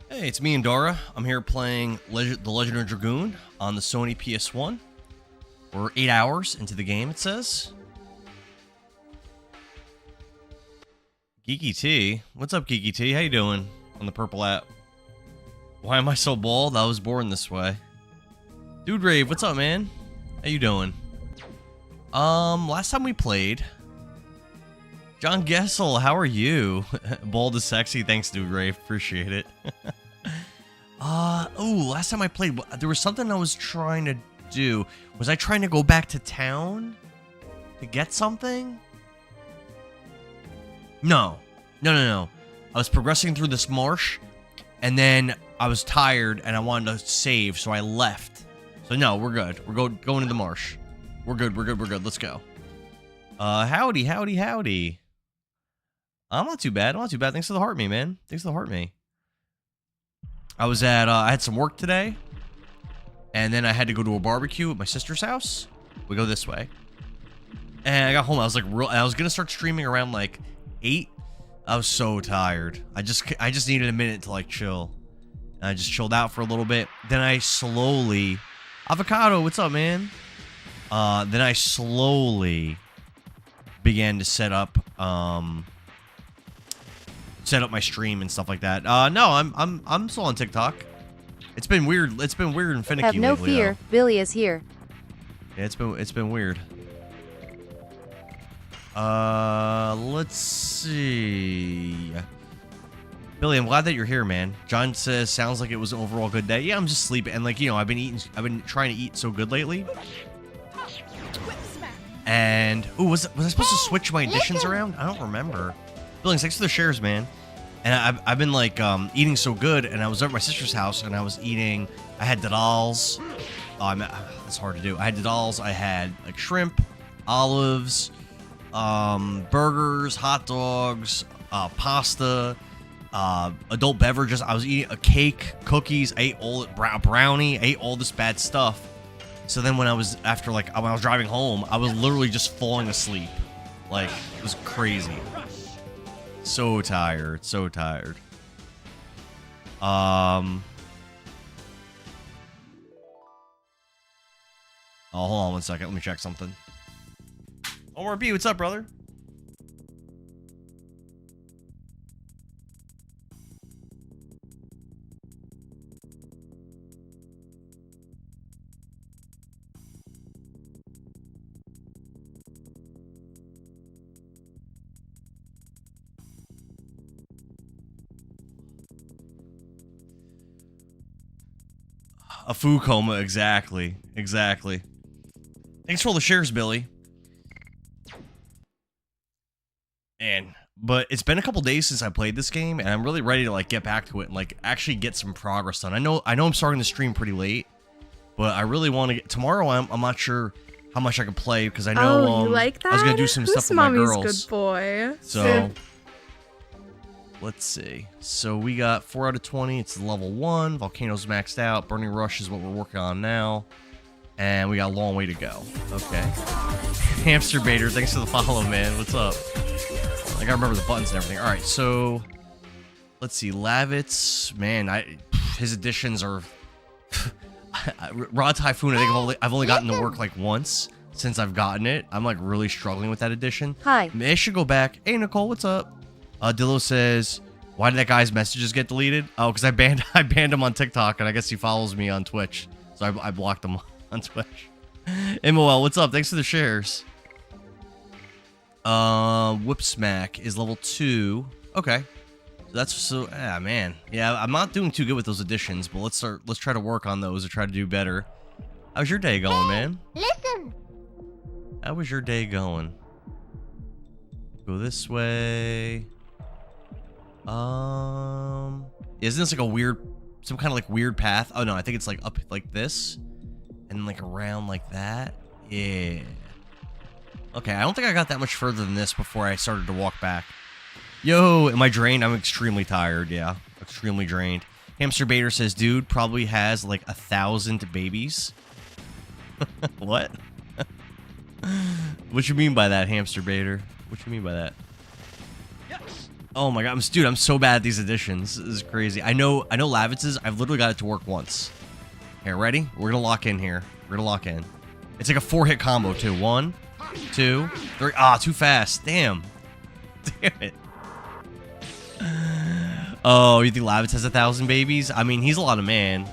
Hey, it's me, Endara. I'm here playing The Legend of Dragoon on the Sony PS1. We're 8 hours into the game, it says. Geeky T. What's up, Geeky T? How you doing on the purple app? Why am I so bald? I was born this way. Dude Rave, what's up, man? How you doing? Last time we played... John Gessel, how are you? Bald is sexy. Thanks, Dude Rave. Appreciate it. Last time I played, there was something I was trying to do. Was I trying to go back to town to get something? No. I was progressing through this marsh, and then I was tired, and I wanted to save, so I left. So no, we're good. We're going to the marsh. We're good. Let's go. Howdy. I'm not too bad. Thanks for the heart me, man. Thanks for the heart me. I was at, I had some work today. And then I had to go to a barbecue at my sister's house. We go this way. And I got home. I was like, I was going to start streaming around like 8. I was so tired. I just needed a minute to like chill. And I just chilled out for a little bit. Then I slowly... Avocado, what's up, man? Then I slowly began to set up my stream and stuff like that. No, I'm still on TikTok. It's been weird. It's been weird and finicky Have no lately, fear. though. Billy is here. Yeah, it's been weird. Let's see. Billy, I'm glad that you're here, man. John says sounds like it was an overall good day. Yeah, I'm just sleeping and like, you know, I've been trying to eat so good lately. And was I supposed to switch my additions around? I don't remember. Billings, thanks for the shares, man. And I've been like eating so good, and I was over at my sister's house, and I was eating. I had dadals. It's hard to do. I had dadals. I had like shrimp, olives, burgers, hot dogs, pasta, adult beverages. I was eating a cake, cookies. I ate all brownie. I ate all this bad stuff. So then when I was driving home, I was literally just falling asleep. Like, it was crazy. So tired. Oh, hold on one second. Let me check something. Omar B, what's up, brother? A food coma, exactly. Thanks for all the shares, Billy. But it's been a couple days since I played this game, and I'm really ready to like get back to it and like actually get some progress done. I know I'm starting the stream pretty late, but I really want to get tomorrow. I'm not sure how much I can play because I know you like that? I was gonna do some stuff with my girls. Good boy. So. Let's see. So we got 4 out of 20. It's level 1. Volcano's maxed out. Burning Rush is what we're working on now. And we got a long way to go. Okay. Hamster Baiter, thanks for the follow, man. What's up? I gotta remember the buttons and everything. Alright, so... Let's see. Lavitz. Man, his additions are... Raw Typhoon, I think I've only gotten to work like once since I've gotten it. I'm like really struggling with that addition. Hi. Maybe I should go back. Hey, Nicole, what's up? Dillo says, why did that guy's messages get deleted? Oh, because I banned him on TikTok, and I guess he follows me on Twitch. So I blocked him on Twitch. MOL, what's up? Thanks for the shares. Whip Smack is level 2. Okay. Man. Yeah, I'm not doing too good with those additions, but let's try to work on those or try to do better. How's your day going, man? Listen. How was your day going? Go this way. Isn't this like some kind of like weird path? Oh no, I think it's like up like this and like around like that. Yeah. Okay, I don't think I got that much further than this before I started to walk back. Yo, am I drained? I'm extremely tired. Yeah, extremely drained. Hamster Baiter says, dude probably has like 1,000 babies. What? What you mean by that, Hamster Baiter? What you mean by that? Oh my god, dude, I'm so bad at these additions. This is crazy. I know Lavitz's. I've literally got it to work once. Here, ready? We're gonna lock in here. We're gonna lock in. It's like a 4-hit combo too. 1, 2, 3. Ah, too fast. Damn. Damn it. Oh, you think Lavitz has 1,000 babies? I mean, he's a lot of man.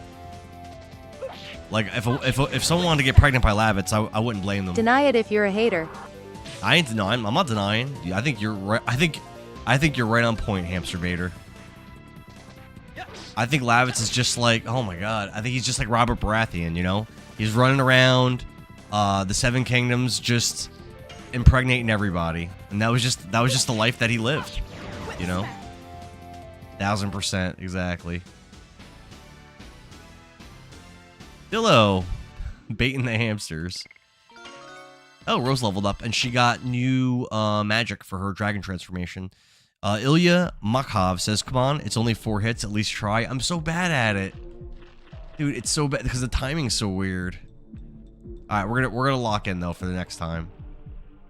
Like, if someone wanted to get pregnant by Lavitz, I wouldn't blame them. Deny it if you're a hater. I ain't denying. I'm not denying. I think you're right. I think you're right on point, Hamster Bader. I think Lavitz is just like, oh my god. I think he's just like Robert Baratheon, you know? He's running around the Seven Kingdoms, just impregnating everybody, and that was just the life that he lived, you know? 1000% exactly. Dillo, baiting the hamsters. Oh, Rose leveled up, and she got new magic for her dragon transformation. Ilya Makhov says, come on, it's only 4 hits, at least try. I'm so bad at it. Dude, it's so bad, because the timing's so weird. Alright, we're gonna lock in, though, for the next time.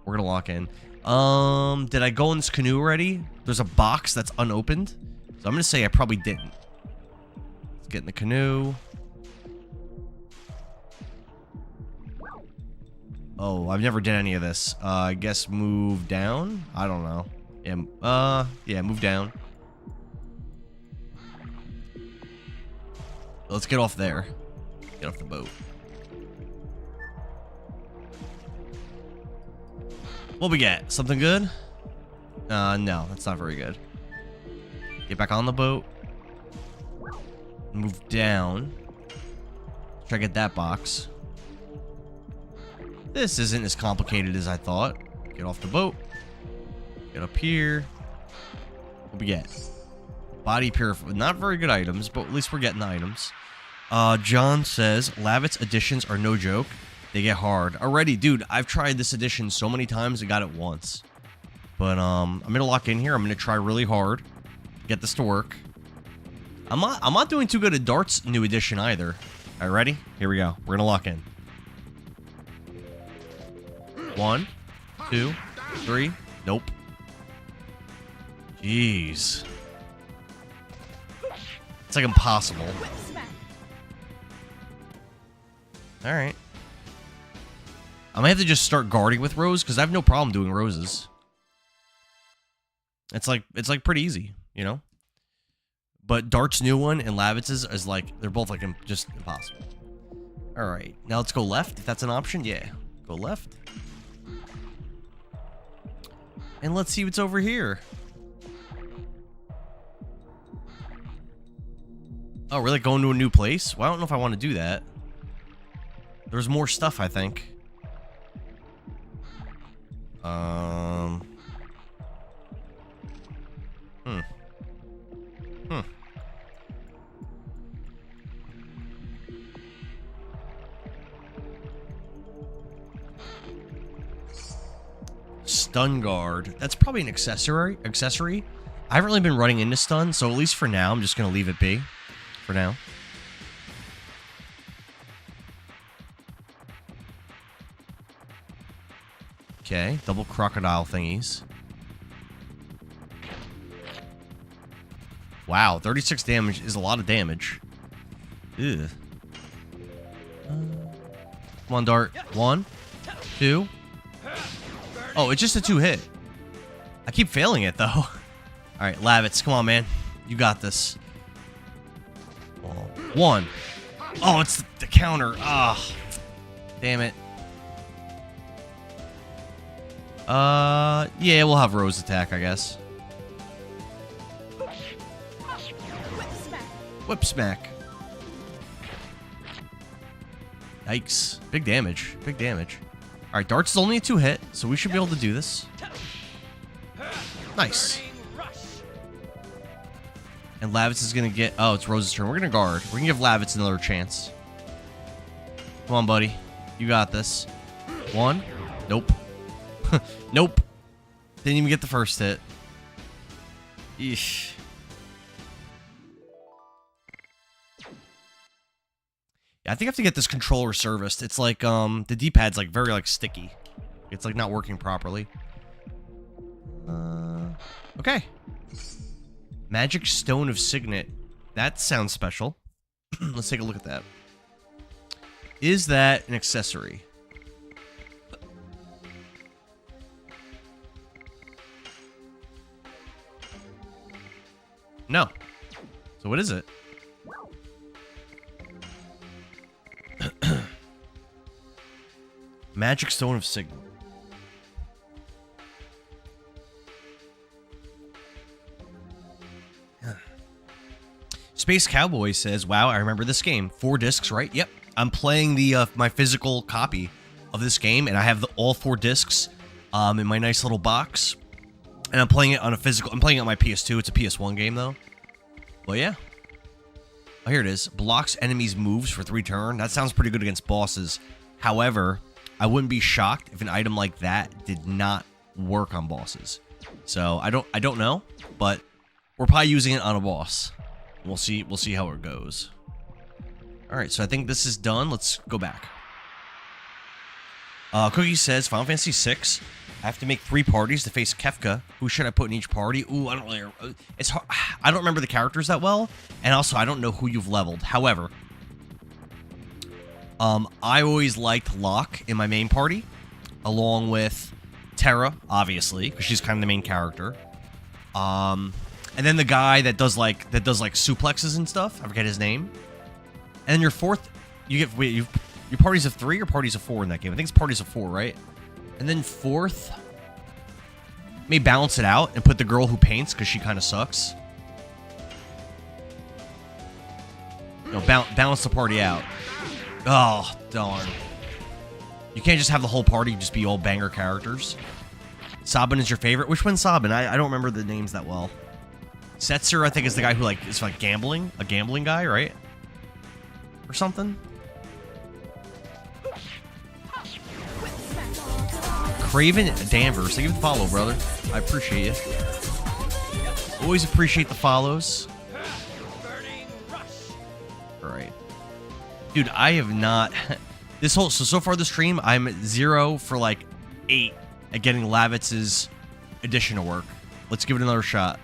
We're gonna lock in. Did I go in this canoe already? There's a box that's unopened. So I'm gonna say I probably didn't. Let's get in the canoe. Oh, I've never done any of this. I guess move down? I don't know. Yeah, move down. Let's get off there. Get off the boat. What we get? Something good? No, that's not very good. Get back on the boat. Move down. Try to get that box. This isn't as complicated as I thought. Get off the boat. Get up here. What we get? Body purifier. Not very good items, but at least we're getting the items. John says, Lavitz editions are no joke. They get hard. Already, dude, I've tried this edition so many times and got it once. But, I'm gonna lock in here. I'm gonna try really hard. Get this to work. I'm not doing too good at Dart's new edition either. Alright, ready? Here we go. We're gonna lock in. 1, 2, 3. Nope. Jeez. It's like impossible. Alright. I might have to just start guarding with Rose, because I have no problem doing Roses. It's like pretty easy, you know? But Dart's new one and Lavitz's is like, they're both like just impossible. Alright, now let's go left, if that's an option. Yeah, go left. And let's see what's over here. Oh, really? Going to a new place? Well, I don't know if I want to do that. There's more stuff, I think. Stun guard. That's probably an accessory. I haven't really been running into stun, so at least for now, I'm just gonna leave it be. For now. Okay, double crocodile thingies. Wow, 36 damage is a lot of damage. Ugh. Come on, Dart. 1, 2. Oh, it's just a 2-hit. I keep failing it, though. Alright, Lavitz, come on, man. You got this. 1. Oh, it's the counter. Ah. Damn it. Yeah, we'll have Rose attack, I guess. Whip smack. Yikes. Big damage. Big damage. Alright, Dart's is only a 2-hit, so we should be able to do this. Nice. And Lavitz is gonna get... Oh, it's Rose's turn. We're gonna guard. We're gonna give Lavitz another chance. Come on, buddy. You got this. 1. Nope. Nope. Didn't even get the first hit. Eesh. Yeah, I think I have to get this controller serviced. It's like, the D-pad's like very, like, sticky. It's like not working properly. Okay. Magic Stone of Signet. That sounds special. Let's take a look at that. Is that an accessory? No. So what is it? Magic Stone of Signet. Space Cowboy says, wow, I remember this game. 4 discs, right? Yep. I'm playing the my physical copy of this game, and I have all 4 discs in my nice little box. And I'm playing it on a physical... I'm playing it on my PS2. It's a PS1 game, though. Well, yeah. Oh, here it is. Blocks enemies' moves for 3 turns. That sounds pretty good against bosses. However, I wouldn't be shocked if an item like that did not work on bosses. So, I don't know, but we're probably using it on a boss. We'll see how it goes. Alright, so I think this is done. Let's go back. Cookie says, Final Fantasy VI. I have to make 3 parties to face Kefka. Who should I put in each party? Ooh, I don't really... It's hard. I don't remember the characters that well, and also I don't know who you've leveled. However, I always liked Locke in my main party, along with Terra, obviously, because she's kind of the main character. And then the guy that does like suplexes and stuff. I forget his name. And then your 4th, you get your parties of 3 or parties of 4 in that game. I think it's parties of 4, right? And then 4th, may balance it out and put the girl who paints because she kind of sucks. No, balance the party out. Oh, darn. You can't just have the whole party just be all banger characters. Sabin is your favorite? Which one's Sabin? I don't remember the names that well. Setzer, I think, is the guy who is gambling. A gambling guy, right? Or something? Craven Danvers. Thank you for the follow, brother. I appreciate you. Always appreciate the follows. Alright. Dude, I have not... So far this stream, I'm at 0 for 8 at getting Lavitz's addition to work. Let's give it another shot.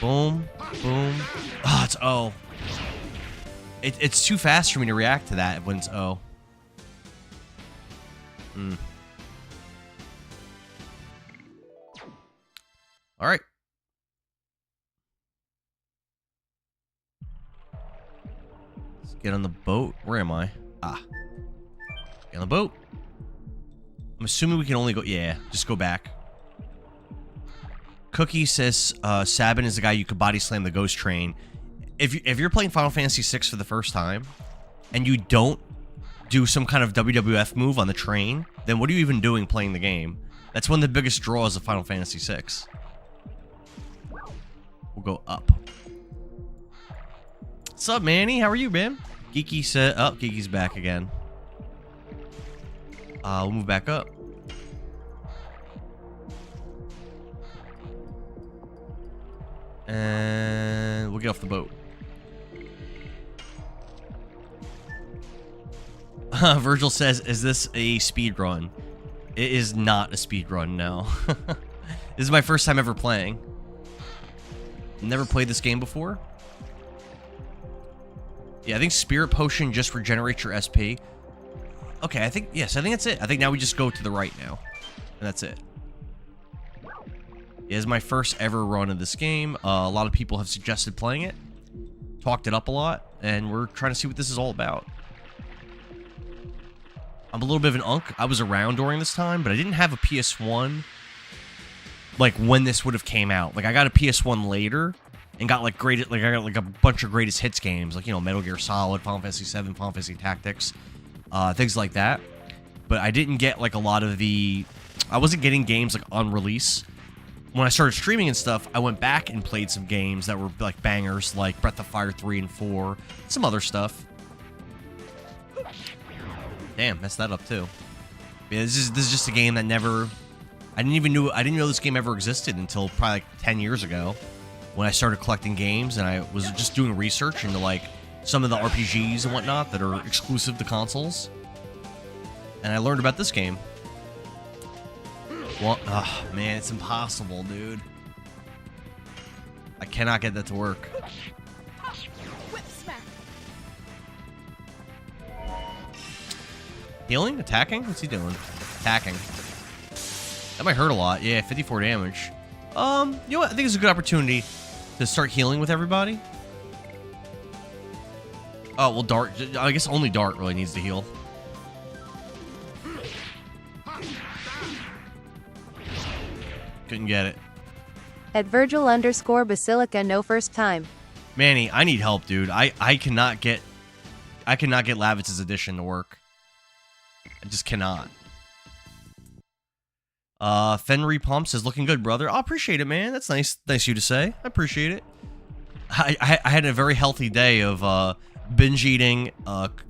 Boom. Boom. Oh, it's O. It's too fast for me to react to that when it's O. Alright. Let's get on the boat. Where am I? Ah. Get on the boat. I'm assuming we can only go... Yeah, just go back. Cookie says Sabin is the guy you could body slam the ghost train. If you're playing Final Fantasy VI for the first time, and you don't do some kind of WWF move on the train, then what are you even doing playing the game? That's one of the biggest draws of Final Fantasy VI. We'll go up. What's up, Manny? How are you, man? Geeky said... Oh, Geeky's back again. We'll move back up. And we'll get off the boat. Virgil says, is this a speed run? It is not a speed run, no. This is my first time ever playing. Never played this game before. Yeah, I think Spirit Potion just regenerates your SP. Okay, I think that's it. I think now we just go to the right now. And that's it. It is my first ever run of this game. A lot of people have suggested playing it. Talked it up a lot. And we're trying to see what this is all about. I'm a little bit of an unk. I was around during this time, but I didn't have a PS1 when this would have came out. I got a PS1 later and got I got a bunch of greatest hits games, Metal Gear Solid, Final Fantasy 7, Final Fantasy Tactics, things like that. But I didn't get a lot of I wasn't getting games on release. When I started streaming and stuff, I went back and played some games that were bangers, like Breath of Fire 3 and 4, some other stuff. Damn, messed that up too. Yeah, this is just a game that never... I didn't know this game ever existed until probably 10 years ago, when I started collecting games and I was just doing research into some of the RPGs and whatnot that are exclusive to consoles. And I learned about this game. Well, man, it's impossible, dude. I cannot get that to work. Healing? Attacking? What's he doing? Attacking. That might hurt a lot. Yeah, 54 damage. You know what? I think it's a good opportunity to start healing with everybody. Oh, well, Dart. I guess only Dart really needs to heal. Couldn't get it. At Virgil_Basilica no first time. Manny, I need help, dude. I cannot get Lavitz's addition to work. I just cannot. Fenry Pump says, looking good, brother. I appreciate it, man. That's nice of you to say. I appreciate it. I had a very healthy day of binge eating,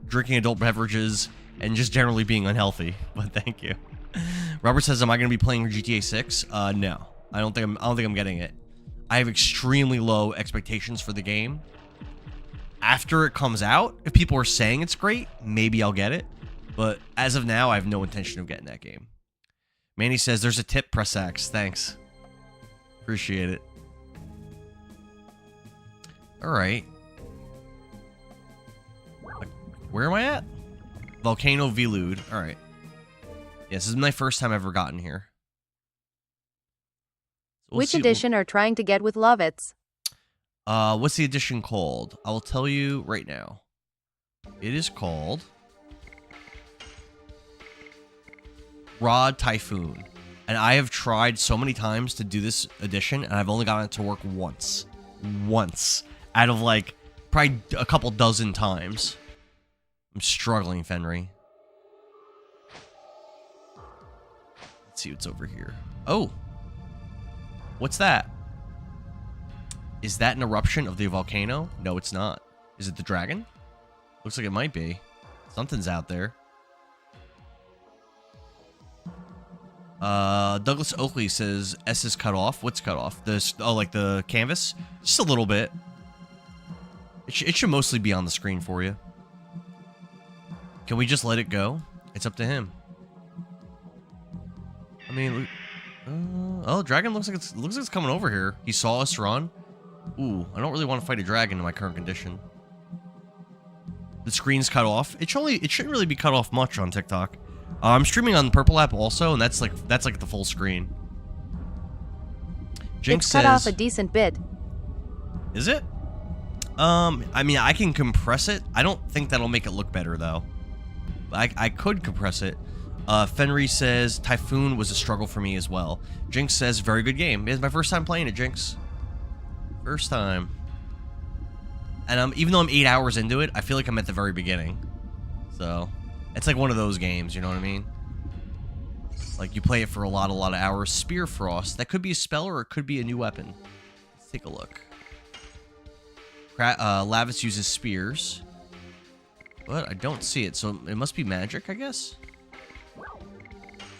drinking adult beverages, and just generally being unhealthy. But thank you. Robert says, am I going to be playing GTA 6? No. I don't think I'm getting it. I have extremely low expectations for the game. After it comes out, if people are saying it's great, maybe I'll get it. But as of now, I have no intention of getting that game. Manny says, there's a tip, press X. Thanks. Appreciate it. Alright. Where am I at? Volcano Velude. Alright. Yeah, this is my first time I've ever gotten here. So Which edition are trying to get with Lovitz? What's the edition called? I will tell you right now. It is called Rod Typhoon. And I have tried so many times to do this edition, and I've only gotten it to work once. Once. Out of, like, probably a couple dozen times. I'm struggling, Fenry. Let's see what's over here. Oh! What's that? Is that an eruption of the volcano? No, it's not. Is it the dragon? Looks like it might be. Something's out there. Douglas Oakley says S is cut off. What's cut off? Like the canvas? Just a little bit. It should mostly be on the screen for you. Can we just let it go? It's up to him. I mean, oh, dragon looks like it's coming over here. He saw us run. Ooh, I don't really want to fight a dragon in my current condition. The screen's cut off. It shouldn't really be cut off much on TikTok. I'm streaming on the Purple app also, and that's like the full screen. Jinx it's cut off a decent bit. Is it? I mean, I can compress it. I don't think that'll make it look better though. I could compress it. Fenry says Typhoon was a struggle for me as well. Jinx says very good game. It's my first time playing it, Jinx. First time. And even though I'm 8 hours into it, I feel like I'm at the very beginning. So, it's like one of those games, you know what I mean? Like, you play it for a lot of hours. Spear Frost. That could be a spell or it could be a new weapon. Let's take a look. Lavis uses spears. But I don't see it, so it must be magic, I guess?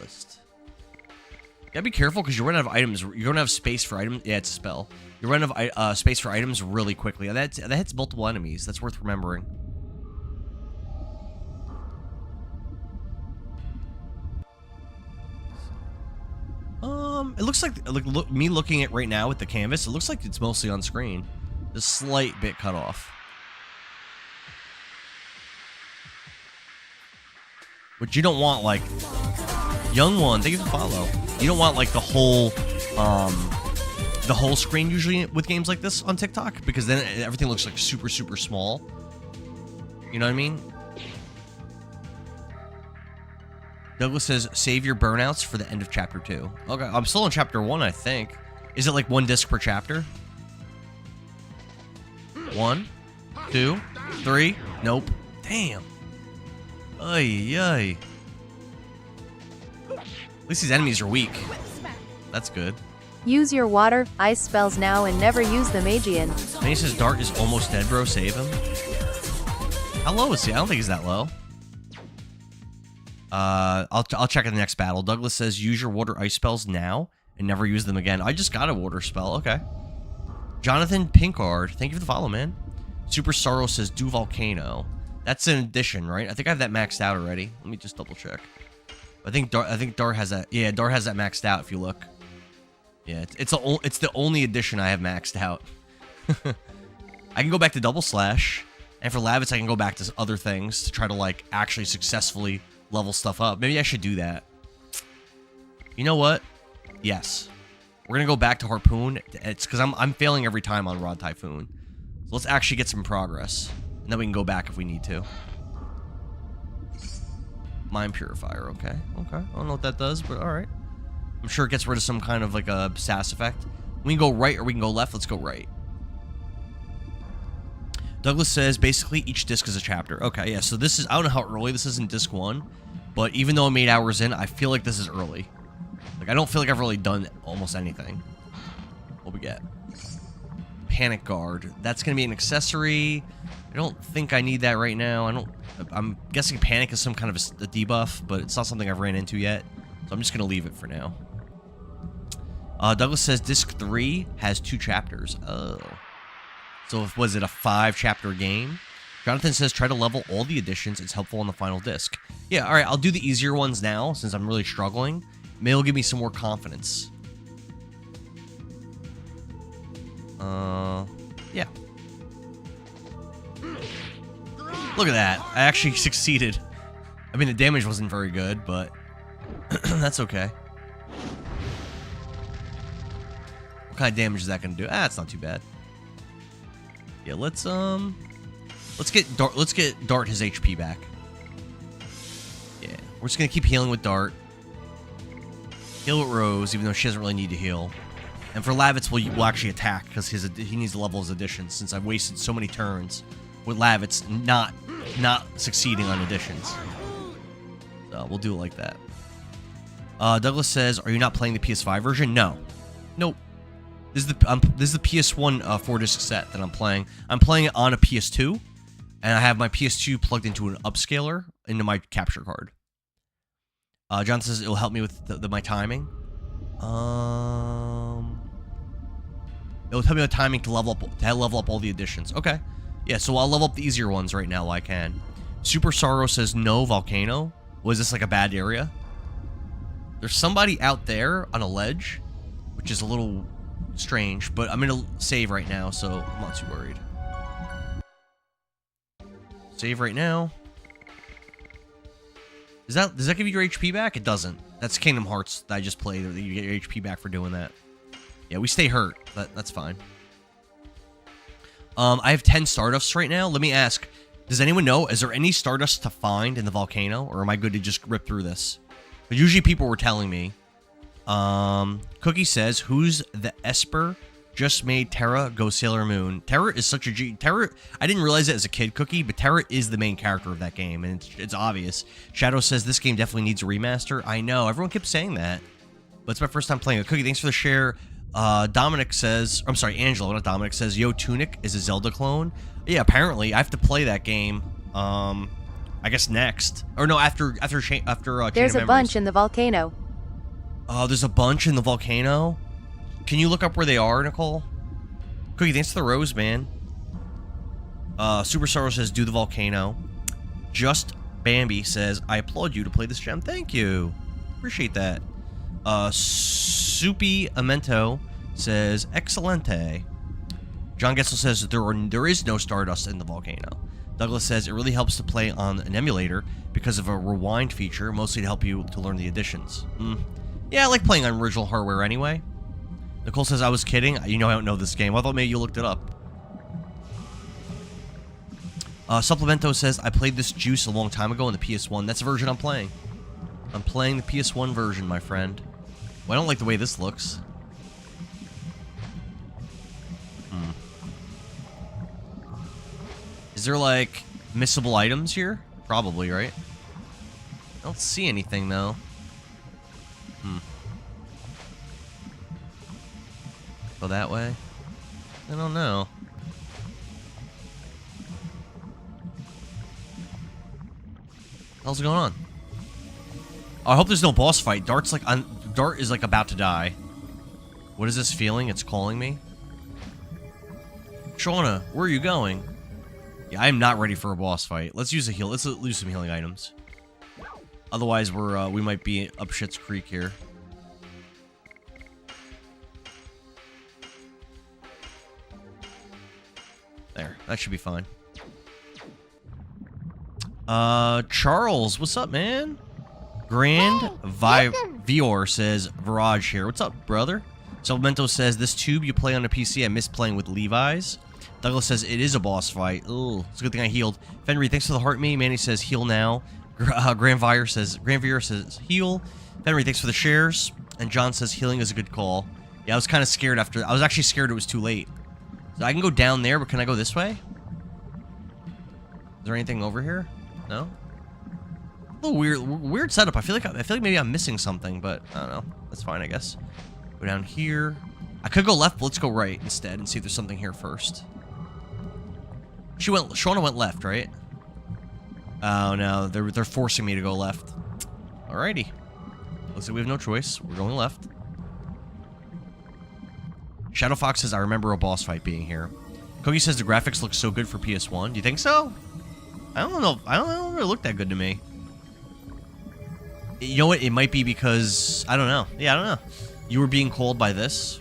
List. You gotta be careful because you're running out of items. You're gonna have space for items. Yeah, it's a spell. You're running out of space for items really quickly. That hits multiple enemies. That's worth remembering. It looks like me looking at right now with the canvas. It looks like it's mostly on screen. A slight bit cut off. But you don't want like young one. Thank you for follow. You don't want like the whole screen usually with games like this on TikTok because then everything looks like super small. You know what I mean? Douglas says save your burnouts for the end of chapter 2. Okay, I'm still in chapter 1, I think. Is it like 1 disc per chapter? 1, 2, 3. Nope. Damn. Ay. At least these enemies are weak. That's good. Use your water, ice spells now and never use the Magian. And he says Dart is almost dead, bro. Save him. How low is he? I don't think he's that low. I'll check in the next battle. Douglas says use your water ice spells now and never use them again. I just got a water spell. Okay. Jonathan Pinkard, thank you for the follow, man. Super Sorrow says do volcano. That's an addition, right? I think I have that maxed out already. Let me just double check. I think Dart has that. Yeah, Dart has that maxed out. If you look, yeah, it's the only edition I have maxed out. I can go back to Double Slash, and for Lavitz, I can go back to other things to try to like actually successfully level stuff up. Maybe I should do that. You know what? Yes, we're gonna go back to Harpoon. It's because I'm failing every time on Rod Typhoon. So let's actually get some progress, and then we can go back if we need to. Mind Purifier, okay. I don't know what that does, but alright. I'm sure it gets rid of some kind of like a sass effect. We can go right or we can go left. Let's go right. Douglas says, basically each disc is a chapter. Okay, yeah, so this is, I don't know how early this is in disc 1, but even though I'm 8 hours in, I feel like this is early. Like, I don't feel like I've really done almost anything. What we get? Panic Guard. That's going to be an accessory. I don't think I need that right now. I'm guessing Panic is some kind of a debuff, but it's not something I've ran into yet. So I'm just going to leave it for now. Douglas says Disc 3 has 2 chapters. Oh. So was it a 5-chapter game? Jonathan says try to level all the editions. It's helpful on the final disc. Yeah, alright. I'll do the easier ones now since I'm really struggling. Maybe it'll give me some more confidence. Yeah. Look at that. I actually succeeded. I mean, the damage wasn't very good, but that's okay. What kind of damage is that going to do? Ah, it's not too bad. Yeah, let's get Dart his HP back. Yeah, we're just going to keep healing with Dart. Heal with Rose, even though she doesn't really need to heal. And for Lavitz, we'll actually attack because he needs to level his additions since I've wasted so many turns with Lavitz not succeeding on additions. So we'll do it like that. Douglas says, "Are you not playing the PS5 version?" No, nope. This is the PS1 4-disc set that I'm playing. I'm playing it on a PS2, and I have my PS2 plugged into an upscaler into my capture card. John says it'll help me with my timing. It'll help me with timing to level up all the additions. Okay. Yeah, so I'll level up the easier ones right now while I can. Super Sorrow says no volcano. Was this like a bad area? There's somebody out there on a ledge, which is a little strange, but I'm gonna save right now, so I'm not too worried. Save right now. Does that give you your HP back? It doesn't. That's Kingdom Hearts that I just played. You get your HP back for doing that. Yeah, we stay hurt. That's fine. I have 10 Stardusts right now. Let me ask, does anyone know, is there any Stardust to find in the volcano, or am I good to just rip through this? But usually people were telling me. Cookie says, who's the Esper? Just made Terra go Sailor Moon. Terra is such a G. Terra, I didn't realize it as a kid, Cookie, but Terra is the main character of that game, and it's obvious. Shadow says this game definitely needs a remaster. I know, everyone keeps saying that, but it's my first time playing it. Cookie, thanks for the share. Dominic says, I'm sorry, Angelo, not Dominic, says, Yo, Tunic is a Zelda clone. Yeah, apparently, I have to play that game, I guess next. Or no, after Chain There's of a bunch in the volcano. Oh, there's a bunch in the volcano? Can you look up where they are, Nicole? Cookie, thanks for the rose, man. Super Sorrow says, do the volcano. Just Bambi says, I applaud you to play this gem. Thank you. Appreciate that. Soupy Amento says, Excelente. John Gessel says, there is no Stardust in the volcano. Douglas says, it really helps to play on an emulator because of a rewind feature, mostly to help you to learn the additions. Yeah, I like playing on original hardware anyway. Nicole says, I was kidding. You know I don't know this game. I thought maybe you looked it up. Supplemento says, I played this Juice a long time ago on the PS1. That's the version I'm playing. I'm playing the PS1 version, my friend. Well, I don't like the way this looks. Is there, like, missable items here? Probably, right? I don't see anything, though. Go that way? I don't know. What's going on? Oh, I hope there's no boss fight. Dart is like about to die. What is this feeling? It's calling me. Shauna, where are you going? Yeah, I am not ready for a boss fight. Let's use a heal. Let's lose some healing items. Otherwise, we might be up shit's creek here. There, that should be fine. Charles, what's up, man? Grand Vior says Virage here. What's up, brother? Supplemento says this tube you play on a PC. I miss playing with Levi's. Douglas says it is a boss fight. Oh, it's a good thing I healed. Fenry, thanks for the heart me. Manny says heal now. Grand Vior says heal. Fenry, thanks for the shares. And John says healing is a good call. Yeah, I was kind of scared after. I was actually scared it was too late. So I can go down there, but can I go this way? Is there anything over here? No. A little weird setup. I feel like maybe I'm missing something, but I don't know. That's fine, I guess. Go down here. I could go left, but let's go right instead and see if there's something here first. Shauna went left, right? Oh no, they're forcing me to go left. Alrighty. Looks like we have no choice. We're going left. Shadow Fox says, I remember a boss fight being here. Kogi says the graphics look so good for PS1. Do you think so? I don't know. I don't know if it looked that good to me. You know what? It might be because... I don't know. Yeah, I don't know. You were being called by this.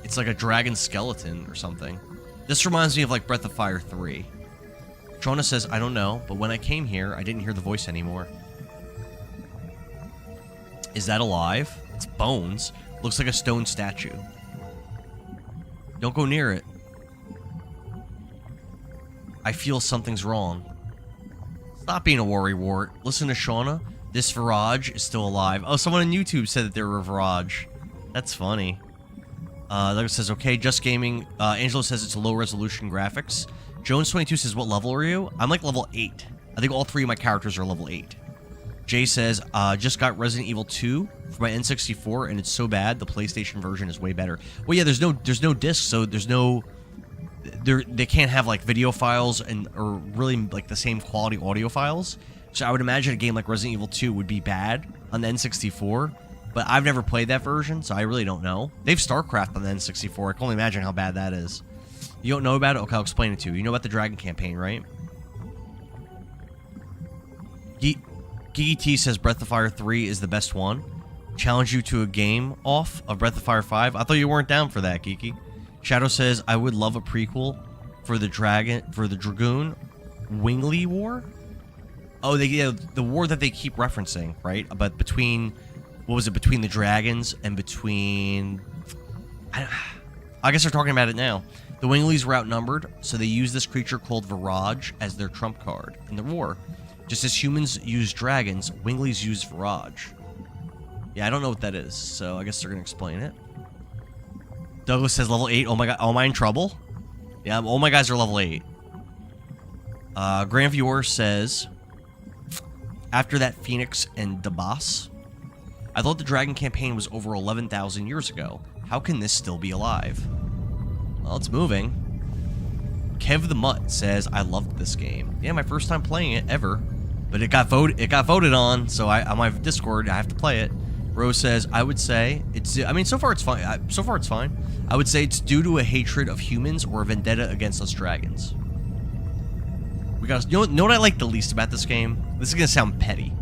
It's like a dragon skeleton or something. This reminds me of like Breath of Fire 3. Shauna says, I don't know, but when I came here, I didn't hear the voice anymore. Is that alive? It's bones. Looks like a stone statue. Don't go near it. I feel something's wrong. Stop being a worrywart. Listen to Shauna. This Virage is still alive. Oh, someone on YouTube said that they were a Virage. That's funny. Douglas says, okay, Just Gaming. Angelo says it's low resolution graphics. Jones22 says, what level are you? I'm like level 8. I think all 3 of my characters are level 8. Jay says, just got Resident Evil 2 for my N64, and it's so bad, the PlayStation version is way better. Well, yeah, there's no disc, so there's no... They can't have, like, video files or really, like, the same quality audio files. So I would imagine a game like Resident Evil 2 would be bad on the N64, but I've never played that version, so I really don't know. They have StarCraft on the N64. I can only imagine how bad that is. You don't know about it? Okay, I'll explain it to you. You know about the Dragon campaign, right? Geeky T says Breath of Fire 3 is the best one. Challenge you to a game off of Breath of Fire 5. I thought you weren't down for that, Geeky. Shadow says, I would love a prequel for the Dragoon Wingley War. Oh, the war that they keep referencing, right? But between, what was it, between the dragons and between... I guess they're talking about it now. The Wingleys were outnumbered, so they used this creature called Virage as their trump card in the war. Just as humans use dragons, Wingleys use Virage. Yeah, I don't know what that is, so I guess they're going to explain it. Douglas says level 8. Oh my god, am I in trouble? Yeah, all my guys are level 8. Grand Viewer says, after that Phoenix and Dabas, I thought the Dragon campaign was over 11,000 years ago. How can this still be alive? Well, it's moving. Kev the Mutt says, I loved this game. Yeah, my first time playing it ever. But it got voted on, so on my Discord, I have to play it. Rose says, I would say it's... I mean, so far it's fine. So far it's fine. I would say it's due to a hatred of humans or a vendetta against us dragons. We got... You know what I like the least about this game? This is going to sound petty.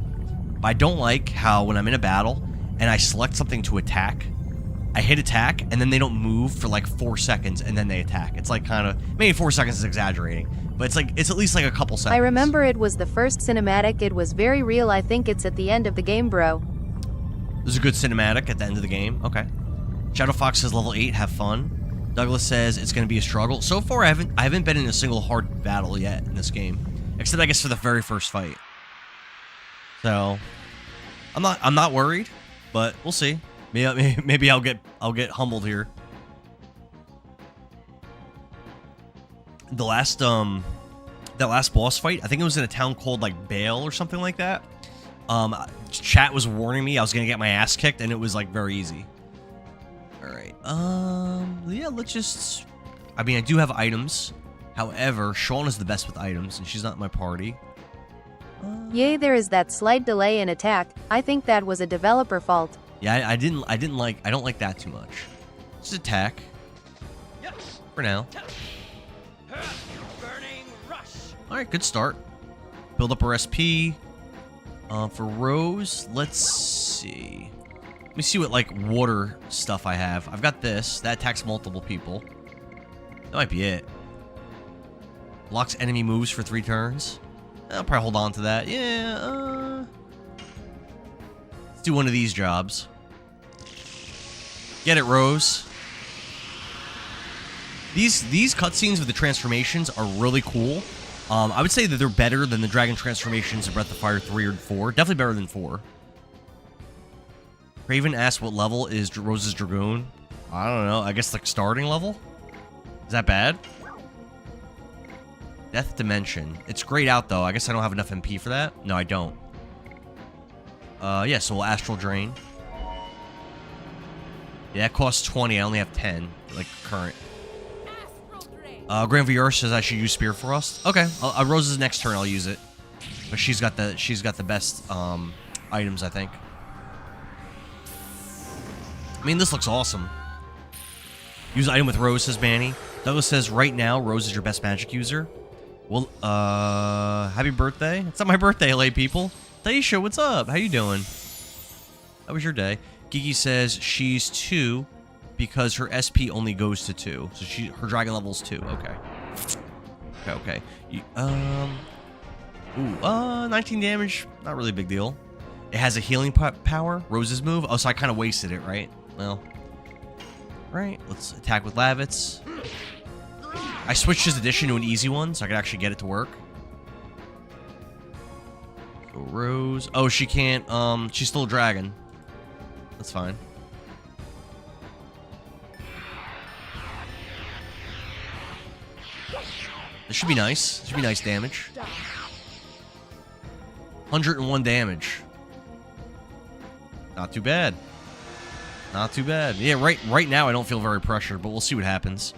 But I don't like how when I'm in a battle and I select something to attack, I hit attack, and then they don't move for like 4 seconds, and then they attack. It's like kind of... Maybe 4 seconds is exaggerating. But it's at least like a couple seconds. I remember it was the first cinematic. It was very real. I think it's at the end of the game, bro. There's a good cinematic at the end of the game. Okay. Shadow Fox says level 8, have fun. Douglas says it's going to be a struggle. So far, I haven't been in a single hard battle yet in this game, except I guess for the very first fight. So, I'm not worried, but we'll see. Maybe I'll get humbled here. The last that last boss fight, I think it was in a town called like Bale or something like that. Chat was warning me I was gonna get my ass kicked, and it was like very easy. All right. Yeah, let's just... I mean, I do have items. However, Sean is the best with items, and she's not in my party. Yay, there is that slight delay in attack. I think that was a developer fault. Yeah, I don't like that too much. Just attack. For now. Alright, good start. Build up our SP. For Rose, let's see. Let me see what, like, water stuff I have. I've got this. That attacks multiple people. That might be it. Blocks enemy moves for 3 turns. I'll probably hold on to that. Yeah, let's do one of these jobs. Get it, Rose. These cutscenes with the transformations are really cool. I would say that they're better than the dragon transformations in Breath of Fire 3 or 4. Definitely better than 4. Craven asked what level is Rose's Dragoon. I don't know. I guess like starting level? Is that bad? Death Dimension. It's grayed out though. I guess I don't have enough MP for that. No, I don't. Yeah, so we'll Astral Drain. Yeah, that costs 20. I only have 10. Like current. Grand VR says I should use Spear Frost. Okay, Rose's next turn I'll use it, but she's got the best items, I think. I mean, this looks awesome. Use item with Rose, says Manny. Douglas says right now Rose is your best magic user. Well, happy birthday! It's not my birthday, LA people. Taisha, what's up? How you doing? How was your day? Gigi says she's 2. Because her SP only goes to 2, so her dragon level's 2. Okay. Okay. 19 damage. Not really a big deal. It has a healing power. Rose's move. Oh, so I kind of wasted it, right? Well, right. Let's attack with Lavitz. I switched his addition to an easy one, so I could actually get it to work. So Rose. Oh, she can't. She's still a dragon. That's fine. This should be nice. This should be nice damage. 101 damage. Not too bad. Not too bad. Yeah, right now I don't feel very pressured, but we'll see what happens.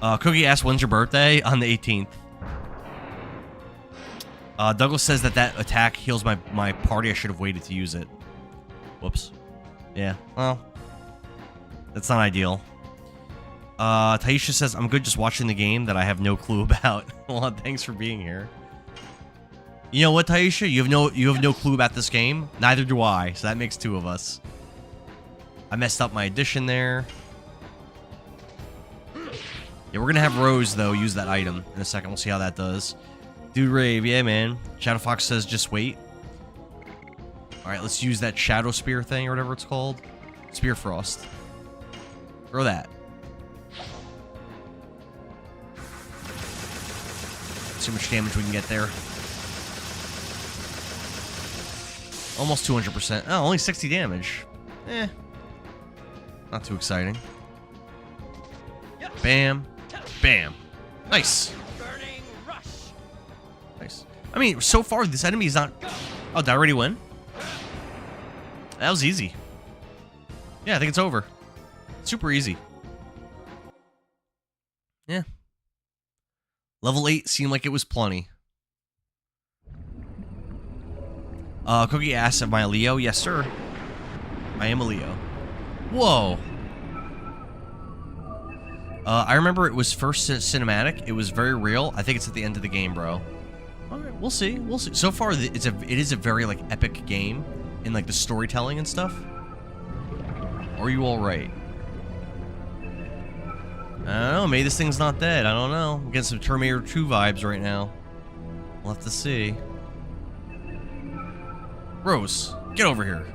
Cookie asked, when's your birthday? On the 18th. Douglas says that attack heals my party. I should have waited to use it. Whoops. Yeah, well, that's not ideal. Taisha says, I'm good just watching the game that I have no clue about. Well, thanks for being here. You know what, Taisha? You have no clue about this game? Neither do I, so that makes 2 of us. I messed up my addition there. Yeah, we're gonna have Rose, though, use that item in a second. We'll see how that does. Dude Rave, yeah, man. Shadow Fox says, just wait. Alright, let's use that Shadow Spear thing, or whatever it's called. Spear Frost. Throw that. See how much damage we can get there. Almost 200%. Oh, only 60 damage. Eh. Not too exciting. Bam. Bam. Nice. Nice. I mean, so far, this enemy is not... Oh, did I already win? That was easy. Yeah, I think it's over. Super easy. Yeah. Level 8 seemed like it was plenty. Cookie asks, am I a Leo? Yes, sir. I am a Leo. Whoa. I remember it was first cinematic. It was very real. I think it's at the end of the game, bro. Alright, we'll see. We'll see. So far, it is a very, like, epic game in, like, the storytelling and stuff. Are you alright? I don't know. Maybe this thing's not dead. I don't know. I'm getting some Terminator 2 vibes right now. We'll have to see. Rose, get over here.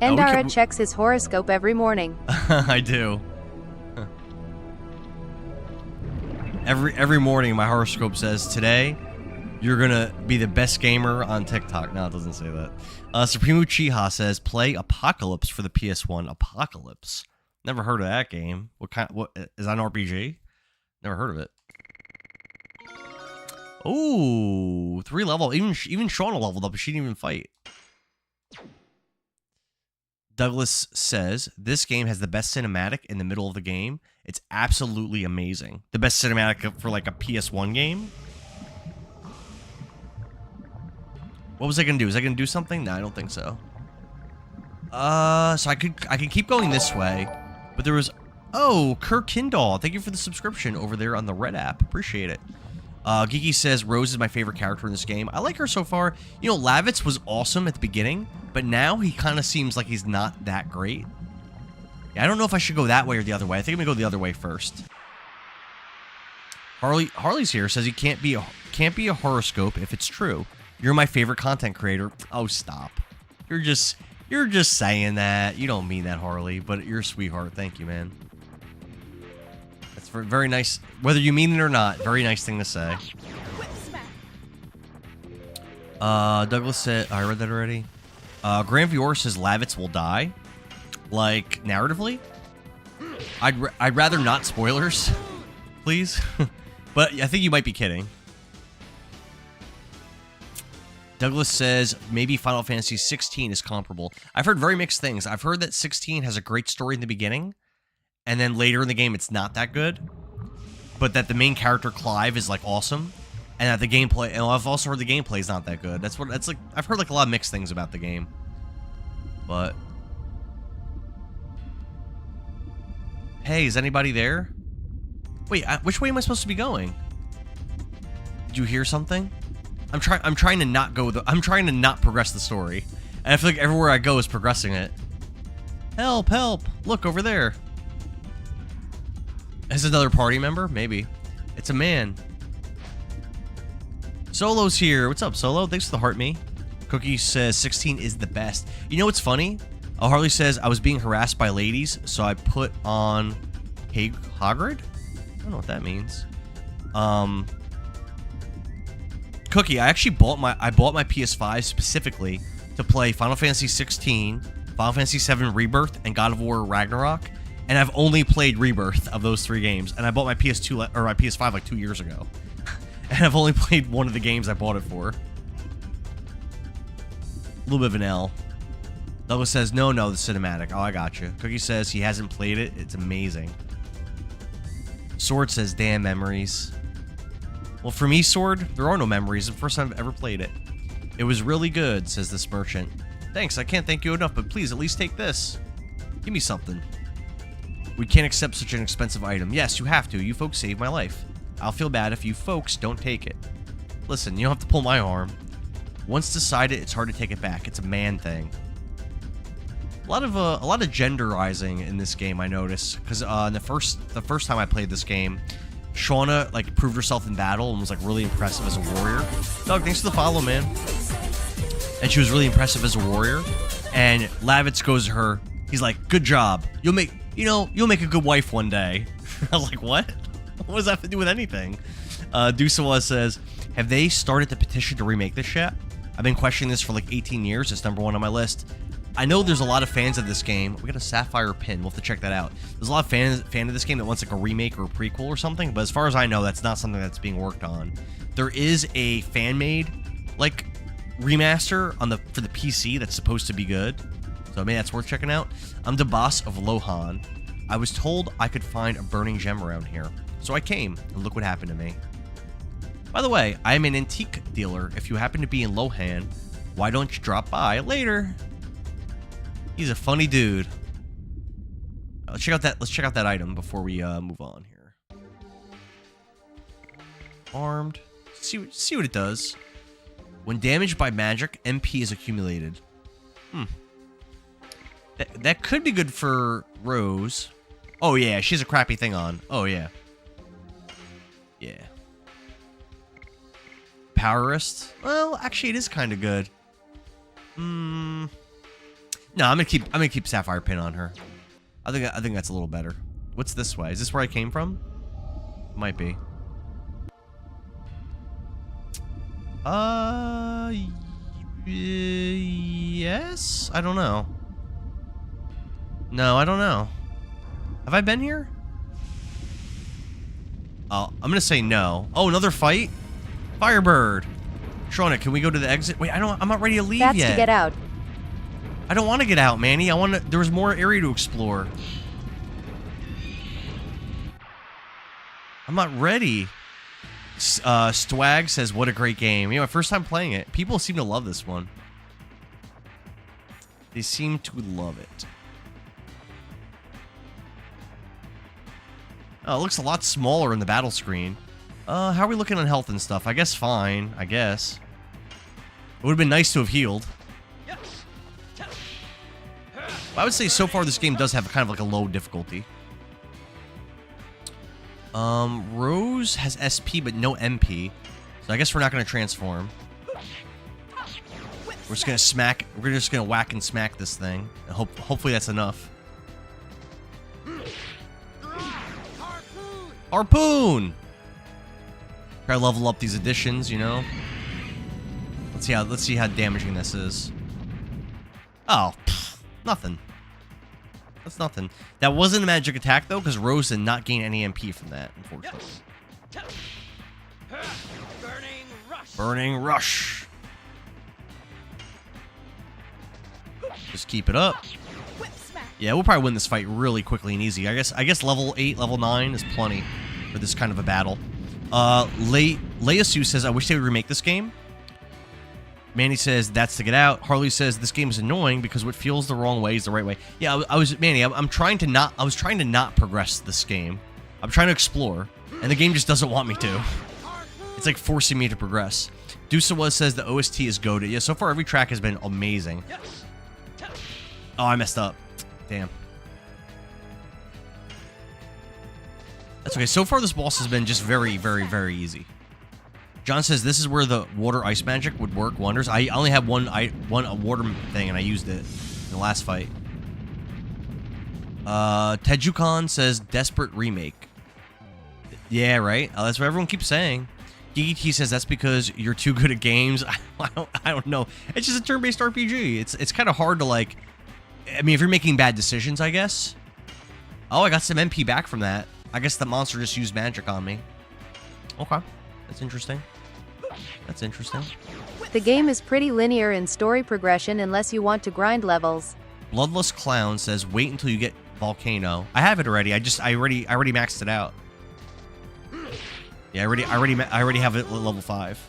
Endara checks his horoscope every morning. I do. Every morning, my horoscope says, today, you're gonna be the best gamer on TikTok. No, it doesn't say that. Supremo Chiha says, play Apocalypse for the PS1. Apocalypse. Never heard of that game. What is that, an RPG? Never heard of it. Oh, 3 level. Even Shauna leveled up, but she didn't even fight. Douglas says, this game has the best cinematic in the middle of the game. It's absolutely amazing. The best cinematic for like a PS1 game. What was I gonna do? Was I gonna do something? No, I don't think so. So I could keep going this way, but there was... Oh, Kirk Kindall, thank you for the subscription over there on the Red app. Appreciate it. Geeky says Rose is my favorite character in this game. I like her so far. You know, Lavitz was awesome at the beginning, but now he kind of seems like he's not that great. Yeah, I don't know if I should go that way or the other way. I think I'm gonna go the other way first. Harley's here, says he can't be a horoscope if it's true. You're my favorite content creator. Oh, stop. You're just saying that. You don't mean that, Harley, but you're a sweetheart. Thank you, man. That's very nice. Whether you mean it or not, very nice thing to say. Douglas said, I read that already. Grand Viewer says Lavitz will die. Like, narratively? I'd rather not spoilers, please. But I think you might be kidding. Douglas says maybe Final Fantasy 16 is comparable. I've heard very mixed things. I've heard that 16 has a great story in the beginning, and then later in the game it's not that good. But that the main character Clive is like awesome, and that the gameplay. And I've also heard the gameplay is not that good. That's like. I've heard like a lot of mixed things about the game. But hey, is anybody there? Wait, which way am I supposed to be going? Did you hear something? I'm trying to not go. I'm trying to not progress the story, and I feel like everywhere I go is progressing it. Help! Help! Look over there. Is another party member? Maybe. It's a man. Solo's here. What's up, Solo? Thanks for the heart, me. Cookie says 16 is the best. You know what's funny? Harley says I was being harassed by ladies, so I put on Hagrid. I don't know what that means. Cookie, I actually bought my PS5 specifically to play Final Fantasy 16, Final Fantasy 7 Rebirth, and God of War Ragnarok, and I've only played Rebirth of those 3 games, and I bought my PS2 or my PS5 like 2 years ago, and I've only played one of the games I bought it for. A little bit of an L. Douglas says no, the cinematic. Oh, I got you. Cookie says he hasn't played it. It's amazing. Sword says damn memories. Well, for me, Sword, there are no memories. The first time I've ever played it. It was really good, says this merchant. Thanks, I can't thank you enough, but please at least take this. Give me something. We can't accept such an expensive item. Yes, you have to. You folks saved my life. I'll feel bad if you folks don't take it. Listen, you don't have to pull my arm. Once decided, it's hard to take it back. It's a man thing. A lot of genderizing in this game, I noticed, because the first time I played this game, Shauna like proved herself in battle and was like really impressive as a warrior. Doug, thanks for the follow, man. And she was really impressive as a warrior. And Lavitz goes to her. He's like, "Good job. You'll make a good wife one day." I was like, "What? What does that have to do with anything?" Dusawa says, "Have they started the petition to remake this yet? I've been questioning this for like 18 years. It's #1 on my list." I know there's a lot of fans of this game. We got a sapphire pin. We'll have to check that out. There's a lot of fan of this game that wants like a remake or a prequel or something, but as far as I know, that's not something that's being worked on. There is a fan-made like remaster for the PC that's supposed to be good, so maybe that's worth checking out. I'm the boss of Lohan. I was told I could find a burning gem around here, so I came, and look what happened to me. By the way, I am an antique dealer. If you happen to be in Lohan, why don't you drop by later? He's a funny dude. Let's check out that item before we move on here. Armed. See what it does. When damaged by magic, MP is accumulated. That could be good for Rose. Oh yeah, she has a crappy thing on. Oh yeah. Yeah. Power wrist. Well, actually, it is kind of good. No, I'm gonna keep Sapphire Pin on her. I think that's a little better. What's this way? Is this where I came from? Might be. Yes? I don't know. No, I don't know. Have I been here? Oh, I'm gonna say no. Oh, another fight? Firebird. Shauna, can we go to the exit? Wait, I'm not ready to leave yet. That's to get out. I don't want to get out, Manny. There's more area to explore. I'm not ready. Swag says, what a great game. You know, my first time playing it. People seem to love this one. They seem to love it. Oh, it looks a lot smaller in the battle screen. How are we looking on health and stuff? I guess fine, I guess. It would have been nice to have healed. I would say so far this game does have kind of like a low difficulty. Rose has SP but no MP. So I guess we're not going to transform. We're just going to smack. We're just going to whack and smack this thing. And hopefully that's enough. Harpoon! Try to level up these additions, you know. Let's see how damaging this is. Oh, nothing. That's nothing. That wasn't a magic attack though, because Rose did not gain any MP from that, unfortunately. Burning rush. Just keep it up. Yeah, we'll probably win this fight really quickly and easy. I guess level 8, level 9 is plenty for this kind of a battle. Leasu says, I wish they would remake this game. Manny says, that's to get out. Harley says, this game is annoying because what feels the wrong way is the right way. Yeah, Manny, I was trying to not progress this game. I'm trying to explore, and the game just doesn't want me to. It's like forcing me to progress. Dusawa says the OST is goated. Yeah, so far every track has been amazing. Oh, I messed up. Damn. That's okay. So far, this boss has been just very, very, very easy. John says this is where the water ice magic would work wonders. I only have one water thing, and I used it in the last fight. Tejukan says desperate remake. Yeah, right. That's what everyone keeps saying. DDT says that's because you're too good at games. I don't know. It's just a turn-based RPG. It's kind of hard to like. I mean, if you're making bad decisions, I guess. Oh, I got some MP back from that. I guess the monster just used magic on me. Okay. That's interesting. That's interesting. The game is pretty linear in story progression unless you want to grind levels. Bloodless Clown says wait until you get Volcano. I have it already. I already maxed it out. Yeah, I already have it at level 5.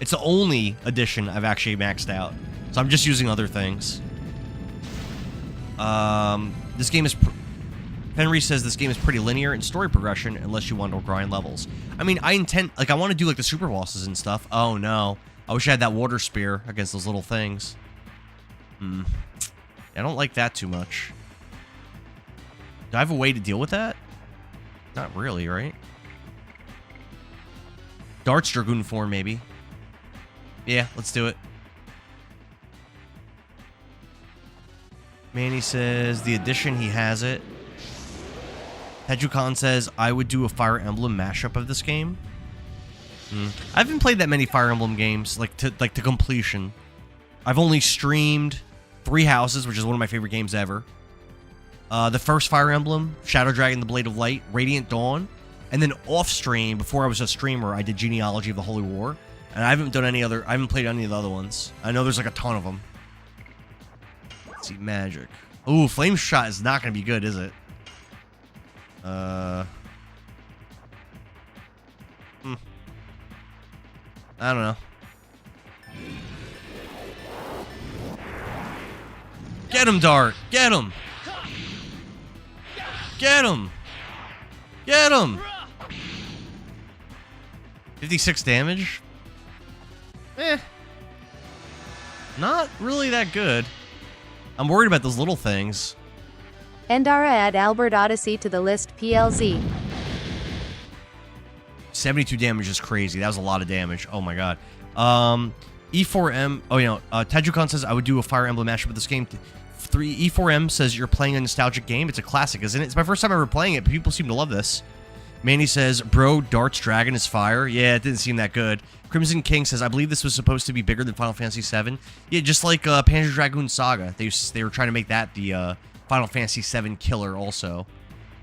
It's the only edition I've actually maxed out. So I'm just using other things. This game is... Henry says this game is pretty linear in story progression unless you want to grind levels. I mean, I want to do like the super bosses and stuff. Oh no. I wish I had that water spear against those little things. I don't like that too much. Do I have a way to deal with that? Not really, right? Darts Dragoon form, maybe. Yeah, let's do it. Manny says the addition, he has it. Tejukan says I would do a Fire Emblem mashup of this game. I haven't played that many Fire Emblem games, like to completion. I've only streamed 3 Houses, which is one of my favorite games ever. The first Fire Emblem, Shadow Dragon: The Blade of Light, Radiant Dawn, and then off stream, before I was a streamer, I did Genealogy of the Holy War, and I haven't played any of the other ones. I know there's like a ton of them. Let's see, magic. Ooh, Flame Shot is not going to be good, is it? I don't know. Get him, Dart! Get him! Get him! Get him! 56 damage? Not really that good. I'm worried about those little things. Endara add Albert Odyssey to the list PLZ. 72 damage is crazy. That was a lot of damage. Oh my god. E4M. Oh, you know, Tejukan says I would do a Fire Emblem mashup with this game. E4M says you're playing a nostalgic game. It's a classic, isn't it? It's my first time ever playing it, but people seem to love this. Manny says, bro, Darts Dragon is fire. Yeah, it didn't seem that good. Crimson King says, I believe this was supposed to be bigger than Final Fantasy VII. Yeah, just like Panzer Dragoon Saga. They were trying to make that the Final Fantasy VII killer also.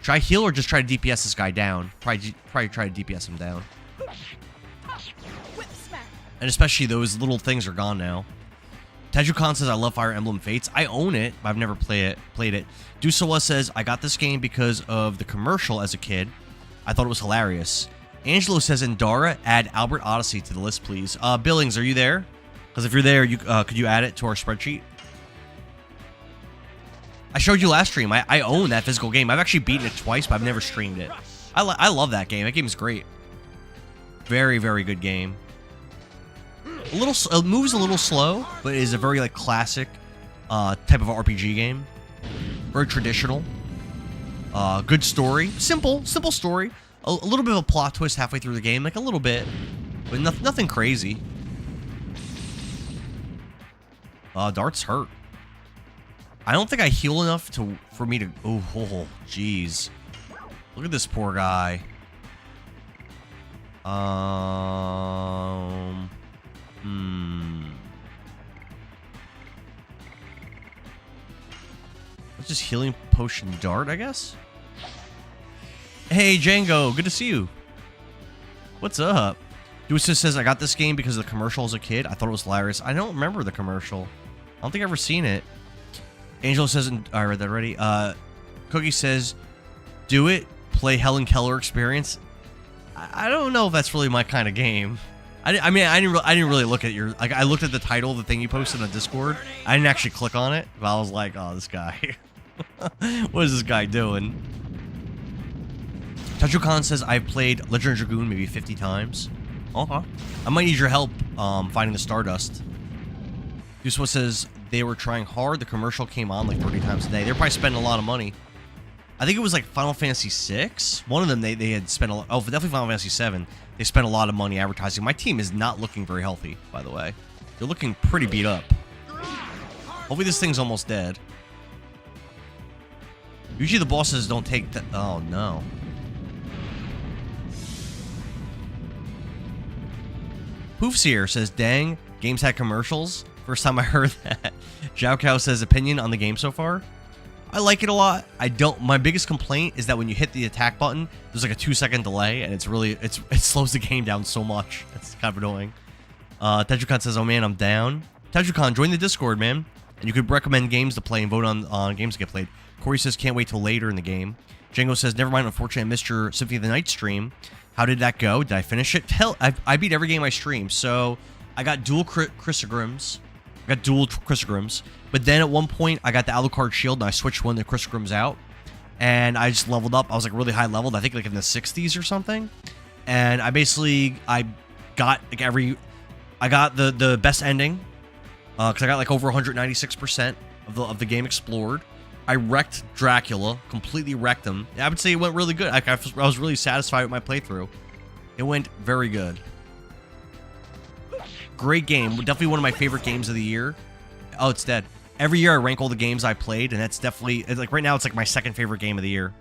Should I heal or just try to DPS this guy down? Probably try to DPS him down. And especially those little things are gone now. Tejukan says, I love Fire Emblem Fates. I own it, but I've never played it. Dusawa says, I got this game because of the commercial as a kid. I thought it was hilarious. Angelo says, Endara, add Albert Odyssey to the list, please. Billings, are you there? Because if you're there, could you add it to our spreadsheet? I showed you last stream. I own that physical game. I've actually beaten it twice, but I've never streamed it. I love that game. That game is great. Very, very good game. It moves a little slow, but it is a very like classic type of RPG game. Very traditional. Good story. Simple story. A little bit of a plot twist halfway through the game, like a little bit, but nothing crazy. Darts hurt. I don't think I heal enough for me to. Oh, jeez. Look at this poor guy. What's this healing potion dart, I guess? Hey, Django, good to see you. What's up? Dude just says, I got this game because of the commercial as a kid. I thought it was hilarious. I don't remember the commercial. I don't think I've ever seen it. Angel says, I read that already. Cookie says, do it. Play Helen Keller Experience. I don't know if that's really my kind of game. I didn't really look at your, like, I looked at the title of the thing you posted on Discord. I didn't actually click on it, but I was like, oh, this guy. What is this guy doing? Tachukan says, I've played Legend of Dragoon maybe 50 times. I might need your help finding the Stardust. Yusuf says, they were trying hard. The commercial came on like 30 times a day. They're probably spending a lot of money. I think it was like Final Fantasy VI. One of them, they had spent a lot. Oh, definitely Final Fantasy VII. They spent a lot of money advertising. My team is not looking very healthy, by the way. They're looking pretty beat up. Hopefully this thing's almost dead. Usually the bosses don't take that. Oh, no. Poofs here says, dang, games had commercials. First time I heard that. Zhao Kao says, opinion on the game so far. I like it a lot. My biggest complaint is that when you hit the attack button, there's like a 2-second delay, and it slows the game down so much. That's kind of annoying. Tejukan says, oh man, I'm down. Tejukan, join the Discord, man. And you could recommend games to play and vote on games to get played. Corey says, can't wait till later in the game. Django says, never mind, unfortunately, I missed your Symphony of the Night stream. How did that go? Did I finish it? Hell, I beat every game I streamed. So I got dual Chrysogrims. But then at one point, I got the Alucard shield, and I switched one of the Chrysogrims out. And I just leveled up. I was like really high leveled. I think like in the 60s or something. And I got like I got the best ending. Because I got like over 196% of the game explored. I wrecked Dracula, completely wrecked him. I would say it went really good. I was really satisfied with my playthrough. It went very good. Great game. Definitely one of my favorite games of the year. Oh, it's dead. Every year I rank all the games I played, and that's definitely, like right now, it's like my second favorite game of the year.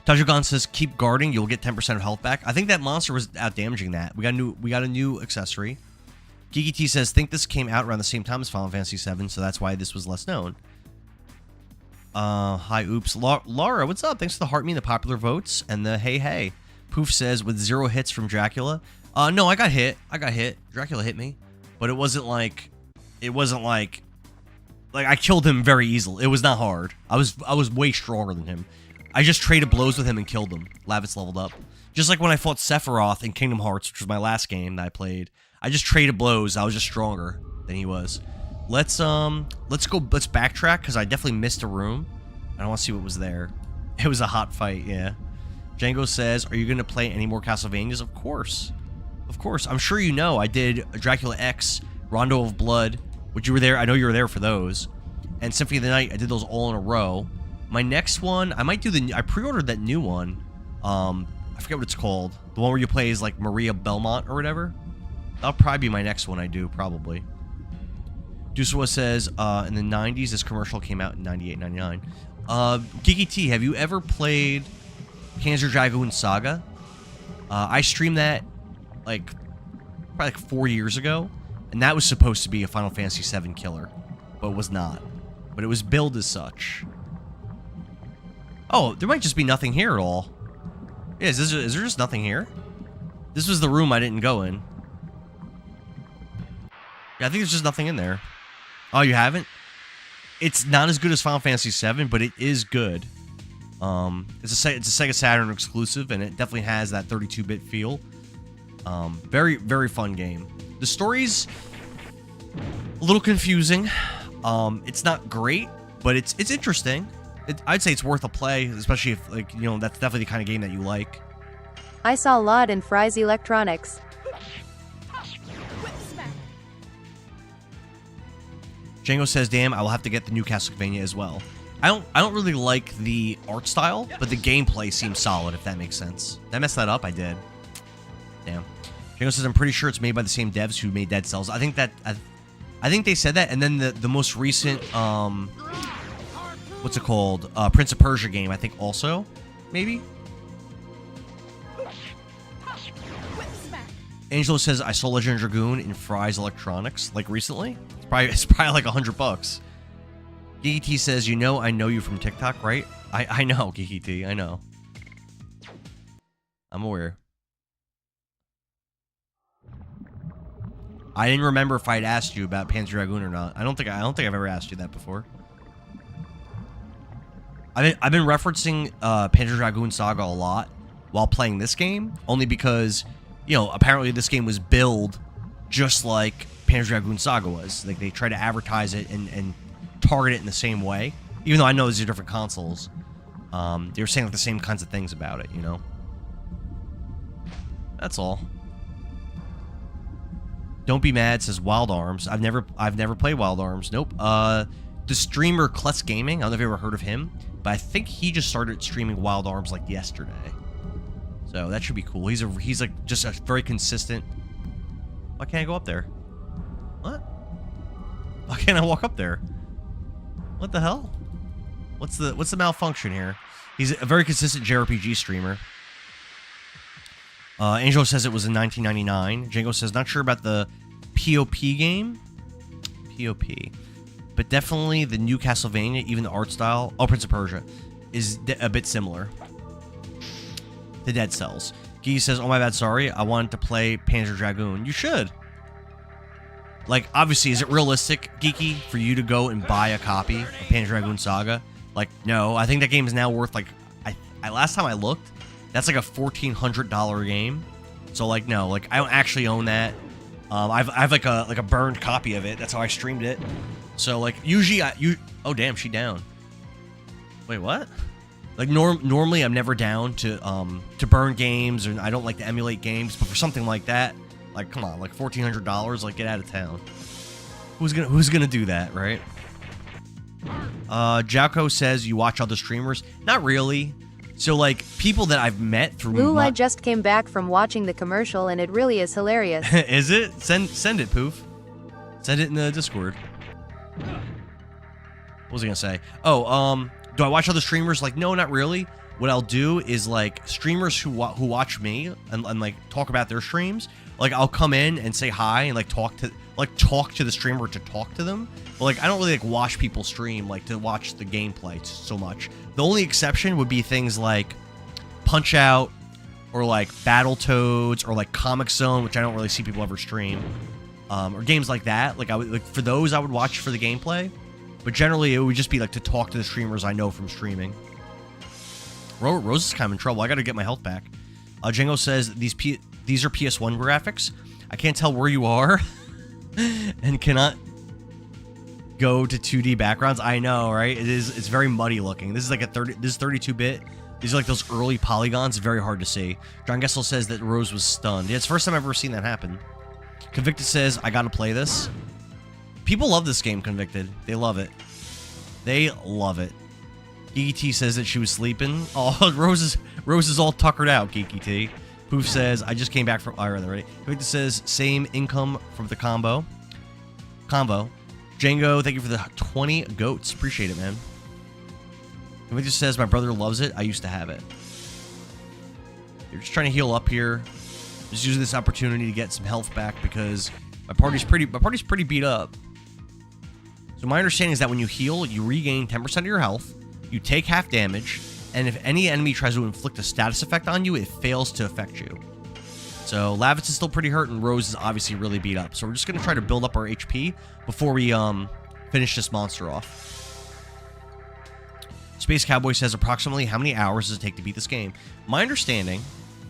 Tajugan says, keep guarding, you'll get 10% of health back. I think that monster was out damaging that. We got a new accessory. Geeky T says, think this came out around the same time as Final Fantasy VII, so that's why this was less known. Hi, oops. Laura, what's up? Thanks for the heart me and the popular votes and the hey. Poof says, with 0 hits from Dracula. No, I got hit. Dracula hit me. But it wasn't like I killed him very easily. It was not hard. I was way stronger than him. I just traded blows with him and killed him. Lavitz leveled up. Just like when I fought Sephiroth in Kingdom Hearts, which was my last game that I played. I just traded blows. I was just stronger than he was. Let's backtrack because I definitely missed a room. I want to see what was there. It was a hot fight, yeah. Django says, are you going to play any more Castlevanias? Of course. I'm sure you know I did Dracula X, Rondo of Blood, which you were there. I know you were there for those. And Symphony of the Night, I did those all in a row. My next one, I might do I pre-ordered that new one. I forget what it's called. The one where you play as like Maria Belmont or whatever. That'll probably be my next one I do, probably. Duswa says, in the 90s, this commercial came out in 98, 99. Geeky T, have you ever played Panzer Dragoon Saga? I streamed that like probably like 4 years ago, and that was supposed to be a Final Fantasy VII killer, but it was not. But it was billed as such. Oh, there might just be nothing here at all. Yeah, is there just nothing here? This was the room I didn't go in. Yeah, I think there's just nothing in there. Oh, you haven't? It's not as good as Final Fantasy VII, but it is good. It's a Sega Saturn exclusive, and it definitely has that 32-bit feel. Very, very fun game. The story's a little confusing. It's not great, but it's interesting. I'd say it's worth a play, especially if, like, you know, that's definitely the kind of game that you like. I saw Laud in Fry's Electronics. Django says, damn, I will have to get the new Castlevania as well. I don't really like the art style, but the gameplay seems solid, if that makes sense. Did I mess that up? I did. Damn. Django says, I'm pretty sure it's made by the same devs who made Dead Cells. I think they said that, and then the most recent, what's it called? Prince of Persia game, I think also, maybe? Angelo says, I saw Legend of Dragoon in Fry's Electronics, like recently. It's probably like $100. Geeky T says, you know I know you from TikTok, right? I know, Geeky T, I know. I'm aware. I didn't remember if I'd asked you about Panzer Dragoon or not. I don't think I've ever asked you that before. I've been referencing Panzer Dragoon Saga a lot while playing this game, only because, you know, apparently this game was billed just like Panzer Dragoon Saga was. Like, they try to advertise it and target it in the same way, even though I know these are different consoles. They were saying like the same kinds of things about it, you know. That's all. Don't be mad says Wild Arms. I've never played Wild Arms. Nope. The streamer Klutz Gaming. I don't know if you ever heard of him, but I think he just started streaming Wild Arms like yesterday. So that should be cool. He's like just a very consistent. Why can't I go up there? What? Why can't I walk up there? What the hell? What's the malfunction here? He's a very consistent JRPG streamer. Angelo says it was in 1999. Django says, not sure about the POP game. POP. But definitely the new Castlevania, even the art style, oh, Prince of Persia, is a bit similar. The Dead Cells. Gee says, oh my bad, sorry. I wanted to play Panzer Dragoon. You should. Like, obviously, is it realistic, Geeky, for you to go and buy a copy of Panzer Dragoon Saga? Like, no. I think that game is now worth, like, I last time I looked, that's like a $1,400 game. So, like, no. Like, I don't actually own that. I've like a burned copy of it. That's how I streamed it. So, like, usually oh, damn, she down. Wait, what? Like, normally I'm never down to burn games, and I don't like to emulate games, but for something like that, like, come on, like $1,400, like, get out of town. Who's gonna do that, right? Jalco says you watch other streamers. Not really. So, like, people that I've met through Lula just came back from watching the commercial, and it really is hilarious. Is it? Send it, Poof. Send it in the Discord. What was I gonna say? Oh, do I watch other streamers? Like, no, not really. What I'll do is, like, streamers who watch me and like talk about their streams. Like, I'll come in and say hi and like talk to the streamer to talk to them. But, like, I don't really like watch people stream, like, to watch the gameplay so much. The only exception would be things like Punch Out or like Battletoads or like Comic Zone, which I don't really see people ever stream. Or games like that. Like, for those I would watch for the gameplay. But generally, it would just be like to talk to the streamers I know from streaming. Rose is kind of in trouble. I got to get my health back. Django says these are PS1 graphics. I can't tell where you are, and cannot go to 2D backgrounds. I know, right? It's very muddy looking. This is like this is 32-bit. These are like those early polygons. Very hard to see. John Gessel says that Rose was stunned. Yeah, it's the first time I've ever seen that happen. Convicted says I got to play this. People love this game, Convicted. They love it. They love it. Geeky T says that she was sleeping. Oh, Rose is all tuckered out, Geeky T. Poof says, I just came back from Ireland already. Convicted says, same income from the combo. Django, thank you for the 20 goats. Appreciate it, man. Convicted says, my brother loves it. I used to have it. You're just trying to heal up here. Just using this opportunity to get some health back because my party's pretty beat up. So my understanding is that when you heal, you regain 10% of your health, you take half damage, and if any enemy tries to inflict a status effect on you, it fails to affect you. So Lavitz is still pretty hurt, and Rose is obviously really beat up. So we're just going to try to build up our HP before we finish this monster off. Space Cowboy says, approximately how many hours does it take to beat this game? My understanding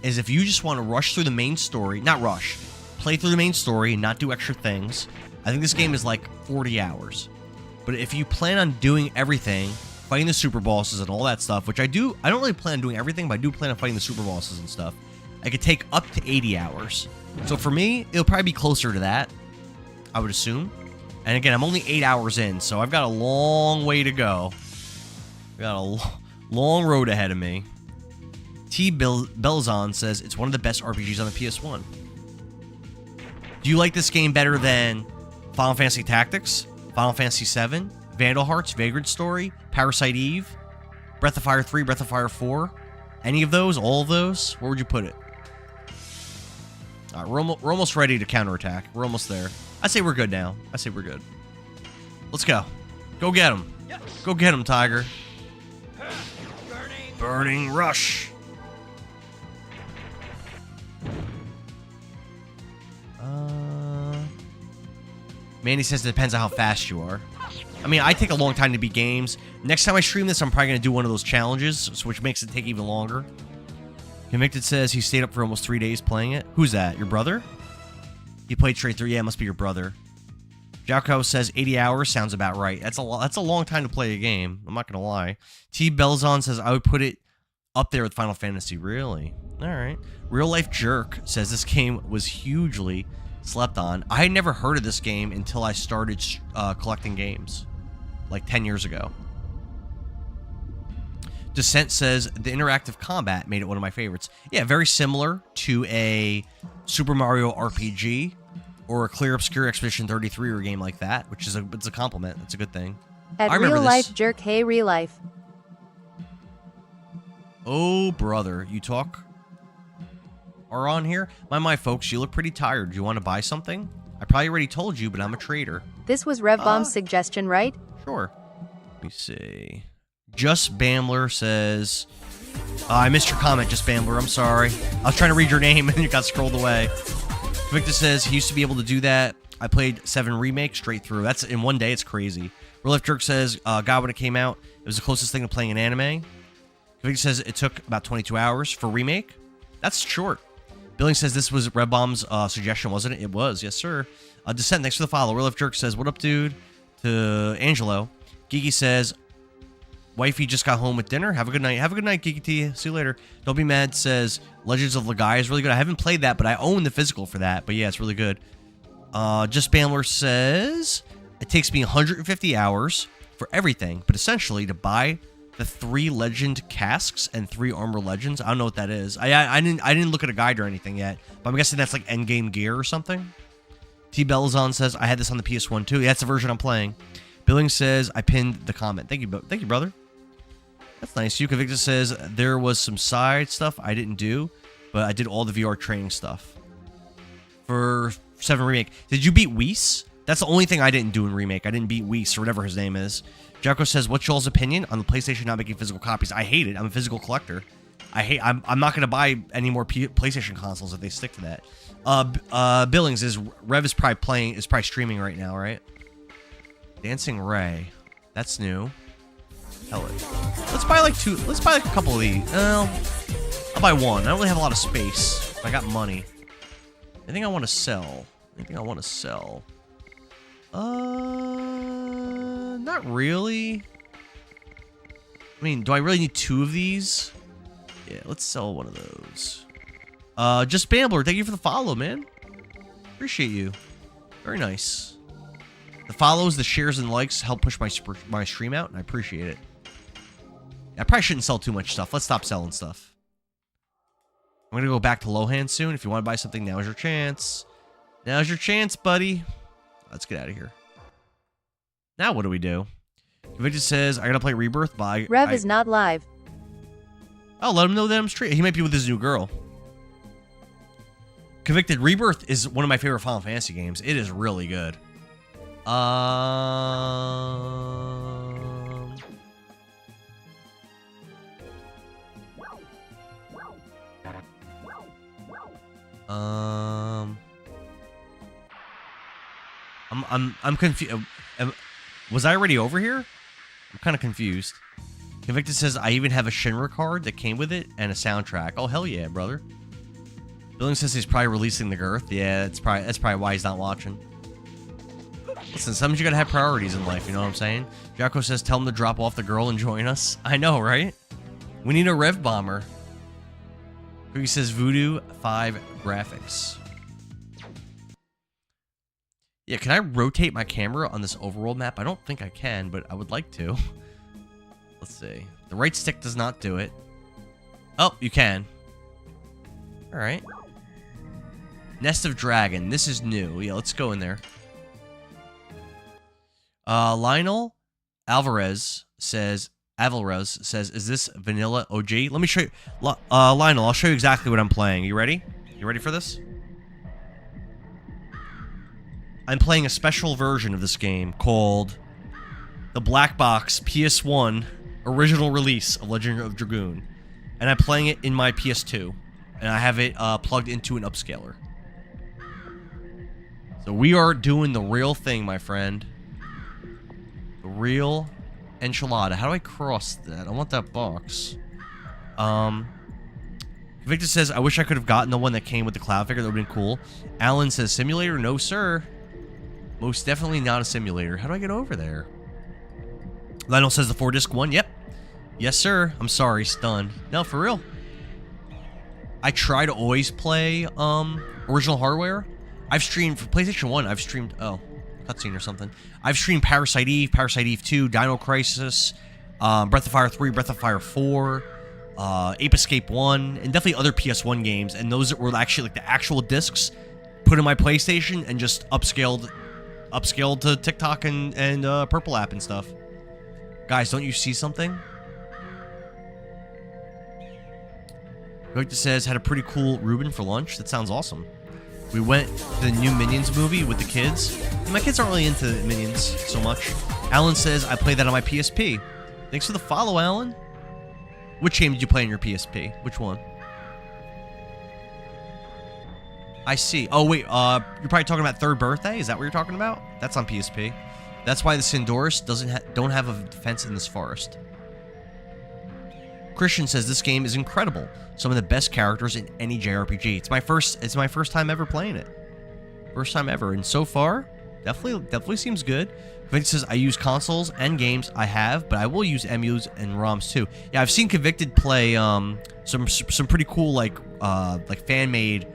is if you just want to rush through the main story, not rush, play through the main story and not do extra things, I think this game is like 40 hours. But if you plan on doing everything, fighting the super bosses and all that stuff, which I don't really plan on doing everything, but I do plan on fighting the super bosses and stuff. I could take up to 80 hours. So for me, it'll probably be closer to that, I would assume. And again, I'm only 8 hours in, so I've got a long way to go. I've got a long road ahead of me. Belzon says it's one of the best RPGs on the PS1. Do you like this game better than Final Fantasy Tactics, Final Fantasy VII, Vandal Hearts, Vagrant Story, Parasite Eve, Breath of Fire 3, Breath of Fire 4? Any of those? All of those? Where would you put it? All right, we're almost ready to counterattack. We're almost there. I say we're good now. I say we're good. Let's go. Go get him. Go get him, Tiger. Burning Rush. Mandy says it depends on how fast you are. I mean, I take a long time to beat games. Next time I stream this, I'm probably going to do one of those challenges, which makes it take even longer. Convicted says he stayed up for almost 3 days playing it. Who's that? Your brother? He played straight through. Yeah, it must be your brother. Jocko says 80 hours sounds about right. That's a long time to play a game. I'm not going to lie. T. Belzon says I would put it up there with Final Fantasy. Really? All right. Real Life Jerk says this game was hugely slept on. I had never heard of this game until I started collecting games, like 10 years ago. Descent says the interactive combat made it one of my favorites. Yeah, very similar to a Super Mario RPG or a Clear Obscure Expedition 33 or a game like that, which is it's a compliment. It's a good thing. At Real Life Jerk, hey Real Life. Oh, brother, you talk are on here? My folks, you look pretty tired. Do you want to buy something? I probably already told you, but I'm a trader. This was RevBomb's suggestion, right? Sure. Let me see. Just Bamler says, I missed your comment, Just Bamler. I'm sorry. I was trying to read your name and it got scrolled away. Victor says he used to be able to do that. I played 7 Remake straight through. That's in one day. It's crazy. Real Life Jerk says, God, when it came out, it was the closest thing to playing an anime. Victor says it took about 22 hours for Remake. That's short. Billing says this was RevBomb's suggestion, wasn't it? It was, yes, sir. Descent, thanks for the follow. Real Life Jerk says, what up, dude? To Angelo. Geeky says, wifey just got home with dinner. Have a good night. Have a good night, Geeky T. See you later. Don't Be Mad says, Legends of Legai is really good. I haven't played that, but I own the physical for that. But yeah, it's really good. Just Bamler says, it takes me 150 hours for everything, but essentially to buy the 3 legend casks and 3 armor legends. I don't know what that is. I didn't look at a guide or anything yet, but I'm guessing that's like endgame gear or something. T Belzon says I had this on the PS1 too. Yeah, that's the version I'm playing. Billing says I pinned the comment. Thank you, brother. That's nice. Yuka Victor says there was some side stuff I didn't do, but I did all the VR training stuff for 7 Remake. Did you beat Whis? That's the only thing I didn't do in Remake. I didn't beat Whis or whatever his name is. Jocko says, what's y'all's opinion on the PlayStation not making physical copies? I hate it. I'm a physical collector. I'm not going to buy any more PlayStation consoles if they stick to that. Billings is Rev is probably streaming right now, right? Dancing Ray. That's new. Hell it. Let's buy like 2. Let's buy like a couple of these. Well, I'll buy one. I don't really have a lot of space. I got money. Anything I want to sell? Not really. I mean, do I really need 2 of these? Yeah, let's sell one of those. Just Bambler, thank you for the follow, man. Appreciate you. Very nice. The follows, the shares, and likes help push my stream out, and I appreciate it. I probably shouldn't sell too much stuff. Let's stop selling stuff. I'm going to go back to Lohan soon. If you want to buy something, now's your chance. Now's your chance, buddy. Let's get out of here. Now what do we do? Victor says, I gotta play Rebirth by... Rev is not live. I'll let him know that I'm straight. He might be with his new girl. Convicted Rebirth is one of my favorite Final Fantasy games. It is really good. I'm confused. Was I already over here? I'm kind of confused. Convicted says I even have a Shinra card that came with it and a soundtrack. Oh hell yeah, brother. Billing says he's probably releasing the girth. Yeah, that's probably why he's not watching. Listen, sometimes you gotta have priorities in life. You know what I'm saying? Jocko says tell him to drop off the girl and join us. I know, right? We need a rev bomber. He says Voodoo 5 graphics. Yeah, can I rotate my camera on this overworld map? I don't think I can, but I would like to. Let's see. The right stick does not do it. Oh, you can. Alright. Nest of Dragon. This is new. Yeah, let's go in there. Lionel Alvarez says, is this vanilla OG? Let me show you. Lionel, I'll show you exactly what I'm playing. You ready? You ready for this? I'm playing a special version of this game called the Black Box PS1 original release of Legend of Dragoon. And I'm playing it in my PS2. And I have it plugged into an upscaler. So we are doing the real thing, my friend. The real enchilada. How do I cross that? I want that box. Victor says, I wish I could have gotten the one that came with the cloud figure. That would have been cool. Alan says, simulator? No, sir. Most definitely not a simulator. How do I get over there? Lionel says the 4-disc one. Yep. Yes, sir. I'm sorry. Stunned. No, for real. I try to always play original hardware. I've streamed for PlayStation 1. I've streamed... Oh, cutscene or something. I've streamed Parasite Eve 2, Dino Crisis, Breath of Fire 3, Breath of Fire 4, Ape Escape 1, and definitely other PS1 games. And those were actually like the actual discs put in my PlayStation and just upscaled to TikTok and Purple app and stuff. Guys, don't you see something? Victor says, had a pretty cool Reuben for lunch. That sounds awesome. We went to the new Minions movie with the kids. My kids aren't really into Minions so much. Alan says, I played that on my PSP. Thanks for the follow, Alan. Which game did you play on your PSP? Which one? I see. Oh, wait. You're probably talking about Third Birthday? Is that what you're talking about? That's on PSP. That's why the Sindoris don't have a defense in this forest. Christian says this game is incredible. Some of the best characters in any JRPG. It's my first time ever playing it. First time ever, and so far, definitely seems good. Convicted says I use consoles and games. I have, but I will use emus and ROMs too. Yeah, I've seen Convicted play some pretty cool like fan made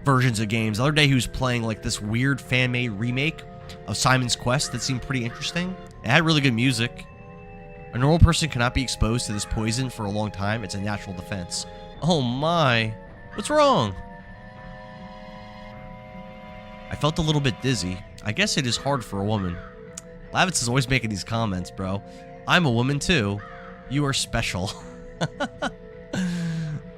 versions of games. The other day he was playing like this weird fan made remake of Simon's Quest that seemed pretty interesting. It had really good music. A normal person cannot be exposed to this poison for a long time. It's a natural defense. Oh my. What's wrong? I felt a little bit dizzy. I guess it is hard for a woman. Lavitz is always making these comments, bro. I'm a woman too. You are special.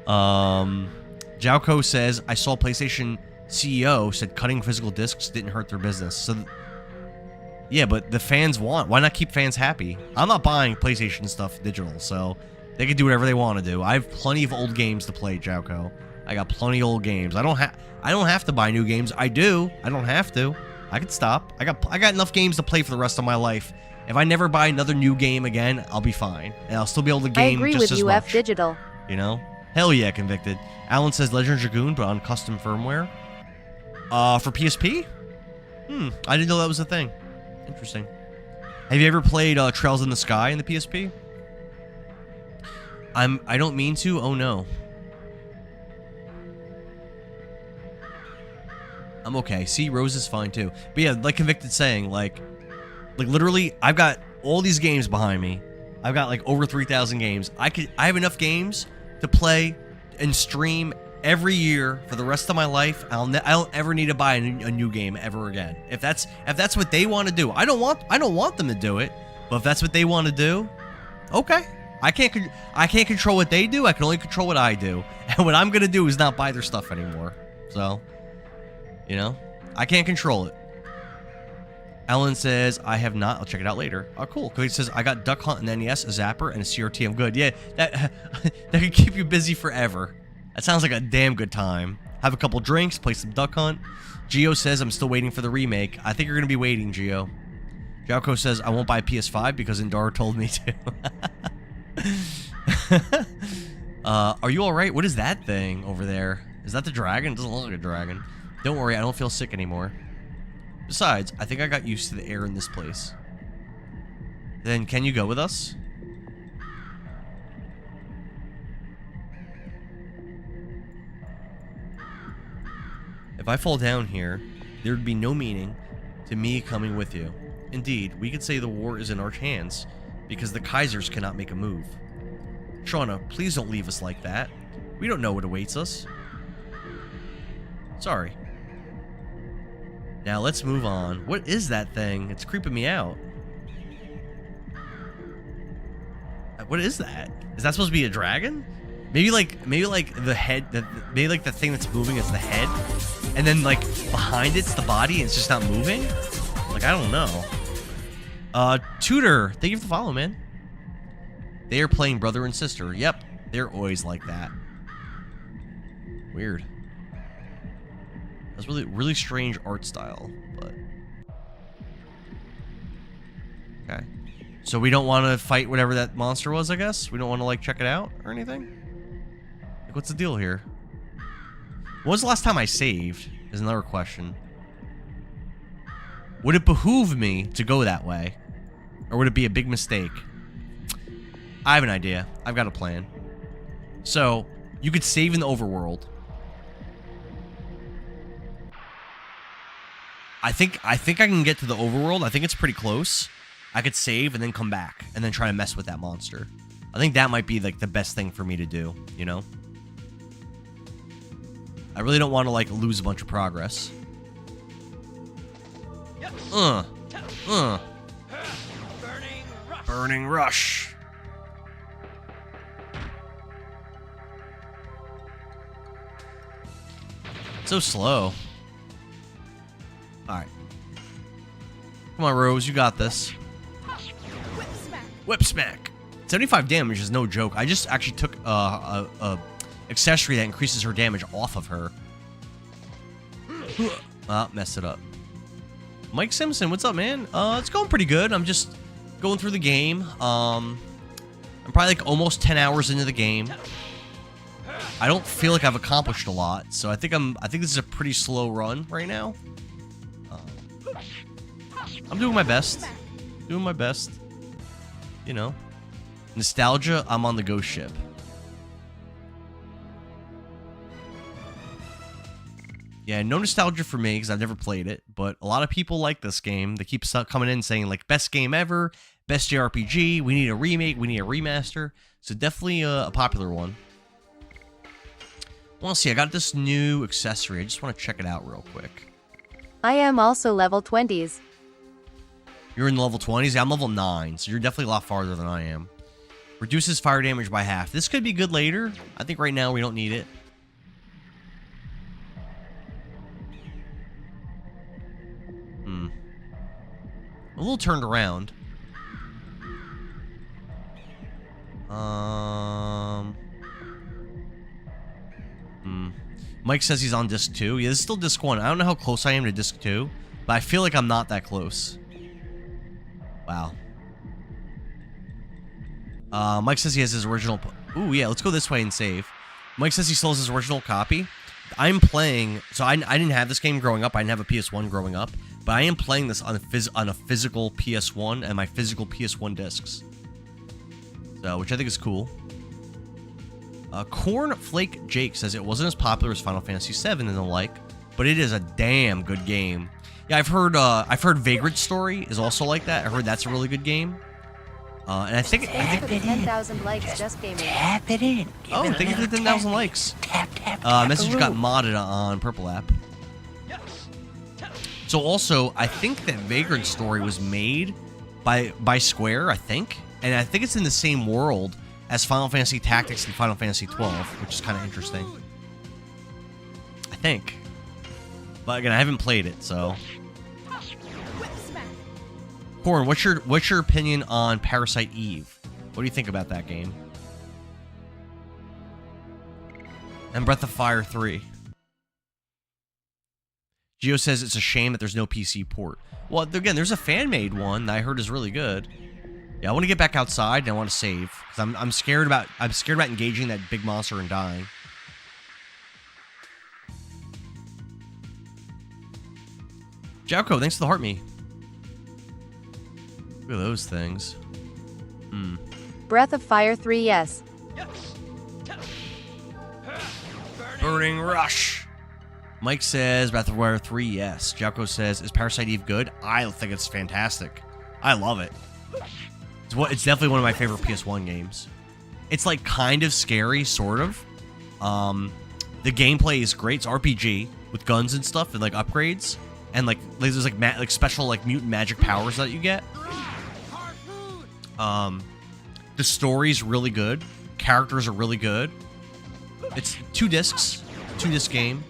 Jalco says, I saw PlayStation CEO said cutting physical discs didn't hurt their business. So... yeah, but the fans want. Why not keep fans happy? I'm not buying PlayStation stuff digital, so they can do whatever they want to do. I have plenty of old games to play, Jauko. I got plenty of old games. I don't have to buy new games. I do. I don't have to. I can stop. I got enough games to play for the rest of my life. If I never buy another new game again, I'll be fine, and I'll still be able to game just as much. I agree with you, F Digital. You know? Hell yeah, Convicted. Alan says Legend of Dragoon, but on custom firmware. For PSP? I didn't know that was a thing. Interesting. Have you ever played Trails in the Sky in the PSP? I don't mean to. Oh no. I'm okay. See, Rose is fine too. But yeah, like Convicted saying, like literally, I've got all these games behind me. I've got like over 3,000 games. I have enough games to play and stream every year for the rest of my life. I don't ever need to buy a new game ever again. If that's what they want to do, I don't want them to do it. But if that's what they want to do, okay. I can't control what they do. I can only control what I do. And what I'm gonna do is not buy their stuff anymore. So, you know, I can't control it. Ellen says, I have not. I'll check it out later. Oh, cool. Cody says, I got Duck Hunt and NES, a Zapper, and a CRT. I'm good. Yeah, that could keep you busy forever. That sounds like a damn good time. Have a couple drinks, play some Duck Hunt. Geo says, I'm still waiting for the remake. I think you're going to be waiting, Geo. Jalco says, I won't buy PS5 because Endara told me to. Are you alright? What is that thing over there? Is that the dragon? It doesn't look like a dragon. Don't worry, I don't feel sick anymore. Besides, I think I got used to the air in this place. Then, can you go with us? If I fall down here, there would be no meaning to me coming with you. Indeed, we could say the war is in our hands, because the Kaisers cannot make a move. Shauna, please don't leave us like that. We don't know what awaits us. Sorry. Now let's move on. What is that thing? It's creeping me out. What is that? Is that supposed to be a dragon? Maybe like the head, maybe like the thing that's moving is the head, and then like behind it's the body and it's just not moving? Like, I don't know. Tudor, thank you for the follow, man. They are playing brother and sister. Yep, they're always like that. Weird. That's really strange art style, but okay. So we don't want to fight whatever that monster was, I guess? We don't want to, like, check it out or anything? Like, what's the deal here? When was the last time I saved? Is another question. Would it behoove me to go that way? Or would it be a big mistake? I have an idea. I've got a plan. So, you could save in the overworld. I think I can get to the overworld. I think it's pretty close. I could save and then come back and then try to mess with that monster. I think that might be like the best thing for me to do, you know? I really don't want to like lose a bunch of progress. Burning rush. So slow. Alright. Come on, Rose, you got this. Whip smack. 75 damage is no joke. I just actually took a accessory that increases her damage off of her. Ah, messed it up. Mike Simpson, what's up, man? It's going pretty good. I'm just going through the game. I'm probably like almost 10 hours into the game. I don't feel like I've accomplished a lot, so I think this is a pretty slow run right now. I'm doing my best. Doing my best. You know. Nostalgia, I'm on the ghost ship. Yeah, no nostalgia for me because I've never played it, but a lot of people like this game. They keep coming in saying, like, best game ever, best JRPG, we need a remake, we need a remaster. So definitely a popular one. Well, see, I got this new accessory. I just want to check it out real quick. I am also level 20s. You're in the level 20s? Yeah, I'm level 9, so you're definitely a lot farther than I am. Reduces fire damage by half. This could be good later. I think right now we don't need it. A little turned around. Mike says he's on disc 2. Yeah, this is still disc 1. I don't know how close I am to disc 2, but I feel like I'm not that close. Wow. Mike says he has his original... Ooh, yeah, let's go this way and save. Mike says he still has his original copy. I'm playing... So I didn't have this game growing up. I didn't have a PS1 growing up. But I am playing this on a physical PS1 and my physical PS1 discs. So, which I think is cool. Cornflake Jake says it wasn't as popular as Final Fantasy VII and the like, but it is a damn good game. Yeah, I've heard Vagrant Story is also like that. I heard that's a really good game. And I think 10,000 likes just came in. Tap it in. Oh, thank you for the 10,000 likes. Tap. Message got modded on Purple App. So also, I think that Vagrant Story was made by Square, I think. And I think it's in the same world as Final Fantasy Tactics and Final Fantasy 12, which is kind of interesting. I think. But again, I haven't played it, so... Corn, what's your opinion on Parasite Eve? What do you think about that game? And Breath of Fire 3. Gio says it's a shame that there's no PC port. Well, again, there's a fan-made one that I heard is really good. Yeah, I want to get back outside and I want to save because I'm scared about engaging that big monster and dying. Jowko, thanks for the heart me. Look at those things. Breath of Fire 3, yes. Burning Rush. Mike says Breath of Fire 3, yes. Jocko says, is Parasite Eve good? I think it's fantastic. I love it. It's definitely one of my favorite PS1 games. It's like kind of scary, sort of. The gameplay is great. It's RPG with guns and stuff and like upgrades. And like there's like special like mutant magic powers that you get. The story's really good. Characters are really good. It's 2 disc game.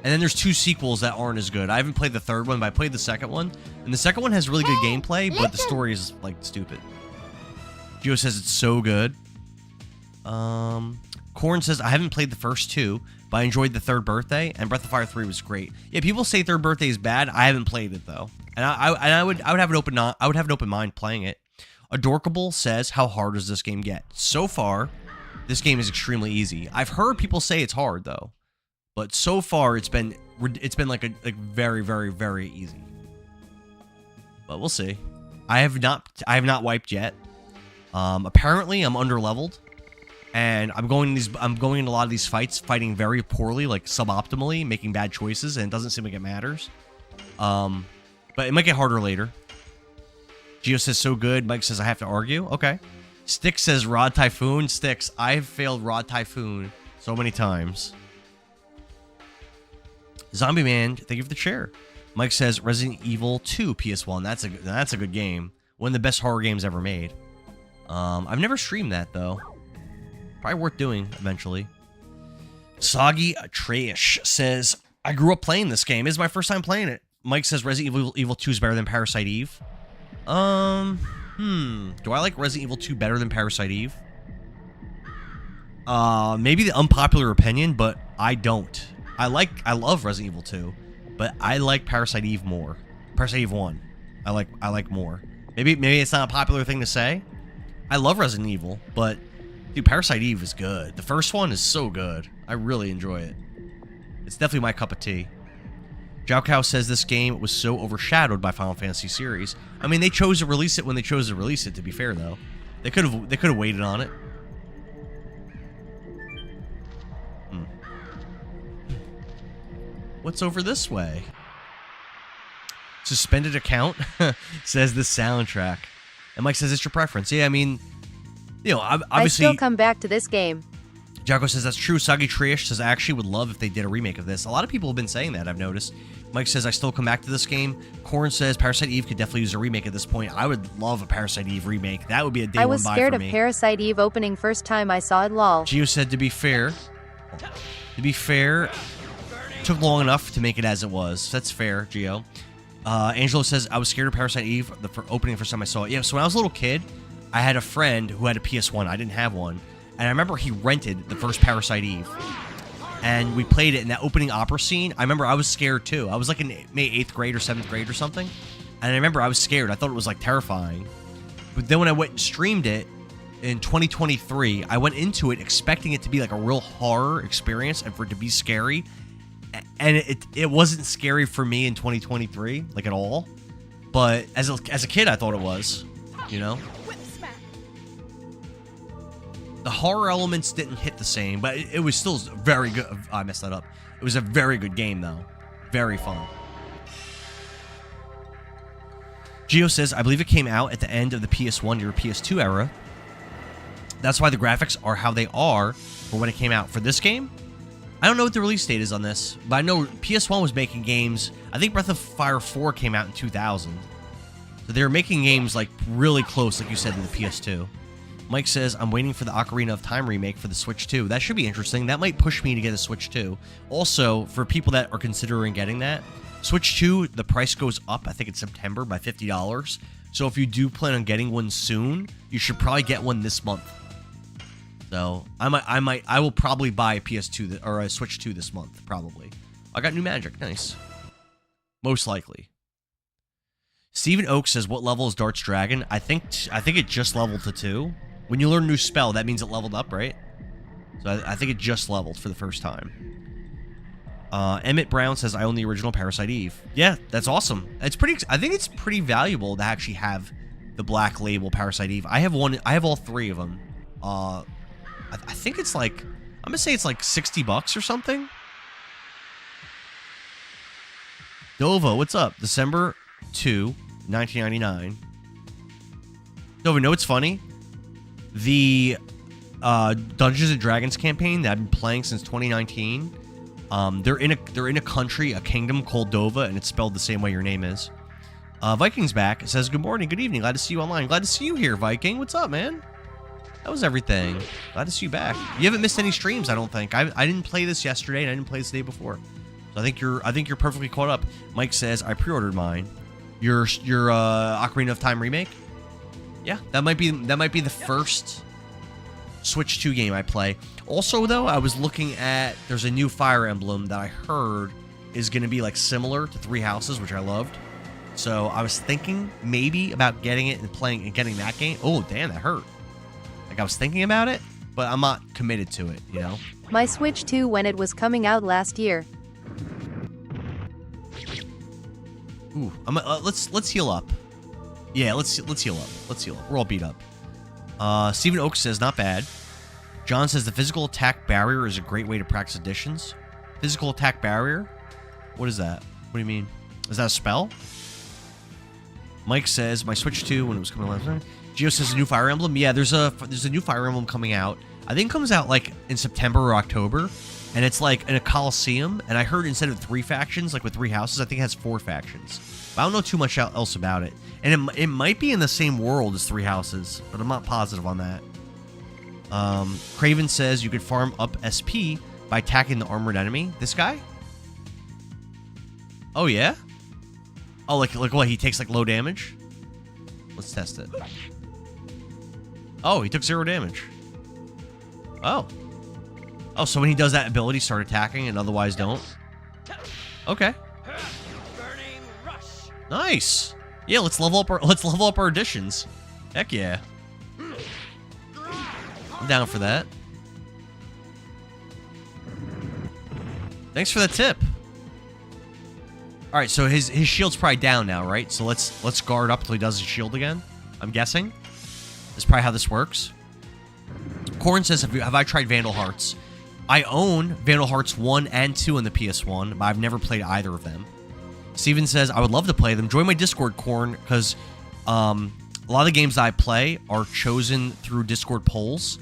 And then there's 2 sequels that aren't as good. I haven't played the 3rd one, but I played the 2nd one. And the 2nd one has really good gameplay, but the story is, like, stupid. Gio says it's so good. Corn says, I haven't played the first 2, but I enjoyed the 3rd birthday, and Breath of Fire 3 was great. Yeah, people say 3rd birthday is bad. I haven't played it, though. And I would have an open mind playing it. Adorkable says, how hard does this game get? So far, this game is extremely easy. I've heard people say it's hard, though. But so far, it's been like very, very, very easy. But we'll see. I have not wiped yet. Apparently, I'm underleveled, and I'm going in a lot of these fights, fighting very poorly, like suboptimally, making bad choices, and it doesn't seem like it matters. But it might get harder later. Gio says so good. Mike says I have to argue. Okay. Sticks says Rod Typhoon. Sticks, I've failed Rod Typhoon so many times. Zombie Man, thank you for the share. Mike says Resident Evil 2 PS1. That's a good game. One of the best horror games ever made. I've never streamed that though. Probably worth doing eventually. Soggy Trash says I grew up playing this game. This is my first time playing it. Mike says Resident Evil 2 is better than Parasite Eve. Do I like Resident Evil 2 better than Parasite Eve? Maybe the unpopular opinion, but I don't. I love Resident Evil 2, but I like Parasite Eve more. Parasite Eve 1. I like more. Maybe it's not a popular thing to say. I love Resident Evil, but dude, Parasite Eve is good. The first one is so good. I really enjoy it. It's definitely my cup of tea. Jiao says this game was so overshadowed by Final Fantasy series. I mean, they chose to release it when they chose to release it, to be fair though. They could have waited on it. What's over this way? Suspended account says the soundtrack. And Mike says it's your preference. Yeah, I mean, you know, obviously. I still come back to this game. Jocko says that's true. Sagi Trish says I actually would love if they did a remake of this. A lot of people have been saying that, I've noticed. Mike says I still come back to this game. Corn says Parasite Eve could definitely use a remake at this point. I would love a Parasite Eve remake. That would be a day one buy for me. I was scared of Parasite Eve opening first time I saw it, lol. Gio said to be fair, took long enough to make it as it was. That's fair, Gio. Angelo says, I was scared of Parasite Eve the opening first time I saw it. Yeah, so when I was a little kid, I had a friend who had a PS1. I didn't have one. And I remember he rented the first Parasite Eve. And we played it in that opening opera scene. I remember I was scared too. I was like in maybe 8th grade or 7th grade or something. And I remember I was scared. I thought it was like terrifying. But then when I went and streamed it in 2023, I went into it expecting it to be like a real horror experience and for it to be scary. And it wasn't scary for me in 2023, like at all. But as a kid, I thought it was, you know? The horror elements didn't hit the same, but it was still very good. I messed that up. It was a very good game, though. Very fun. Gio says, I believe it came out at the end of the PS1 or PS2 era. That's why the graphics are how they are for when it came out. For this game, I don't know what the release date is on this, but I know PS1 was making games. I think Breath of Fire 4 came out in 2000. So they were making games like really close, like you said, to the PS2. Mike says, I'm waiting for the Ocarina of Time remake for the Switch 2. That should be interesting. That might push me to get a Switch 2. Also, for people that are considering getting that, Switch 2, the price goes up, I think it's September, by $50. So if you do plan on getting one soon, you should probably get one this month. So I will probably buy a PS2 or a Switch 2 this month, probably. I got new magic, nice. Most likely. Steven Oak says, what level is Dart's Dragon? I think it just leveled to 2. When you learn a new spell, that means it leveled up, right? So I think it just leveled for the first time. Emmett Brown says, I own the original Parasite Eve. Yeah, that's awesome. It's pretty. I think it's pretty valuable to actually have the black label Parasite Eve. I have one. I have all 3 of them. I think it's like, I'm gonna say it's like $60 or something. Dova, what's up? December 2, 1999. Dova, know what's funny? The Dungeons and Dragons campaign that I've been playing since 2019. They're in a country, a kingdom called Dova, and it's spelled the same way your name is. Viking's back. It says, good morning, good evening. Glad to see you online. Glad to see you here, Viking. What's up, man? That was everything. Glad to see you back. You haven't missed any streams, I don't think. I didn't play this yesterday, and I didn't play this the day before. So I think you're perfectly caught up. Mike says, I pre-ordered mine. Your Ocarina of Time remake? Yeah, that might be the first Switch 2 game I play. Also, though, I was looking at, there's a new Fire Emblem that I heard is going to be like similar to Three Houses, which I loved. So I was thinking maybe about getting it and playing and getting that game. Oh, damn, that hurt. Like, I was thinking about it, but I'm not committed to it, you know? My Switch 2 when it was coming out last year. Ooh, let's heal up. Yeah, let's heal up. Let's heal up. We're all beat up. Stephen Oaks says, not bad. John says, the physical attack barrier is a great way to practice additions. Physical attack barrier? What is that? What do you mean? Is that a spell? Mike says, my Switch 2 when it was coming last night. Gio says, a new Fire Emblem? Yeah, there's a new Fire Emblem coming out. I think it comes out like in September or October. And it's like in a Coliseum. And I heard instead of 3 factions, like with 3 houses, I think it has 4 factions. But I don't know too much else about it. And it might be in the same world as 3 houses, but I'm not positive on that. Craven says you could farm up SP by attacking the armored enemy. This guy? Oh, yeah? Oh, like what? He takes like low damage? Let's test it. Oh, he took 0 damage. Oh. Oh, so when he does that ability, start attacking and otherwise don't? Okay. Nice. Yeah, let's level up our additions. Heck yeah. I'm down for that. Thanks for that tip. All right, so his shield's probably down now, right? So let's guard up until he does his shield again. I'm guessing. That's probably how this works. Corn says, have I tried Vandal Hearts? I own Vandal Hearts 1 and 2 on the PS1, but I've never played either of them. Steven says, I would love to play them. Join my Discord, Corn, because a lot of the games that I play are chosen through Discord polls.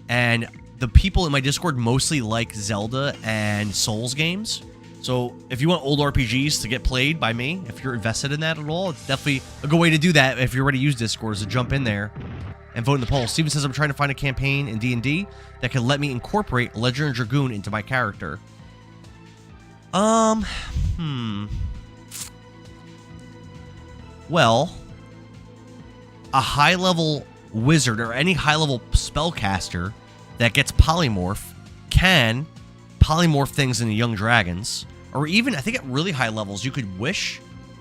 And the people in my Discord mostly like Zelda and Souls games. So if you want old RPGs to get played by me, if you're invested in that at all, it's definitely a good way to do that if you're ready to use Discord, is to jump in there and vote in the poll. Steven says, I'm trying to find a campaign in D&D that can let me incorporate Legend of Dragoon into my character. Well, a high-level wizard or any high-level spellcaster that gets polymorph can polymorph things into young dragons. Or even, I think at really high levels, you could wish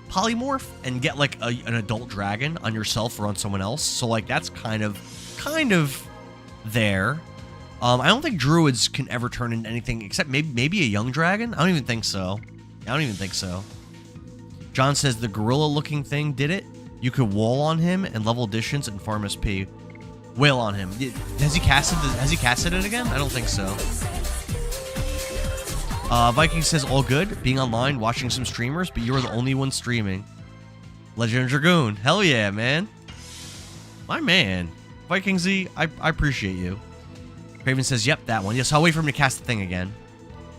polymorph and get like an adult dragon on yourself or on someone else. So like that's kind of there. I don't think druids can ever turn into anything except maybe a young dragon. I don't even think so. John says the gorilla-looking thing did it. You could wall on him and level additions and farm SP. Wail on him. Has he casted it again? I don't think so. Viking says all good. Being online, watching some streamers, but you're the only one streaming. Legend of Dragoon. Hell yeah, man. My man. Viking Z, I appreciate you. Craven says, yep, that one. Yes, I'll wait for him to cast the thing again.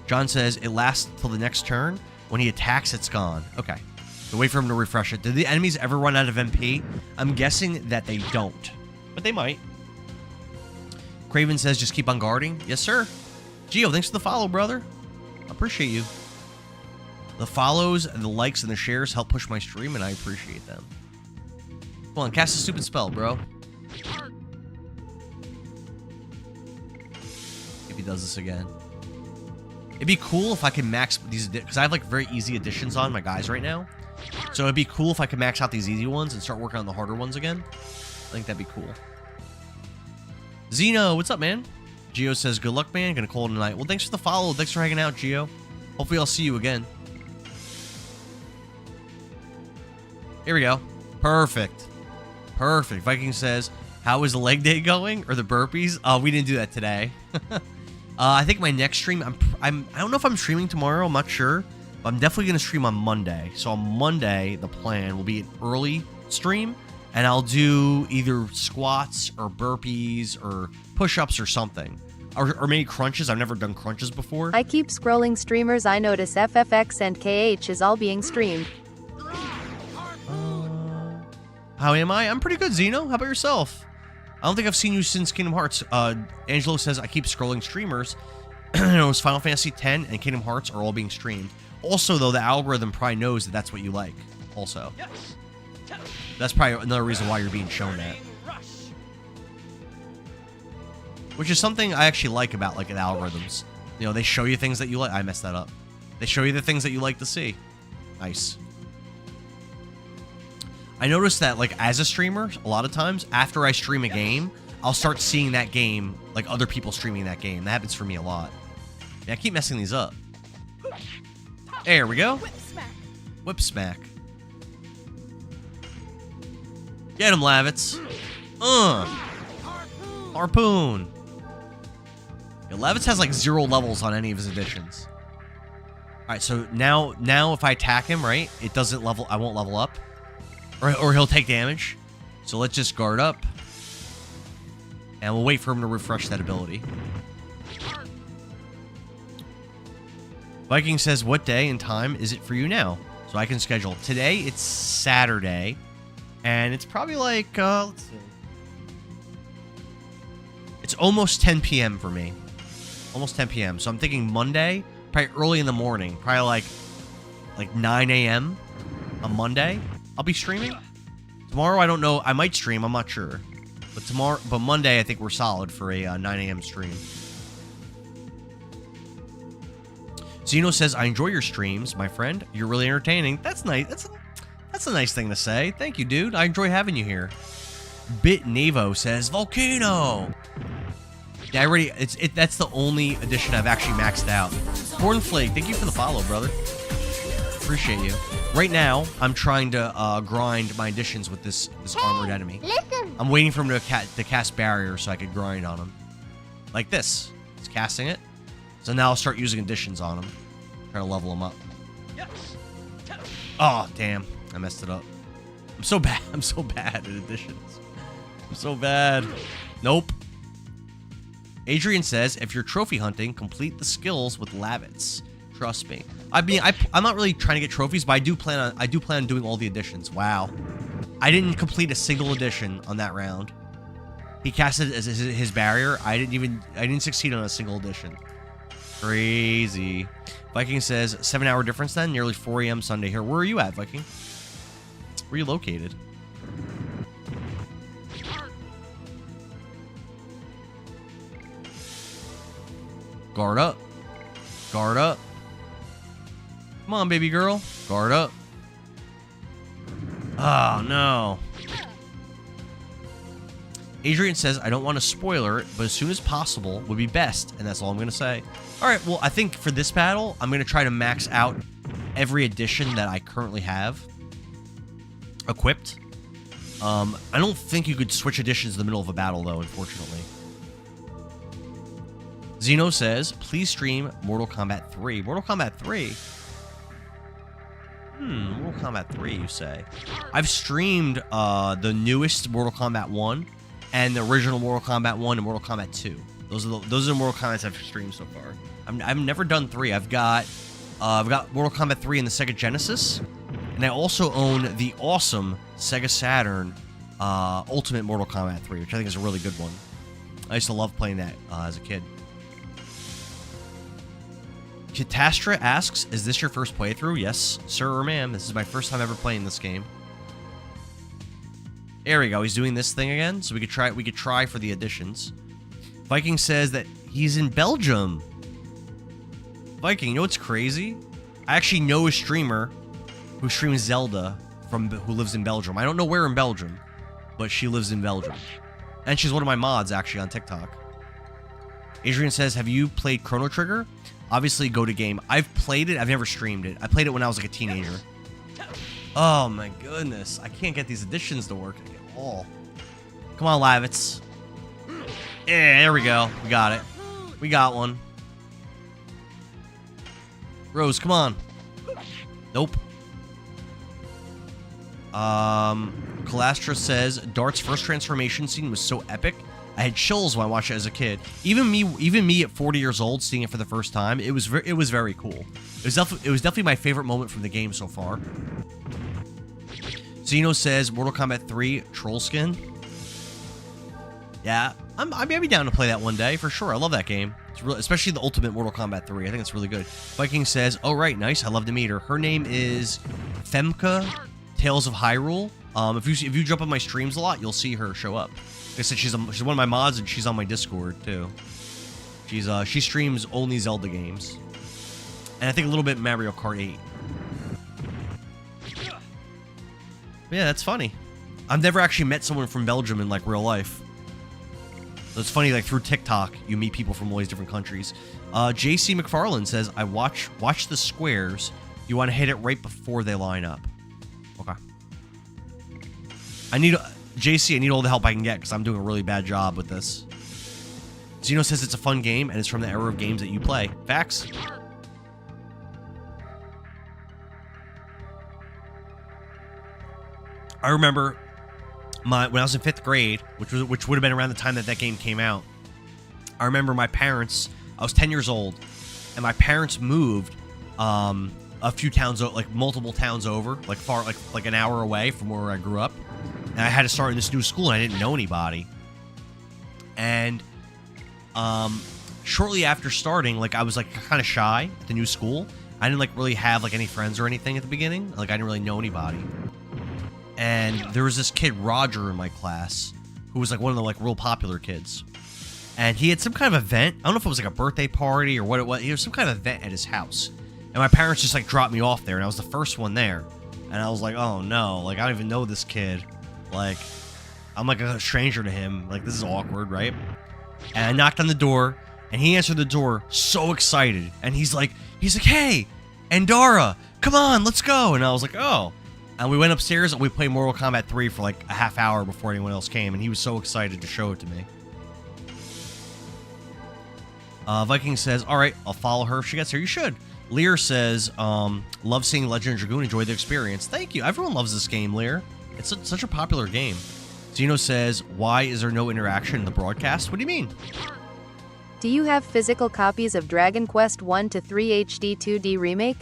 John says it lasts till the next turn. When he attacks, it's gone. Okay. So wait for him to refresh it. Did the enemies ever run out of MP? I'm guessing that they don't, but they might. Craven says, just keep on guarding. Yes, sir. Gio, thanks for the follow, brother. Appreciate you. The follows and the likes and the shares help push my stream, and I appreciate them. Come on, cast a stupid spell, bro. If he does this again. It'd be cool if I could max these, because I have like very easy additions on my guys right now. So it'd be cool if I could max out these easy ones and start working on the harder ones again. I think that'd be cool. Zeno, what's up, man? Gio says, good luck, man. Gonna call it tonight. Well, thanks for the follow. Thanks for hanging out, Gio. Hopefully I'll see you again. Here we go. Perfect. Perfect. Viking says, how is the leg day going? Or the burpees? We didn't do that today. I think my next stream, I don't know if I'm streaming tomorrow. I'm not sure. But I'm definitely going to stream on Monday. So on Monday, the plan will be an early stream. And I'll do either squats or burpees or push-ups or something. Or maybe crunches. I've never done crunches before. I keep scrolling streamers. I notice FFX and KH is all being streamed. How am I? I'm pretty good, Zeno. How about yourself? I don't think I've seen you since Kingdom Hearts. Angelo says, I keep scrolling streamers. It was Final Fantasy X and Kingdom Hearts are all being streamed. Also, though, the algorithm probably knows that that's what you like. Also. That's probably another reason why you're being shown that. Which is something I actually like about, like, the algorithms. You know, they show you things that you like. I messed that up. They show you the things that you like to see. Nice. I noticed that, like, as a streamer, a lot of times, after I stream a game, I'll start seeing that game, like, other people streaming that game. That happens for me a lot. Yeah, I keep messing these up. There we go. Whip smack. Whip smack. Get him, Lavitz. Harpoon. Yeah, Lavitz has like 0 levels on any of his additions. Alright, so now if I attack him, right, it doesn't level, I won't level up. Or he'll take damage. So let's just guard up. And we'll wait for him to refresh that ability. Viking says, what day and time is it for you now? So I can schedule. Today, it's Saturday. And it's probably like, let's see. It's almost 10 p.m. for me. Almost 10 p.m. So I'm thinking Monday, probably early in the morning. Probably like 9 a.m. on Monday. I'll be streaming. Tomorrow, I don't know. I might stream. I'm not sure. But Monday, I think we're solid for a 9 a.m. stream. Zeno says, I enjoy your streams, my friend. You're really entertaining. That's nice. That's a nice thing to say. Thank you, dude. I enjoy having you here. Bit Navo says, Volcano. Yeah, that's the only edition I've actually maxed out. Cornflake, thank you for the follow, brother. Appreciate you. Right now, I'm trying to grind my additions with this armored enemy. Listen. I'm waiting for him to cast barrier so I could grind on him. Like this. He's casting it. So now I'll start using additions on him. Try to level him up. Oh, damn. I messed it up. I'm so bad. I'm so bad at additions. I'm so bad. Nope. Adrian says, if you're trophy hunting, complete the skills with Lavitz. Trust me. I mean, I'm not really trying to get trophies, but I do plan on doing all the additions. Wow. I didn't complete a single addition on that round. He casted his barrier. I didn't succeed on a single addition. Crazy. Viking says, 7-hour difference then? Nearly 4 a.m. Sunday here. Where are you at, Viking? Where are you located? Guard up. Guard up. Come on, baby girl. Guard up. Oh, no. Adrian says, I don't want to spoiler it, but as soon as possible would be best, and that's all I'm going to say. All right, well, I think for this battle, I'm going to try to max out every addition that I currently have equipped. I don't think you could switch additions in the middle of a battle, though, unfortunately. Zeno says, please stream Mortal Kombat 3. Mortal Kombat 3? Mortal Kombat 3, you say? I've streamed the newest Mortal Kombat 1 and the original Mortal Kombat 1 and Mortal Kombat 2. Those are the Mortal Kombats I've streamed so far. I've never done 3. I've got Mortal Kombat 3 in the Sega Genesis, and I also own the awesome Sega Saturn Ultimate Mortal Kombat 3, which I think is a really good one. I used to love playing that as a kid. Katastra asks, is this your first playthrough? Yes, sir or ma'am. This is my first time ever playing this game. There we go. He's doing this thing again, so we could try for the additions. Viking says that he's in Belgium. Viking, you know what's crazy? I actually know a streamer who streams Zelda who lives in Belgium. I don't know where in Belgium, but she lives in Belgium. And she's one of my mods, actually, on TikTok. Adrian says, have you played Chrono Trigger? Obviously, go to game. I've played it. I've never streamed it. I played it when I was like a teenager. Oh, my goodness. I can't get these additions to work at all. Come on, Lavitz. Yeah, there we go. We got it. We got one. Rose, come on. Nope. Calastra says Dart's first transformation scene was so epic. I had chills when I watched it as a kid. Even me at 40 years old, seeing it for the first time, it was very cool. It was definitely my favorite moment from the game so far. Zeno says Mortal Kombat 3 troll skin. Yeah, I'd be down to play that one day for sure. I love that game. It's really, especially the Ultimate Mortal Kombat 3. I think it's really good. Viking says, "Oh right, nice. I love to meet her. Her name is Femka Tales of Hyrule. If you jump on my streams a lot, you'll see her show up. Like I said, she's one of my mods, and she's on my Discord too. She streams only Zelda games, and I think a little bit Mario Kart 8. But yeah, that's funny. I've never actually met someone from Belgium in like real life. So it's funny, like through TikTok, you meet people from all these different countries. JC McFarland says, "I watch the squares. You want to hit it right before they line up." Okay. JC, I need all the help I can get because I'm doing a really bad job with this. Zeno says it's a fun game and it's from the era of games that you play. Facts. I remember when I was in 5th grade, which would have been around the time that game came out. I remember my parents. I was 10 years old, and my parents moved a few towns, like multiple towns over, like far, like an hour away from where I grew up. And I had to start in this new school, and I didn't know anybody. And shortly after starting, like I was like kind of shy at the new school. I didn't like really have like any friends or anything at the beginning. Like I didn't really know anybody. And there was this kid, Roger, in my class, who was like one of the like real popular kids. And he had some kind of event. I don't know if it was like a birthday party or what it was. He was some kind of event at his house. And my parents just like dropped me off there, and I was the first one there. And I was like, oh no, like I don't even know this kid. Like, I'm like a stranger to him. Like, this is awkward, right? And I knocked on the door, and he answered the door so excited. And he's like, hey, Endara, come on, let's go. And I was like, oh. And we went upstairs and we played Mortal Kombat 3 for like a half hour before anyone else came, and he was so excited to show it to me. Viking says, all right, I'll follow her if she gets here. You should. Lear says, love seeing Legend of Dragoon. Enjoy the experience. Thank you. Everyone loves this game, Lear. It's such a popular game. Zeno says, why is there no interaction in the broadcast? What do you mean? Do you have physical copies of Dragon Quest 1 to 3 HD 2D Remake?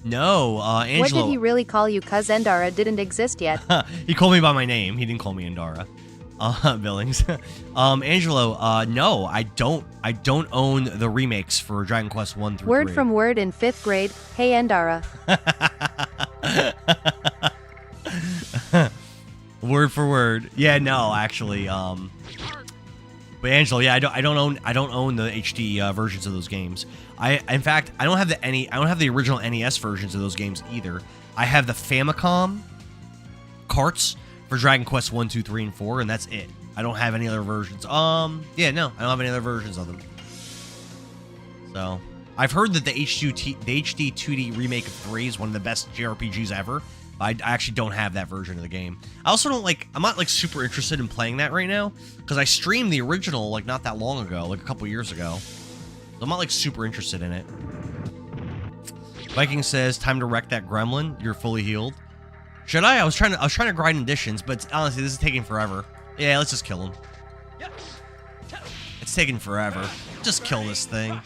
No, Angelo. What did he really call you, cuz Endara didn't exist yet? He called me by my name. He didn't call me Endara. Billings. Angelo, no, I don't own the remakes for Dragon Quest 1 through 3. Word from word in 5th grade. Hey, Endara. Word for word. Yeah, no, actually, but Angelo, yeah, I don't own the HD versions of those games. In fact, I don't have the original NES versions of those games either. I have the Famicom carts for Dragon Quest 1, 2, 3, and 4, and that's it. I don't have any other versions. Yeah, no, I don't have any other versions of them. So, I've heard that the HD 2D remake of 3 is one of the best JRPGs ever. I actually don't have that version of the game. I also don't I'm not like super interested in playing that right now, because I streamed the original like not that long ago, like a couple years ago. So I'm not like super interested in it. Viking says, time to wreck that gremlin. You're fully healed. Should I? I was trying to grind additions, but honestly, this is taking forever. Yeah, let's just kill him. It's taking forever. Just kill this thing.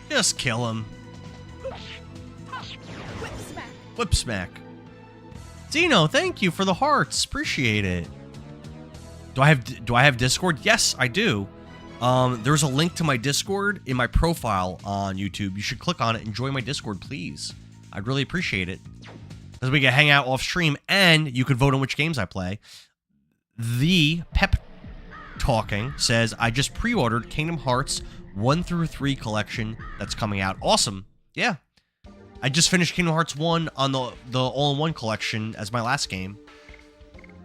Just kill him. Whip smack. Zeno, thank you for the hearts. Appreciate it. Do I have Discord? Yes, I do. There's a link to my Discord in my profile on YouTube. You should click on it and join my Discord, please. I'd really appreciate it. Because we can hang out off stream, and you could vote on which games I play. The Pep Talking says, I just pre-ordered Kingdom Hearts 1 through 3 collection that's coming out. Awesome. Yeah. I just finished Kingdom Hearts 1 on the all-in-one collection as my last game.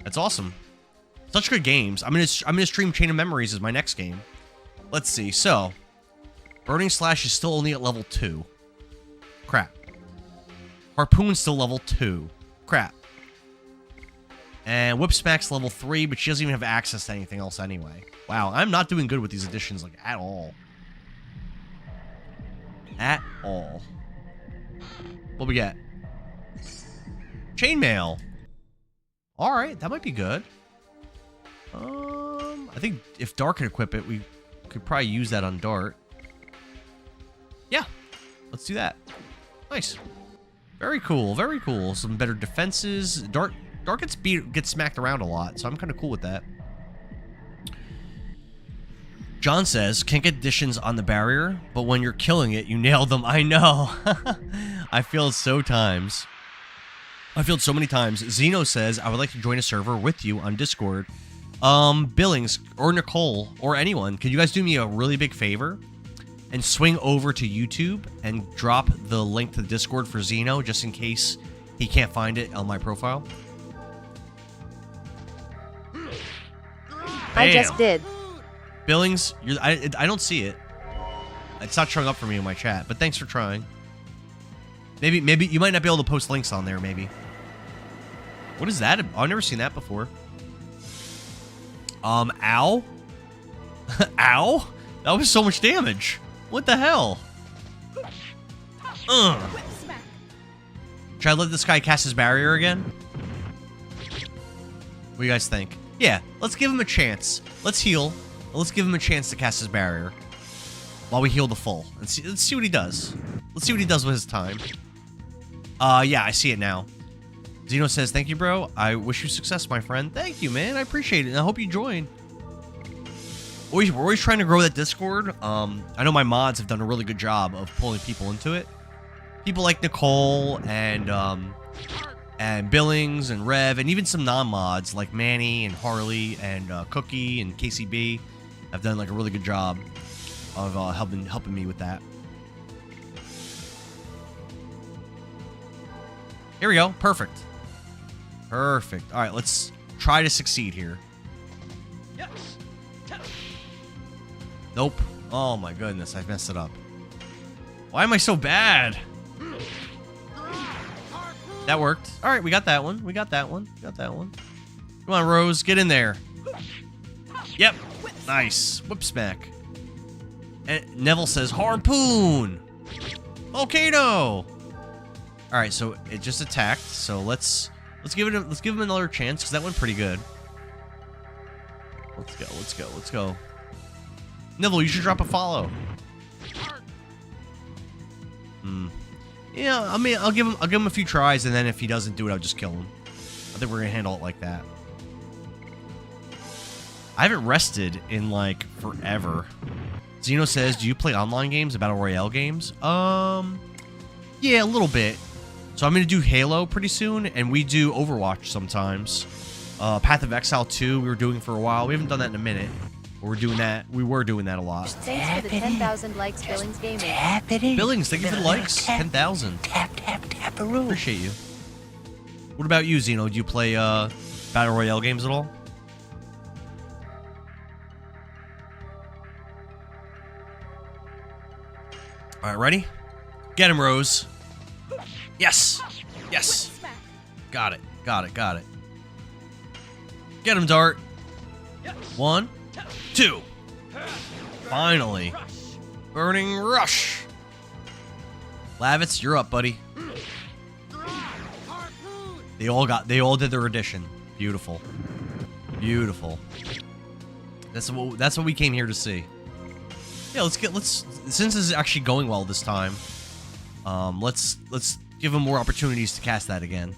That's awesome. Such good games. I'm gonna stream Chain of Memories as my next game. Let's see. So, Burning Slash is still only at level 2. Crap. Harpoon's still level 2. Crap. And Whip Smack's level 3, but she doesn't even have access to anything else anyway. Wow, I'm not doing good with these additions, like, at all. At all. What we got? Chainmail. All right, that might be good. I think if Dart can equip it, we could probably use that on Dart. Yeah, let's do that. Nice. Very cool, very cool. Some better defenses. Dart gets smacked around a lot, so I'm kind of cool with that. John says, can't get additions on the barrier, but when you're killing it, you nail them. I know. I feel it so many times. Zeno says, I would like to join a server with you on Discord. Billings or Nicole or anyone, could you guys do me a really big favor and swing over to YouTube and drop the link to the Discord for Zeno just in case he can't find it on my profile? I just did. Billings, I don't see it. It's not showing up for me in my chat, but thanks for trying. Maybe you might not be able to post links on there, maybe. What is that? I've never seen that before. Ow? Ow? That was so much damage. What the hell? Should I let this guy cast his barrier again? What do you guys think? Yeah, let's give him a chance. Let's heal. Let's give him a chance to cast his barrier while we heal the full. Let's see what he does. Let's see what he does with his time. Yeah, I see it now. Zeno says, thank you, bro. I wish you success, my friend. Thank you, man. I appreciate it. And I hope you join. We're always trying to grow that Discord. I know my mods have done a really good job of pulling people into it. People like Nicole and Billings and Rev, and even some non-mods like Manny and Harley and Cookie and KCB have done like a really good job of helping me with that. Here we go. Perfect. Perfect. All right, let's try to succeed here. Nope. Oh my goodness, I messed it up. Why am I so bad? That worked. All right, we got that one. We got that one. We got that one. Come on, Rose, get in there. Yep. Nice. Whip smack. And Neville says harpoon. Volcano. All right, so it just attacked. So let's give him another chance because that went pretty good. Let's go. Let's go. Let's go. Neville, you should drop a follow. Yeah, I mean, I'll give him a few tries, and then if he doesn't do it, I'll just kill him. I think we're gonna handle it like that. I haven't rested in like forever. Zeno says, "Do you play online games, battle royale games?" Yeah, a little bit. So I'm gonna do Halo pretty soon, and we do Overwatch sometimes. Path of Exile 2 we were doing for a while. We haven't done that in a minute. But we're doing that. We were doing that a lot. Thanks for the 10,000 likes, Billings Gaming. Billings, thank you for the likes. 10,000. Tap a room. Appreciate you. What about you, Zeno? Do you play battle royale games at all? All right, ready? Get him, Rose. Yes. Yes. Got it. Got it. Got it. Get him, Dart. 1, 2. Finally. Burning Rush. Lavitz, you're up, buddy. They all did their addition. Beautiful. Beautiful. That's what we came here to see. Yeah, since this is actually going well this time, let's give them more opportunities to cast that again.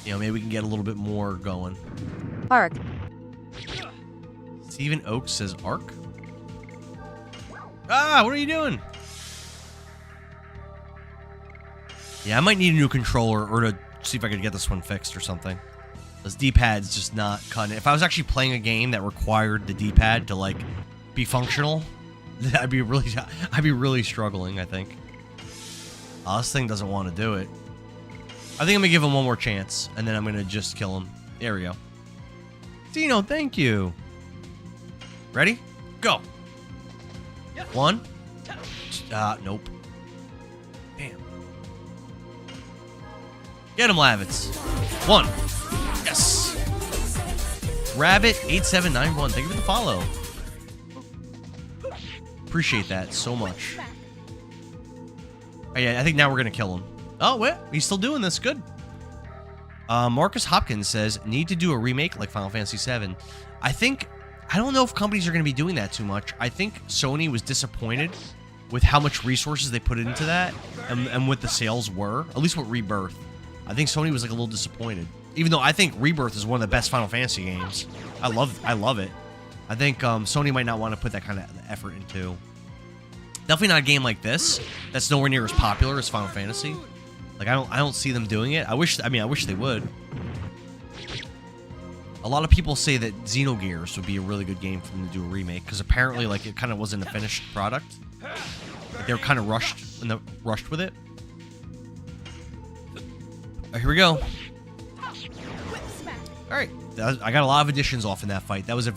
You know, maybe we can get a little bit more going. Arc. Steven Oaks says Arc. Ah, what are you doing? Yeah, I might need a new controller or to see if I could get this one fixed or something. This D-pad's just not cutting it. If I was actually playing a game that required the D-pad to like be functional, I'd be really struggling, I think. Oh, this thing doesn't want to do it. I think I'm gonna give him one more chance, and then I'm gonna just kill him. There we go. Dino, thank you. Ready? Go. 1. Nope. Damn. Get him, Lavitz. 1. Yes. Rabbit8791. Thank you for the follow. Appreciate that so much. Oh, yeah, I think now we're going to kill him. Oh, wait. He's still doing this. Good. Marcus Hopkins says, need to do a remake like Final Fantasy VII. I don't know if companies are going to be doing that too much. I think Sony was disappointed with how much resources they put into that and what the sales were, at least with Rebirth. I think Sony was like a little disappointed. Even though I think Rebirth is one of the best Final Fantasy games. I love it. I think Sony might not want to put that kind of effort into. Definitely not a game like this that's nowhere near as popular as Final Fantasy. Like I don't see them doing it. I wish they would. A lot of people say that Xenogears would be a really good game for them to do a remake because apparently like it kind of wasn't a finished product. Like, they were kind of rushed with it. Here we go. All right, I got a lot of additions off in that fight. That was a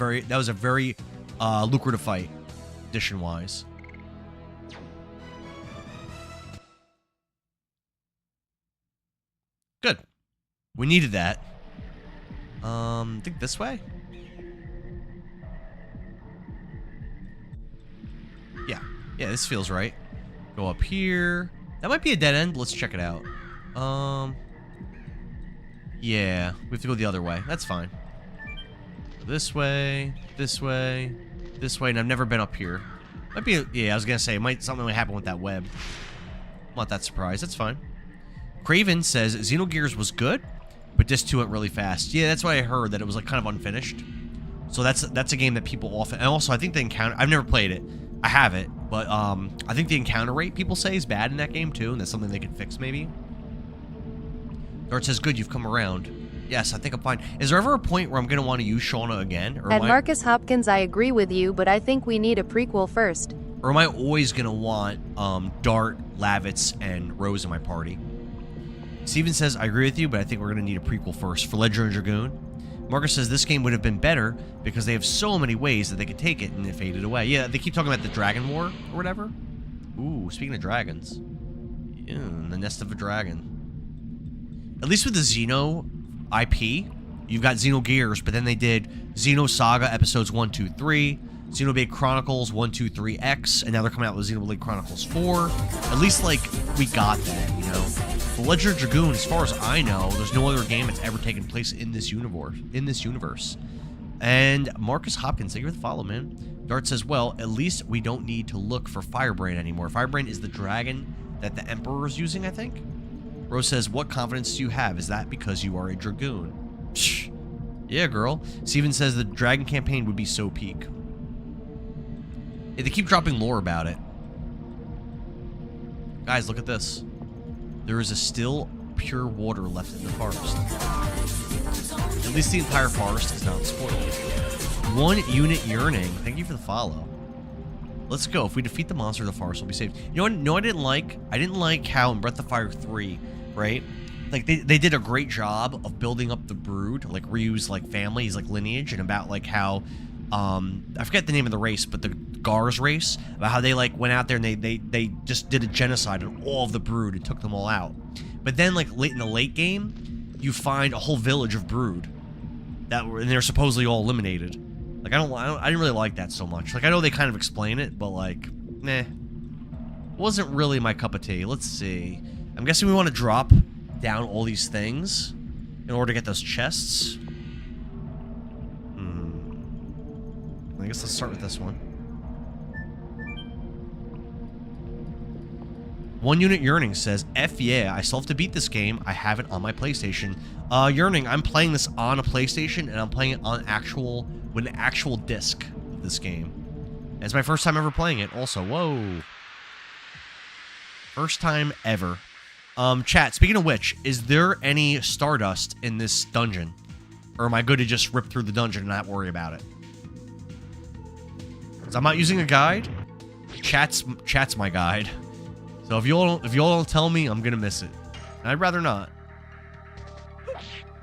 very lucrative fight, addition wise. Good. We needed that. I think this way? Yeah, this feels right. Go up here. That might be a dead end. Let's check it out. Yeah, we have to go the other way. That's fine. This way, this way, this way, and I've never been up here. Might be, yeah, I was gonna say, something might happen with that web. I'm not that surprised. That's fine. Craven says Xenogears was good, but Disc 2 went really fast. Yeah, that's why I heard that it was like kind of unfinished. So that's a game that people often, and also I think the encounter, I've never played it. I have it, but I think the encounter rate people say is bad in that game too, and that's something they could fix maybe. Dart says, good, you've come around. Yes, I think I'm fine. Is there ever a point where I'm going to want to use Shauna again? Or At Marcus Hopkins, I agree with you, but I think we need a prequel first. Or am I always going to want Dart, Lavitz, and Rose in my party? Steven says, I agree with you, but I think we're going to need a prequel first for Legend of Dragoon. Marcus says, this game would have been better because they have so many ways that they could take it and it faded away. Yeah, they keep talking about the Dragon War or whatever. Ooh, speaking of dragons. Yeah, the nest of a dragon. At least with the Xeno IP, you've got Xenogears, but then they did Xenosaga episodes 1, 2, 3, Xenoblade Chronicles 1, 2, 3 X, and now they're coming out with Xenoblade Chronicles 4. At least, like, we got that, you know? The Legend of Dragoon, as far as I know, there's no other game that's ever taken place in this universe. And Marcus Hopkins, thank you for the follow, man. Dart says, well, at least we don't need to look for Firebrain anymore. Firebrain is the dragon that the Emperor is using, I think? Rose says, what confidence do you have? Is that because you are a Dragoon? Psh. Yeah, girl. Steven says the Dragon campaign would be so peak. Yeah, they keep dropping lore about it. Guys, look at this. There is a still pure water left in the forest. At least the entire forest is not spoiled. One unit yearning. Thank you for the follow. Let's go. If we defeat the monster, the forest will be saved. You know what? No, I didn't like? I didn't like how in Breath of Fire 3, right? Like, they did a great job of building up the brood, like, Ryu's, like, families, like, lineage, and about, like, how, I forget the name of the race, but the Gars race, about how they, like, went out there and they just did a genocide on all of the brood and took them all out. But then, like, in the late game, you find a whole village of brood and they're supposedly all eliminated. Like, I didn't really like that so much. Like, I know they kind of explain it, but, like, meh. Wasn't really my cup of tea. Let's see. I'm guessing we want to drop down all these things in order to get those chests. I guess let's start with this one. One Unit Yearning says, F yeah, I still have to beat this game. I have it on my PlayStation. Yearning, I'm playing this on a PlayStation, and I'm playing it on with an actual disc of this game. And it's my first time ever playing it also. Whoa. First time ever. Chat, speaking of which, is there any Stardust in this dungeon? Or am I good to just rip through the dungeon and not worry about it? Because I'm not using a guide. Chat's my guide. So if you all don't tell me, I'm gonna miss it. And I'd rather not.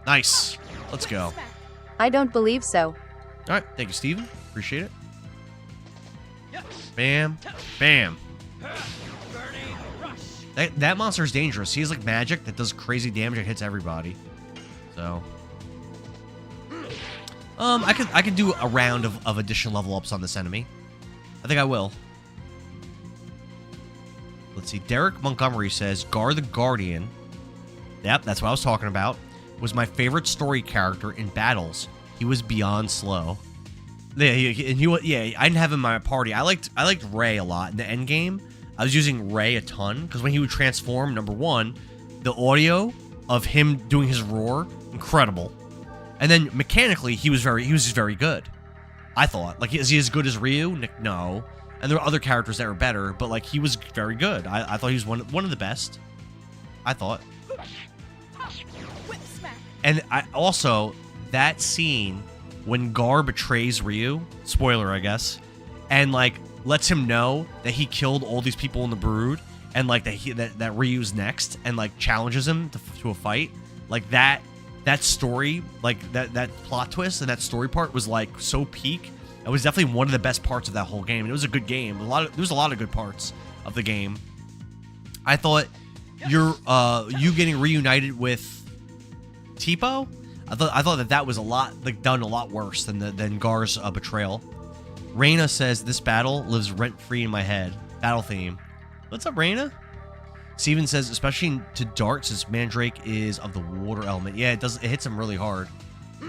Nice. Let's go. I don't believe so. Alright, thank you, Steven. Appreciate it. Bam. Bam. That monster is dangerous. He has like magic that does crazy damage and hits everybody. So I could do a round of additional level ups on this enemy. I think I will. let's see. Derek Montgomery says, Gar the Guardian. Yep, that's what I was talking about. Was my favorite story character in battles. He was beyond slow. Yeah, I didn't have him in my party. I liked Ray a lot in the end game. I was using Ray a ton because when he would transform, number one, the audio of him doing his roar, incredible. And then mechanically, he was just very good. I thought, like, is he as good as Ryu? No. And there were other characters that were better, but like he was very good. I thought he was one of the best. I thought. And I also, that scene when Gar betrays Ryu, spoiler I guess, and like lets him know that he killed all these people in the Brood, and like that Ryu's next, and like challenges him to a fight, like that story, like that plot twist and that story part was like so peak. It was definitely one of the best parts of that whole game. It was a good game. There was a lot of good parts of the game. I thought you getting reunited with Tipo, I thought that was a lot, like, done a lot worse than Gar's betrayal. Reina says this battle lives rent free in my head. Battle theme. What's up, Reina? Steven says especially to darts, since Mandrake is of the water element. Yeah, it hits him really hard.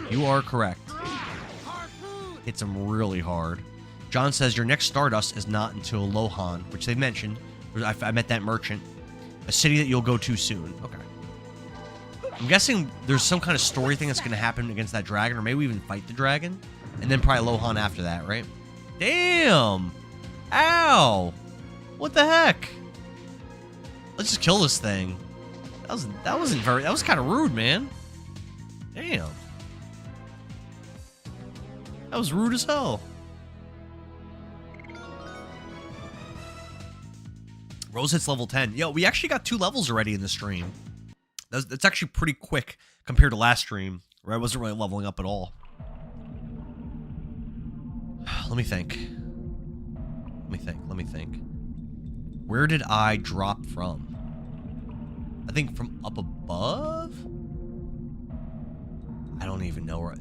You are correct. Hits him really hard. John says your next Stardust is not until Lohan, which they mentioned. I met that merchant. A city that you'll go to soon. Okay. I'm guessing there's some kind of story thing that's going to happen against that dragon, or maybe we even fight the dragon, and then probably Lohan after that, right? Damn! Ow! What the heck? Let's just kill this thing. That was kind of rude, man. Damn. That was rude as hell. Rose hits level 10. Yo, we actually got 2 levels already in the stream. That's actually pretty quick compared to last stream, where I wasn't really leveling up at all. Let me think. Where did I drop from? I think from up above? I don't even know where.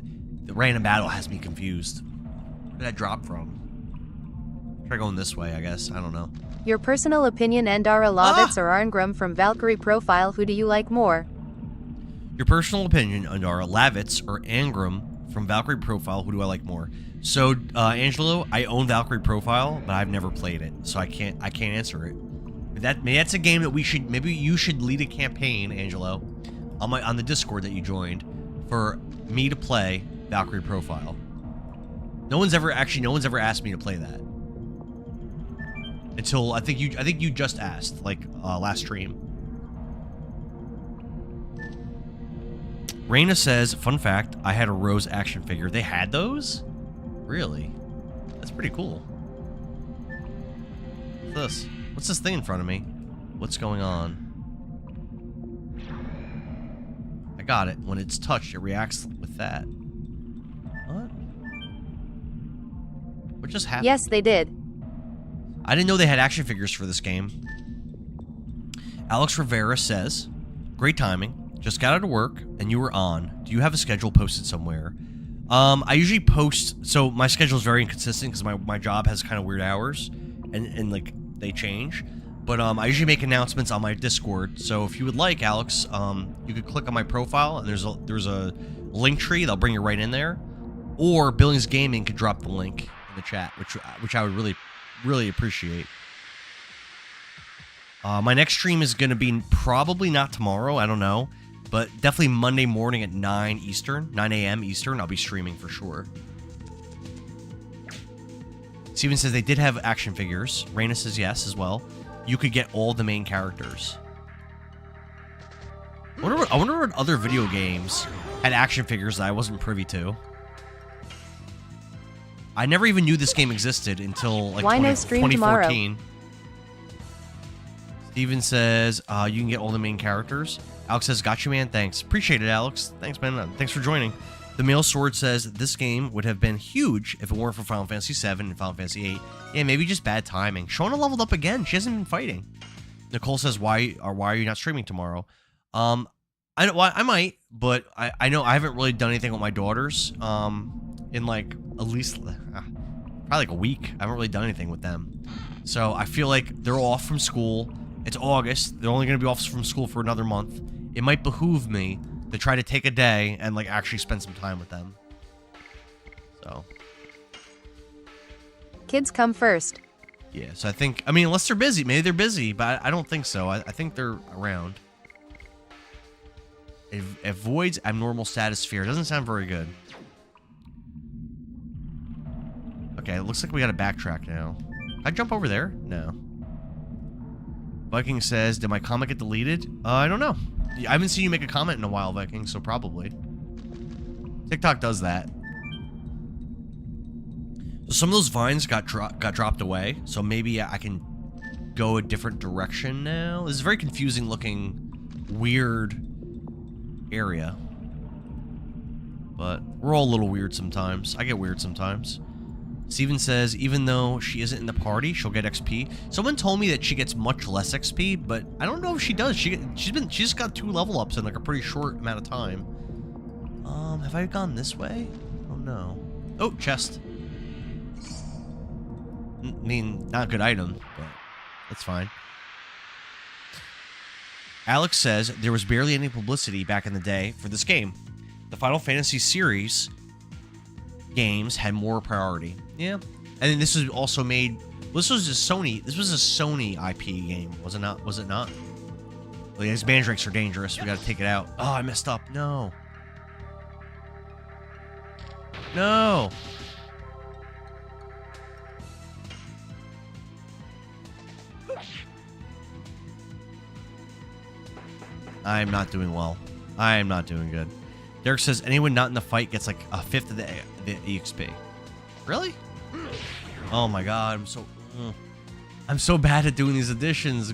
The random battle has me confused. Where did I drop from? Try going this way, I guess. I don't know. Your personal opinion, Endara, Lovitz, or Arngrim from Valkyrie Profile, who do you like more? Your personal opinion, Endara, Lavitz, or Angram from Valkyrie Profile, who do I like more? So, Angelo, I own Valkyrie Profile, but I've never played it, so I can't answer it. Maybe that's a game that maybe you should lead a campaign, Angelo, on the Discord that you joined, for me to play Valkyrie Profile. No one's ever asked me to play that. Until I think you just asked, like, last stream. Reina says, fun fact, I had a Rose action figure. They had those? Really? That's pretty cool. What's this? What's this thing in front of me? What's going on? I got it. When it's touched, it reacts with that. What? What just happened? Yes, they did. I didn't know they had action figures for this game. Alex Rivera says, great timing. Just got out of work and you were on. Do you have a schedule posted somewhere? I usually post, so my schedule is very inconsistent because my job has kind of weird hours and like they change. But I usually make announcements on my Discord. So if you would like, Alex, you could click on my profile and there's a link tree that'll bring you right in there. Or Billings Gaming could drop the link in the chat, which I would really appreciate. My next stream is going to be probably not tomorrow, I don't know, but definitely Monday morning at 9 a.m. Eastern, I'll be streaming for sure. Steven says they did have action figures. Raina says yes as well. You could get all the main characters. I wonder what other video games had action figures that I wasn't privy to. I never even knew this game existed until like 2014. Tomorrow? Steven says, you can get all the main characters. Alex says, got you, man. Thanks. Appreciate it, Alex. Thanks, man. Thanks for joining. The Male Sword says, this game would have been huge if it weren't for Final Fantasy VII and Final Fantasy VIII. Yeah, maybe just bad timing. Shauna leveled up again. She hasn't been fighting. Nicole says, why are you not streaming tomorrow? I might, but I know I haven't really done anything with my daughters in like at least probably like a week. I haven't really done anything with them. So I feel like they're off from school It's August. They're only going to be off from school for another month. It might behoove me to try to take a day and like actually spend some time with them. So. Kids come first. Yeah, so I think, I mean, unless they're busy. Maybe they're busy, but I don't think so. I think they're around. It avoids abnormal status fear. Doesn't sound very good. Okay, it looks like we gotta backtrack now. I jump over there? No. Viking says, did my comment get deleted? I don't know. I haven't seen you make a comment in a while, Viking, so probably. TikTok does that. So some of those vines got dropped away, so maybe I can go a different direction now. This is a very confusing looking, weird area. But we're all a little weird sometimes. I get weird sometimes. Steven says, even though she isn't in the party, she'll get XP. Someone told me that she gets much less XP, but I don't know if she does. She's just got 2 level ups in like a pretty short amount of time. Have I gone this way? Oh no. Oh, chest. I mean, not a good item, but that's fine. Alex says there was barely any publicity back in the day for this game. The Final Fantasy series games had more priority. Yeah. And then this was also made. This was a Sony. This was a Sony IP game, was it not? Was it not? Well, these mandrakes are dangerous. We got to take it out. Oh, I messed up. No. No. I am not doing well. I am not doing good. Derek says anyone not in the fight gets like a 5th of the EXP. Really? Oh my god, I'm so bad at doing these additions.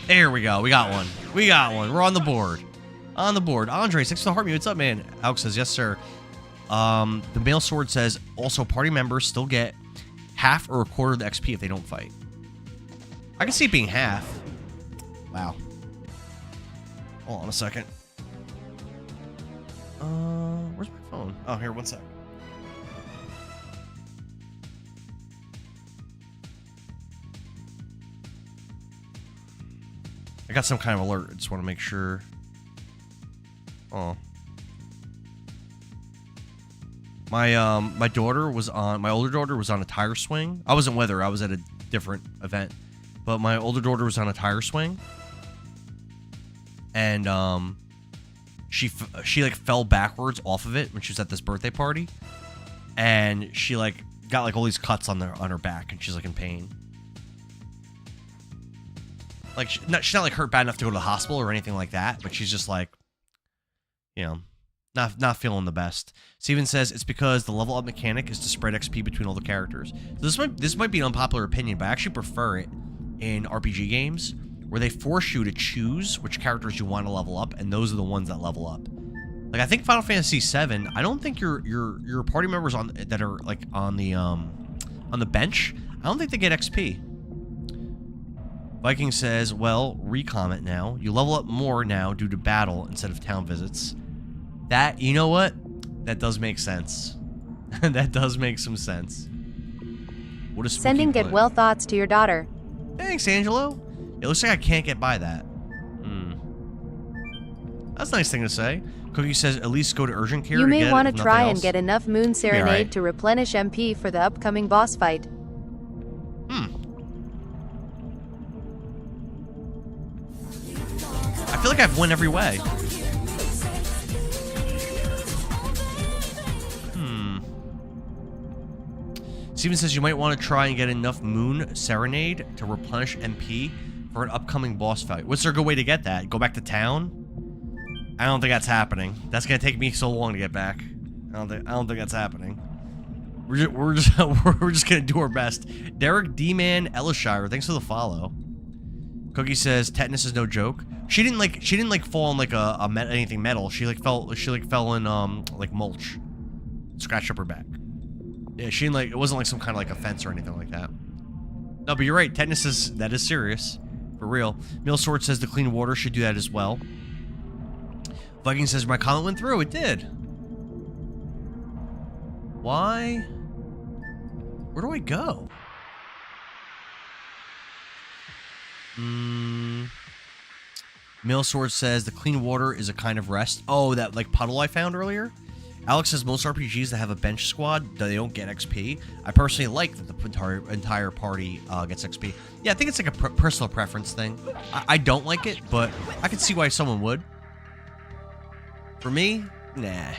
There we go. We got one. We got one. We're on the board. On the board. Andre, thanks for the heart me. What's up, man? Alex says, yes, sir. The male sword says also party members still get half or a quarter of the XP if they don't fight. I can see it being half. Wow. Hold on a second. Where's my phone? Oh, here, one sec. I got some kind of alert. I just want to make sure. Oh. My daughter was on, my older daughter was on a tire swing. I wasn't with her. I was at a different event. But my older daughter was on a tire swing. And, she like fell backwards off of it when she was at this birthday party. And she like got like all these cuts on her back and she's like in pain. Like she's not like hurt bad enough to go to the hospital or anything like that, but she's just like, you know, not feeling the best. Steven says it's because the level up mechanic is to spread XP between all the characters. So this might be an unpopular opinion, but I actually prefer it in RPG games where they force you to choose which characters you want to level up, and those are the ones that level up. Like I think Final Fantasy VII, I don't think your party members that are like on the bench, I don't think they get XP. Viking says, well, recomment now. You level up more now due to battle instead of town visits. That, you know what? That does make sense. That does make some sense. What a Sending spooky good well thoughts to your daughter. Thanks, Angelo. It looks like I can't get by that. That's a nice thing to say. Cookie says, at least go to urgent care. You to may get want it, to if try nothing and else. get enough Moon Serenade right. to replenish MP for the upcoming boss fight. I feel like I've won every way. Steven says you might want to try and get enough Moon Serenade to replenish MP for an upcoming boss fight. What's there a good way to get that? Go back to town? I don't think that's happening. That's gonna take me so long to get back. I don't think that's happening. We're just gonna do our best. Derek D-Man Elishire, thanks for the follow. Cookie says tetanus is no joke. She didn't like fall in like anything metal. She fell in like mulch. Scratched up her back. Yeah, she didn't like, it wasn't like some kind of like offense or anything like that. No, but you're right. Tetanus is serious. For real. Mill Sword says the clean water should do that as well. Viking says my comment went through. It did. Why? Where do I go? Millsword says the clean water is a kind of rest. Oh, that like puddle I found earlier. Alex says most RPGs that have a bench squad, they don't get XP. I personally like that the entire party gets XP. Yeah, I think it's like a personal preference thing. I don't like it, but I can see why someone would. For me, nah.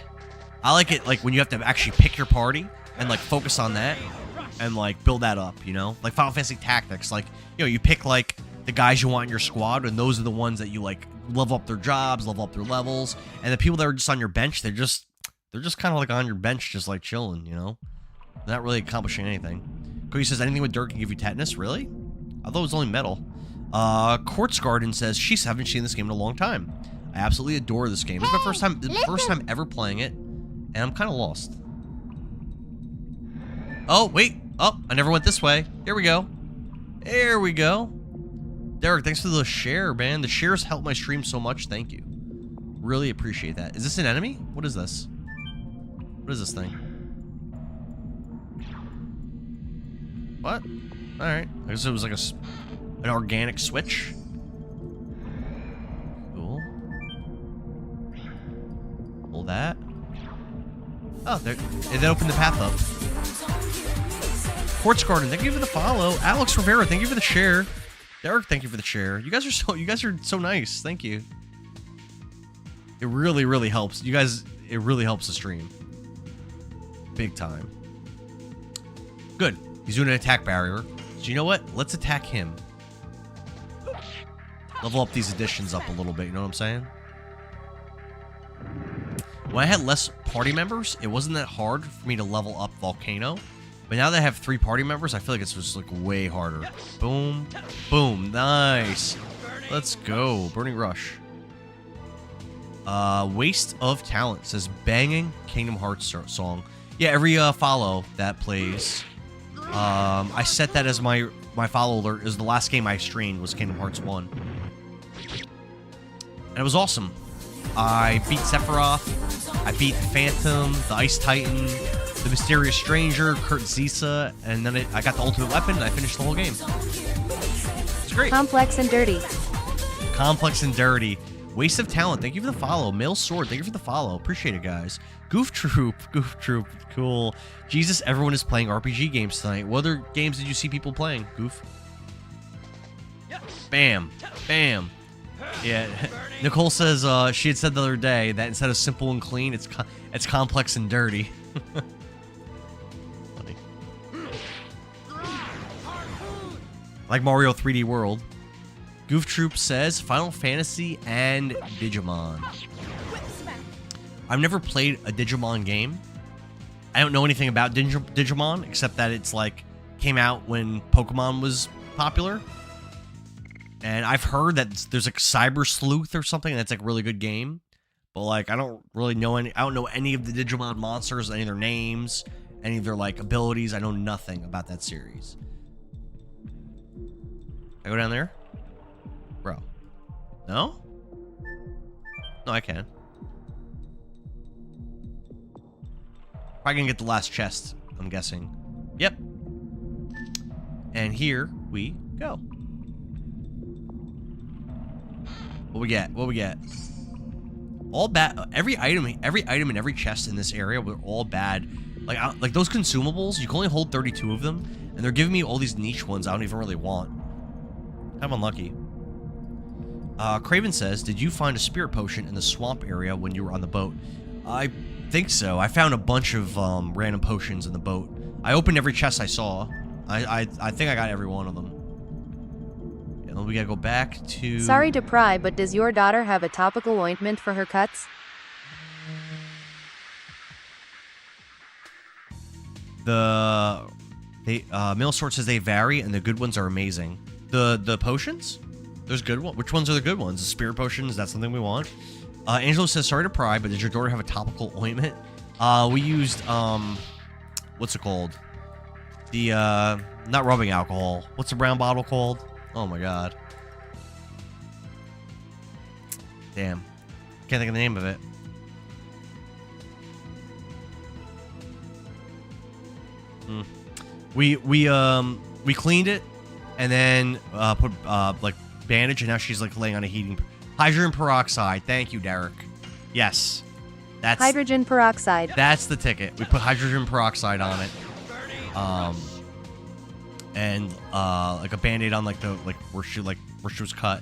I like it like when you have to actually pick your party and like focus on that and like build that up, you know? Like Final Fantasy Tactics, like, you know, you pick like the guys you want in your squad, and those are the ones that you like level up their jobs, level up their levels, and the people that are just on your bench, they're just kind of like on your bench, just like chilling, you know? They're not really accomplishing anything. Cody says anything with dirt can give you tetanus. Really? I thought it was only metal. Quartz Garden says she's haven't seen this game in a long time. I absolutely adore this game. It's my first time ever playing it, and I'm kind of lost. Oh wait! Oh, I never went this way. Here we go. There we go. Derek, thanks for the share, man. The shares help my stream so much. Thank you. Really appreciate that. Is this an enemy? What is this? What is this thing? What? Alright. I guess it was like an organic switch. Cool. Pull that. Oh, there. It opened the path up. Quartz Garden, thank you for the follow. Alex Rivera, thank you for the share. Derek, thank you for the share. You guys are so nice. Thank you. It really, really helps. You guys, it really helps the stream. Big time. Good. He's doing an attack barrier. So you know what? Let's attack him. Level up these additions up a little bit, you know what I'm saying? When I had less party members, it wasn't that hard for me to level up Volcano. But now that I have 3 party members, I feel like it's just like way harder. Boom. Boom. Nice. Let's go. Burning Rush. Waste of Talent says banging Kingdom Hearts song. Yeah, every follow that plays. I set that as my follow alert. Is the last game I streamed was Kingdom Hearts 1. And it was awesome. I beat Sephiroth. I beat the Phantom, the Ice Titan, the Mysterious Stranger, Kurt Zisa, and then I got the ultimate weapon, and I finished the whole game. It's great. Complex and dirty. Complex and dirty. Waste of Talent, thank you for the follow. Male Sword, thank you for the follow. Appreciate it, guys. Goof Troop, cool. Jesus, everyone is playing RPG games tonight. What other games did you see people playing, Goof? Bam. Bam. Yeah, Nicole says she had said the other day that instead of simple and clean, it's complex and dirty. Funny. Like Mario 3D World. Goof Troop says Final Fantasy and Digimon. I've never played a Digimon game. I don't know anything about Digimon except that it's like came out when Pokemon was popular. And I've heard that there's like Cyber Sleuth or something that's like a really good game. But like I don't really know I don't know any of the Digimon monsters, any of their names, any of their like abilities. I know nothing about that series. I go down there? Bro. No? No, I can. Probably gonna get the last chest, I'm guessing. Yep. And here we go. What we get? What we get? All bad. Every item in every chest in this area were all bad. Like those consumables, you can only hold 32 of them, and they're giving me all these niche ones I don't even really want. I'm unlucky. Craven says, did you find a spirit potion in the swamp area when you were on the boat? I think so. I found a bunch of random potions in the boat. I opened every chest I saw. I think I got every one of them. And then we gotta go back to... Sorry to pry, but does your daughter have a topical ointment for her cuts? Millsort says they vary, and the good ones are amazing. The potions? There's good ones. Which ones are the good ones? The spirit potions, that's something we want. Angelo says, sorry to pry, but does your daughter have a topical ointment? We used, what's it called? The, not rubbing alcohol. What's the brown bottle called? Oh my god. Damn. Can't think of the name of it. We cleaned it and then put like bandage, and now she's like laying on a heating. Hydrogen peroxide. Thank you, Derek. Yes. That's Hydrogen peroxide. That's the ticket. We put hydrogen peroxide on it. And like a band-aid on like where she was cut.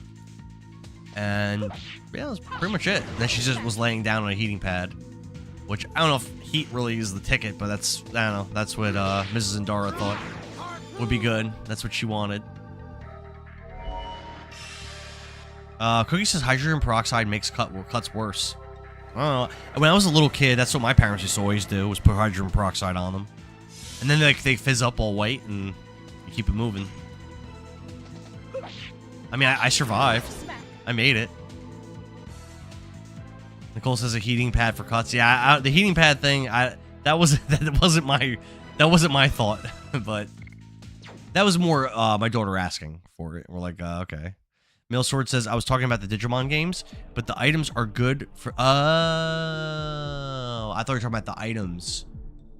And yeah, that's pretty much it. And then she just was laying down on a heating pad. Which I don't know if heat really is the ticket, but that's, I don't know, that's what Mrs. Endara thought would be good. That's what she wanted. Cookie says hydrogen peroxide makes cuts worse. I don't know. When I was a little kid, that's what my parents used to always do, was put hydrogen peroxide on them. And then they fizz up all white and you keep it moving. I mean, I survived. I made it. Nicole says a heating pad for cuts. Yeah, the heating pad thing, that wasn't my thought, but that was more my daughter asking for it. We're like, okay. Millsword says, I was talking about the Digimon games, but the items are good for... Oh, I thought you were talking about the items.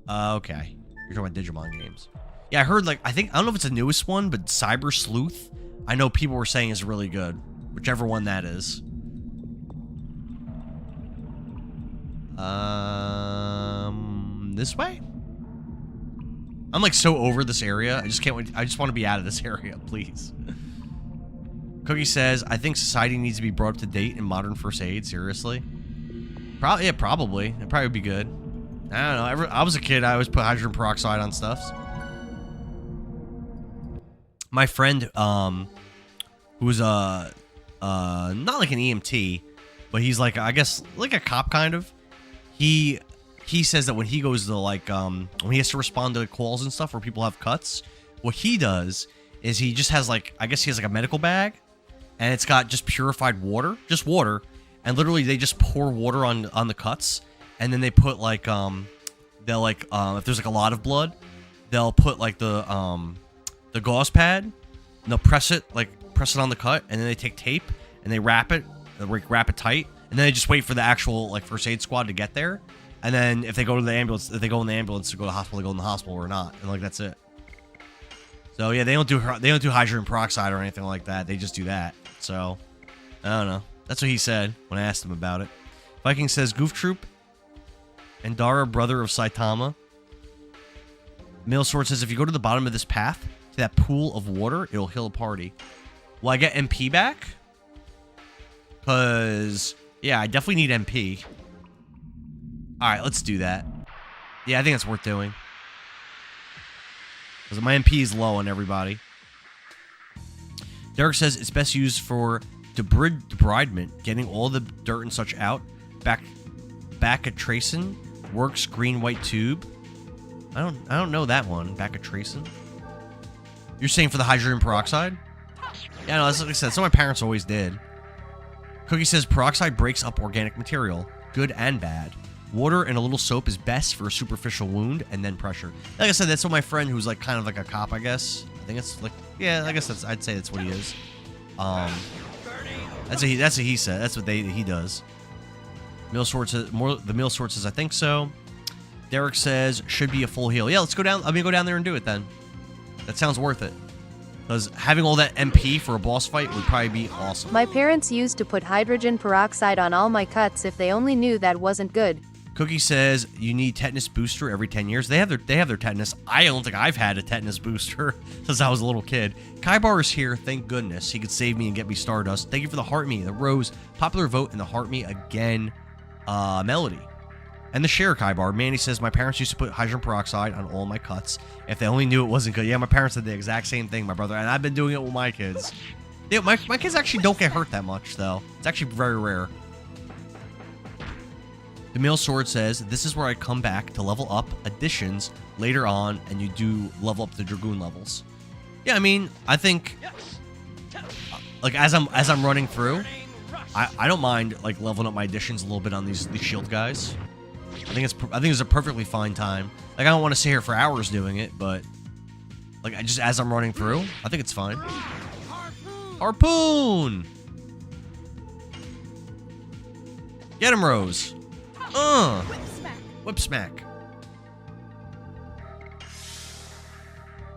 Okay. You're talking about Digimon games. Yeah, I heard, like, I don't know if it's the newest one, but Cyber Sleuth, I know people were saying is really good. Whichever one that is. This way? I'm, like, so over this area. I just can't wait. I just want to be out of this area, please. Cookie says, I think society needs to be brought up to date in modern first aid. Seriously? Yeah, probably. It'd probably be good. I don't know. I was a kid. I always put hydrogen peroxide on stuff. My friend, who's not like an EMT, but he's like, I guess, like a cop kind of. He says that when he goes to like, when he has to respond to calls and stuff where people have cuts, what he does is he just has like, I guess he has like a medical bag. And it's got just purified water, just water, and literally they just pour water on the cuts, and then they put like they'll like if there's like a lot of blood, they'll put like the gauze pad, and they'll press it on the cut, and then they take tape and they wrap it tight, and then they just wait for the actual like first aid squad to get there, and then if they go in the ambulance to go to the hospital, they go in the hospital or not, and like that's it. So yeah, they don't do hydrogen peroxide or anything like that. They just do that. So I don't know. That's what he said when I asked him about it. Viking says Goof Troop, Endara, brother of Saitama. Millsword says if you go to the bottom of this path to that pool of water, it'll heal a party. Will I get MP back? Because yeah, I definitely need MP. All right, let's do that. Yeah, I think it's worth doing. Because my MP is low on everybody. Derek says it's best used for debridement, getting all the dirt and such out. Back at Tracin works green white tube. I don't know that one. Back at Tracin. You're saying for the hydrogen peroxide? Yeah, no, that's like I said. That's what my parents always did. Cookie says peroxide breaks up organic material, good and bad. Water and a little soap is best for a superficial wound and then pressure. Like I said, that's what my friend who's like kind of like a cop, I guess. I think it's like, yeah, I guess I'd say that's what he is. That's what he said. That's what he does. Millsword says the Millsword says I think so. Derek says should be a full heal. Yeah, let's go down. I'm gonna go down there and do it then. That sounds worth it. Because having all that MP for a boss fight would probably be awesome. My parents used to put hydrogen peroxide on all my cuts if they only knew that wasn't good. Cookie says you need tetanus booster every 10 years. They have their tetanus. I don't think I've had a tetanus booster since I was a little kid. Kaibar is here. Thank goodness. He could save me and get me Stardust. Thank you for the heart me, the rose, popular vote, and the heart me again, Melody. And the share Kaibar. Manny says my parents used to put hydrogen peroxide on all my cuts. If they only knew it wasn't good. Yeah, my parents did the exact same thing, my brother. And I've been doing it with my kids. Yeah, my kids actually don't get hurt that much, though. It's actually very rare. The Millsword says, this is where I come back to level up additions later on, and you do level up the Dragoon levels. Yeah, I mean, I think, like, as I'm running through, I don't mind, like, leveling up my additions a little bit on these shield guys. I think it's a perfectly fine time. Like, I don't want to sit here for hours doing it, but, like, as I'm running through, I think it's fine. Harpoon! Get him, Rose. Whip smack.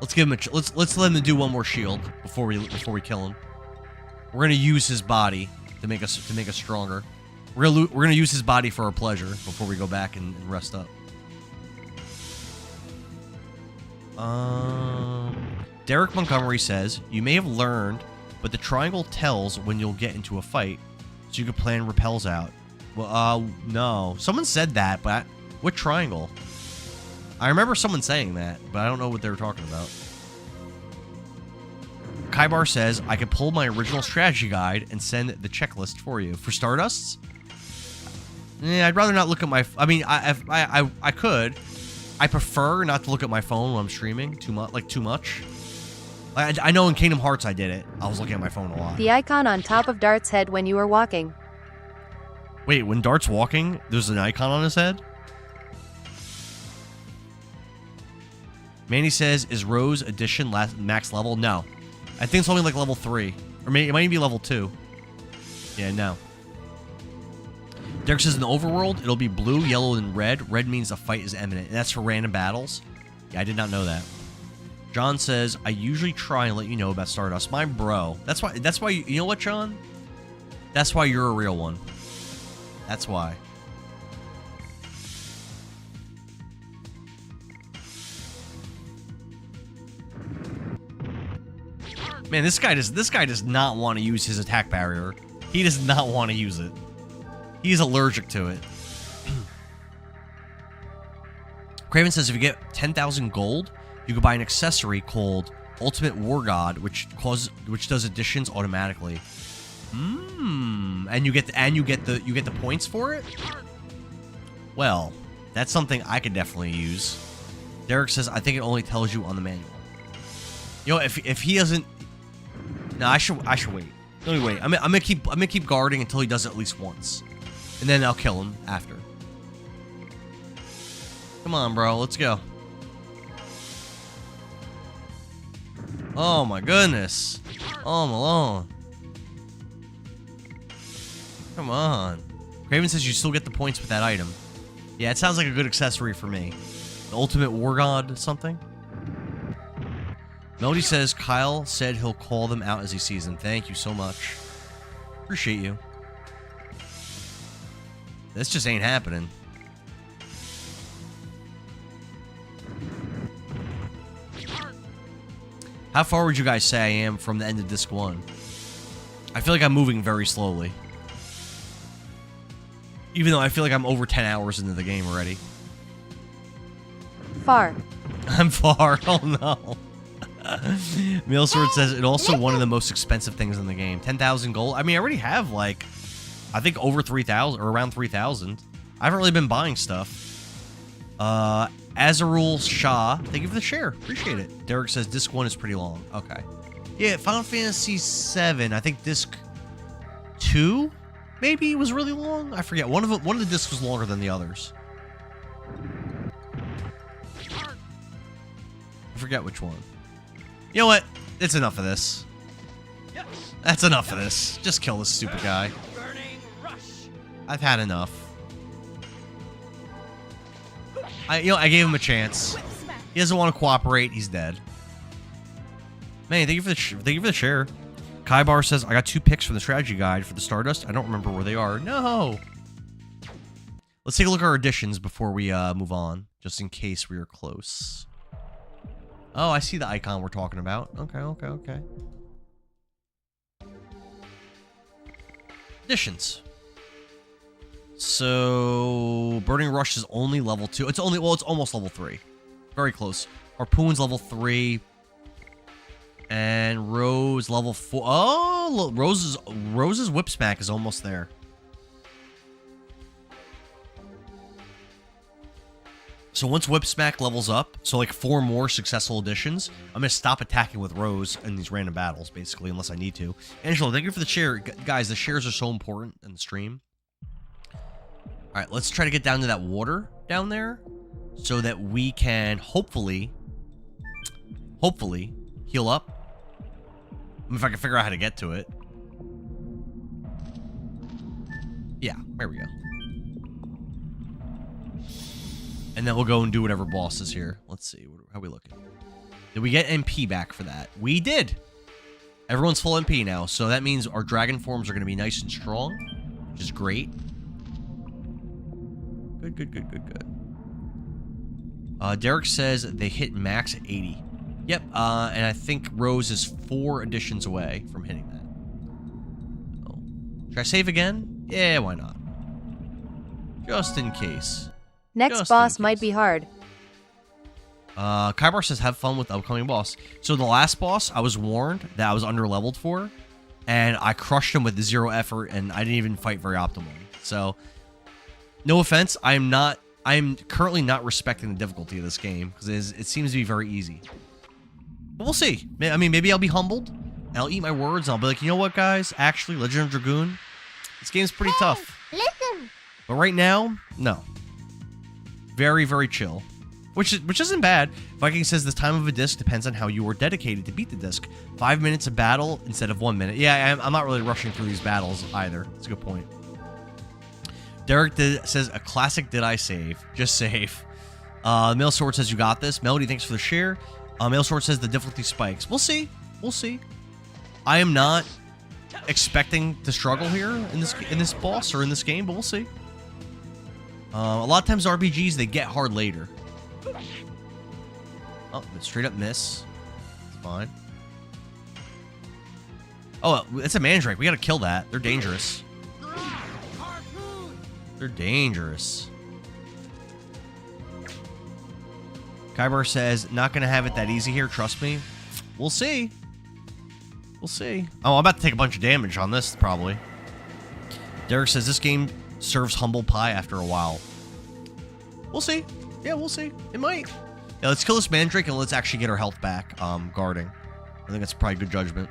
Let's give him let's let him do one more shield before we kill him. We're gonna use his body to make us stronger. We're gonna use his body for our pleasure before we go back and rest up. Derek Montgomery says, you may have learned, but the triangle tells when you'll get into a fight, so you can plan repels out. Well, no. Someone said that, but what triangle? I remember someone saying that, but I don't know what they were talking about. Kaibar says, I could pull my original strategy guide and send the checklist for you. For Stardusts? Yeah, I'd rather not look at my... I mean, I could. I prefer not to look at my phone when I'm streaming too much. I know in Kingdom Hearts I did it. I was looking at my phone a lot. The icon on top of Dart's head when you were walking. Wait, when Dart's walking, there's an icon on his head? Manny says, is Rose Edition max level? No. I think it's only like level 3. Or maybe it might even be level 2. Yeah, no. Derek says, in the overworld, it'll be blue, yellow, and red. Red means a fight is imminent. And that's for random battles. Yeah, I did not know that. John says, I usually try and let you know about Stardust. My bro. That's why you know what, John? That's why you're a real one. That's why. Man, this guy does not want to use his attack barrier. He does not want to use it. He's allergic to it. Craven says if you get 10,000 gold, you can buy an accessory called Ultimate War God, which does additions automatically. And you get the points for it? Well, that's something I could definitely use. Derek says I think it only tells you on the manual. You know, if he doesn't, no, I should wait. Let me wait. I'm gonna keep guarding until he does it at least once, and then I'll kill him after. Come on, bro. Let's go. Oh my goodness. Oh, Malone. Come on. Craven says you still get the points with that item. Yeah, it sounds like a good accessory for me. The Ultimate War God something. Melody says Kyle said he'll call them out as he sees them. Thank you so much. Appreciate you. This just ain't happening. How far would you guys say I am from the end of Disc 1? I feel like I'm moving very slowly. Even though I feel like I'm over 10 hours into the game already. Far. I'm far. Oh no. Mealsword says it's also one of the most expensive things in the game. 10,000 gold. I mean, I already have like, I think over 3,000 or around 3,000. I haven't really been buying stuff. Azarul Shah, thank you for the share. Appreciate it. Derek says Disc 1 is pretty long. Okay. Yeah, Final Fantasy 7. I think Disc 2 maybe was really long. I forget. One of the discs was longer than the others. I forget which one. You know what? It's enough of this. That's enough of this. Just kill this stupid guy. I've had enough. I gave him a chance. He doesn't want to cooperate. He's dead. Man, thank you for the share. Kaibar says I got 2 picks from the strategy guide for the Stardust. I don't remember where they are. No. Let's take a look at our additions before we move on, just in case we are close. Oh, I see the icon we're talking about. Okay. Additions. So, Burning Rush is only level 2. It's almost level 3. Very close. Harpoon's level 3. And Rose level 4. Oh, Rose's Whip Smack is almost there. So once Whip Smack levels up, so like 4 more successful additions, I'm going to stop attacking with Rose in these random battles, basically, unless I need to. Angelo, thank you for the share. Guys, the shares are so important in the stream. All right, let's try to get down to that water down there so that we can hopefully heal up. If I can figure out how to get to it. Yeah, there we go. And then we'll go and do whatever boss is here. Let's see. How are we looking? Did we get MP back for that? We did. Everyone's full MP now, so that means our dragon forms are going to be nice and strong, which is great. Good. Derek says they hit max at 80. Yep, and I think Rose is 4 additions away from hitting that. Oh. Should I save again? Yeah, why not? Just in case. Next boss might be hard. Kybar says have fun with the upcoming boss. So the last boss, I was warned that I was under-leveled for, and I crushed him with 0 effort, and I didn't even fight very optimally. So, no offense, I'm currently not respecting the difficulty of this game, because it seems to be very easy. But we'll see. I mean, maybe I'll be humbled, and I'll eat my words, and I'll be like, you know what, guys? Actually, Legend of Dragoon, this game's pretty tough. Listen. But right now, no. Very, very chill. Which isn't bad. Viking says the time of a disc depends on how you were dedicated to beat the disc. 5 minutes of battle instead of 1 minute. Yeah, I'm not really rushing through these battles either. That's a good point. Derek says, a classic did I save. Just save. Mail Sword says, you got this. Melody, thanks for the share. Mail Sword says, the difficulty spikes. We'll see. We'll see. I am not expecting to struggle here in this boss or in this game, but we'll see. A lot of times RPGs, they get hard later. Oh, straight up miss. It's fine. Oh, it's a mandrake. We gotta kill that. They're dangerous. They're dangerous. Kyber says, not gonna have it that easy here, trust me. We'll see. We'll see. Oh, I'm about to take a bunch of damage on this, probably. Derek says, this game serves humble pie after a while. We'll see. Yeah, we'll see. It might. Yeah, let's kill this mandrake and let's actually get our health back, guarding. I think that's probably good judgment.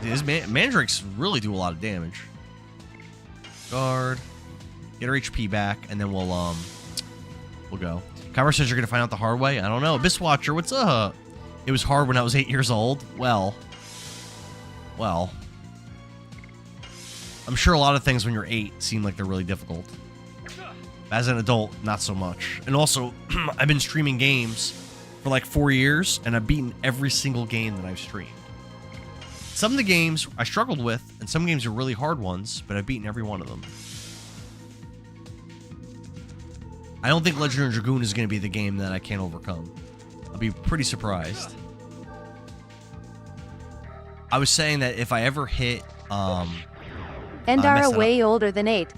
These mandrakes really do a lot of damage. Guard. Get our HP back, and then we'll go. Kyber says you're gonna find out the hard way. I don't know. Abyss Watcher, what's up? It was hard when I was 8 years old. Well. I'm sure a lot of things when you're 8 seem like they're really difficult. As an adult, not so much. And also, I've been streaming games for like 4 years, and I've beaten every single game that I've streamed. Some of the games I struggled with, and some games are really hard ones, but I've beaten every one of them. I don't think Legend of Dragoon is going to be the game that I can't overcome. I'll be pretty surprised. I was saying that if I ever hit... Endara way older than 8.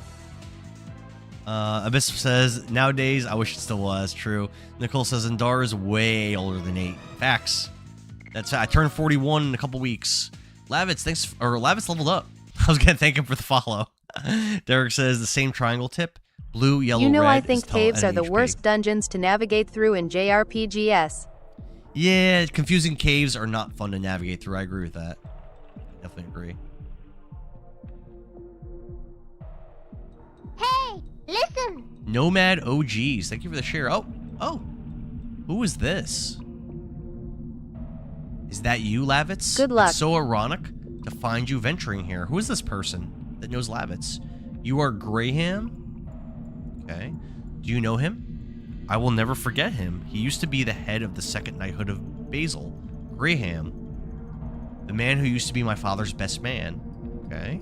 Abyss says, nowadays, I wish it still was. True. Nicole says, Endara is way older than 8. Facts. That's I turned 41 in a couple weeks. Lavitz, thanks. Or Lavitz leveled up. I was going to thank him for the follow. Derek says, the same triangle tip. Blue, yellow, red. You know, I think caves are the worst dungeons to navigate through in JRPGs. Yeah, confusing caves are not fun to navigate through. I agree with that. Definitely agree. Hey, listen. Nomad OGs, thank you for the share. Oh, who is this? Is that you, Lavitz? Good luck. It's so ironic to find you venturing here. Who is this person that knows Lavitz? You are Graham? Okay. Do you know him? I will never forget him. He used to be the head of the Second Knighthood of Basil. Graham. The man who used to be my father's best man. Okay.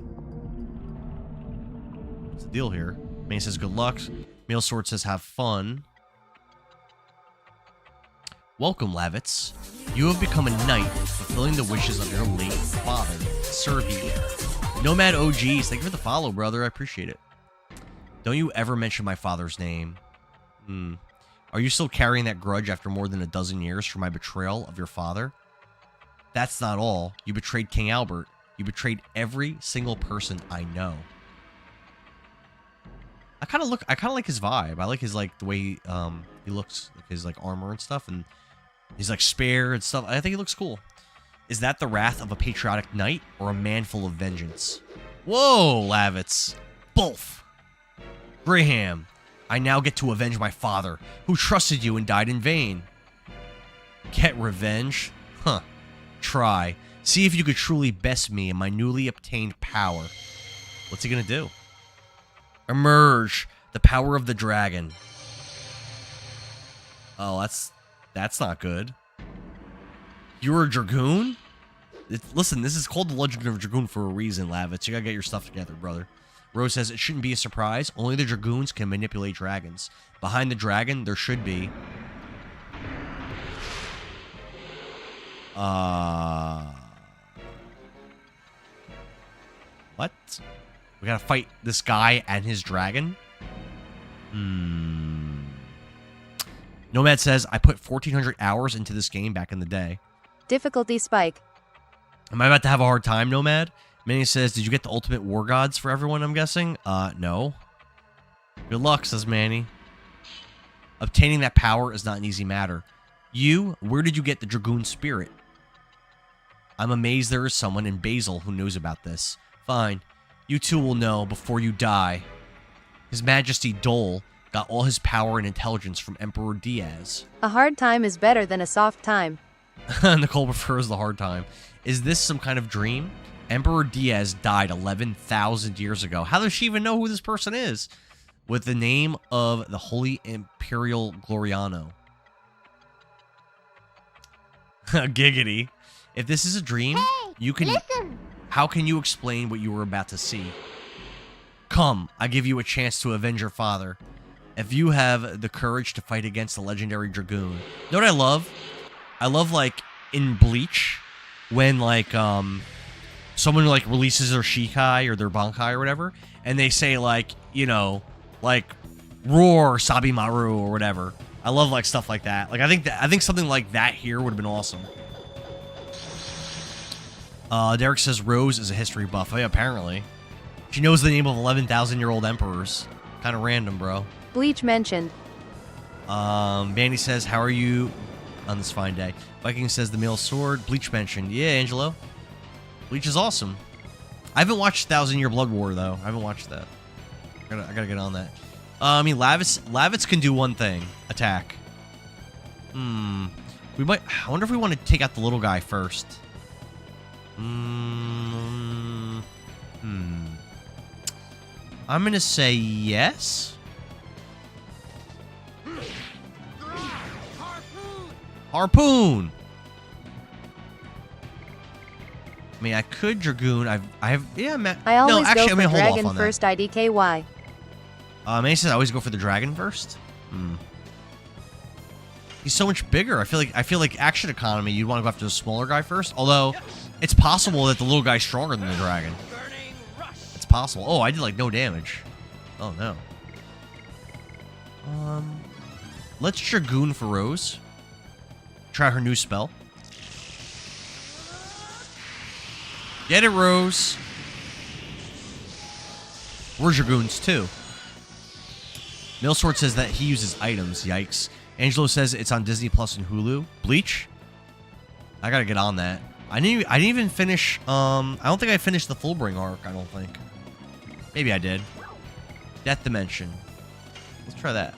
What's the deal here? Man says good luck. Mail Sword says have fun. Welcome, Lavitz. You have become a knight, fulfilling the wishes of your late father. Serve you. Nomad OGs, thank you for the follow, brother. I appreciate it. Don't you ever mention my father's name. Are you still carrying that grudge after more than a dozen years for my betrayal of your father? That's not all. You betrayed King Albert. You betrayed every single person I know. I kind of like his vibe. I like his, like, the way he looks, like his, like, armor and stuff, and he's, like, spare and stuff. I think he looks cool. Is that the wrath of a patriotic knight or a man full of vengeance? Whoa, Lavitz. Both. Graham, I now get to avenge my father, who trusted you and died in vain. Get revenge? Huh. Try. See if you could truly best me in my newly obtained power. What's he gonna do? Emerge. The power of the dragon. Oh, that's not good. You're a Dragoon? Listen, this is called the Legend of Dragoon for a reason, Lavitz. You gotta get your stuff together, brother. Rose says it shouldn't be a surprise. Only the Dragoons can manipulate dragons. Behind the dragon, there should be... What? We gotta fight this guy and his dragon? Nomad says, I put 1,400 hours into this game back in the day. Difficulty spike. Am I about to have a hard time, Nomad? Manny says, did you get the ultimate war gods for everyone, I'm guessing? No. Good luck, says Manny. Obtaining that power is not an easy matter. Where did you get the Dragoon spirit? I'm amazed there is someone in Basil who knows about this. Fine. You two will know before you die. His Majesty Dole got all his power and intelligence from Emperor Diaz. A hard time is better than a soft time. Nicole prefers the hard time. Is this some kind of dream? Emperor Diaz died 11,000 years ago. How does she even know who this person is? With the name of the Holy Imperial Gloriano. Giggity. If this is a dream, you can... Listen. How can you explain what you were about to see? Come, I give you a chance to avenge your father. If you have the courage to fight against the legendary Dragoon. You know what I love? I love, like, in Bleach, when, like, someone, like, releases their Shikai or their Bankai or whatever, and they say, like, you know, like, roar Sabimaru or whatever. I love, like, stuff like that. Like, I think something like that here would have been awesome. Derek says Rose is a history buff. Oh, yeah, apparently. She knows the name of 11,000-year-old emperors. Kind of random, bro. Bleach mentioned. Bandy says, how are you on this fine day? Viking says the male sword. Bleach mentioned. Yeah, Angelo. Bleach is awesome. I haven't watched 1,000-Year Blood War, though. I haven't watched that. I gotta get on that. I mean, Lavitz can do one thing. Attack. We might... I wonder if we want to take out the little guy first. I'm gonna say yes. Harpoon. I mean, I could Dragoon. I have. Yeah, I always no, actually, go for hold Dragon off on first. IDKY. Manny says I always go for the dragon first. He's so much bigger. I feel like action economy. You'd want to go after the smaller guy first. Although, it's possible that the little guy's stronger than the dragon. It's possible. Oh, I did like no damage. Oh no. Let's Dragoon for Rose. Try her new spell. Get it, Rose. We're Dragoons too. Millsword says that he uses items. Yikes. Angelo says it's on Disney Plus and Hulu. Bleach? I gotta get on that. I didn't even finish, I don't think I finished the Fullbring arc, I don't think. Maybe I did. Death Dimension. Let's try that.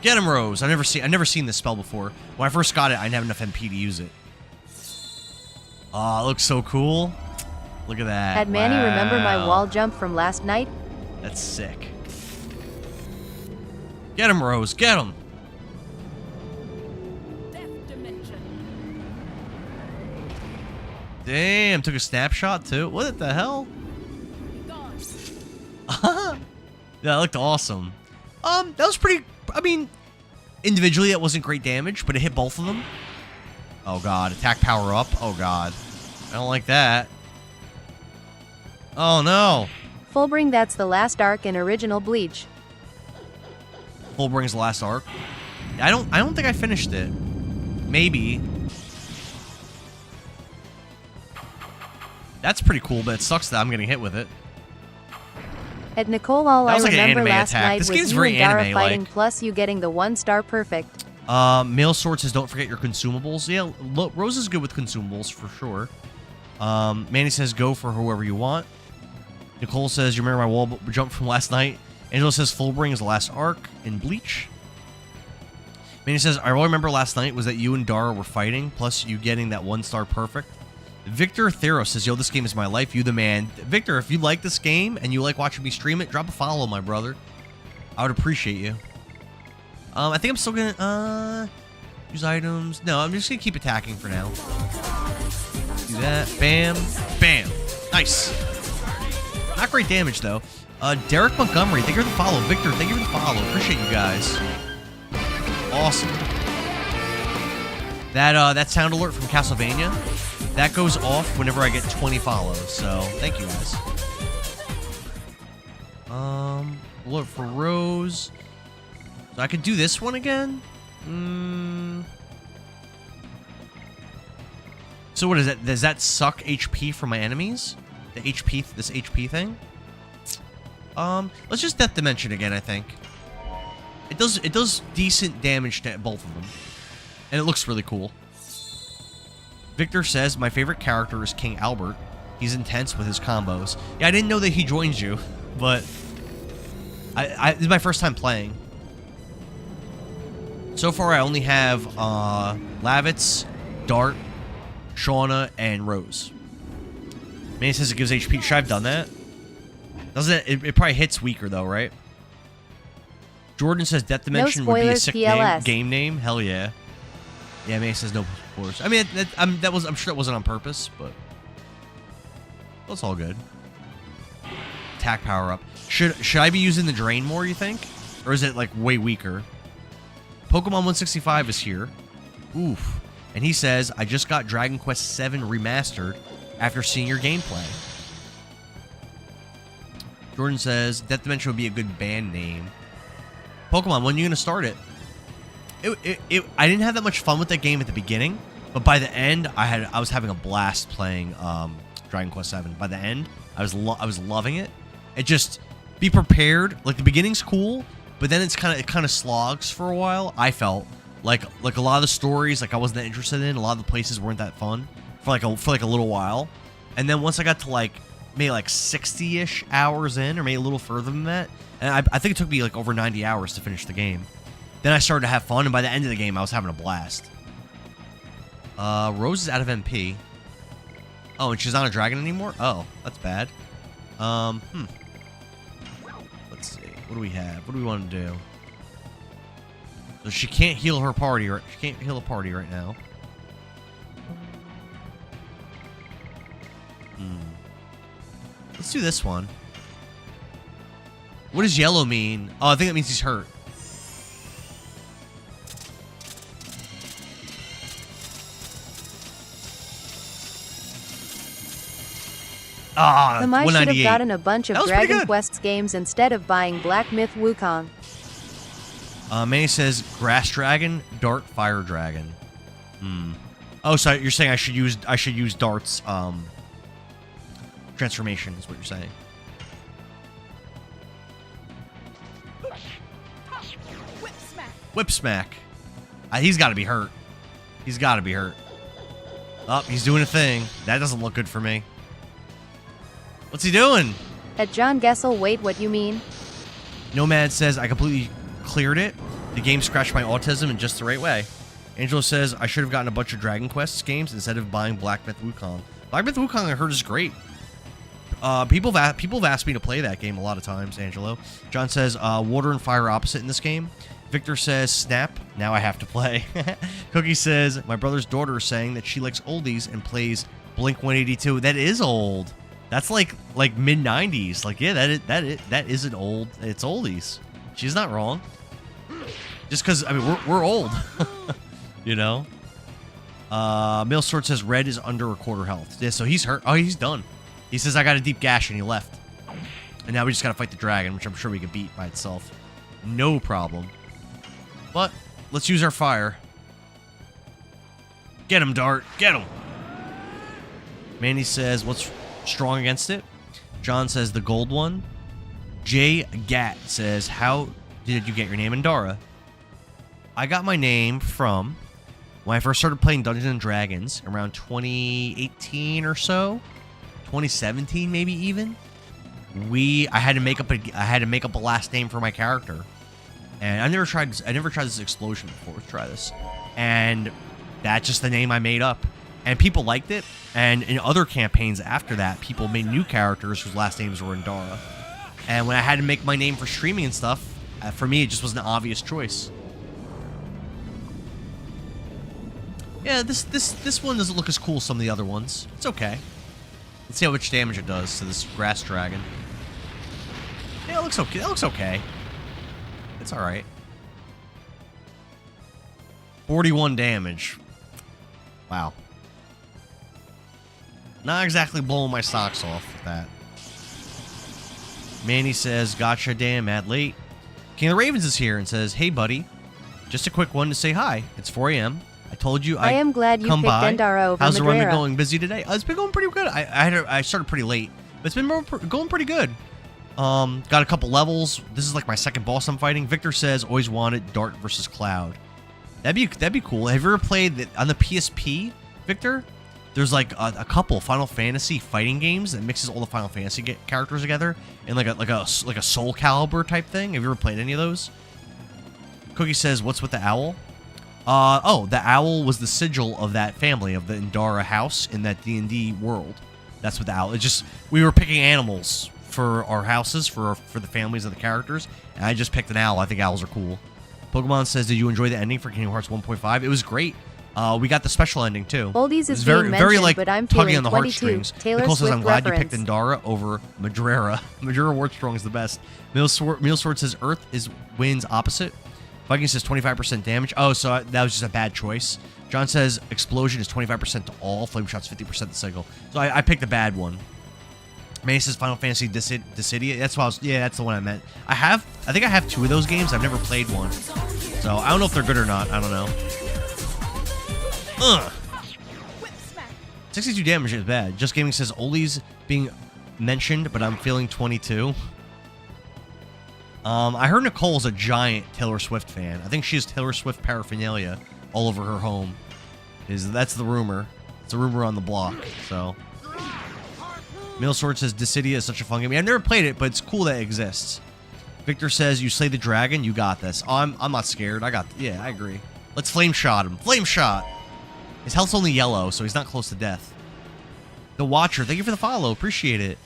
Get him, Rose. I've never seen this spell before. When I first got it, I didn't have enough MP to use it. Oh, it looks so cool. Look at that. Had Manny remember my wall jump from last night? That's sick. Get him, Rose. Get him. Damn, took a snapshot too. What the hell? Yeah, that looked awesome. That was pretty. I mean, individually, that wasn't great damage, but it hit both of them. Oh god, attack power up. Oh god, I don't like that. Oh no. Fullbring, that's the last arc in original Bleach. Fullbring's the last arc. I don't think I finished it. Maybe. That's pretty cool, but it sucks that I'm getting hit with it. At Nicole, all I like remember last attack. night This was game's you very and Dara anime-like. fighting, plus you getting the 1-star perfect. Male Sword says don't forget your consumables. Yeah, Rose is good with consumables for sure. Manny says go for whoever you want. Nicole says you remember my wall jump from last night. Angelo says Fullbring is the last arc in Bleach. Manny says I all I remember last night was that you and Dara were fighting, plus you getting that 1-star perfect. Victor Thero says, yo, this game is my life. You the man. Victor, if you like this game and you like watching me stream it, drop a follow, my brother. I would appreciate you. I think I'm still gonna, Use items. No, I'm just gonna keep attacking for now. Do that. Bam. Bam. Nice. Not great damage, though. Derek Montgomery, thank you for the follow. Victor, thank you for the follow. Appreciate you guys. Awesome. That sound alert from Castlevania, that goes off whenever I get 20 follows. So, thank you guys. Look for Rose. So I could do this one again? So what is that? Does that suck HP from my enemies? The HP, this HP thing? Let's just Death Dimension again, I think. It does decent damage to both of them. And it looks really cool. Victor says, my favorite character is King Albert. He's intense with his combos. Yeah, I didn't know that he joins you, but this is my first time playing. So far, I only have Lavitz, Dart, Shauna, and Rose. Man says it gives HP. Should I have done that? Doesn't it probably hits weaker, though, right? Jordan says Death Dimension would be a sick game name. Hell yeah. Yeah, May says no spoilers. I mean, I'm sure that wasn't on purpose, but that's all good. Attack power up. Should I be using the drain more, you think? Or is it like way weaker? Pokemon 165 is here. Oof. And he says, I just got Dragon Quest VII Remastered after seeing your gameplay. Jordan says, Death Dimension would be a good band name. Pokemon, when are you going to start it? I didn't have that much fun with that game at the beginning, but by the end, I was having a blast playing Dragon Quest VII. By the end, I was loving it. It just, be prepared. Like, the beginning's cool, but then it kind of slogs for a while. I felt like a lot of the stories, like I wasn't that interested in. A lot of the places weren't that fun for like a little while. And then once I got to maybe 60-ish hours in, or maybe a little further than that, and I think it took me like over 90 hours to finish the game. Then I started to have fun, and by the end of the game, I was having a blast. Rose is out of MP. Oh, and she's not a dragon anymore? Oh, that's bad. Let's see. What do we have? What do we want to do? So she can't heal her party. She can't heal a party right now. Let's do this one. What does yellow mean? Oh, I think that means he's hurt. Ah, I should have 198. gotten a bunch of Dragon Quest games instead of buying Black Myth Wukong. Manny says Grass Dragon, Dart, Fire Dragon. Oh, so you're saying I should use Dart's transformation is what you're saying. Whip smack. He's got to be hurt. He's got to be hurt. Oh, he's doing a thing. That doesn't look good for me. What's he doing? At John Gessel, wait, what you mean? Nomad says, I completely cleared it. The game scratched my autism in just the right way. Angelo says, I should have gotten a bunch of Dragon Quest games instead of buying Black Myth Wukong. Black Myth Wukong, I heard, is great. People have asked me to play that game a lot of times, Angelo. John says, water and fire opposite in this game. Victor says, snap, now I have to play. Cookie says, my brother's daughter is saying that she likes oldies and plays Blink 182. That is old. That's like mid-90s. Like, yeah, that is an old, it's oldies. She's not wrong. Just because, I mean, we're old. You know? Millsword says red is under a quarter health. Yeah, so he's hurt. Oh, he's done. He says, I got a deep gash, and he left. And now we just got to fight the dragon, which I'm sure we could beat by itself. No problem. But let's use our fire. Get him, Dart. Get him. Mandy says, what's strong against it? John says, the gold one. Jay Gat says, how did you get your name, Endara? I got my name from when I first started playing Dungeons & Dragons around 2018 or so. 2017, maybe even. I had to make up a last name for my character. And I never tried this explosion before. Let's try this. And that's just the name I made up. And people liked it. And in other campaigns after that, people made new characters whose last names were Endara. And when I had to make my name for streaming and stuff, for me, it just was an obvious choice. Yeah, this one doesn't look as cool as some of the other ones. It's okay. Let's see how much damage it does to this grass dragon. Yeah, it looks okay. It looks okay. It's all right. 41 damage. Wow. Not exactly blowing my socks off with that. Manny says, gotcha, damn, mad late. King of the Ravens is here and says, hey, buddy. Just a quick one to say hi. It's 4 a.m. I told you I am glad you picked Endara over How's the run been Madrera. going? Busy today? It's been going pretty good. I started pretty late, but it's been going pretty good. Got a couple levels. This is like my second boss I'm fighting. Victor says, always wanted Dart versus Cloud. That'd be cool. Have you ever played that on the PSP, Victor? There's like a couple Final Fantasy fighting games that mixes all the Final Fantasy characters together in like a Soul Calibur type thing. Have you ever played any of those? Cookie says, what's with the owl? The owl was the sigil of that family, of the Endara house in that D&D world. That's what the owl. It's just we were picking animals for our houses for the families of the characters, and I just picked an owl. I think owls are cool. Pokemon says, did you enjoy the ending for Kingdom Hearts 1.5? It was great. We got the special ending too. Oldies is very, being very mentioned, like but I'm tugging feeling on the 22. heartstrings. Taylor Nicole says, Swift I'm glad reference. you picked Endara over Madrera. Madrera Warpstrong is the best. Meal Sword says Earth wins opposite. Viking says 25% damage. Oh, so that was just a bad choice. John says Explosion is 25% to all. Flame Shot's 50% to single. So I picked the bad one. Manny says Final Fantasy Dissidia. That's what I was. Yeah, that's the one I meant. I think I have 2 of those games. I've never played one. So I don't know if they're good or not. I don't know. Ugh. 62 damage is bad. Just Gaming says Oli's being mentioned, but I'm feeling 22. I heard Nicole's a giant Taylor Swift fan. I think she has Taylor Swift paraphernalia all over her home. That's the rumor. It's a rumor on the block. So, Meal Sword says Dissidia is such a fun game. I've never played it, but it's cool that it exists. Victor says you slay the dragon. You got this. Oh, I'm not scared. Yeah, I agree. Let's flame shot him. Flame shot. His health's only yellow, so he's not close to death. The Watcher, thank you for the follow. Appreciate it.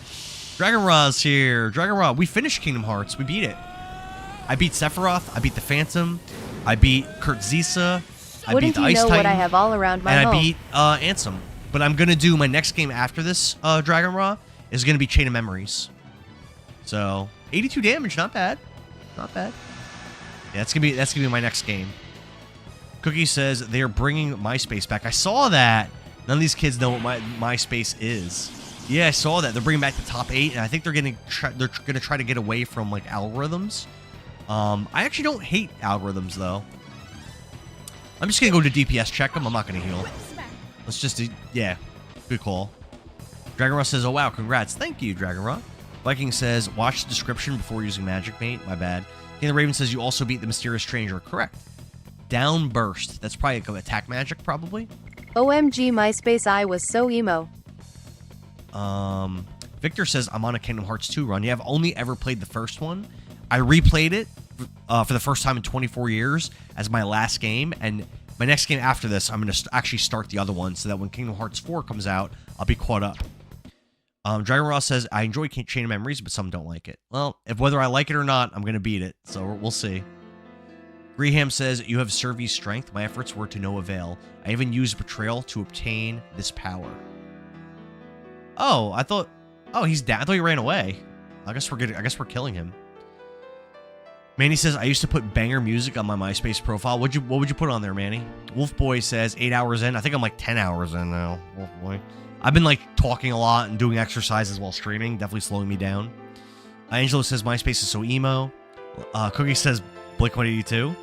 Dragon Ra's here. Dragon Ra, we finished Kingdom Hearts. We beat it. I beat Sephiroth. I beat the Phantom. I beat Kurtzisa. I beat the Ice Titan. What I have all around my and home? I beat Ansem. But I'm going to do my next game after this Dragon Ra is going to be Chain of Memories. So, 82 damage, not bad. Not bad. Yeah, that's gonna be my next game. Cookie says they are bringing MySpace back. I saw that. None of these kids know what MySpace is. Yeah, I saw that. They're bringing back the top 8, and I think they're gonna try to get away from like algorithms. I actually don't hate algorithms though. I'm just gonna go to DPS check them. I'm not gonna heal. Let's just do, yeah, good call. Dragon Raw says, oh wow, congrats. Thank you, Dragon Raw. Viking says, watch the description before using Magic Mate. My bad. King of the Raven says, you also beat the Mysterious Stranger. Correct. Downburst. That's probably like attack magic, probably. OMG, MySpace, I was so emo. Victor says, I'm on a Kingdom Hearts 2 run. Yeah, I've only ever played the first one. I replayed it for the first time in 24 years as my last game, and my next game after this, I'm going to actually start the other one so that when Kingdom Hearts 4 comes out, I'll be caught up. Dragon Ross says, I enjoy Chain of Memories, but some don't like it. Well, whether I like it or not, I'm going to beat it, so we'll see. Greham says, you have Servi's strength. My efforts were to no avail. I even used Betrayal to obtain this power. Oh, I thought... Oh, he's down. I thought he ran away. I guess we're killing him. Manny says, I used to put banger music on my MySpace profile. What would you put on there, Manny? Wolf Boy says, 8 hours in. I think I'm like 10 hours in now. Wolf Boy. I've been like talking a lot and doing exercises while streaming. Definitely slowing me down. Angelo says, MySpace is so emo. Cookie says, Blink-182.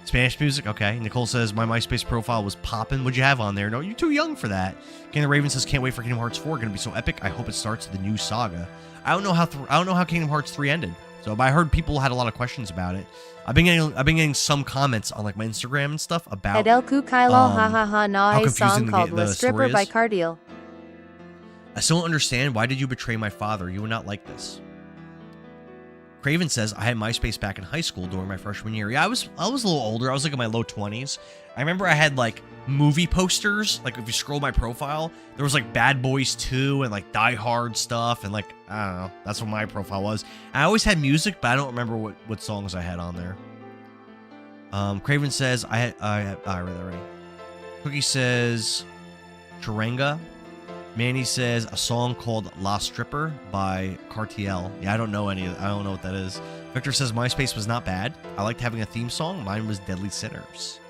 Spanish music? Okay. Nicole says, my MySpace profile was popping. What'd you have on there? No, you're too young for that. King of the Raven says, can't wait for Kingdom Hearts 4. Gonna be so epic. I hope it starts the new saga. I don't know how Kingdom Hearts 3 ended. So, but I heard people had a lot of questions about it. I've been getting some comments on like my Instagram and stuff about Edelku Kylo hahaha na a song called the La Stripper by Cardiel. I still don't understand. Why did you betray my father? You would not like this. Craven says, I had MySpace back in high school during my freshman year. Yeah, I was a little older. I was like in my low 20s. I remember I had like movie posters. Like if you scroll my profile, there was like Bad Boys 2 and like Die Hard stuff. And like, I don't know. That's what my profile was. I always had music, but I don't remember what songs I had on there. Craven says, I read that already. Cookie says Charenga. Manny says a song called La Stripper by Cartiel. Yeah, I don't know what that is. Victor says MySpace was not bad. I liked having a theme song. Mine was Deadly Sinners.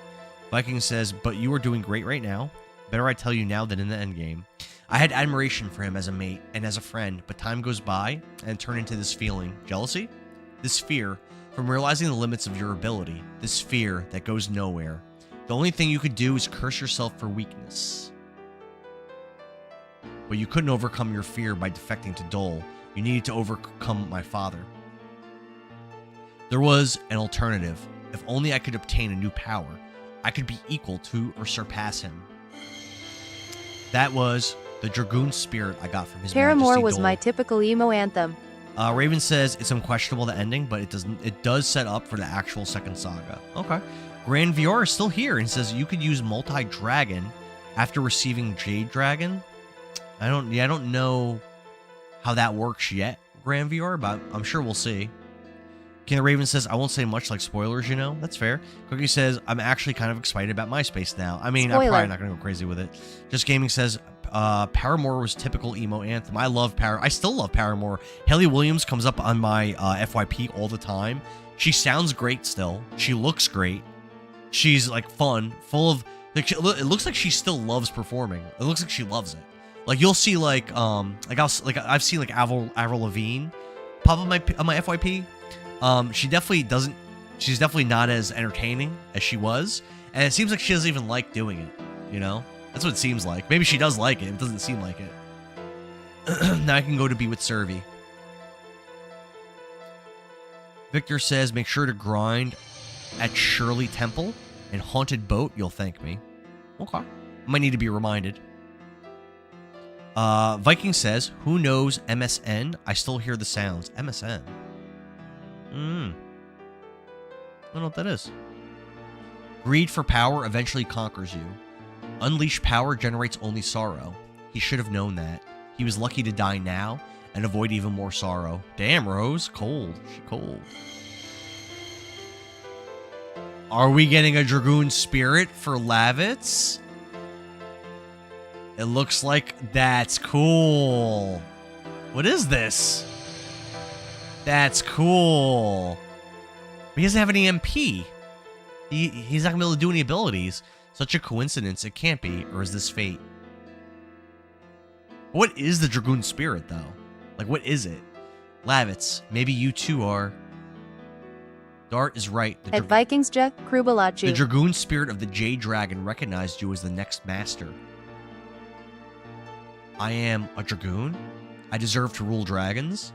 Viking says, but you are doing great right now. Better I tell you now than in the endgame. I had admiration for him as a mate and as a friend, but time goes by and it turned into this feeling. Jealousy? This fear from realizing the limits of your ability. This fear that goes nowhere. The only thing you could do is curse yourself for weakness. But you couldn't overcome your fear by defecting to Dole. You needed to overcome my father. There was an alternative. If only I could obtain a new power, I could be equal to or surpass him. That was the Dragoon spirit I got from his Paramore Majesty was Dole. my typical emo anthem. Raven says it's unquestionable the ending, but it does set up for the actual second saga. Okay. Grand VR is still here and says you could use multi-dragon after receiving Jade Dragon. I don't know how that works yet, Grand VR, but I'm sure we'll see. King of the Raven says, I won't say much like spoilers, you know. That's fair. Cookie says, I'm actually kind of excited about MySpace now. I mean, I'm probably not going to go crazy with it. Just Gaming says, Paramore was typical emo anthem. I still love Paramore. Haley Williams comes up on my FYP all the time. She sounds great still. She looks great. She's like fun, full of, like, it looks like she still loves performing. It looks like she loves it. Like you'll see I've seen like Avril Lavigne pop up on my FYP. She definitely doesn't. She's definitely not as entertaining as she was, and it seems like she doesn't even like doing it. You know, that's what it seems like. Maybe she does like it. It doesn't seem like it. Now I can go to be with Servy. Victor says, make sure to grind at Shirley Temple and Haunted Boat. You'll thank me. Okay, might need to be reminded. Viking says, who knows MSN? I still hear the sounds. MSN. I don't know what that is. Greed for power eventually conquers you. Unleashed power generates only sorrow. He should have known that. He was lucky to die now and avoid even more sorrow. Damn, Rose. Cold. She cold. Are we getting a Dragoon spirit for Lavitz? It looks like that's cool. What is this? That's cool. But he doesn't have any MP. He's not going to be able to do any abilities. Such a coincidence. It can't be. Or is this fate? What is the Dragoon spirit, though? Like, what is it? Lavitz, maybe you too are. Dart is right. At Vikingsja, Krubalachi. The Dragoon spirit of the Jade Dragon recognized you as the next master. I am a Dragoon? I deserve to rule dragons?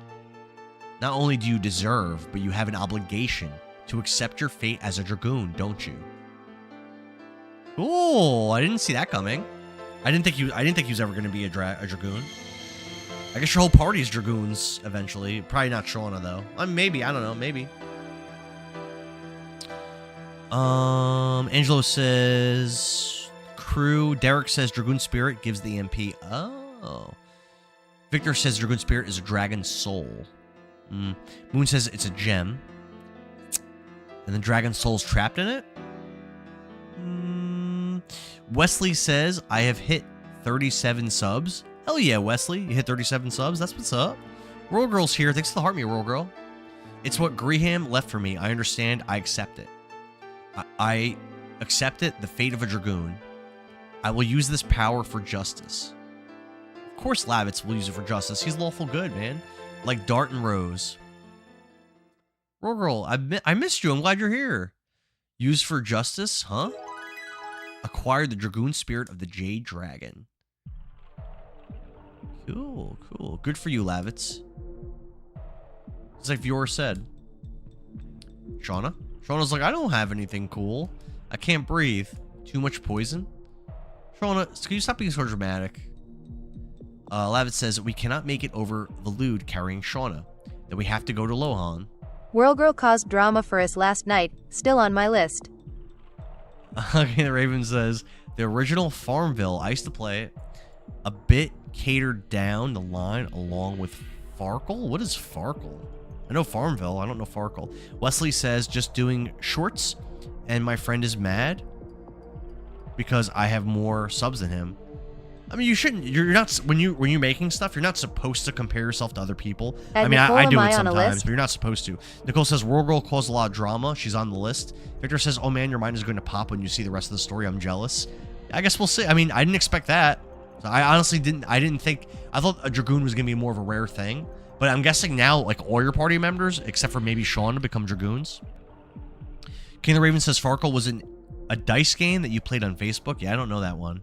Not only do you deserve, but you have an obligation to accept your fate as a Dragoon, don't you? Cool. I didn't see that coming. I didn't think he was ever going to be a Dragoon. I guess your whole party is Dragoons eventually. Probably not Shauna though. Maybe, I don't know, maybe. Angelo says crew. Derek says Dragoon Spirit gives the MP. Oh. Victor says Dragoon Spirit is a dragon soul. Moon says it's a gem. And the dragon soul's trapped in it? Wesley says, I have hit 37 subs. Hell yeah, Wesley. You hit 37 subs? That's what's up. World Girl's here. Thanks for the heart me, World Girl. It's what Greham left for me. I understand. I accept it. I accept it. The fate of a Dragoon. I will use this power for justice. Of course Lavitz will use it for justice. He's lawful good, man. Like Dart and Rose. World Girl, I missed you. I'm glad you're here. Used for justice, huh? Acquired the Dragoon spirit of the Jade Dragon. Cool, cool. Good for you, Lavitz. It's like viewer said. Shauna? Shauna's like, I don't have anything cool. I can't breathe. Too much poison? Shauna, can you stop being so dramatic? Lavitz says, we cannot make it over the Lude carrying Shauna. Then we have to go to Lohan. World Girl caused drama for us last night. Still on my list. Okay, the Raven says, the original Farmville, I used to play it. A bit catered down the line along with Farkle? What is Farkle? I know Farmville, I don't know Farkle. Wesley says, just doing shorts and my friend is mad. because I have more subs than him. I mean, you shouldn't. You're not when you're making stuff. You're not supposed to compare yourself to other people. I mean, Nicole, I do am it I on a sometimes, list? but you're not supposed to. Nicole says World Girl caused a lot of drama. She's on the list. Victor says, "Oh man, your mind is going to pop when you see the rest of the story. I'm jealous." I guess we'll see. I mean, I didn't expect that. I honestly didn't. I didn't think. I thought a Dragoon was going to be more of a rare thing. But I'm guessing now, like all your party members, except for maybe Sean, to become Dragoons. King of the Raven says Farkle was a dice game that you played on Facebook. Yeah, I don't know that one.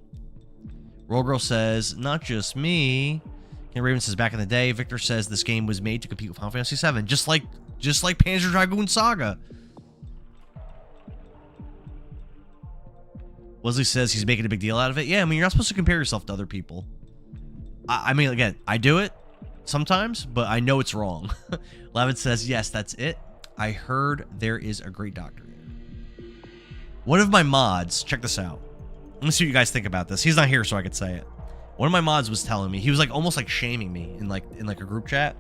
Roll Girl says, not just me. King Raven says, back in the day. Victor says this game was made to compete with Final Fantasy VII, just like Panzer Dragoon Saga. Wesley says he's making a big deal out of it. Yeah, I mean, you're not supposed to compare yourself to other people. I mean, again, I do it sometimes, but I know it's wrong. Lavin says, yes, that's it. I heard there is a great doctor there. One of my mods, check this out. Let me see what you guys think about this. He's not here, so I could say it. One of my mods was telling me, he was like almost like shaming me in like a group chat.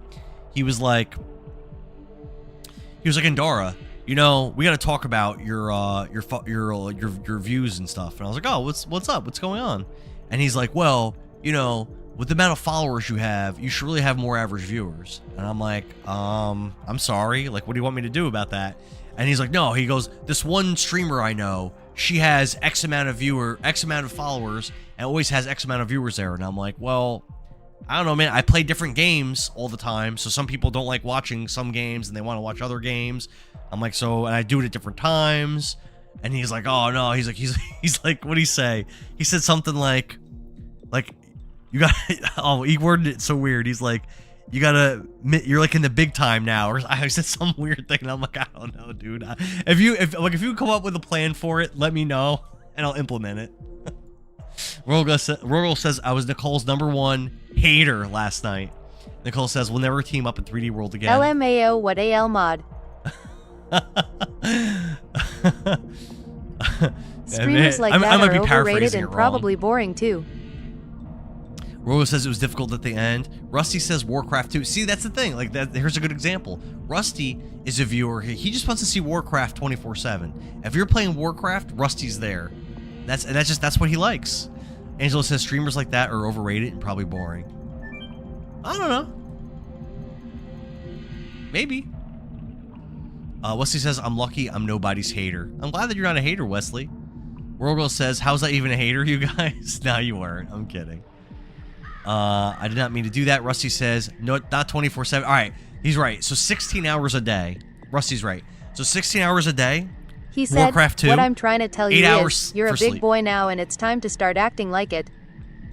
He was like Endara, you know, we got to talk about your views and stuff. And I was like, oh, what's up? What's going on? And he's like, well, you know, with the amount of followers you have, you should really have more average viewers. And I'm like, I'm sorry. Like, what do you want me to do about that? And he's like, no. He goes, this one streamer I know, she has X amount of followers, and always has X amount of viewers there. And I'm like, well, I don't know, man. I play different games all the time, so some people don't like watching some games, and they want to watch other games. I'm like, and I do it at different times. And he's like, oh no. He's like, what'd he say? He said something like, you got, oh, he worded it so weird. He's like, you're like in the big time now, or I said some weird thing, and I'm like, I don't know, dude. If you come up with a plan for it, let me know, and I'll implement it. Rogal says I was Nicole's #1 hater last night. Nicole says we'll never team up in 3D World again. LMAO, what AL mod? Streamers like that are overrated and probably boring too. Rogo says it was difficult at the end. Rusty says Warcraft 2. See, that's the thing. Like that. Here's a good example. Rusty is a viewer. He just wants to see Warcraft 24/7. If you're playing Warcraft, Rusty's there. That's what he likes. Angela says streamers like that are overrated and probably boring. I don't know. Maybe. Wesley says I'm lucky I'm nobody's hater. I'm glad that you're not a hater, Wesley. Rogo says, how's that even a hater, you guys? No, you weren't. I'm kidding. I did not mean to do that. Rusty says, no, not 24/7. All right, he's right. So 16 hours a day. Rusty's right. So 16 hours a day. He said, Warcraft 2, what I'm trying to tell you is, you're a big sleep. boy now, and it's time to start acting like it.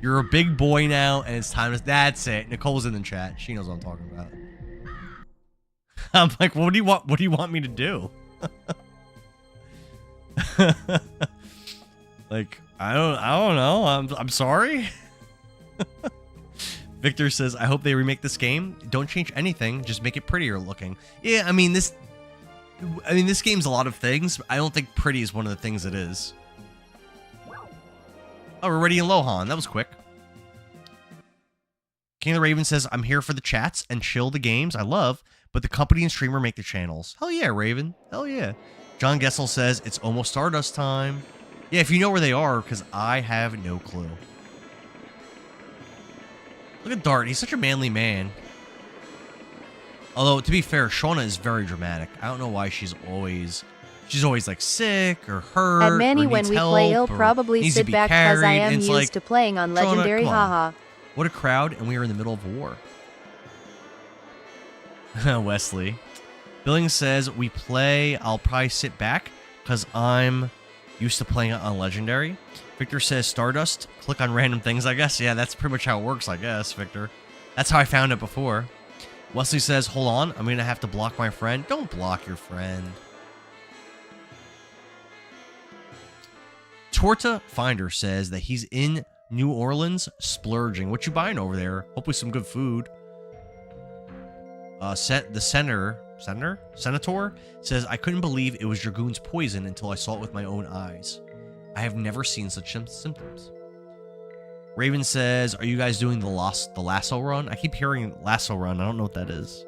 You're a big boy now, and it's time to... That's it. Nicole's in the chat. She knows what I'm talking about. I'm like, what do you want? What do you want me to do? Like, I don't know. I'm sorry. Victor says, I hope they remake this game. Don't change anything. Just make it prettier looking. Yeah, I mean, this game's a lot of things. But I don't think pretty is one of the things it is. Oh, we're ready in Lohan. That was quick. King of the Raven says, I'm here for the chats and chill the games I love, but the company and streamer make the channels. Hell yeah, Raven. Hell yeah. John Gessel says, it's almost Stardust time. Yeah, if you know where they are, because I have no clue. Look at Dart. He's such a manly man. Although, to be fair, Shauna is very dramatic. I don't know why she's always like sick or hurt. And Manny, or when needs we help play, he'll or probably needs sit to be back because I carried, am and it's used like, to playing on Shauna, Legendary, come on. haha. What a crowd, and we are in the middle of a war. Wesley. Billings says, we play, I'll probably sit back because I'm used to playing it on Legendary. Victor says, Stardust, click on random things, I guess. Yeah, that's pretty much how it works, I guess, Victor. That's how I found it before. Wesley says, hold on, I'm going to have to block my friend. Don't block your friend. Torta Finder says that he's in New Orleans splurging. What you buying over there? Hopefully some good food. The senator says, I couldn't believe it was Dragoon's poison until I saw it with my own eyes. I have never seen such symptoms. Raven says, are you guys doing the lasso run? I keep hearing lasso run. I don't know what that is.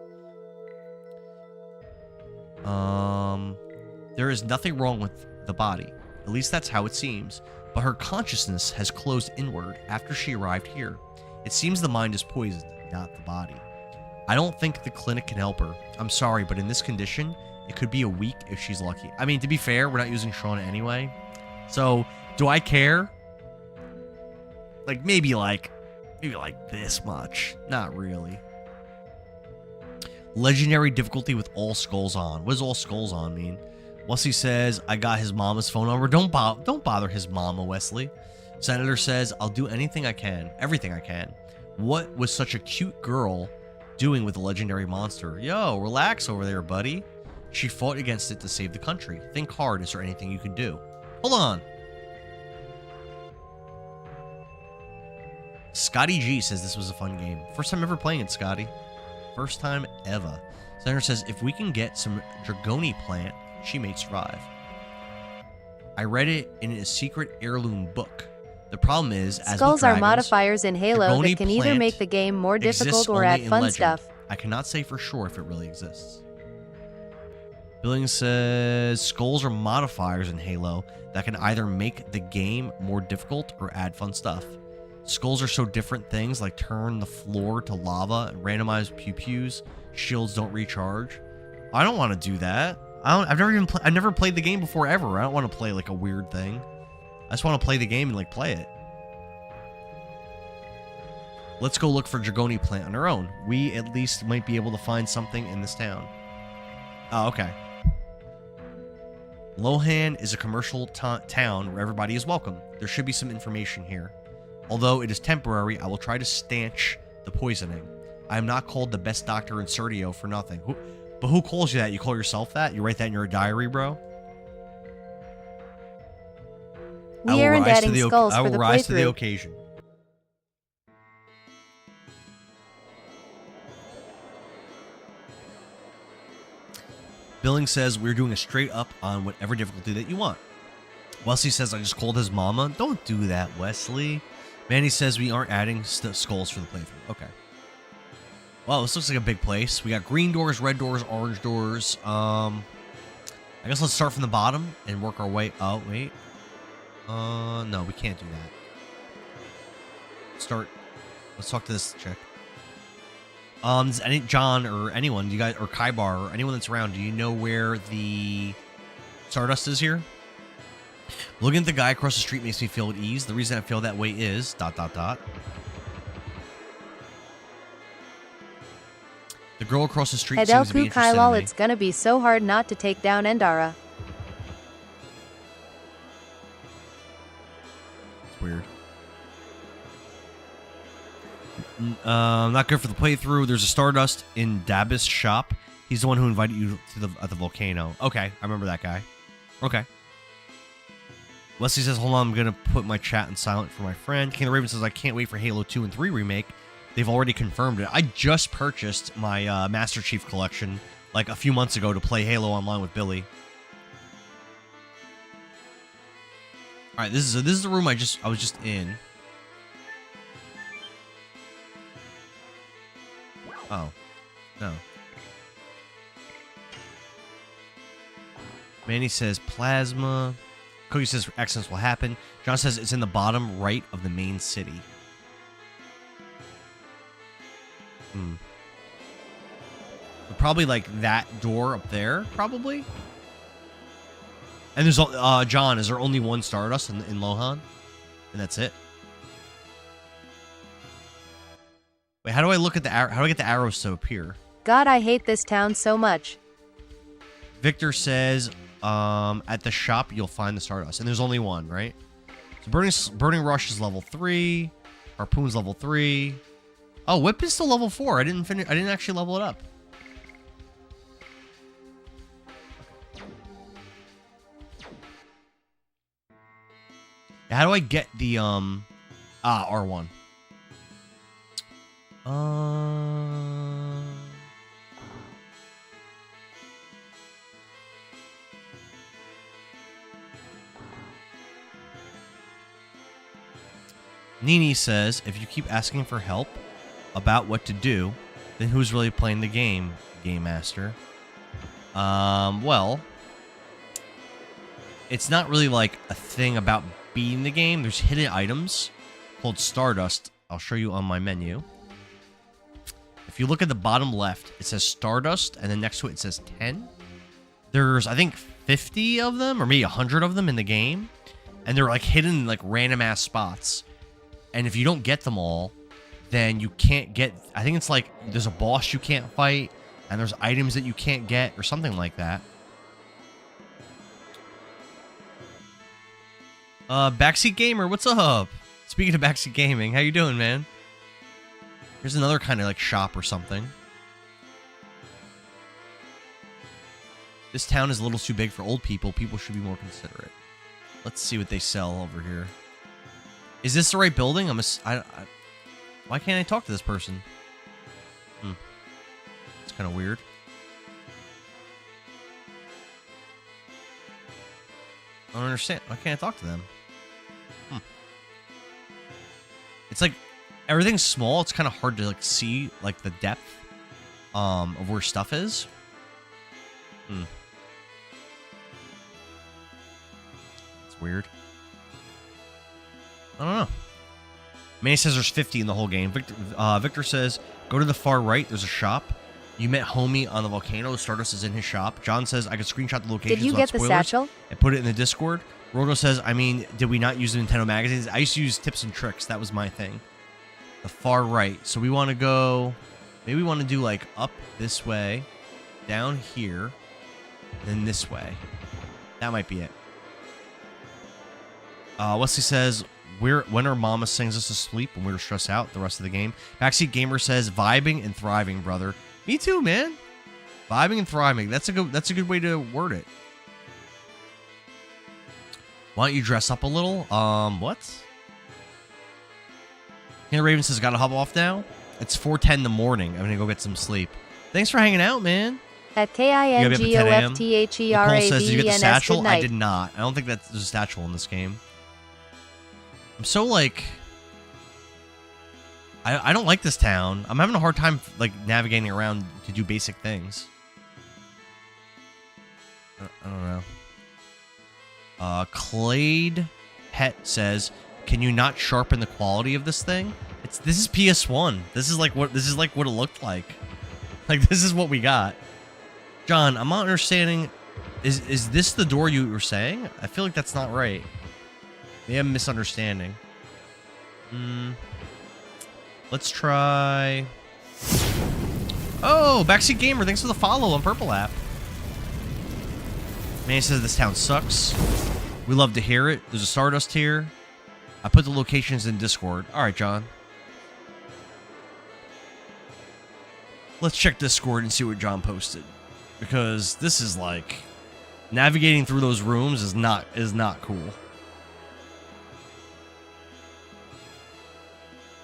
There is nothing wrong with the body. At least that's how it seems. but her consciousness has closed inward after she arrived here. It seems the mind is poisoned, not the body. I don't think the clinic can help her. I'm sorry, but in this condition, it could be a week if she's lucky. I mean, to be fair, we're not using Shauna anyway. So, do I care? Like, maybe like this much. Not really. Legendary difficulty with all skulls on. What does all skulls on mean? Wesley says, I got his mama's phone number. Don't bother his mama, Wesley. Senator says, I'll do anything I can. Everything I can. What was such a cute girl doing with a legendary monster? Yo, relax over there, buddy. She fought against it to save the country. Think hard. Is there anything you can do? Hold on. Scotty G says this was a fun game. First time ever playing it, Scotty. First time ever. Senator says, if we can get some Dragoni plant, she may survive. I read it in a secret heirloom book. The problem is, as skulls with dragons, are modifiers in Halo Dragoni that can either plant make the game more difficult exists or only add in fun legend. stuff. I cannot say for sure if it really exists. Billings says skulls are modifiers in Halo that can either make the game more difficult or add fun stuff. Skulls are so different things like turn the floor to lava and randomize pew-pews. Shields don't recharge. I don't want to do that. I've never played the game before ever. I don't want to play like a weird thing. I just want to play the game and like play it. Let's go look for Dragoni plant on our own. We at least might be able to find something in this town. Oh, okay. Lohan is a commercial town where everybody is welcome. There should be some information here. Although it is temporary, I will try to stanch the poisoning. I am not called the best doctor in Serdio for nothing. But who calls you that? You call yourself that? You write that in your diary, bro? We aren't adding skulls for the I will rise to the playthrough. occasion. Billing says we're doing a straight up on whatever difficulty that you want. Wesley says I just called his mama. Don't do that, Wesley. Manny says we aren't adding skulls for the playthrough. Okay. Well, this looks like a big place. We got green doors, red doors, orange doors. I guess let's start from the bottom and work our way. Oh, wait. No, we can't do that. Let's talk to this chick. Does John or anyone, you guys, or Kaibar or anyone that's around, do you know where the Stardust is here? Looking at the guy across the street makes me feel at ease. The reason I feel that way is ... The girl across the street seems to be Adelku interested in Kylal, me. it's gonna be so hard not to take down Endara. It's weird. Not good for the playthrough. There's a Stardust in Dabis' shop. He's the one who invited you to the volcano. Okay, I remember that guy. Okay. Wesley says, hold on, I'm going to put my chat in silent for my friend. King of the Raven says, I can't wait for Halo 2 and 3 remake. They've already confirmed it. I just purchased my Master Chief collection like a few months ago to play Halo online with Billy. All right, this is the room I was just in. Oh, no. Manny says plasma. Cookie says accidents will happen. John says it's in the bottom right of the main city. Probably like that door up there, probably. And there's John, is there only one Stardust in Lohan? And that's it? Wait, how do I look at the arrow? How do I get the arrows to appear? God, I hate this town so much. Victor says, at the shop you'll find the Stardust, and there's only one, right? So Burning Rush is level 3, Harpoon's level 3. Oh, Whip is still level 4. I didn't actually level it up. How do I get the R1? Nini says, if you keep asking for help about what to do, then who's really playing the game, Game Master? Well, it's not really like a thing about beating the game, there's hidden items called Stardust. I'll show you on my menu. If you look at the bottom left, it says Stardust, and then next to it, it says 10. There's, I think, 50 of them, or maybe 100 of them in the game. And they're, like, hidden in, like, random-ass spots. And if you don't get them all, then you can't get... I think it's, like, there's a boss you can't fight, and there's items that you can't get, or something like that. Backseat Gamer, what's up? Speaking of Backseat Gaming, how you doing, man? Here's another kind of like shop or something. This town is a little too big for old people. People should be more considerate. Let's see what they sell over here. Is this the right building? Why can't I talk to this person? It's kind of weird. I don't understand. Why can't I talk to them? It's like everything's small. It's kind of hard to like see like the depth of where stuff is. It's weird. I don't know. Manny says there's 50 in the whole game. Victor says go to the far right. There's a shop. You met Homie on the volcano. Stardust is in his shop. John says I could screenshot the location. Did you get the satchel? And put it in the Discord. Rogo says, I mean, did we not use the Nintendo magazines? I used to use tips and tricks. That was my thing. The far right. So we want to go... Maybe we want to do, like, up this way, down here, then this way. That might be it. Wesley says, when our mama sings us to sleep when we're stressed out the rest of the game. Backseat Gamer says, vibing and thriving, brother. Me too, man. Vibing and thriving. That's a good way to word it. Why don't you dress up a little? What? King Raven says, gotta hop off now? It's 4:10 in the morning. I'm gonna go get some sleep. Thanks for hanging out, man. At KINGOFTHERAVENS. Nicole says, did you get the satchel? Good night. I did not. I don't think there's a satchel in this game. I'm so, like... I don't like this town. I'm having a hard time, like, navigating around to do basic things. I don't know. Clade Het says, "Can you not sharpen the quality of this thing?" This is PS1. This is like what it looked like. Like this is what we got. John, I'm not understanding. Is this the door you were saying? I feel like that's not right. Maybe I'm misunderstanding. Let's try. Oh, Backseat Gamer, thanks for the follow on Purple App. Man says this town sucks. We love to hear it. There's a Stardust here. I put the locations in Discord. All right, John. Let's check Discord and see what John posted. Because this is like... navigating through those rooms is not cool.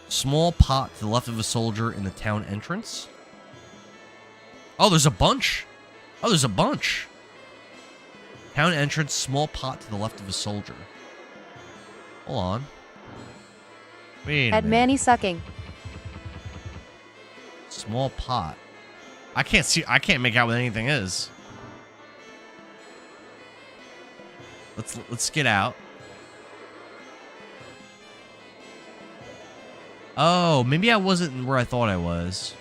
Small pot to the left of a soldier in the town entrance. Oh, there's a bunch. Oh, there's a bunch. Town entrance, small pot to the left of a soldier. Hold on. Wait a At minute. Manny sucking. Small pot. I can't make out what anything is. Let's get out. Oh, maybe I wasn't where I thought I was.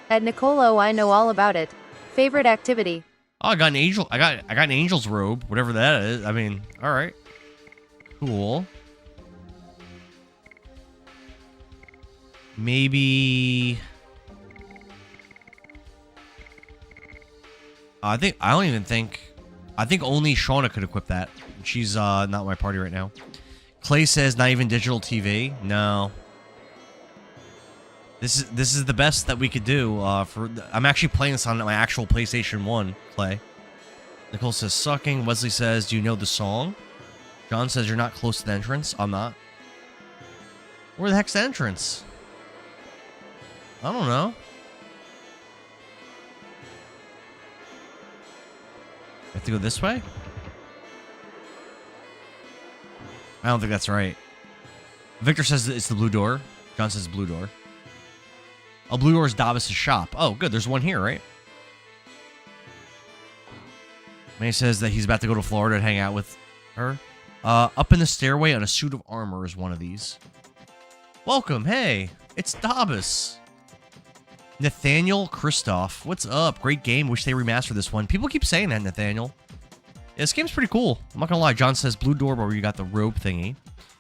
At Nicolo, I know all about it. Favorite activity. Oh, I got an angel. I got an angel's robe, whatever that is. I mean, all right, cool. Maybe. I think only Shauna could equip that. She's not my party right now. Clay says not even digital TV. No. This is the best that we could do. I'm actually playing this on my actual PlayStation 1. Clay. Nicole says sucking. Wesley says, do you know the song? John says you're not close to the entrance. I'm not. Where the heck's the entrance? I don't know. I have to go this way? I don't think that's right. Victor says it's the blue door. John says blue door. Oh, blue door is Davis' shop. Oh, good. There's one here, right? May says that he's about to go to Florida and hang out with her. Up in the stairway on a suit of armor is one of these. Welcome, hey, it's Dabas. Nathaniel Kristoff, what's up? Great game. Wish they remastered this one. People keep saying that, Nathaniel. Yeah, this game's pretty cool. I'm not gonna lie. John says blue door where you got the rope thingy.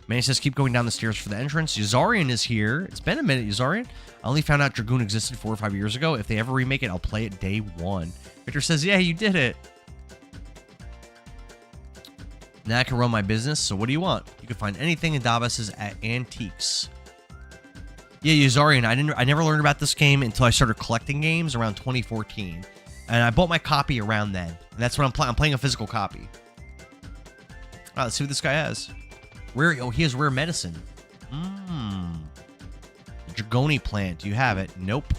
Manny says keep going down the stairs for the entrance. Yazarian is here. It's been a minute, Yazarian. I only found out Dragoon existed 4 or 5 years ago. If they ever remake it, I'll play it day one. Victor says, yeah, you did it. Now I can run my business, so what do you want? You can find anything in Dabas's at Antiques. Yeah, Yazarian, I never learned about this game until I started collecting games around 2014. And I bought my copy around then. And that's what I'm playing. I'm playing a physical copy. All right, let's see what this guy has. Oh, he has rare medicine. The Dragoni plant. Do you have it? Nope.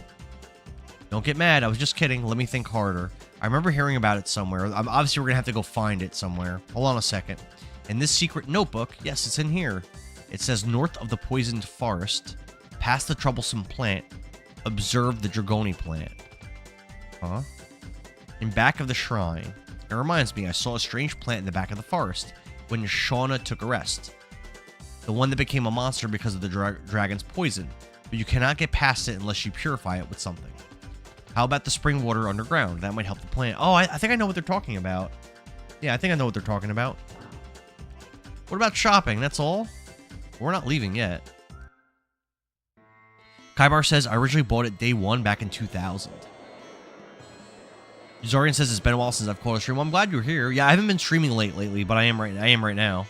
Don't get mad. I was just kidding. Let me think harder. I remember hearing about it somewhere. Obviously, we're going to have to go find it somewhere. Hold on a second. In this secret notebook, yes, it's in here. It says north of the poisoned forest, past the troublesome plant, observe the Dragoni plant. Huh? In back of the shrine. It reminds me, I saw a strange plant in the back of the forest when Shauna took a rest. The one that became a monster because of the dragon's poison. But you cannot get past it unless you purify it with something. How about the spring water underground? That might help the plant. Oh, I think I know what they're talking about. Yeah, I think I know what they're talking about. What about shopping? That's all? We're not leaving yet. Kaibar says, I originally bought it day one back in 2000. Zorian says, it's been a while since I've called a stream. Well, I'm glad you're here. Yeah, I haven't been streaming lately, but I am right now.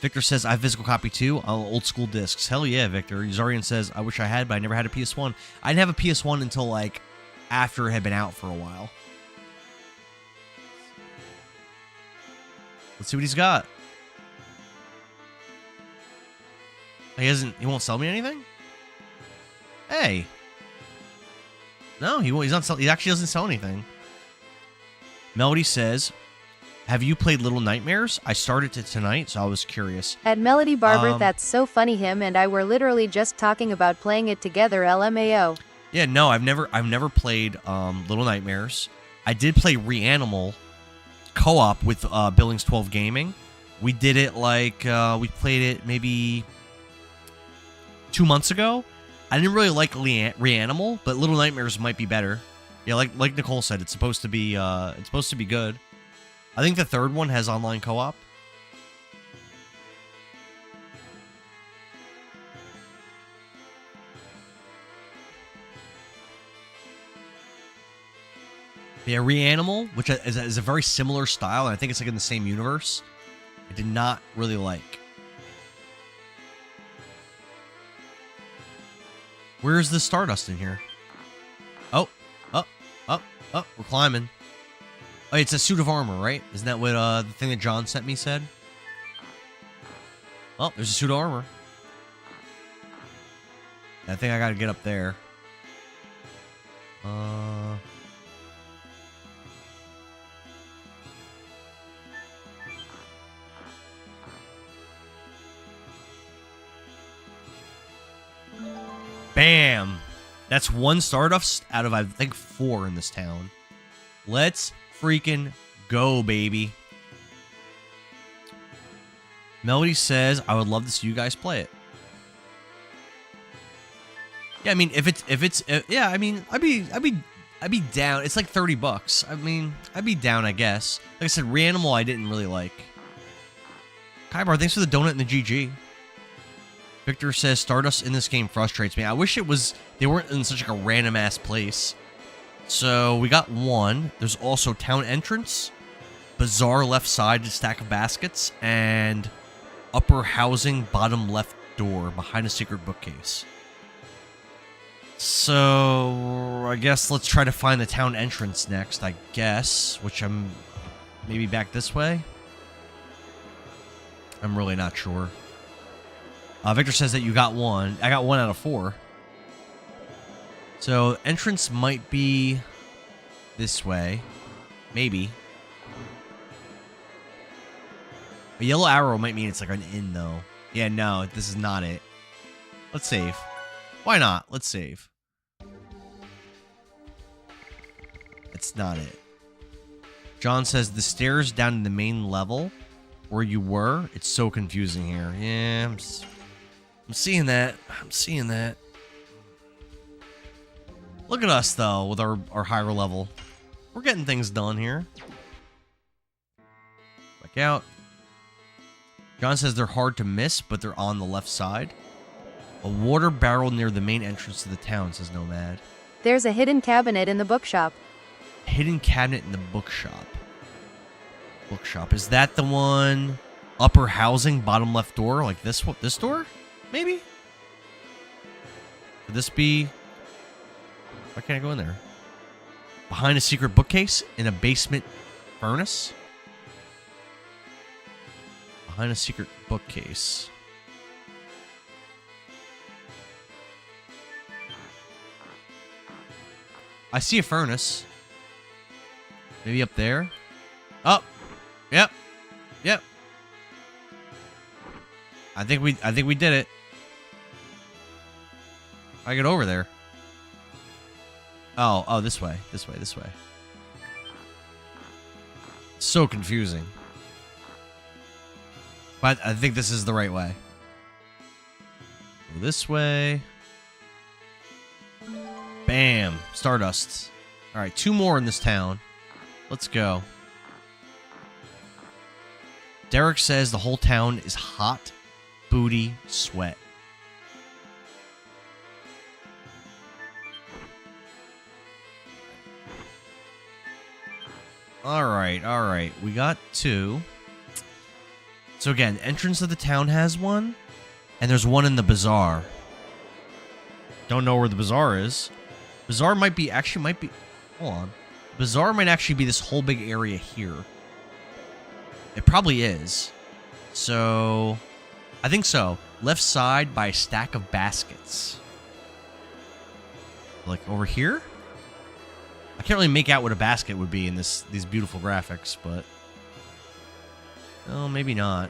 Victor says, I have physical copy too. Old school discs. Hell yeah, Victor. Zorian says, I wish I had, but I never had a PS1. I didn't have a PS1 until, like, after it had been out for a while. Let's see what he's got. He won't sell me anything? Hey. No, he's not sell. He actually doesn't sell anything. Melody says, have you played Little Nightmares? I started it tonight, so I was curious. At Melody Barber, that's so funny. Him and I were literally just talking about playing it together, LMAO. Yeah, no, I've never played Little Nightmares. I did play Reanimal co-op with Billings 12 Gaming. We did it like we played it maybe 2 months ago. I didn't really like Reanimal, but Little Nightmares might be better. Yeah, like Nicole said, it's supposed to be good. I think the third one has online co-op. Yeah, Reanimal, which is a very similar style, and I think it's like in the same universe. I did not really like. Where's the Stardust in here? Oh, we're climbing. Oh, it's a suit of armor, right? Isn't that what the thing that John sent me said? Oh, there's a suit of armor. I think I gotta get up there. Bam! That's one Stardust out of, I think, 4 in this town. Let's freaking go, baby. Melody says, I would love to see you guys play it. Yeah, I mean, yeah, I mean, I'd be down. It's like $30. I mean, I'd be down, I guess. Like I said, Reanimal I didn't really like. Kaibar, thanks for the donut and the GG. Victor says, Stardust in this game frustrates me. I wish they weren't in such like a random ass place. So we got one. There's also town entrance, bazaar left side, stack of baskets, and upper housing bottom left door behind a secret bookcase. So I guess let's try to find the town entrance next, I guess, which I'm maybe back this way. I'm really not sure. Victor says that you got one. I got 1 out of 4. So entrance might be this way. Maybe. A yellow arrow might mean it's like an inn, though. Yeah, no, this is not it. Let's save. Why not? Let's save. It's not it. John says the stairs down to the main level where you were. It's so confusing here. Yeah, I'm seeing that. I'm seeing that. Look at us, though, with our higher level. We're getting things done here. Back out. John says they're hard to miss, but they're on the left side. A water barrel near the main entrance to the town, says Nomad. There's a hidden cabinet in the bookshop. Hidden cabinet in the bookshop. Bookshop. Is that the one? Upper housing, bottom left door? Like this door? Maybe? Could this be... Why can't I go in there? Behind a secret bookcase in a basement furnace? Behind a secret bookcase. I see a furnace. Maybe up there. Oh, yep, yep. I think we did it. I get over there. Oh, this way, this way, this way. So confusing. But I think this is the right way. Go this way. Bam, Stardust. All right, 2 more in this town. Let's go. Derek says the whole town is hot, booty, sweat. All right. We got 2. So again, entrance of the town has one, and there's one in the bazaar. Don't know where the bazaar is. Bazaar might be, hold on. Bazaar might actually be this whole big area here. It probably is. So, I think so. Left side by a stack of baskets. Like over here? I can't really make out what a basket would be in these beautiful graphics, but... Oh, maybe not.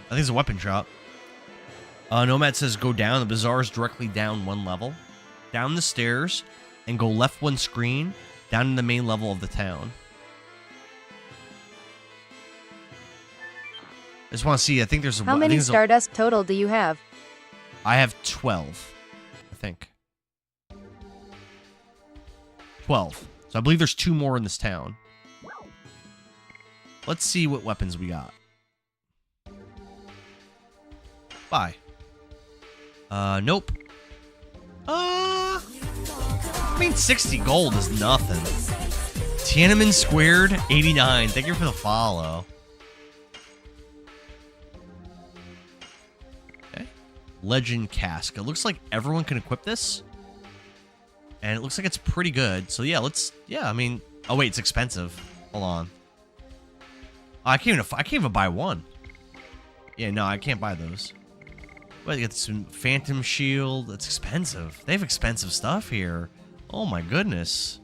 I think it's a weapon shop. Nomad says go down. The bazaar is directly down 1 level. Down the stairs and go left 1 screen down in the main level of the town. I just want to see. I think there's a... How many Stardust total do you have? I have 12. I think. 12. So I believe there's 2 more in this town. Let's see what weapons we got. Bye. Nope. I mean, 60 gold is nothing. Tiananmen Squared, 89. Thank you for the follow. Okay. Legend Cask. It looks like everyone can equip this. And it looks like it's pretty good. So, yeah, I mean... Oh, wait, it's expensive. Hold on. I can't even buy one. Yeah, no, I can't buy those. But you get some Phantom Shield. That's expensive. They have expensive stuff here. Oh my goodness.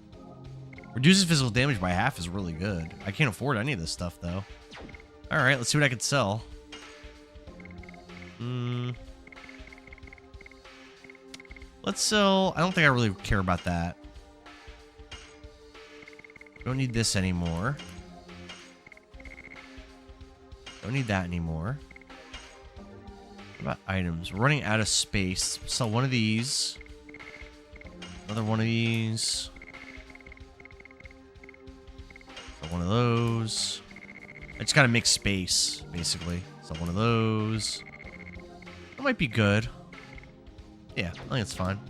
Reduces physical damage by half is really good. I can't afford any of this stuff though. Alright, let's see what I can sell. Let's sell... I don't think I really care about that. Don't need this anymore. Don't need that anymore. What about items? We're running out of space. Sell one of these. Another one of these. Sell one of those. I just gotta make space, basically. Sell one of those. That might be good. Yeah, I think it's fine.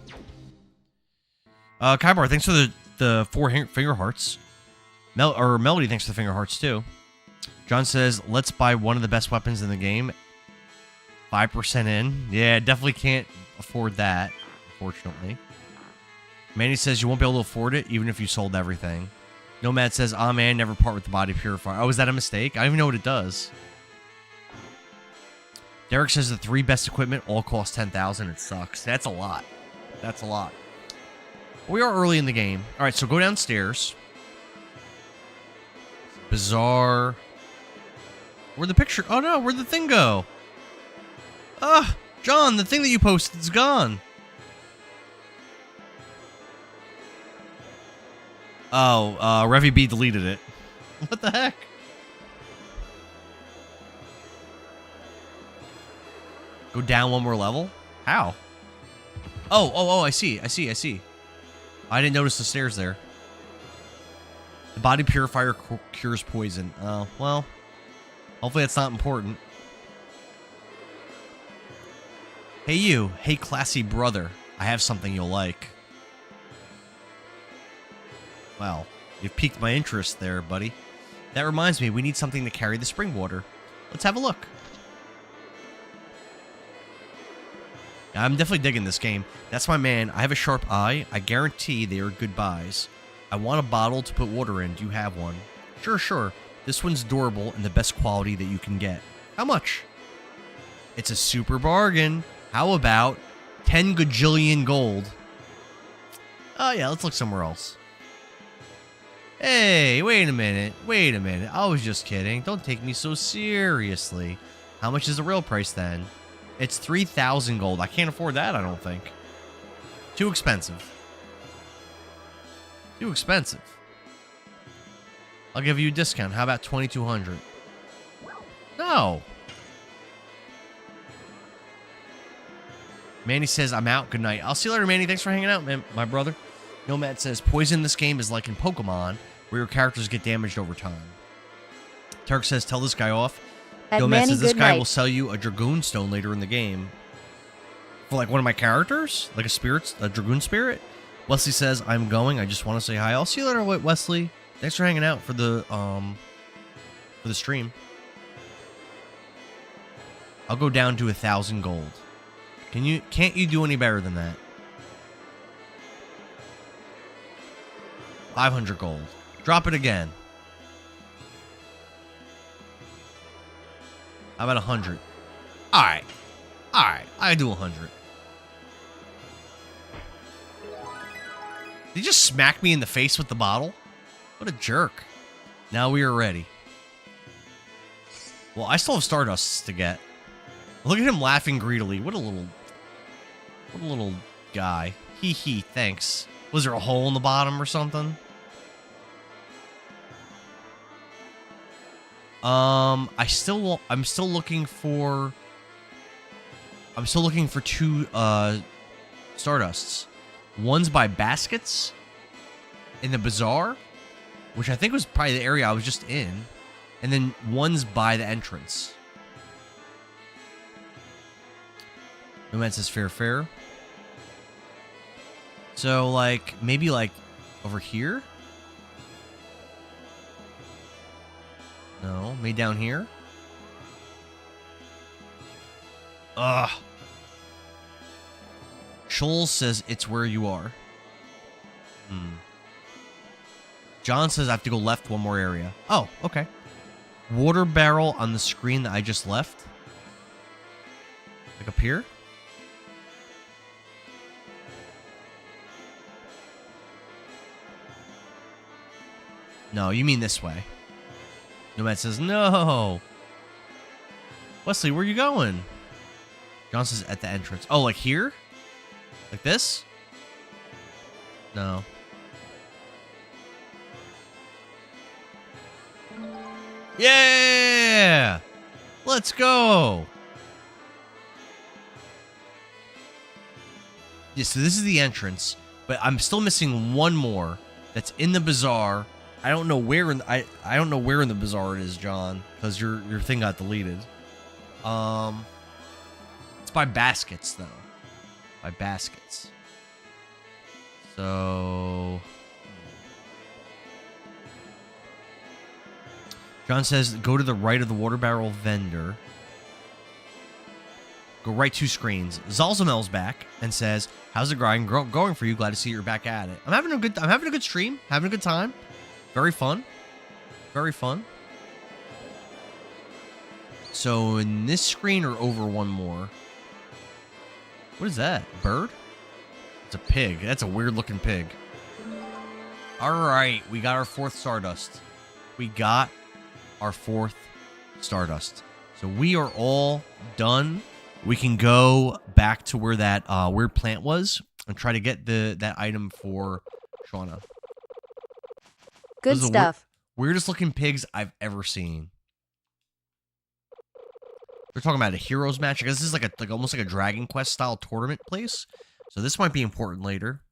Kaibar, thanks for the 4 finger hearts. Melody, thanks for the finger hearts, too. John says, let's buy one of the best weapons in the game. 5% in. Yeah, definitely can't afford that, unfortunately. Manny says you won't be able to afford it even if you sold everything. Nomad says, ah man, never part with the body purifier. Oh, is that a mistake? I don't even know what it does. Derek says the 3 best equipment all cost 10,000. It sucks. That's a lot. That's a lot. We are early in the game. All right, so go downstairs. Bazaar. Where'd the picture? Oh no, where'd the thing go? John, the thing that you posted is gone. Oh, Revy B deleted it. What the heck? Go down one more level? How? Oh, I see. I didn't notice the stairs there. The body purifier cures poison. Oh, well. Hopefully that's not important. Hey you. Hey classy brother. I have something you'll like. Well, you've piqued my interest there, buddy. That reminds me, we need something to carry the spring water. Let's have a look. I'm definitely digging this game. That's my man. I have a sharp eye. I guarantee they are good buys. I want a bottle to put water in. Do you have one? Sure. This one's durable and the best quality that you can get. How much? It's a super bargain. How about 10 gajillion gold? Oh yeah, let's look somewhere else. Hey, wait a minute. I was just kidding. Don't take me so seriously. How much is the real price then? It's 3,000 gold. I can't afford that, I don't think. Too expensive. I'll give you a discount. How about 2,200? No. Manny says, I'm out. Good night. I'll see you later, Manny. Thanks for hanging out, man, my brother. Nomad says, poison in this game is like in Pokemon, where your characters get damaged over time. Turk says, tell this guy off. Nomad says, this guy will sell you a Dragoon stone later in the game. For like one of my characters? Like a Dragoon spirit? Wesley says, I'm going. I just want to say hi. I'll see you later, Wesley. Thanks for hanging out for the stream. I'll go down to 1,000 gold. Can't you do any better than that? 500 gold. Drop it again. How about 100? Alright. I do 100. Did he just smack me in the face with the bottle? What a jerk. Now we are ready. Well, I still have Stardusts to get. Look at him laughing greedily. What a little guy. Hee hee, thanks. Was there a hole in the bottom or something? I'm still looking for 2 Stardusts. One's by Baskets in the bazaar, which I think was probably the area I was just in, and then one's by the entrance. Nomad says fair. So like maybe like over here? No, maybe down here? Ugh. Scholl says it's where you are. John says I have to go left one more area. Oh, okay. Water barrel on the screen that I just left. Like up here? No, you mean this way. Nomad says, no. Wesley, where are you going? John says at the entrance. Oh, like here? Like this? No. Yeah! Let's go! Yeah, so this is the entrance, but I'm still missing one more that's in the bazaar. I don't know where I don't know where in the bazaar it is, John, because your thing got deleted. It's by Baskets though. By Baskets. So John says go to the right of the water barrel vendor. Go right 2 screens. Zalzamel's back and says, "How's it going for you? Glad to see you're back at it. I'm having a good stream, having a good time. Very fun. Very fun." So in this screen or over one more? What is that? Bird? It's a pig. That's a weird looking pig. All right, we got our 4th Stardust. We got our 4th Stardust. So we are all done. We can go back to where that weird plant was and try to get that item for Shauna. Good stuff. Weirdest looking pigs I've ever seen. They're talking about a heroes match. I guess this is like almost like a Dragon Quest style tournament place. So this might be important later.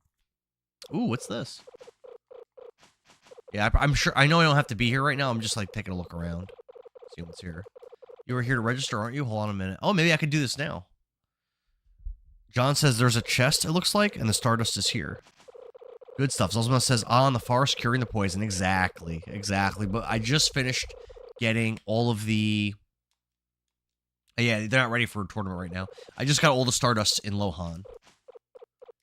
Ooh, what's this? Yeah, I'm sure. I know I don't have to be here right now. I'm just like taking a look around. See what's here. You were here to register, aren't you? Hold on a minute. Oh, maybe I could do this now. John says there's a chest, it looks like, and the Stardust is here. Good stuff. Zolzman says, on the forest curing the poison. Exactly. But I just finished getting all of the... Yeah, they're not ready for a tournament right now. I just got all the Stardust in Lohan.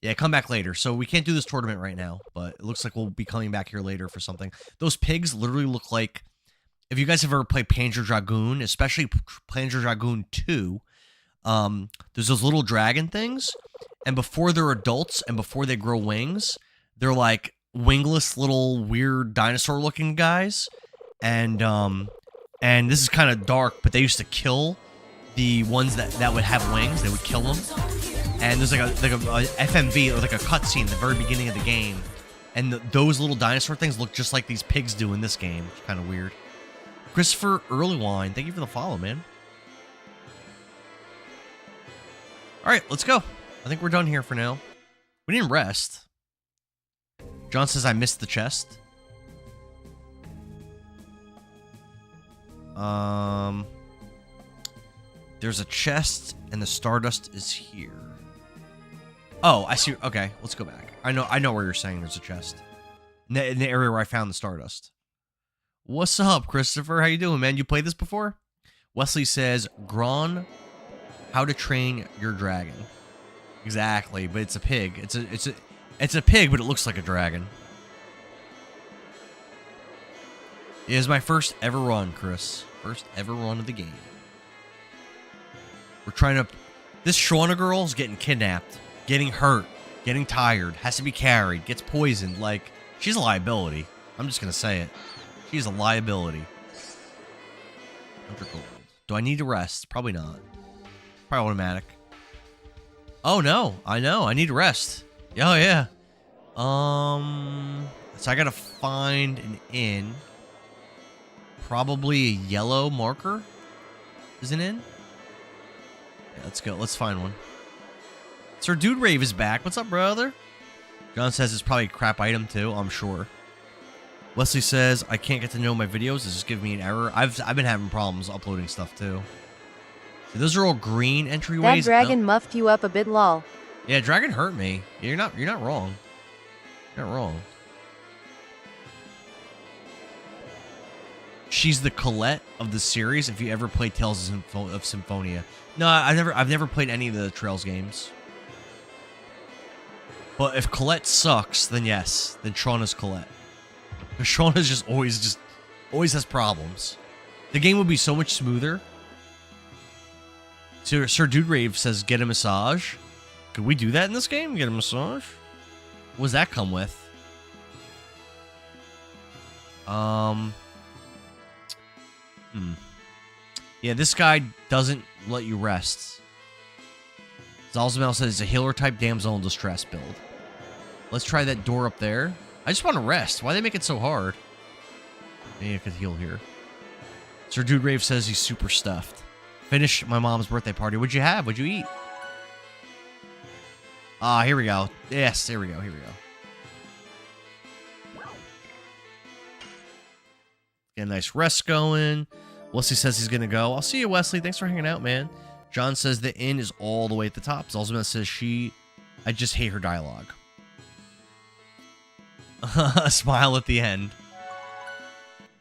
Yeah, come back later. So we can't do this tournament right now, but it looks like we'll be coming back here later for something. Those pigs literally look like... If you guys have ever played Panzer Dragoon, especially Panzer Dragoon 2, there's those little dragon things, and before they're adults and before they grow wings, they're like wingless little weird dinosaur-looking guys, and this is kind of dark, but they used to kill the ones that would have wings. They would kill them, and there's like a FMV or like a cutscene at the very beginning of the game, and those little dinosaur things look just like these pigs do in this game. It's kind of weird. Christopher Earlywine, thank you for the follow, man. All right, let's go. I think we're done here for now. We didn't rest. John says I missed the chest. There's a chest, and the Stardust is here. Oh, I see. Okay, let's go back. I know where you're saying there's a chest. In the area where I found the Stardust. What's up, Christopher? How you doing, man? You played this before? Wesley says, Gron, how to train your dragon. Exactly, but it's a pig. It's a pig, but it looks like a dragon. It is my first ever run, Chris. First ever run of the game. We're trying to... This Shauna girl is getting kidnapped, getting hurt, getting tired, has to be carried, gets poisoned. Like, she's a liability. I'm just going to say it. She's a liability. 100 gold. Do I need to rest? Probably not. Probably automatic. Oh, no. I know. I need to rest. Oh, yeah. So I gotta find an inn. Probably a yellow marker is an inn. Yeah, let's go. Let's find one. Sir Dude Rave is back. What's up, brother? John says it's probably a crap item, too. I'm sure. Wesley says, I can't get to know my videos. It's just giving me an error. I've been having problems uploading stuff, too. So those are all green entryways. That dragon muffed you up a bit, lol. Yeah, dragon hurt me. You're not wrong. You're not wrong. She's the Colette of the series. If you ever played Tales of Symphonia. No, I've never played any of the Trails games. But if Colette sucks, then yes. Then Shauna's Colette. Because Shauna's just always has problems. The game would be so much smoother. Sir Dude Rave says, get a massage. Could we do that in this game? Get a massage? What does that come with? Yeah, this guy doesn't let you rest. Zalzamel says it's a healer type damsel in distress build. Let's try that door up there. I just want to rest. Why they make it so hard? Maybe I could heal here. Sir Dude Rave says he's super stuffed. Finish my mom's birthday party. What'd you have? What'd you eat? Ah, here we go. Yes, here we go. Here we go. Get a nice rest going. Wesley says he's going to go. I'll see you, Wesley. Thanks for hanging out, man. John says the inn is all the way at the top. Zalzman says I just hate her dialogue. A smile at the end.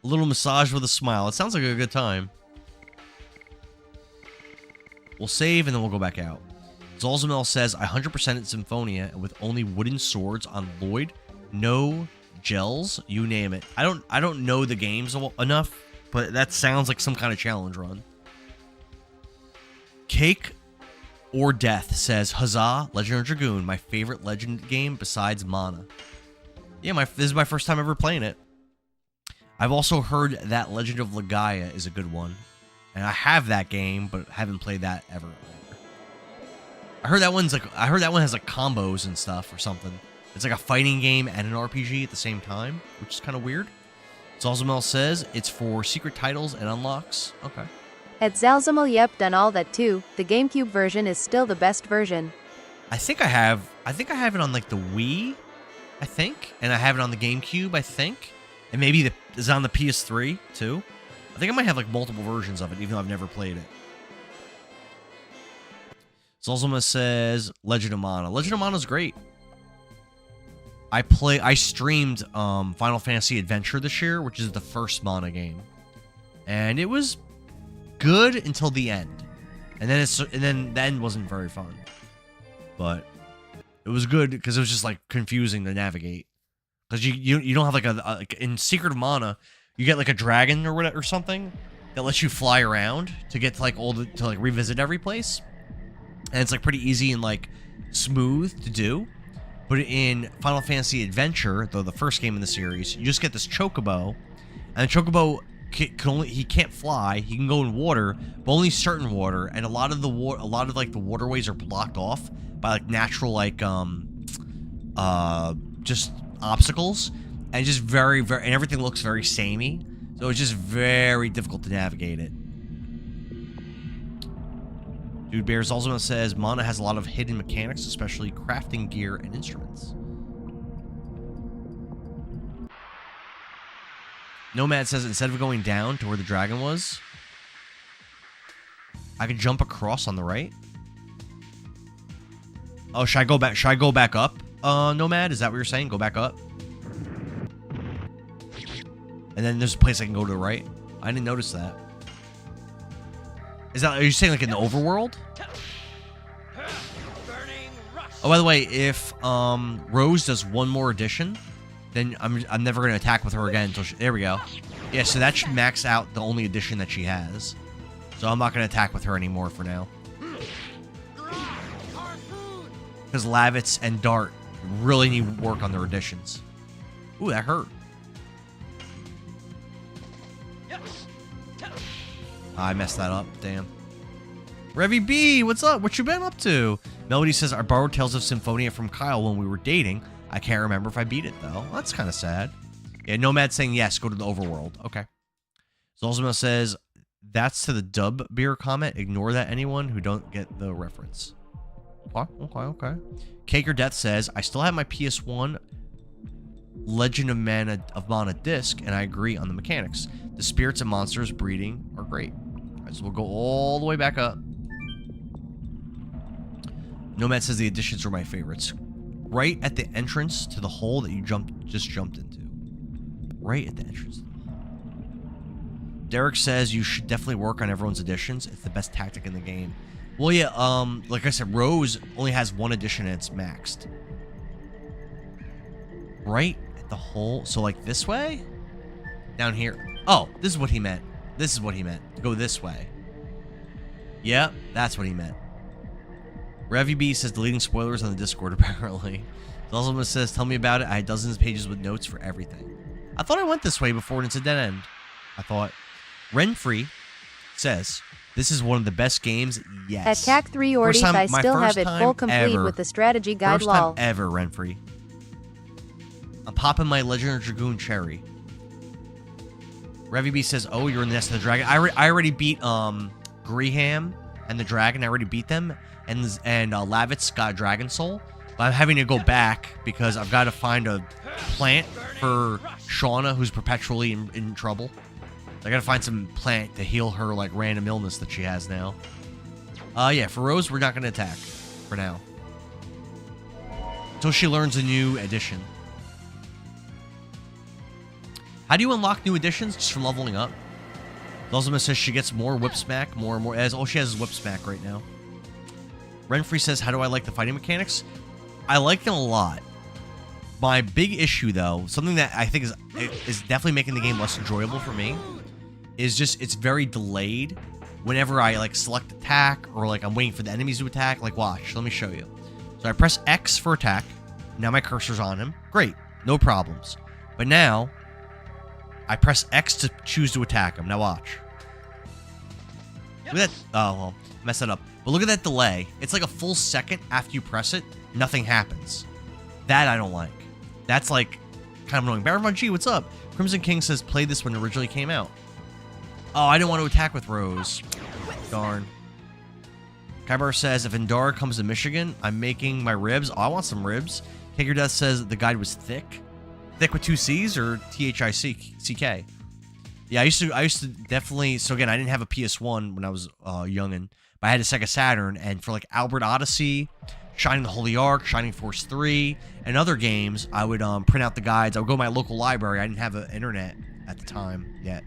A little massage with a smile. It sounds like a good time. We'll save and then we'll go back out. Zalzamel says, I 100% at Symphonia with only wooden swords on Lloyd. No gels, you name it. I don't know the games enough, but that sounds like some kind of challenge run. Cake or Death says, Huzzah, Legend of Dragoon, my favorite Legend game besides Mana. Yeah, this is my first time ever playing it. I've also heard that Legend of Legaia is a good one. And I have that game, but haven't played that ever. I heard that one has like combos and stuff or something. It's like a fighting game and an RPG at the same time, which is kind of weird. Zalzamel says it's for secret titles and unlocks. Okay. At Zalzamel, yep, done all that too. The GameCube version is still the best version. I think I have it on like the Wii, I think, and I have it on the GameCube, I think, and maybe it's on the PS3 too. I think I might have like multiple versions of it, even though I've never played it. Zalzama says Legend of Mana. Legend of Mana is great. I streamed Final Fantasy Adventure this year, which is the first Mana game, and it was good until the end, and then the end wasn't very fun, but it was good because it was just like confusing to navigate because you don't have like in Secret of Mana you get like a dragon or something that lets you fly around to get to like to like revisit every place, and it's like pretty easy and like smooth to do. But in Final Fantasy Adventure, though the first game in the series, you just get this chocobo, and the chocobo he can't fly. He can go in water, but only certain water, and a lot of the waterways are blocked off by like natural just obstacles, and just very and everything looks very samey. So it's just very difficult to navigate it. Dude Bears also says Mana has a lot of hidden mechanics, especially crafting gear and instruments. Nomad says instead of going down to where the dragon was, I could jump across on the right. Oh, should I go back? Should I go back up? Nomad, is that what you're saying? Go back up, and then there's a place I can go to the right. I didn't notice that. Are you saying like in the overworld? Oh, by the way, if Rose does one more addition, then I'm never gonna attack with her again until there we go. Yeah, so that should max out the only addition that she has. So I'm not gonna attack with her anymore for now. Because Lavitz and Dart really need work on their additions. Ooh, that hurt. I messed that up. Damn. Revy B, what's up? What you been up to? Melody says, I borrowed Tales of Symphonia from Kyle when we were dating. I can't remember if I beat it, though. Well, that's kind of sad. Yeah, Nomad saying yes, go to the overworld. Okay. Zolzima says, that's to the dub beer comment. Ignore that, anyone who don't get the reference. Okay. Cake or Death says, I still have my PS1 Legend of Mana disc, and I agree on the mechanics. The spirits and monsters breeding are great. All right, so we'll go all the way back up. Nomad says the additions are my favorites. Right at the entrance to the hole that you just jumped into. Right at the entrance. Derek says you should definitely work on everyone's additions. It's the best tactic in the game. Well, yeah, like I said, Rose only has one addition and it's maxed. Right at the hole. So like this way? Down here. Oh, this is what he meant. This is what he meant. Go this way. Yep, that's what he meant. Revy B says deleting spoilers on the Discord, apparently. Zelzima says, tell me about it. I had dozens of pages with notes for everything. I thought I went this way before and it's a dead end. I thought. Renfree says, this is one of the best games, yes. At CAC 3 Ordis, I still have it full complete with the strategy guide First time ever, Renfree. I'm popping my Legend of Dragoon cherry. Revy B says, oh, you're in the Nest of the Dragon. I already beat Greham and the Dragon. I already beat them. And Lavitz got Dragon Soul. But I'm having to go back because I've got to find a plant for Shauna, who's perpetually in trouble. I got to find some plant to heal her like random illness that she has now. Yeah, for Rose, we're not going to attack for now. Until she learns a new addition. How do you unlock new additions? Just from leveling up. Zelzima says she gets more whip smack, more and more. As all she has is whip smack right now. Renfree says, how do I like the fighting mechanics? I like them a lot. My big issue, though, something that I think is definitely making the game less enjoyable for me, is just it's very delayed whenever I like select attack or like I'm waiting for the enemies to attack. Like, watch, let me show you. So I press X for attack. Now my cursor's on him. Great, no problems. But now I press X to choose to attack him. Now watch. Look at that. Oh, well, messed that up. But look at that delay. It's like a full second after you press it, nothing happens. That I don't like. That's like kind of annoying. Baron G, what's up? Crimson King says play this when it originally came out. Oh, I didn't want to attack with Rose. Darn. Kybar says if Endara comes to Michigan, I'm making my ribs. Oh, I want some ribs. Kicker Death says the guide was thick. Thick with 2 C's or THICK? Yeah, I used to definitely. So again, I didn't have a PS1 when I was youngin', but I had a Sega Saturn, and for like Albert Odyssey, Shining the Holy Ark, Shining Force 3, and other games, I would print out the guides. I would go to my local library. I didn't have an internet at the time yet,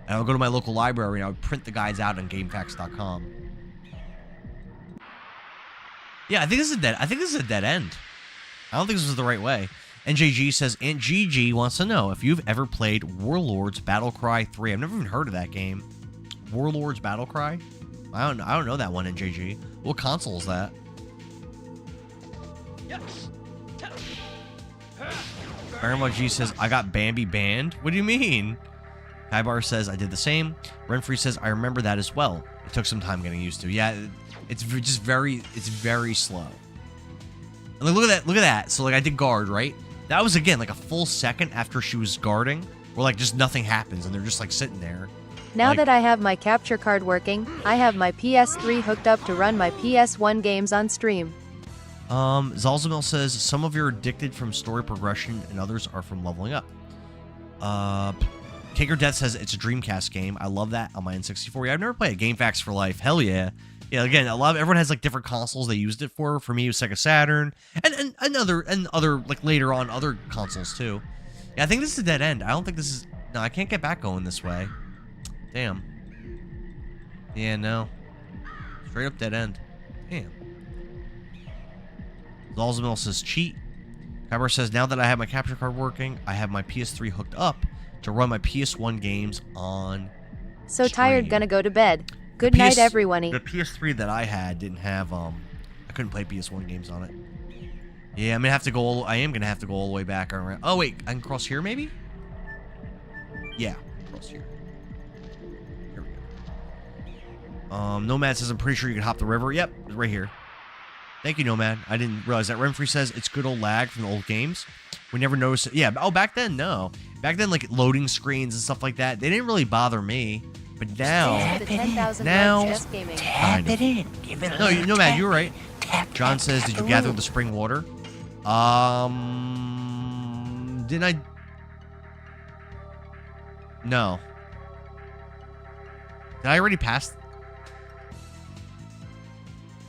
and I would go to my local library and I would print the guides out on GameFAQs.com. Yeah, I think this is a dead end. I don't think this is the right way. NJG says, Aunt GG wants to know if you've ever played Warlords Battlecry 3. I've never even heard of that game. Warlords Battlecry? I don't know that one, NJG. What console is that? Grandma G says, I got Bambi banned. What do you mean? Kybar says, I did the same. Renfrey says, I remember that as well. It took some time getting used to. Yeah, it's very slow. And like, look at that. So like I did guard, right? That was again like a full second after she was guarding, where like just nothing happens and they're just like sitting there. Now like, that I have my capture card working, I have my PS3 hooked up to run my PS1 games on stream. Zalzamil says some of you are addicted from story progression and others are from leveling up. Kicker Death says it's a Dreamcast game. I love that on my N64. Yeah, I've never played GameFAQs for life. Hell yeah. Yeah, again, everyone has like different consoles they used it for. For me, it was Sega Saturn, and other like later on other consoles too. Yeah, I think this is a dead end. I don't think this is. No, I can't get back going this way. Damn. Yeah, no. Straight up dead end. Damn. Zalzamil says cheat. Kyber says now that I have my capture card working, I have my PS3 hooked up to run my PS1 games on. So stream. tired, gonna go to bed. Good night, everyone. The PS3 that I had didn't have I couldn't play PS1 games on it. Yeah, I'm gonna have to go. I am gonna have to go all the way back around. Oh wait, I can cross here maybe. Yeah, cross here. Here we go. Nomad says I'm pretty sure you can hop the river. Yep, it's right here. Thank you, Nomad. I didn't realize that. Renfrey says it's good old lag from the old games. We never noticed it. Yeah. Oh, back then, no. Back then, like loading screens and stuff like that, they didn't really bother me. But now, Tap it in. Give it a little Nomad, tap. you're right. John says, did you gather the spring water? Didn't I? No. Did I already pass?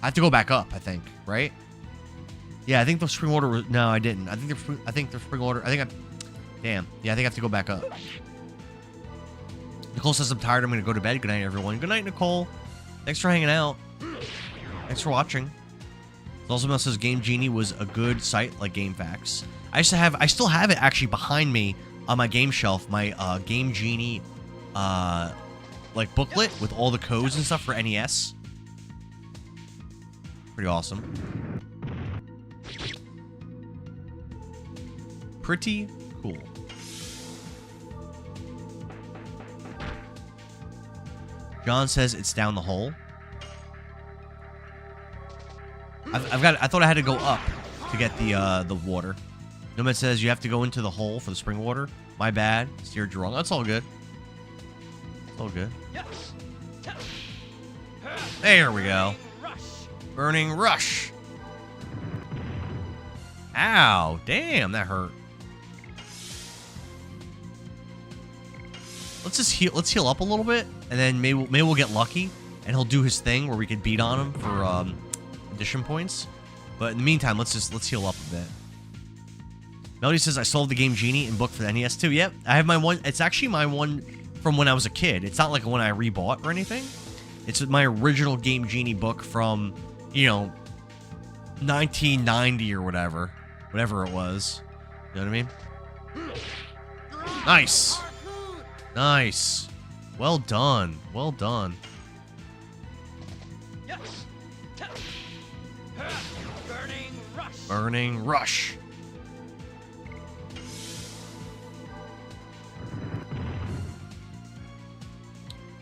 I have to go back up, I think, right? Yeah, I think the spring water was... No, I didn't. I think the spring water... Damn. Yeah, I think I have to go back up. Nicole says, I'm tired. I'm going to go to bed. Good night, everyone. Good night, Nicole. Thanks for hanging out. Thanks for watching. Zalzamel says, Game Genie was a good site like GameFAQs. I still have it actually behind me on my game shelf. My Game Genie like booklet with all the codes and stuff for NES. Pretty awesome. Pretty cool. John says it's down the hole. I thought I had to go up to get the water. Nomad says you have to go into the hole for the spring water. My bad. Steered you wrong. That's all good. It's all good. There we go. Burning Rush. Ow. Damn, that hurt. Let's just heal. Let's heal up a little bit, and then maybe we'll get lucky, and he'll do his thing where we could beat on him for addition points. But in the meantime, let's heal up a bit. Melody says I sold the Game Genie and book for the NES too. Yep, I have my one. It's actually my one from when I was a kid. It's not like one I rebought or anything. It's my original Game Genie book from, 1990 or whatever it was. You know what I mean? Nice. Nice. Well done. Well done. Burning Rush.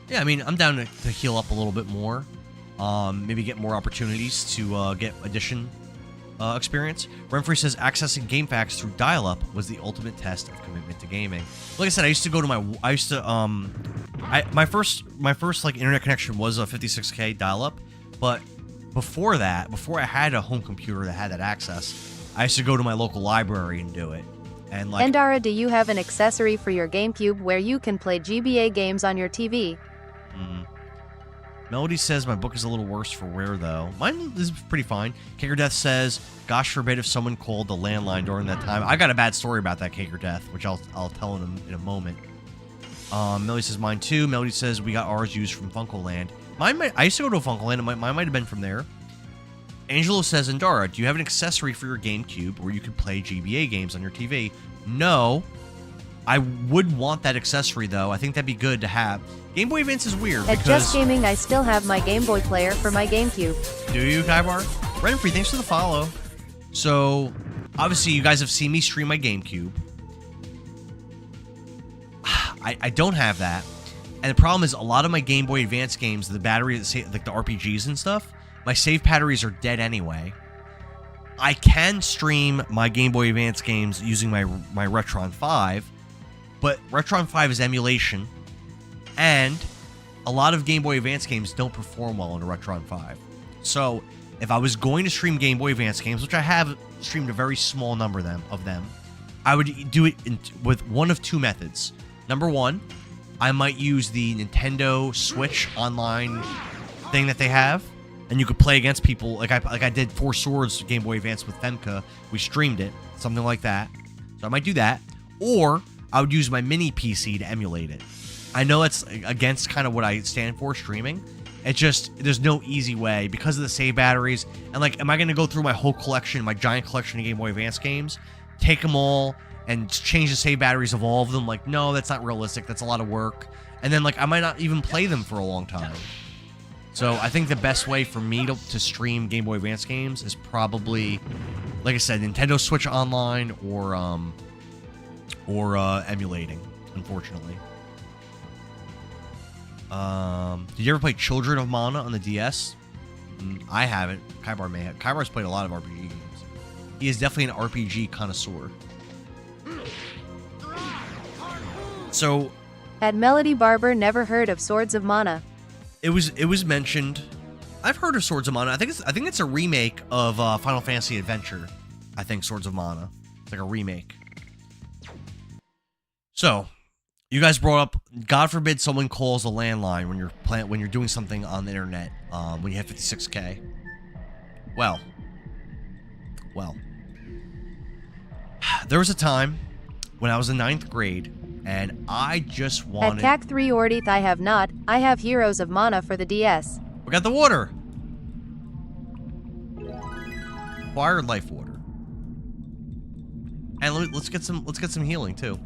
Yeah, I mean, I'm down to heal up a little bit more. Maybe get more opportunities to get addition experience. Renfrey says accessing GameFAQs through dial-up was the ultimate test of commitment to gaming. Like I said, I used to go to my first like internet connection was a 56K dial-up, but before that, before I had a home computer that had that access, I used to go to my local library and do it. And like, Endara, do you have an accessory for your GameCube where you can play GBA games on your TV? Melody says my book is a little worse for wear, though. Mine is pretty fine. Kicker Death says, gosh forbid if someone called the landline during that time. I got a bad story about that, Kicker Death, which I'll tell in a moment. Melody says mine too. Melody says we got ours used from Funkoland. I used to go to a Funkoland. Mine might have been from there. Angelo says, Endara, do you have an accessory for your GameCube where you could play GBA games on your TV? No. I would want that accessory, though. I think that'd be good to have. Game Boy Advance is weird At Just Gaming, I still have my Game Boy player for my GameCube. Do you, Kaibar? Renfrey, thanks for the follow. So, obviously, you guys have seen me stream my GameCube. I don't have that. And the problem is, a lot of my Game Boy Advance games, the battery, like the RPGs and stuff, my save batteries are dead anyway. I can stream my Game Boy Advance games using my Retron 5, but Retron 5 is emulation, and a lot of Game Boy Advance games don't perform well on a Retron 5. So, if I was going to stream Game Boy Advance games, which I have streamed a very small number of them, I would do it with one of two methods. Number one, I might use the Nintendo Switch online thing that they have, and you could play against people like I did Four Swords Game Boy Advance with Femka. We streamed it, something like that. So I might do that, or I would use my mini PC to emulate it. I know it's against kind of what I stand for, streaming. It just, there's no easy way because of the save batteries. And like, am I going to go through my whole collection, my giant collection of Game Boy Advance games, take them all and change the save batteries of all of them? Like, no, that's not realistic. That's a lot of work. And then like, I might not even play them for a long time. So I think the best way for me to stream Game Boy Advance games is probably, like I said, Nintendo Switch Online or emulating, unfortunately. Did you ever play Children of Mana on the DS? I haven't. Kaibar may have. Kaibar's played a lot of RPG games. He is definitely an RPG connoisseur. So, At Melody Barber, never heard of Swords of Mana. It was mentioned. I've heard of Swords of Mana. I think it's a remake of Final Fantasy Adventure. I think Swords of Mana. It's like a remake. So, you guys brought up, God forbid someone calls a landline when you're doing something on the internet, when you have 56K. Well, there was a time when I was in 9th grade, and I just wanted... At CAC 3 Ordith, I have not. I have Heroes of Mana for the DS. We got the water. Acquired life water. And let's get some healing too.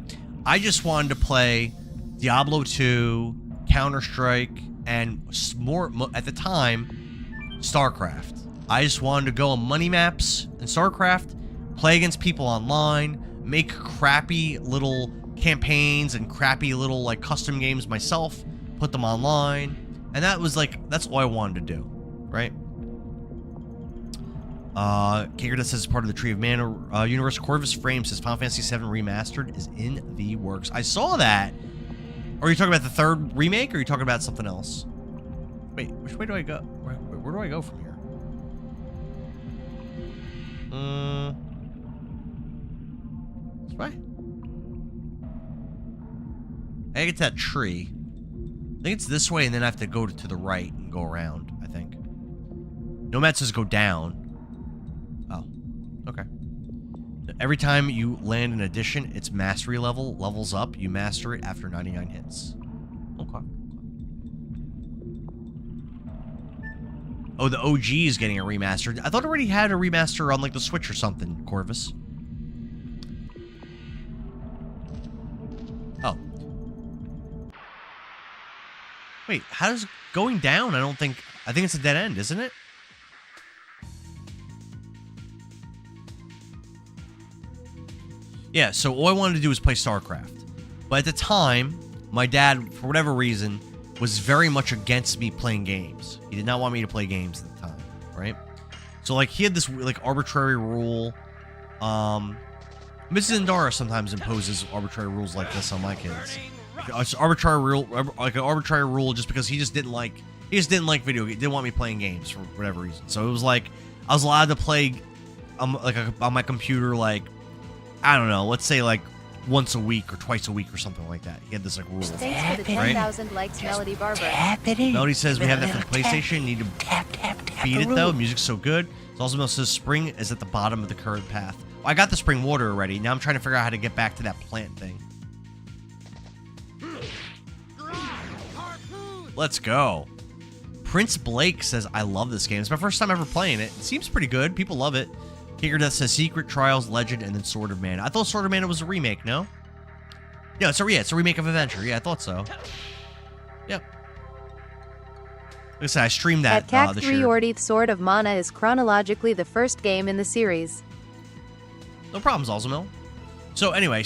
I just wanted to play Diablo 2, Counter-Strike, and more at the time, StarCraft. I just wanted to go on money maps in StarCraft, play against people online, make crappy little campaigns and crappy little like custom games myself, put them online, and that's all I wanted to do, right? Kager that says it's part of the Tree of Mana universe. Corvus Frame says Final Fantasy VII Remastered is in the works. I saw that. Are you talking about the third remake, or are you talking about something else? Wait, which way do I go? Where do I go from here? This way? I get to that tree. I think it's this way, and then I have to go to the right and go around, I think. Nomad says go down. Oh, okay. Every time you land an addition, its mastery levels up. You master it after 99 hits. Okay. Oh, the OG is getting a remaster. I thought it already had a remaster on like the Switch or something, Corvus. Oh. Wait, how does going down? I think it's a dead end, isn't it? Yeah, so all I wanted to do was play StarCraft. But at the time, my dad, for whatever reason, was very much against me playing games. He did not want me to play games at the time, right? So like he had this like arbitrary rule. Mrs. Endara sometimes imposes arbitrary rules like this on my kids. It's arbitrary rule, like an arbitrary rule, just because he just didn't like video games, didn't want me playing games for whatever reason. So it was like I was allowed to play, on my computer, like I don't know, let's say like once a week or twice a week or something like that. He had this like rule. Thanks for the 10,000 likes, Melody Barber. Melody says we have that for the PlayStation. You need to beat it though. Music's so good. It also says spring is at the bottom of the current path. Well, I got the spring water already. Now I'm trying to figure out how to get back to that plant thing. Let's go. Prince Blake says, I love this game. It's my first time ever playing it. It seems pretty good. People love it. Kicker Death says Secret, Trials, Legend, and then Sword of Mana. I thought Sword of Mana was a remake, no? Yeah, it's a remake of Adventure. Yeah, I thought so. Yep. Like I said, I streamed that At this year. CAC3 Sword of Mana is chronologically the first game in the series. No problems, Alzamil. So anyway,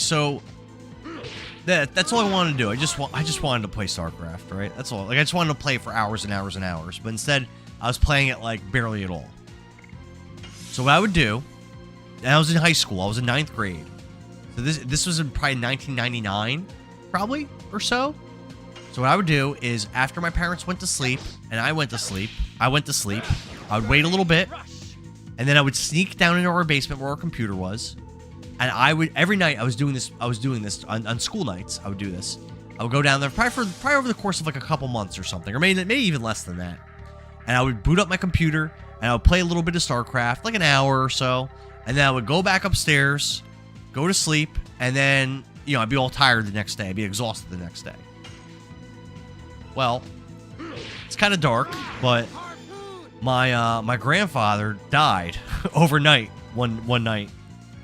that's all I wanted to do. I just wanted to play StarCraft, right? That's all. Like I just wanted to play for hours and hours and hours. But instead, I was playing it like barely at all. So what I would do, and I was in high school. I was in 9th grade. So this was in probably 1999, probably or so. So what I would do is after my parents went to sleep and I went to sleep, I would wait a little bit, and then I would sneak down into our basement where our computer was. And I would, every night I was doing this on school nights. I would do this. I would go down there probably over the course of like a couple months or something, or maybe even less than that. And I would boot up my computer and I would play a little bit of StarCraft, like an hour or so. And then I would go back upstairs, go to sleep, and then, I'd be all tired the next day. I'd be exhausted the next day. Well, it's kind of dark, but my grandfather died overnight one night.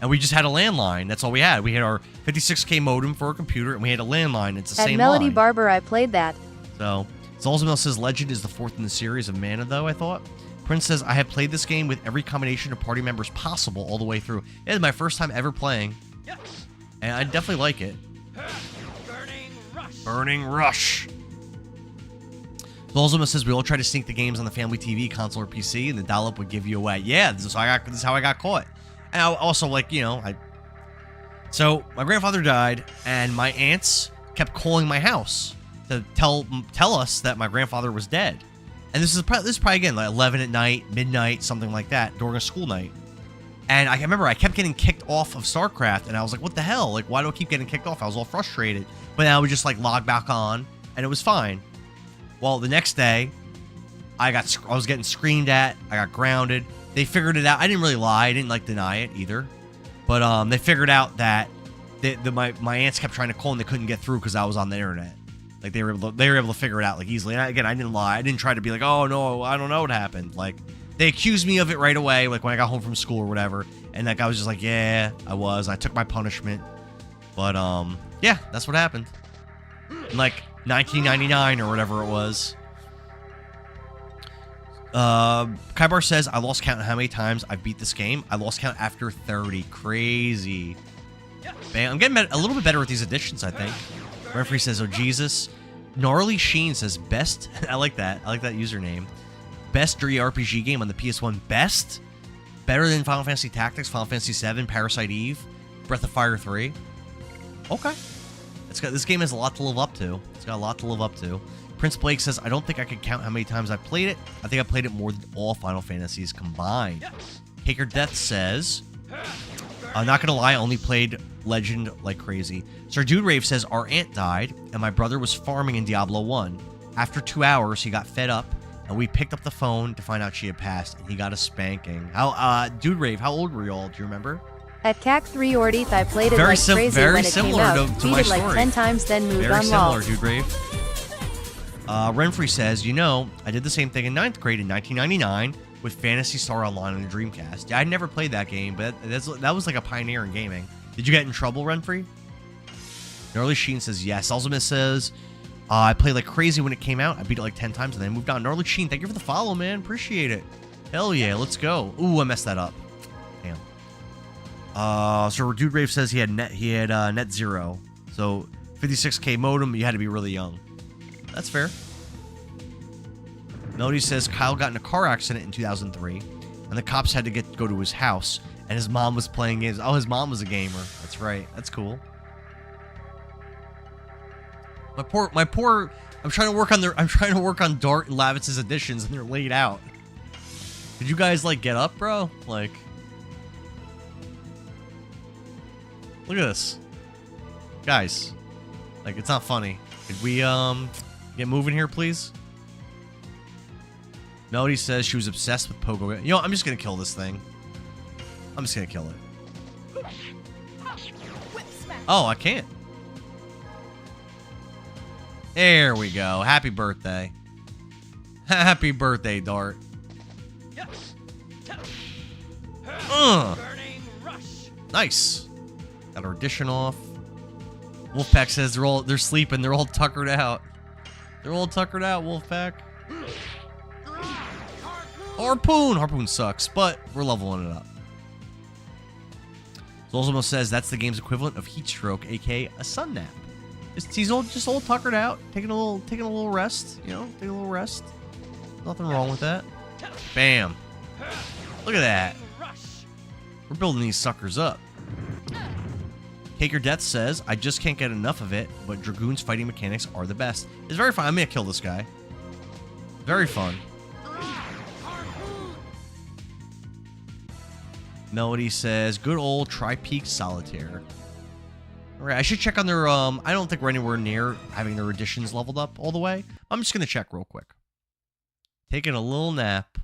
And we just had a landline. That's all we had. We had our 56K modem for our computer, and we had a landline. It's the same Melody line. Barber, I played that. So, Zalzamel says Legend is the fourth in the series of Mana, though, I thought. Prince says, I have played this game with every combination of party members possible all the way through. It is my first time ever playing. And I definitely like it. Burning Rush. Zalzamel says, we all try to sync the games on the family TV, console, or PC, and the dial-up would give you away. Yeah, this is how I got caught. And I also, so my grandfather died, and my aunts kept calling my house to tell us that my grandfather was dead. And this is probably again like 11 at night, midnight, something like that, during a school night. And I remember I kept getting kicked off of StarCraft, and I was like, what the hell? Like, why do I keep getting kicked off? I was all frustrated. But then I would just log back on, and it was fine. Well, the next day, I was getting screamed at. I got grounded. They figured it out. I didn't really lie. I didn't deny it either. But they figured out that my aunts kept trying to call and they couldn't get through because I was on the internet. Like they were able to figure it out easily. And I didn't lie. I didn't try to be like, oh no, I don't know what happened. Like they accused me of it right away. Like when I got home from school or whatever. And I was just like, yeah, I was. I took my punishment. But yeah, that's what happened. In 1999 or whatever it was. Kaibar says, I lost count of how many times I've beat this game. I lost count after 30. Crazy. Man, I'm getting a little bit better with these additions, I think. Referee says, oh, Jesus. Gnarly Sheen says, best. I like that. I like that username. Best JRPG game on the PS1. Best? Better than Final Fantasy Tactics, Final Fantasy 7, Parasite Eve, Breath of Fire 3. Okay. This game has a lot to live up to. It's got a lot to live up to. Prince Blake says, I don't think I could count how many times I played it. I think I played it more than all Final Fantasies combined. Kicker Death says, I'm not going to lie, I only played Legend like crazy. Sir Dude Rave says, our aunt died, and my brother was farming in Diablo 1. After 2 hours, he got fed up, and we picked up the phone to find out she had passed, and he got a spanking. Dude Rave, how old were you all? Do you remember? At CAC3 Ordith, I played it Very crazy very when it came out. to my Beat it story. like 10 times, then moved Very on similar, LOL. Dude Rave. Renfrey says, I did the same thing in 9th grade in 1999 with Phantasy Star Online on the Dreamcast. Yeah, I never played that game, but that was like a pioneer in gaming. Did you get in trouble, Renfrey? Gnarly Sheen says, yes. Ultimate says, I played like crazy when it came out. I beat it like 10 times and then moved on. Gnarly Sheen, thank you for the follow, man. Appreciate it. Hell yeah, let's go. Ooh, I messed that up. Damn. So Dude Rave says he had net zero. So 56K modem, you had to be really young. That's fair. Melody says Kyle got in a car accident in 2003, and the cops had to go to his house, and his mom was playing games. Oh, his mom was a gamer. That's right. That's cool. My poor. I'm trying to work on Dart and Lavitz's additions, and they're laid out. Did you guys like get up, bro? Like, look at this, guys. Like, it's not funny. Could we get moving here, please? Melody says she was obsessed with Pogo. You know, I'm just gonna kill this thing. I'm just gonna kill it. Oh, I can't. There we go. Happy birthday. Happy birthday, Dart. Nice. Got our addition off. Wolfpack says they're sleeping. They're all tuckered out. They're all tuckered out, Wolfpack. Harpoon. Harpoon sucks, but we're leveling it up. Zolzimo says that's the game's equivalent of heat stroke, aka a sun nap. He's just all tuckered out, taking a little rest. You know, taking a little rest. Nothing wrong with that. Bam. Look at that. We're building these suckers up. Cake or Death says, I just can't get enough of it, but Dragoon's fighting mechanics are the best. It's very fun. I'm gonna kill this guy. Very fun. Melody says, good old Tri-Peak Solitaire. Alright, I should check on their, I don't think we're anywhere near having their additions leveled up all the way. I'm just gonna check real quick. Taking a little nap.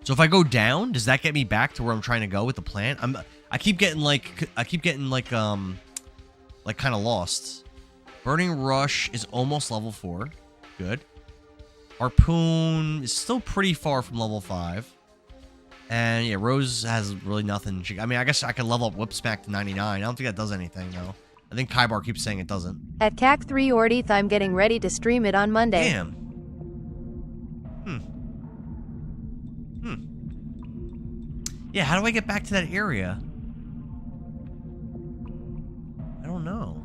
So if I go down, does that get me back to where I'm trying to go with the plan? I keep getting like kind of lost. Burning Rush is almost level 4. Good. Harpoon is still pretty far from level 5. And yeah, Rose has really nothing. I mean, I guess I could level up Whip Smack to 99. I don't think that does anything though. I think Kaibar keeps saying it doesn't. At CAC3 Ordith, I'm getting ready to stream it on Monday. Damn. Yeah, how do I get back to that area? I don't know.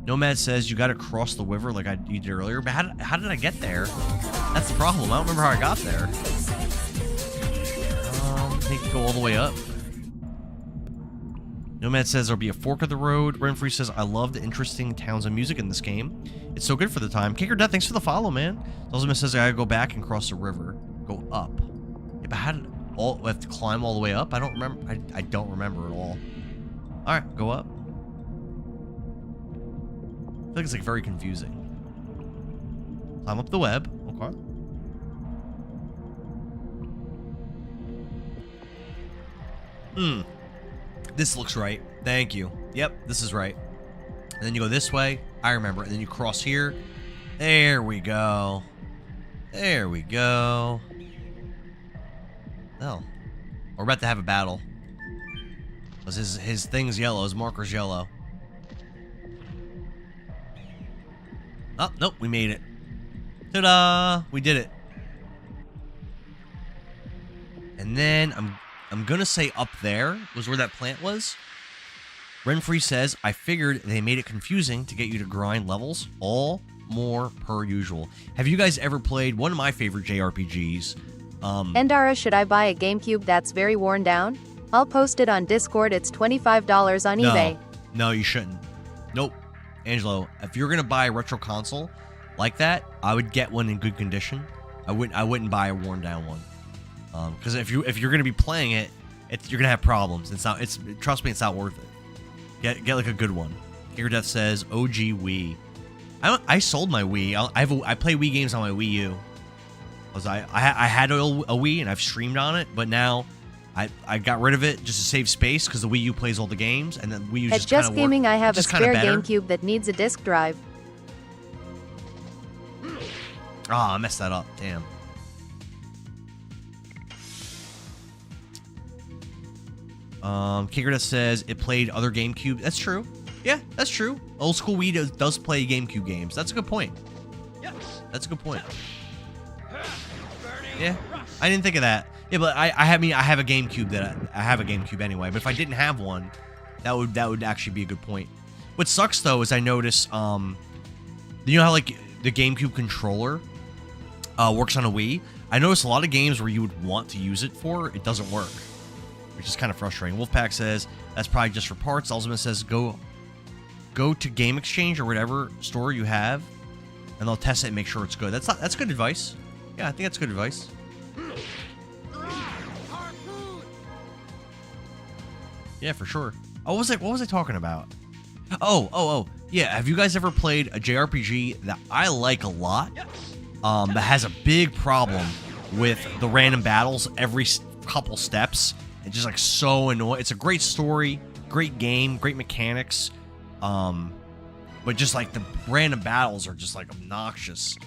Nomad says you gotta cross the river like you did earlier, but how did I get there? That's the problem. I don't remember how I got there. I need to go all the way up. Nomad says there'll be a fork of the road. Renfrey says, I love the interesting towns and music in this game. It's so good for the time. Kicker Death, thanks for the follow, man. Ultimate says I gotta go back and cross the river. Go up. Yeah, but how did we have to climb all the way up? I don't remember. I don't remember at all. Alright, go up. I feel like it's like very confusing. Climb up the web. Okay. This looks right. Thank you. Yep, this is right. And then you go this way. I remember. And then you cross here. There we go. There we go. Oh. We're about to have a battle. Because his thing's yellow. His marker's yellow. Oh, nope. We made it. Ta-da! We did it. And then I'm gonna say up there was where that plant was. Renfrey says, I figured they made it confusing to get you to grind levels all more per usual. Have you guys ever played one of my favorite JRPGs? Endara, should I buy a GameCube that's very worn down? I'll post it on Discord. It's $25 on eBay. No, you shouldn't. Nope. Angelo, if you're gonna buy a retro console like that, I would get one in good condition. I wouldn't buy a worn down one. Because if you're gonna be playing it, you're gonna have problems. Trust me, it's not worth it. Get like a good one. Kicker Death says OG Wii. I sold my Wii. I play Wii games on my Wii U. I had a Wii and I've streamed on it, but now I got rid of it just to save space because the Wii U plays all the games, and then Wii U just kind of Just Gaming, I have a spare GameCube that needs a disc drive. Oh, I messed that up. Damn. Kicker says it played other GameCube. That's true. Yeah, that's true. Old school Wii does play GameCube games. That's a good point. That's a good point. Yeah, I didn't think of that. Yeah, but I have a GameCube I have a GameCube anyway. But if I didn't have one, that would actually be a good point. What sucks though is I notice, you know how like the GameCube controller works on a Wii. I notice a lot of games where you would want to use it for, it doesn't work, which is kind of frustrating. Wolfpack says that's probably just for parts. Ultimate says go to Game Exchange or whatever store you have, and they'll test it and make sure it's good. That's good advice. Yeah, I think that's good advice. Yeah, for sure. Oh, what was I talking about? Oh. Yeah, have you guys ever played a JRPG that I like a lot, that has a big problem with the random battles every couple steps? It's just like so annoying. It's a great story, great game, great mechanics, but just like the random battles are just like obnoxious.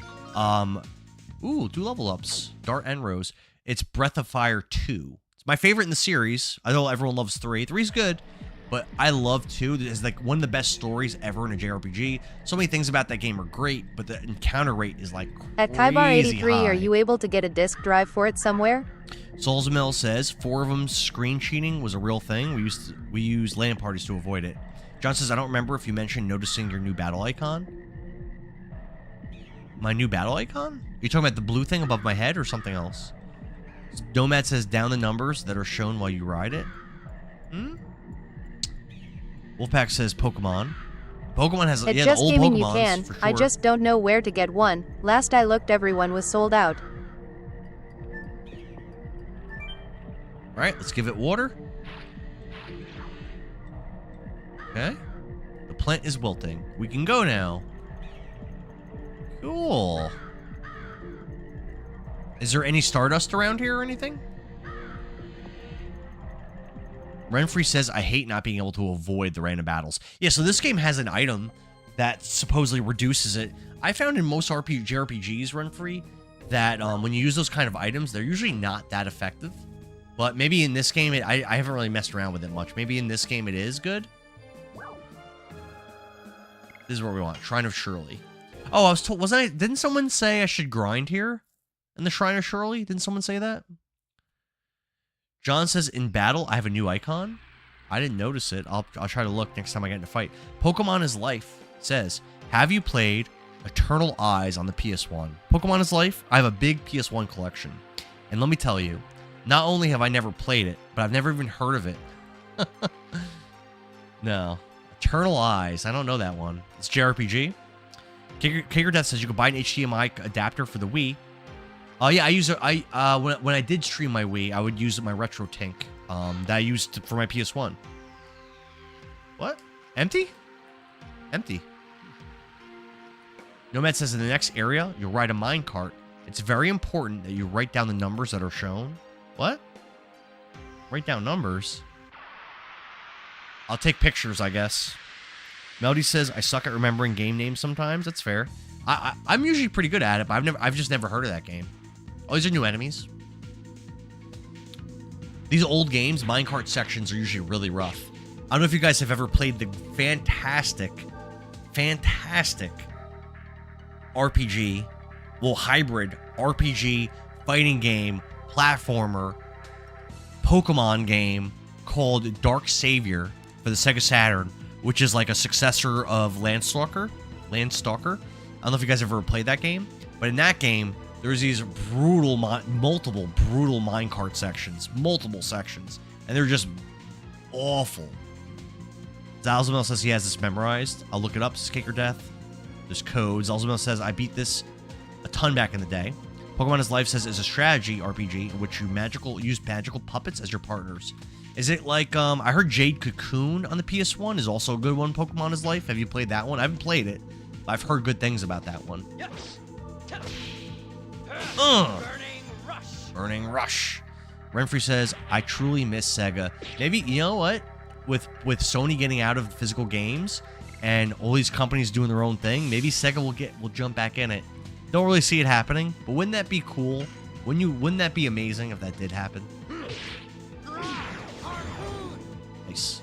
Ooh, 2 level ups, Dart and Rose. It's Breath of Fire 2. It's my favorite in the series. I know everyone loves 3. 3's good, but I love 2. It's like one of the best stories ever in a JRPG. So many things about that game are great, but the encounter rate is like At crazy Kaibar83, high. are you able to get a disk drive for it somewhere? Soulsmill says 4 of them screen cheating was a real thing. We used LAN parties to avoid it. John says I don't remember if you mentioned noticing your new battle icon. My new battle icon? Are you talking about the blue thing above my head or something else? Nomad says down the numbers that are shown while you ride it. Wolfpack says Pokemon. Pokemon has At the Just old Gaming you Pokemons, can. for sure. I just don't know where to get one. Last I looked, everyone was sold out. All right, let's give it water. Okay. The plant is wilting. We can go now. Cool. Is there any Stardust around here or anything? Renfrey says, I hate not being able to avoid the random battles. Yeah, so this game has an item that supposedly reduces it. I found in most JRPGs, Renfrey, that when you use those kind of items, they're usually not that effective. But maybe in this game, I haven't really messed around with it much. Maybe in this game it is good. This is what we want. Shrine of Shirley. Oh, I was told, didn't someone say I should grind here? In the Shrine of Shirley? Didn't someone say that? John says, in battle, I have a new icon. I didn't notice it. I'll try to look next time I get in a fight. Pokemon is Life says, have you played Eternal Eyes on the PS1? Pokemon is Life? I have a big PS1 collection. And let me tell you, not only have I never played it, but I've never even heard of it. No. Eternal Eyes. I don't know that one. It's JRPG. Kicker Death says you can buy an HDMI adapter for the Wii. Oh yeah, I use it. When I did stream my Wii, I would use my Retro Tank that I used for my PS1. What? Empty? Empty. Nomad says in the next area, you'll ride a minecart. It's very important that you write down the numbers that are shown. What? Write down numbers? I'll take pictures, I guess. Melody says, I suck at remembering game names sometimes. That's fair. I'm usually pretty good at it, but I've just never heard of that game. Oh, these are new enemies. These old games, minecart sections are usually really rough. I don't know if you guys have ever played the fantastic RPG, well, hybrid RPG, fighting game, platformer, Pokemon game called Dark Savior for the Sega Saturn, which is like a successor of Landstalker. I don't know if you guys ever played that game, but in that game, there's these multiple brutal minecart sections, and they're just awful. Zalzamel says he has this memorized. I'll look it up. It's Cake or Death. There's codes. Zalzamel says I beat this a ton back in the day. Pokemon is Life says it's a strategy RPG in which you use magical puppets as your partners. Is it like, I heard Jade Cocoon on the PS1 is also a good one, Pokemon is Life. Have you played that one? I haven't played it, but I've heard good things about that one. Yes. Burning Rush. Renfrey says, I truly miss Sega. Maybe, you know what? With Sony getting out of physical games and all these companies doing their own thing, maybe Sega will jump back in it. Don't really see it happening, but wouldn't that be cool? Wouldn't that be amazing if that did happen? Nice.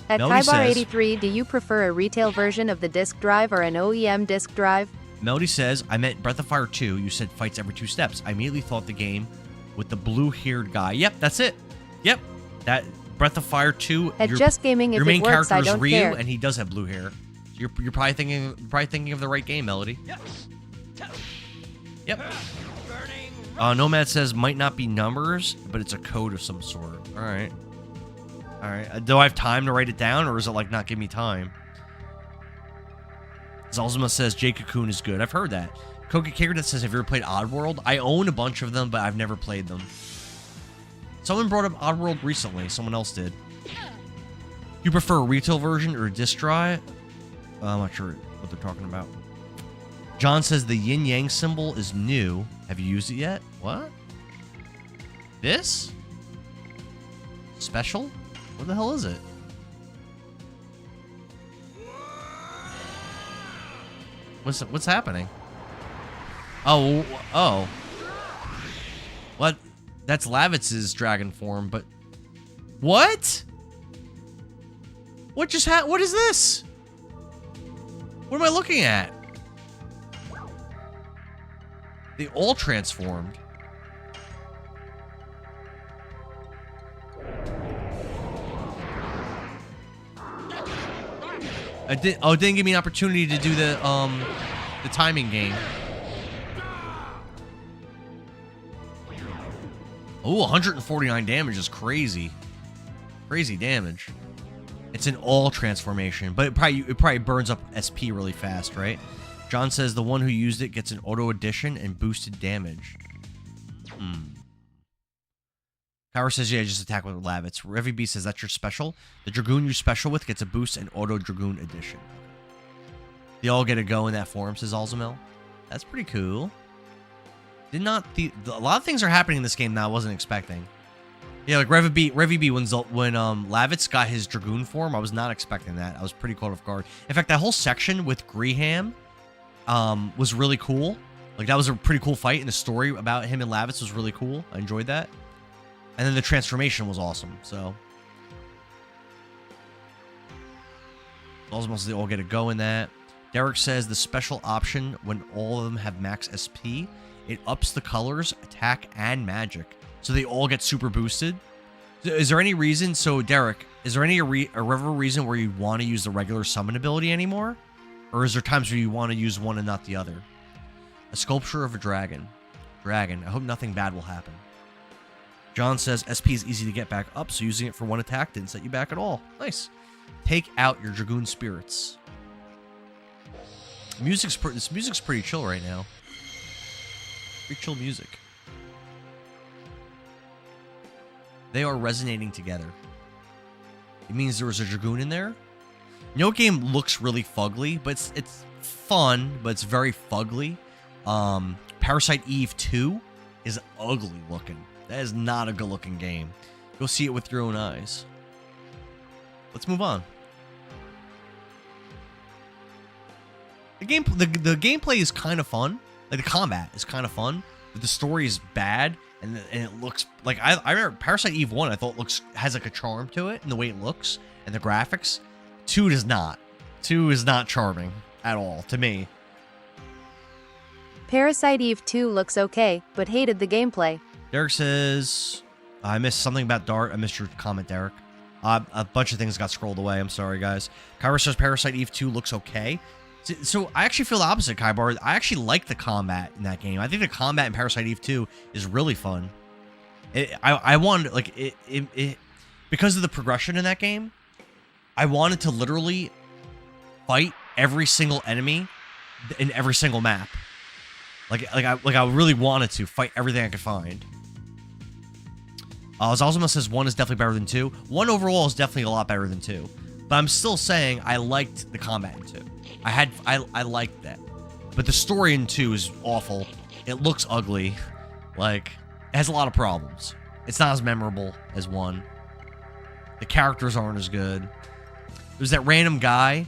At Melody says- Kaibar83, do you prefer a retail version of the disk drive or an OEM disk drive? Melody says, I meant Breath of Fire 2. You said fights every 2 steps. I immediately thought the game with the blue-haired guy. Yep, that's it. Yep, that Breath of Fire 2. At Just Gaming, if your main it works, character I is don't Ryu, care. and he does have blue hair. So you're probably thinking of the right game, Melody. Yep. Nomad says might not be numbers, but it's a code of some sort. All right. Do I have time to write it down, or is it like not give me time? Zalzima says Jay Cocoon is good. I've heard that. Koga Kicker says, have you ever played Oddworld? I own a bunch of them, but I've never played them. Someone brought up Oddworld recently. Someone else did. You prefer a retail version or a disc drive? I'm not sure what they're talking about. John says the yin yang symbol is new. Have you used it yet? What? This? Special? What the hell is it? What's happening? Oh. What? That's Lavitz's dragon form, but what? What just happened? What is this? What am I looking at? They all transformed. It didn't give me an opportunity to do the timing game. Oh, 149 damage is crazy. Crazy damage. It's an all transformation, but it probably burns up SP really fast, right? John says the one who used it gets an auto addition and boosted damage. Kyra says, yeah, just attack with Lavitz. Revy B says, that's your special. The Dragoon you special with gets a boost and auto Dragoon addition. They all get a go in that form, says Alzamel. That's pretty cool. A lot of things are happening in this game that I wasn't expecting. Yeah, like Revy B when Lavitz got his Dragoon form, I was not expecting that. I was pretty caught off guard. In fact, that whole section with Greham was really cool. Like, that was a pretty cool fight, and the story about him and Lavitz was really cool. I enjoyed that. And then the transformation was awesome, so. Almost they all get a go in that. Derek says the special option when all of them have max SP, it ups the colors, attack, and magic. So they all get super boosted. Is there any reason, so Derek, is there any a reason where you want to use the regular summon ability anymore? Or is there times where you want to use one and not the other? A sculpture of a dragon. Dragon, I hope nothing bad will happen. John says SP is easy to get back up, so using it for one attack didn't set you back at all. Nice. Take out your Dragoon spirits. This music's pretty chill right now. Pretty chill music. They are resonating together. It means there was a Dragoon in there. No game looks really fugly, but it's fun, but it's very fugly. Parasite Eve 2 is ugly looking. That is not a good looking game. Go see it with your own eyes. Let's move on. The gameplay is kind of fun. Like, the combat is kind of fun, but the story is bad, and it looks like I remember Parasite Eve 1. I thought has like a charm to it in the way it looks and the graphics. 2 does not. 2 is not charming at all to me. Parasite Eve 2 looks okay, but hated the gameplay. Derek says, I missed something about Dart. I missed your comment, Derek. A bunch of things got scrolled away. I'm sorry, guys. Kyra says Parasite Eve 2 looks okay. So I actually feel the opposite, Kybar. I actually like the combat in that game. I think the combat in Parasite Eve 2 is really fun. I wanted, like, because of the progression in that game, I wanted to literally fight every single enemy in every single map. I really wanted to fight everything I could find. Zalzima says 1 is definitely better than 2. 1 overall is definitely a lot better than 2. But I'm still saying I liked the combat in 2. I liked that. But the story in 2 is awful. It looks ugly. Like, it has a lot of problems. It's not as memorable as 1. The characters aren't as good. There's that random guy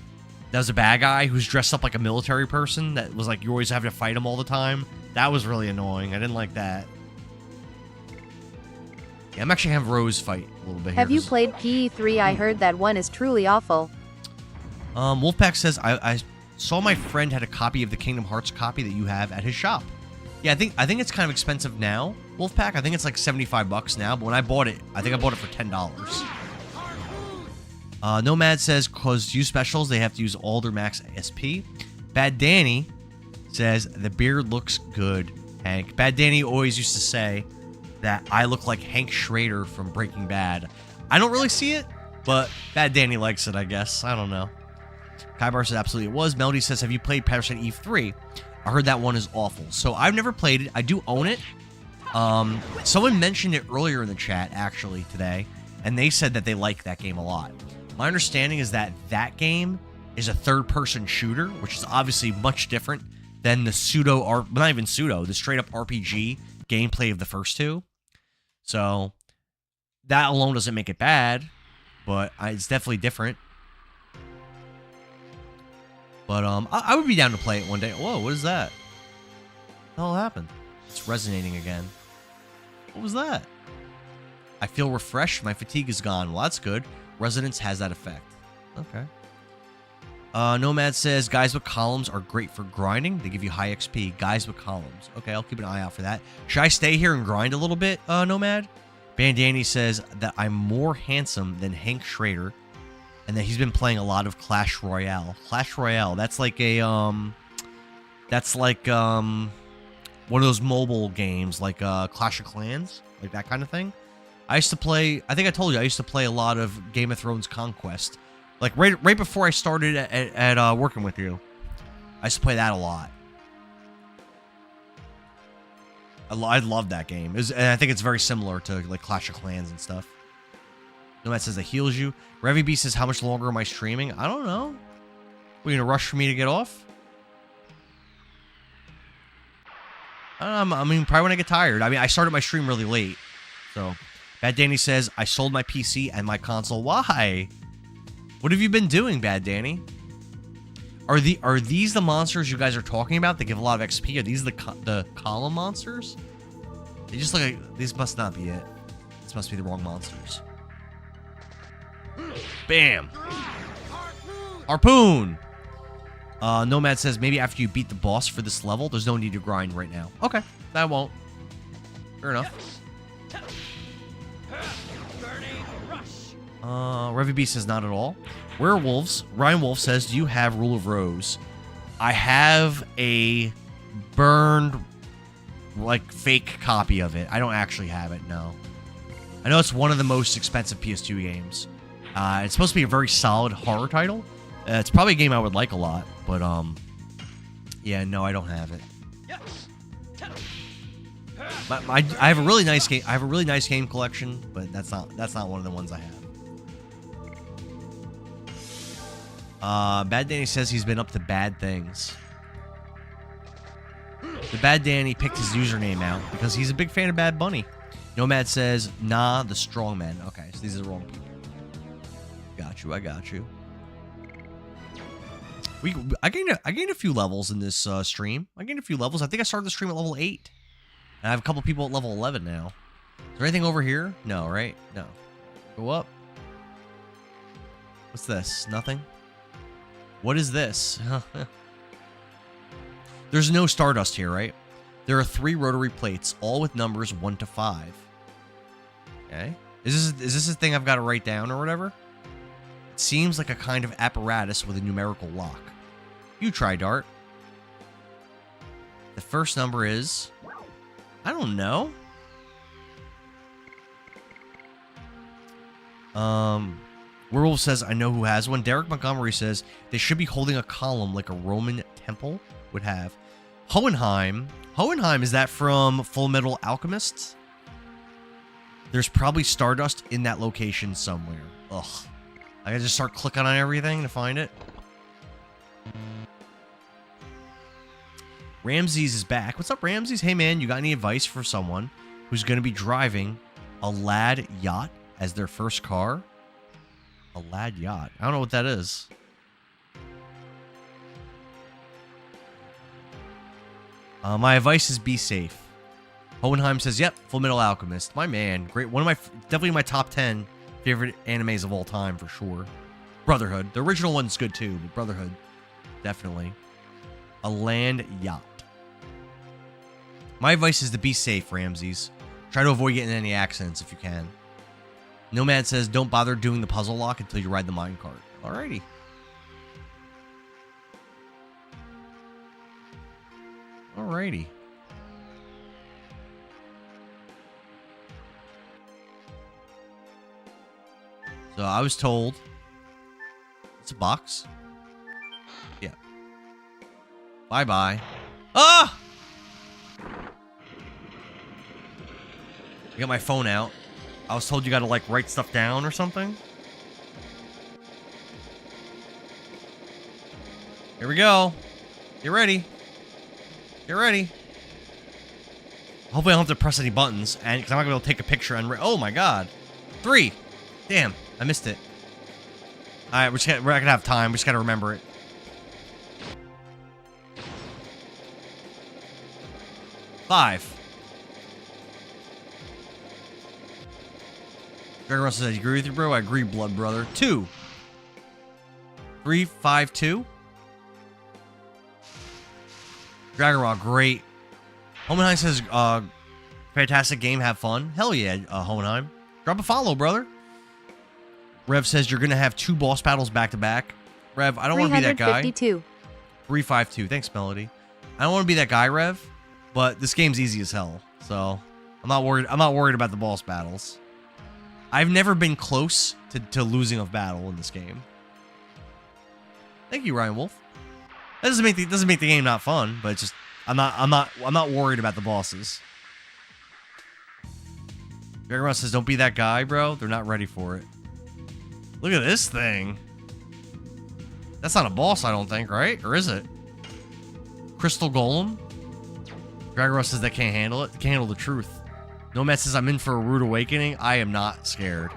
that was a bad guy who's dressed up like a military person that was like, you always have to fight him all the time. That was really annoying. I didn't like that. Yeah, I'm actually having Rose fight a little bit here. Have you played PE3? I heard that one is truly awful. Wolfpack says, I saw my friend had a copy of the Kingdom Hearts copy that you have at his shop. Yeah, I think it's kind of expensive now. Wolfpack. I think it's like $75 now, but when I bought it, I think I bought it for $10. Nomad says, cause use specials, they have to use all their max SP. Bad Danny says, the beard looks good, Hank. Bad Danny always used to say that I look like Hank Schrader from Breaking Bad. I don't really see it, but Bad Danny likes it, I guess. I don't know. Kaibar says, absolutely it was. Melody says, have you played Parasite Eve 3? I heard that one is awful. So I've never played it. I do own it. Someone mentioned it earlier in the chat, actually, today, and they said that they like that game a lot. My understanding is that that game is a third-person shooter, which is obviously much different than the not even pseudo, the straight-up RPG gameplay of the first two. So that alone doesn't make it bad, but it's definitely different. But I would be down to play it one day. Whoa, what is that? What the hell happened? It's resonating again. What was that? I feel refreshed. My fatigue is gone. Well, that's good. Resonance has that effect. Okay. Nomad says, guys with columns are great for grinding. They give you high XP. Guys with columns. Okay, I'll keep an eye out for that. Should I stay here and grind a little bit, Nomad? Bandani says that I'm more handsome than Hank Schrader, and that he's been playing a lot of Clash Royale. Clash Royale, that's like a, one of those mobile games, like Clash of Clans, like that kind of thing. I used to play, I think I told you, I used to play a lot of Game of Thrones Conquest. Like, right before I started at working with you. I used to play that a lot. I love that game. And I think it's very similar to, like, Clash of Clans and stuff. Nomad says that heals you. Revy B says, how much longer am I streaming? I don't know. Are you going to rush for me to get off? I mean, probably when I get tired. I mean, I started my stream really late. So, Bad Danny says, I sold my PC and my console. Why? What have you been doing, Bad Danny? Are these the monsters you guys are talking about that give a lot of XP? Are these the column monsters? They just look like... These must not be it. This must be the wrong monsters. Bam! Harpoon! Nomad says, maybe after you beat the boss for this level, there's no need to grind right now. Okay, that won't. Fair enough. Revy B says, not at all. Werewolves. Ryan Wolf says, do you have Rule of Rose? I have a burned, like, fake copy of it. I don't actually have it, no. I know it's one of the most expensive PS2 games. It's supposed to be a very solid horror title. It's probably a game I would like a lot, but, yeah, no, I don't have it. But I have a really nice game. I have a really nice game collection, but that's not one of the ones I have. Bad Danny says he's been up to bad things. The Bad Danny picked his username out because he's a big fan of Bad Bunny. Nomad says, nah, the strong men. Okay, so these are the wrong people. Got you, I got you. I gained a few levels in this stream. I gained a few levels. I think I started the stream at level 8. And I have a couple people at level 11 now. Is there anything over here? No, right? No. Go up. What's this? Nothing? What is this? There's no Stardust here, right? There are 3 rotary plates, all with numbers 1 to 5. Okay. Is this a thing I've got to write down or whatever? It seems like a kind of apparatus with a numerical lock. You try, Dart. The first number is... I don't know. Werewolf says, I know who has one. Derek Montgomery says, they should be holding a column like a Roman temple would have. Hohenheim. Hohenheim, is that from Full Metal Alchemist? There's probably Stardust in that location somewhere. Ugh. I gotta just start clicking on everything to find it. Ramses is back. What's up, Ramses? Hey, man, you got any advice for someone who's going to be driving a Lad yacht as their first car? A Lad yacht. I don't know what that is. My advice is be safe. Hohenheim says, yep, Full Metal Alchemist. My man. Great. One of my, definitely my top 10 favorite animes of all time, for sure. Brotherhood. The original one's good, too, but Brotherhood, definitely. A land yacht. My advice is to be safe, Ramses. Try to avoid getting any accidents if you can. Nomad says, don't bother doing the puzzle lock until you ride the minecart. Alrighty. Alrighty. So I was told it's a box. Yeah. Bye-bye. Ah! I got my phone out. I was told you gotta, like, write stuff down or something. Here we go. Get ready. Get ready. Hopefully I don't have to press any buttons, and because I'm not gonna be able to take a picture and... Oh my god. 3. Damn, I missed it. Alright, we're not gonna have time. We just gotta remember it. Five. Greg Russell says, you agree with you, bro? I agree, blood brother. 2. 3, 5, 2. Dragon Raw, great. Hohenheim says, fantastic game, have fun. Hell yeah, Hohenheim. Drop a follow, brother. Rev says you're going to have 2 boss battles back-to-back. Rev, I don't want to be that guy. 352. Thanks, Melody. I don't want to be that guy, Rev, but this game's easy as hell, so I'm not worried about the boss battles. I've never been close to losing a battle in this game. Thank you, Ryan Wolf. That doesn't make the game not fun, but it's just I'm not worried about the bosses. Greg Ross says, don't be that guy, bro. They're not ready for it. Look at this thing. That's not a boss, I don't think, right? Or is it? Crystal Golem? Greg Ross says they can't handle it. They can't handle the truth. Nomad says, I'm in for a rude awakening. I am not scared.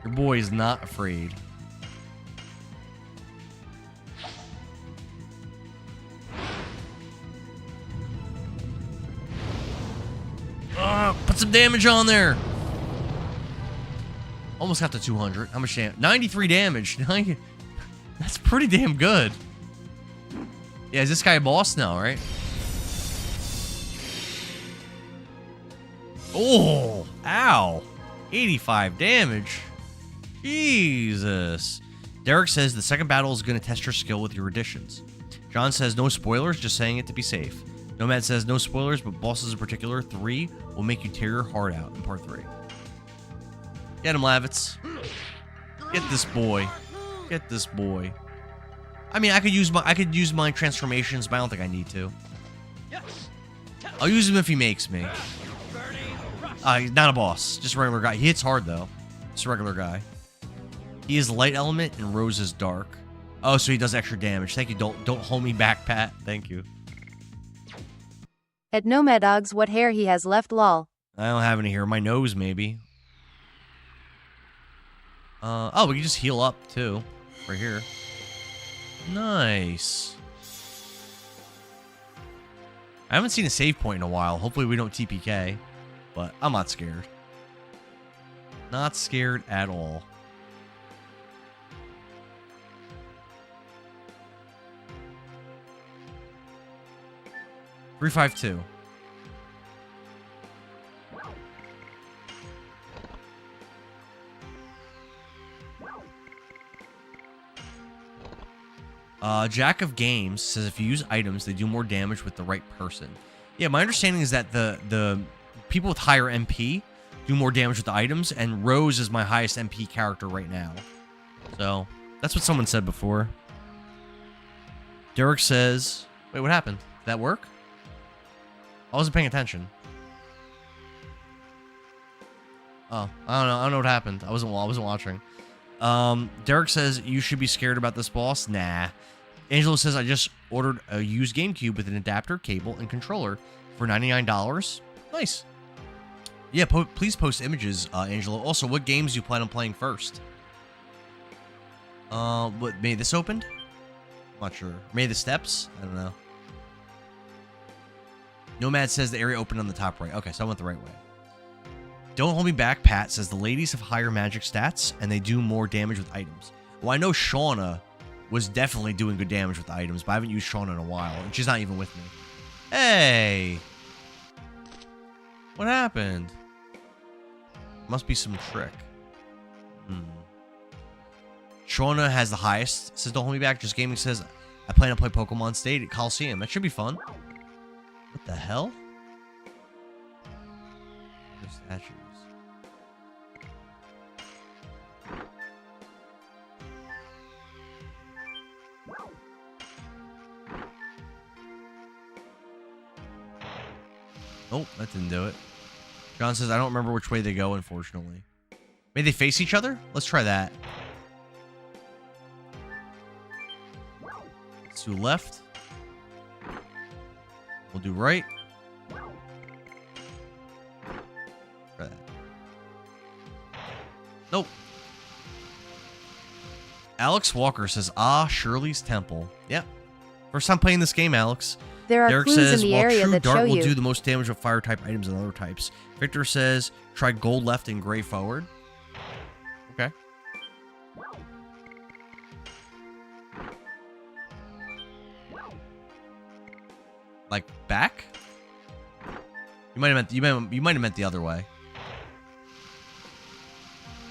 Your boy is not afraid. Put some damage on there. Almost got to 200. How much damage? 93 damage. That's pretty damn good. Yeah, is this guy a boss now, right? Oh, ow. 85 damage. Jesus. Derek says the second battle is going to test your skill with your additions. John says no spoilers, just saying it to be safe. Nomad says no spoilers, but bosses in particular, 3 will make you tear your heart out in part 3. Get him, Lavitz. Get this boy. Get this boy. I mean, I could use my transformations, but I don't think I need to. I'll use him if he makes me. He's not a boss, just a regular guy. He hits hard though. Just a regular guy. He is light element and Rose is dark. Oh, so he does extra damage. Thank you. Don't hold me back, Pat. Thank you. At Nomad Dogs, what hair he has left, lol. I don't have any here. My nose, maybe. Oh, we can just heal up too, right here. Nice. I haven't seen a save point in a while. Hopefully we don't TPK, but I'm not scared. Not scared at all. Three, 5, 2. Jack of Games says if you use items, they do more damage with the right person. Yeah, my understanding is that the people with higher MP do more damage with the items, and Rose is my highest MP character right now. So, that's what someone said before. Derek says... Wait, what happened? Did that work? I wasn't paying attention. Oh, I don't know what happened. I wasn't watching. Derek says, you should be scared about this boss. Nah. Angelo says, I just ordered a used GameCube with an adapter, cable, and controller for $99. Nice. Yeah, please post images, Angelo. Also, what games do you plan on playing first? What, maybe this opened? I'm not sure. Maybe the steps? I don't know. Nomad says the area opened on the top right. Okay, so I went the right way. Don't hold me back, Pat says the ladies have higher magic stats and they do more damage with items. Well, I know Shauna was definitely doing good damage with the items, but I haven't used Shauna in a while, and she's not even with me. Hey! What happened? Must be some trick. Shauna has the highest. Says, don't hold me back. Just Gaming says, I plan to play Pokemon State at Coliseum. That should be fun. What the hell? There's statues. Nope, that didn't do it. John says, I don't remember which way they go, unfortunately. Maybe they face each other? Let's try that. Let's do left. We'll do right. Try that. Nope. Alex Walker says, Shirley's Temple. Yep. First time playing this game, Alex. There are Derek clues says, in the while area True that Dart show will you. do the most damage with fire type items and other types. Victor says, try gold left and gray forward. Okay. Like back? You might have meant the other way.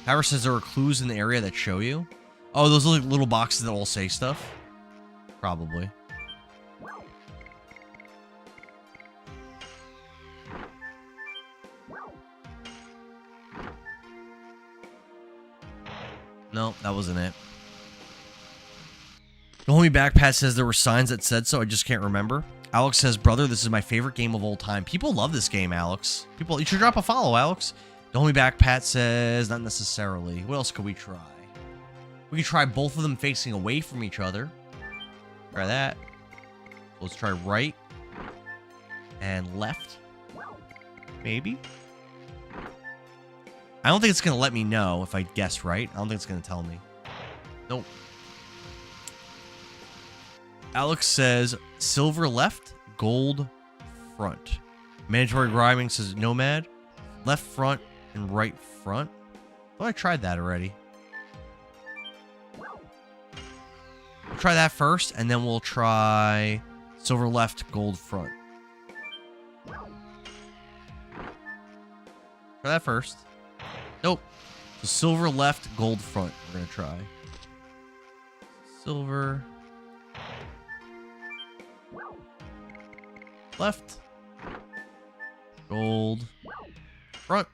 Howard says there are clues in the area that show you. Oh, those little boxes that all say stuff? Probably. No, that wasn't it. The Homie Backpat says there were signs that said so. I just can't remember. Alex says, brother, this is my favorite game of all time. People love this game, Alex. You should drop a follow, Alex. The Homie Backpat says, not necessarily. What else could we try? We could try both of them facing away from each other. Try that. Let's try right and left. Maybe. I don't think it's going to let me know if I guess right. I don't think it's going to tell me. Nope. Alex says, silver left, gold front. Mandatory Grinding says, Nomad, left front and right front. Oh, I tried that already. We'll try that first, and then we'll try silver left, gold front. Try that first. Nope. So silver left, gold front. We're going to try. Silver. Left. Gold. Front.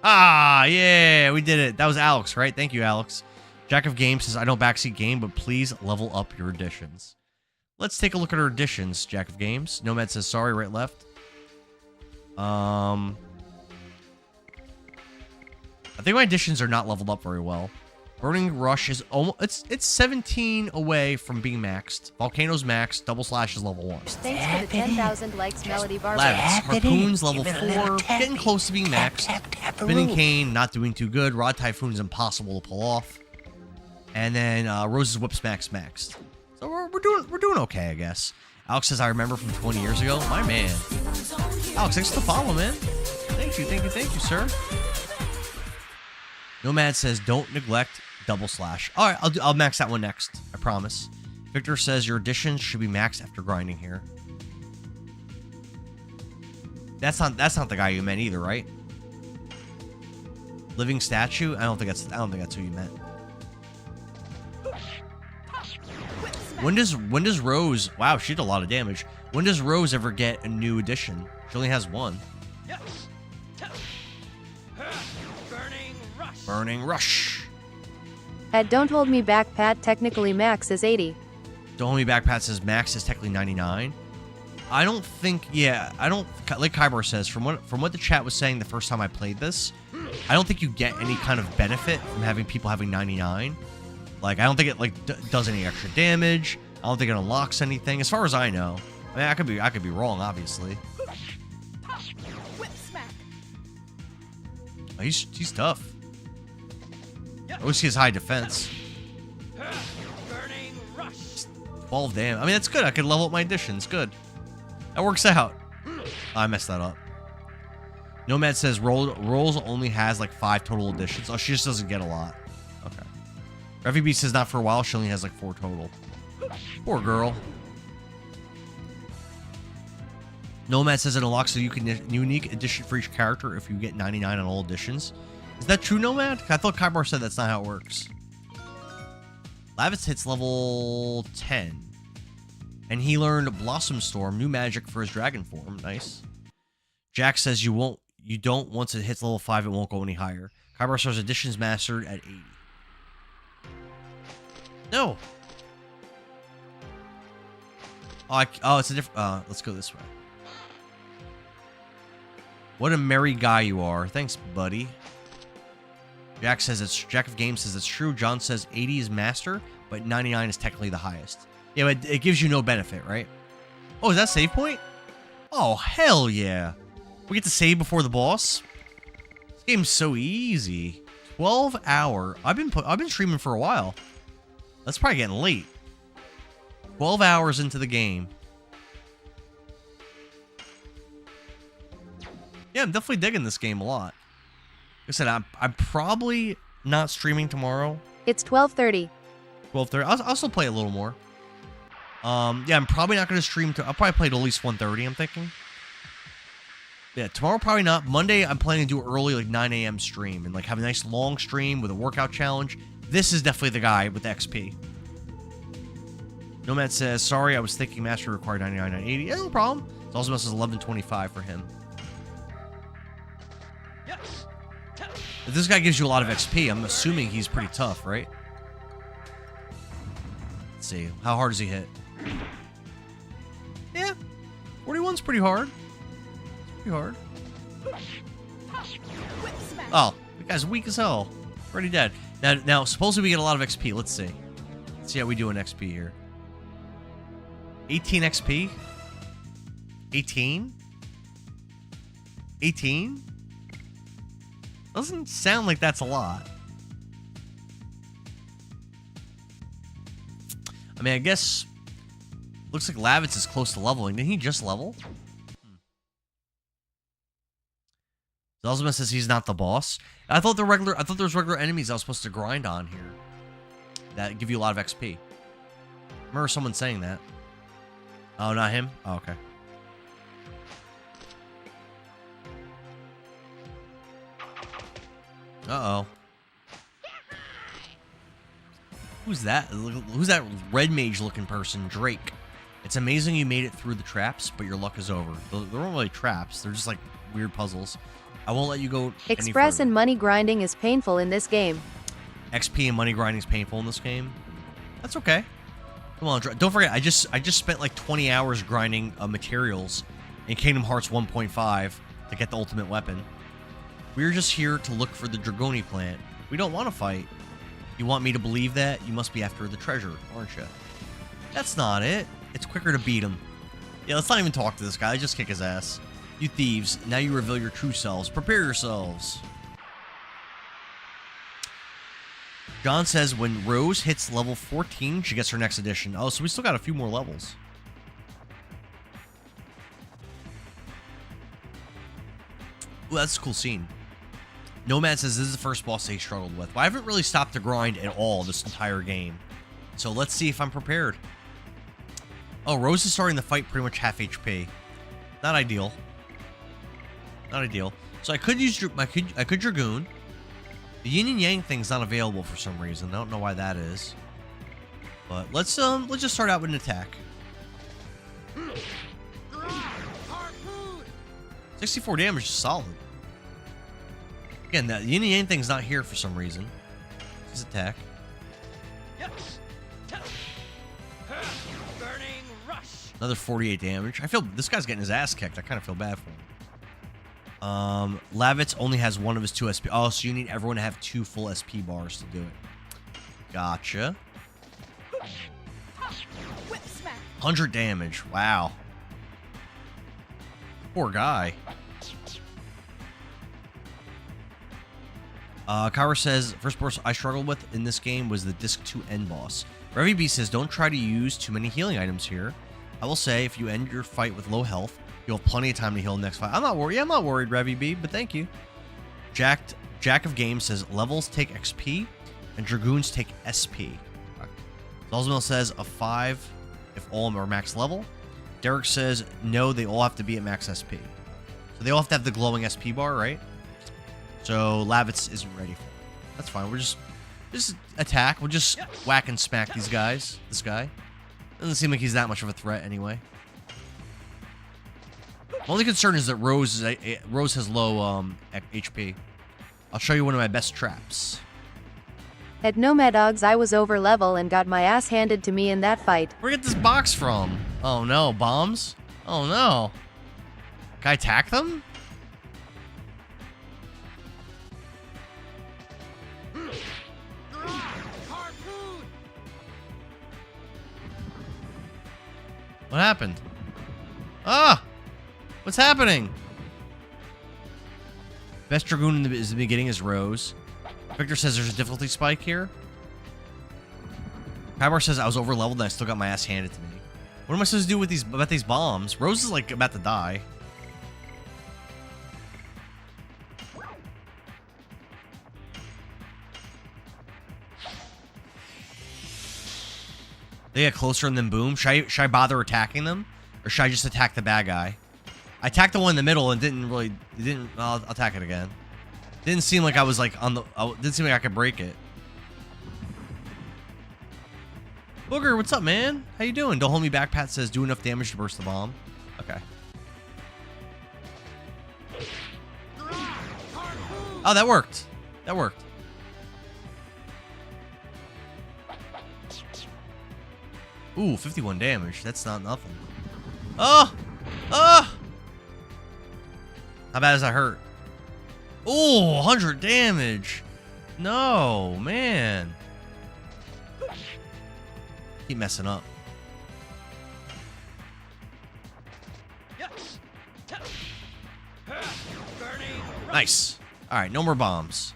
Yeah, we did it. That was Alex, right? Thank you, Alex. Jack of Games says, I don't backseat game, but please level up your additions. Let's take a look at our additions, Jack of Games. Nomad says, sorry, right, left. I think my additions are not leveled up very well. Burning Rush is almost it's 17 away from being maxed. Volcano's maxed. Double Slash is level 1. Thanks for the 10,000 likes, Melody Barber. Lavis, Harpoon's level 4, getting close to being maxed. Spinning Cane, not doing too good. Rod Typhoon is impossible to pull off. And then Rose's Whip's maxed. So we're doing okay, I guess. Alex says, I remember from 20 years ago. My man. Alex, thanks for the follow, man. Thank you, sir. Nomad says, don't neglect Double Slash. All right, I'll max that one next. I promise. Victor says, your additions should be maxed after grinding here. That's not the guy you meant either, right? Living statue? I don't think that's who you meant. When does Rose? Wow, she did a lot of damage. When does Rose ever get a new addition? She only has one. Burning Rush. At Don't Hold Me Back, Pat, technically max is 80. Don't Hold Me Back, Pat says max is technically 99. I don't think. Yeah, I don't. Like Kyber says, from what the chat was saying the first time I played this, I don't think you get any kind of benefit from having people having 99. Like, I don't think it does any extra damage. I don't think it unlocks anything, as far as I know. I mean, I could be wrong, obviously. Oh, he's tough. I wish he has high defense. 12 damn. I mean, that's good. I could level up my additions. Good. That works out. Oh, I messed that up. Nomad says Rolls only has like 5 total additions. Oh, she just doesn't get a lot. Okay. Revy B says not for a while. She only has like 4 total. Poor girl. Nomad says it unlocks a unique edition for each character if you get 99 on all editions. Is that true, Nomad? I thought Kybar said that's not how it works. Lavitz hits level 10. And he learned Blossom Storm, new magic for his dragon form. Nice. Jack says you don't once it hits level 5, it won't go any higher. Kybar Star's editions mastered at 80. No. Oh, it's a different. Let's go this way. What a merry guy you are. Thanks, buddy. Jack of Games says it's true. John says 80 is master, but 99 is technically the highest. Yeah, but it gives you no benefit, right? Oh, is that save point? Oh, hell yeah. We get to save before the boss. This game's so easy. 12-hour. I've been streaming for a while. That's probably getting late. 12 hours into the game. Yeah, I'm definitely digging this game a lot. Like I said, I'm probably not streaming tomorrow. It's 12:30. 12:30. I'll still play a little more. Yeah, I'm probably not going to stream. I'll probably play till at least 1:30, I'm thinking. Yeah, tomorrow probably not. Monday, I'm planning to do early, like 9 a.m. stream. And like have a nice long stream with a workout challenge. This is definitely the guy with the XP. Nomad says, sorry, I was thinking Master required 99 on 80. Yeah, no problem. It also says 1125 for him. If this guy gives you a lot of XP, I'm assuming he's pretty tough, right? Let's see. How hard does he hit? Yeah. 41's pretty hard. It's pretty hard. Oh, the guy's weak as hell. Already dead. Now, supposedly we get a lot of XP. Let's see. Let's see how we do in XP here. 18 XP? 18? 18? Doesn't sound like that's a lot. I mean, I guess... Looks like Lavitz is close to leveling. Didn't he just level? Zelzman says he's not the boss. I thought there was regular enemies I was supposed to grind on here. That give you a lot of XP. I remember someone saying that. Oh, not him? Oh, okay. Uh-oh. Who's that? Who's that red mage looking person? Drake. It's amazing you made it through the traps, but your luck is over. They're not really traps. They're just like weird puzzles. I won't let you go Express and money grinding is painful in this game. XP and money grinding is painful in this game. That's okay. Come on, don't forget. I just spent like 20 hours grinding materials in Kingdom Hearts 1.5 to get the ultimate weapon. We're just here to look for the Dragoni plant. We don't want to fight. You want me to believe that? You must be after the treasure, aren't you? That's not it. It's quicker to beat him. Yeah, let's not even talk to this guy. Just kick his ass. You thieves, now you reveal your true selves. Prepare yourselves. John says when Rose hits level 14, she gets her next edition. Oh, so we still got a few more levels. Ooh, that's a cool scene. Nomad says this is the first boss he struggled with. Well, I haven't really stopped to grind at all this entire game. So let's see if I'm prepared. Oh, Rose is starting the fight pretty much half HP. Not ideal. Not ideal. So I could use I could Dragoon. The Yin and Yang thing's not available for some reason. I don't know why that is. But let's just start out with an attack. 64 damage is solid. Again, that Yin and Yang thing's not here for some reason. His attack. Burning rush. Another 48 damage. I feel this guy's getting his ass kicked. I kind of feel bad for him. Lavitz only has one of his 2 SP. Oh, so you need everyone to have 2 full SP bars to do it. Gotcha. 100 damage. Wow. Poor guy. Kyra says, first boss I struggled with in this game was the Disc 2 end boss. Revy B says, don't try to use too many healing items here. I will say, if you end your fight with low health, you'll have plenty of time to heal the next fight. I'm not worried. Yeah, I'm not worried, Revy B, but thank you. Jack of Games says, levels take XP, and Dragoons take SP. Zalzmil says, a 5 if all are max level. Derek says, no, they all have to be at max SP. So they all have to have the glowing SP bar, right? So Lavitz isn't ready for it. That's fine. We're just attack. We'll just whack and smack these guys. This guy. Doesn't seem like he's that much of a threat anyway. My only concern is that Rose has low HP. I'll show you one of my best traps. At Nomadogs, I was over level and got my ass handed to me in that fight. Where'd I get this box from? Oh no, bombs? Oh no. Can I attack them? What happened? Ah! What's happening? Best Dragoon in the beginning is Rose. Victor says there's a difficulty spike here. Kybar says I was over leveled and I still got my ass handed to me. What am I supposed to do with these bombs? Rose is like about to die. They get closer and then boom. Should I bother attacking them? Or should I just attack the bad guy? I attacked the one in the middle and I'll attack it again. Didn't seem like I was like didn't seem like I could break it. Booger, what's up, man? How you doing? Don't hold me back. Pat says do enough damage to burst the bomb. Okay. Oh, that worked. That worked. Ooh, 51 damage. That's not nothing. Oh! Oh! How bad does that hurt? Ooh, 100 damage. No, man. Keep messing up. Nice. All right, no more bombs.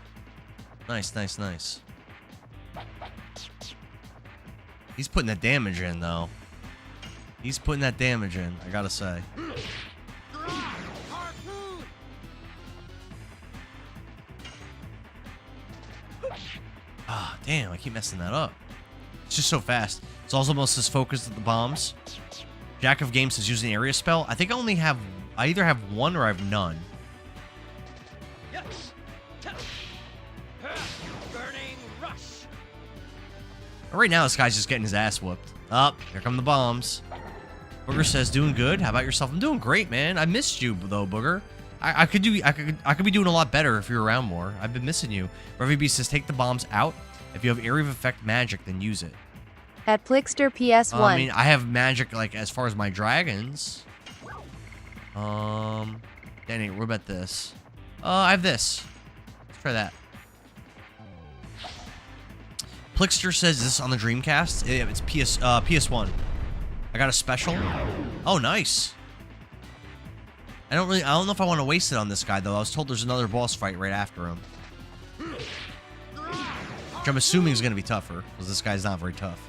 Nice, nice, nice. He's putting that damage in, though. He's putting that damage in, I gotta say. Ah, damn, I keep messing that up. It's just so fast. It's also almost as focused at the bombs. Jack of Games is using area spell. I think I either have one or I have none. Right now, this guy's just getting his ass whooped. Up, here come the bombs. Booger says, "Doing good. How about yourself?" I'm doing great, man. I missed you though, Booger. I could be doing a lot better if you're around more. I've been missing you. Revy B says, "Take the bombs out. If you have area of effect magic, then use it." At Plixter PS1. I mean, I have magic like as far as my dragons. Danny, what about this? I have this. Let's try that. Plixter says, "Is this on the Dreamcast?" Yeah, it's PS1. I got a special. Oh, nice. I don't know if I want to waste it on this guy though. I was told there's another boss fight right after him, which I'm assuming is going to be tougher because this guy's not very tough.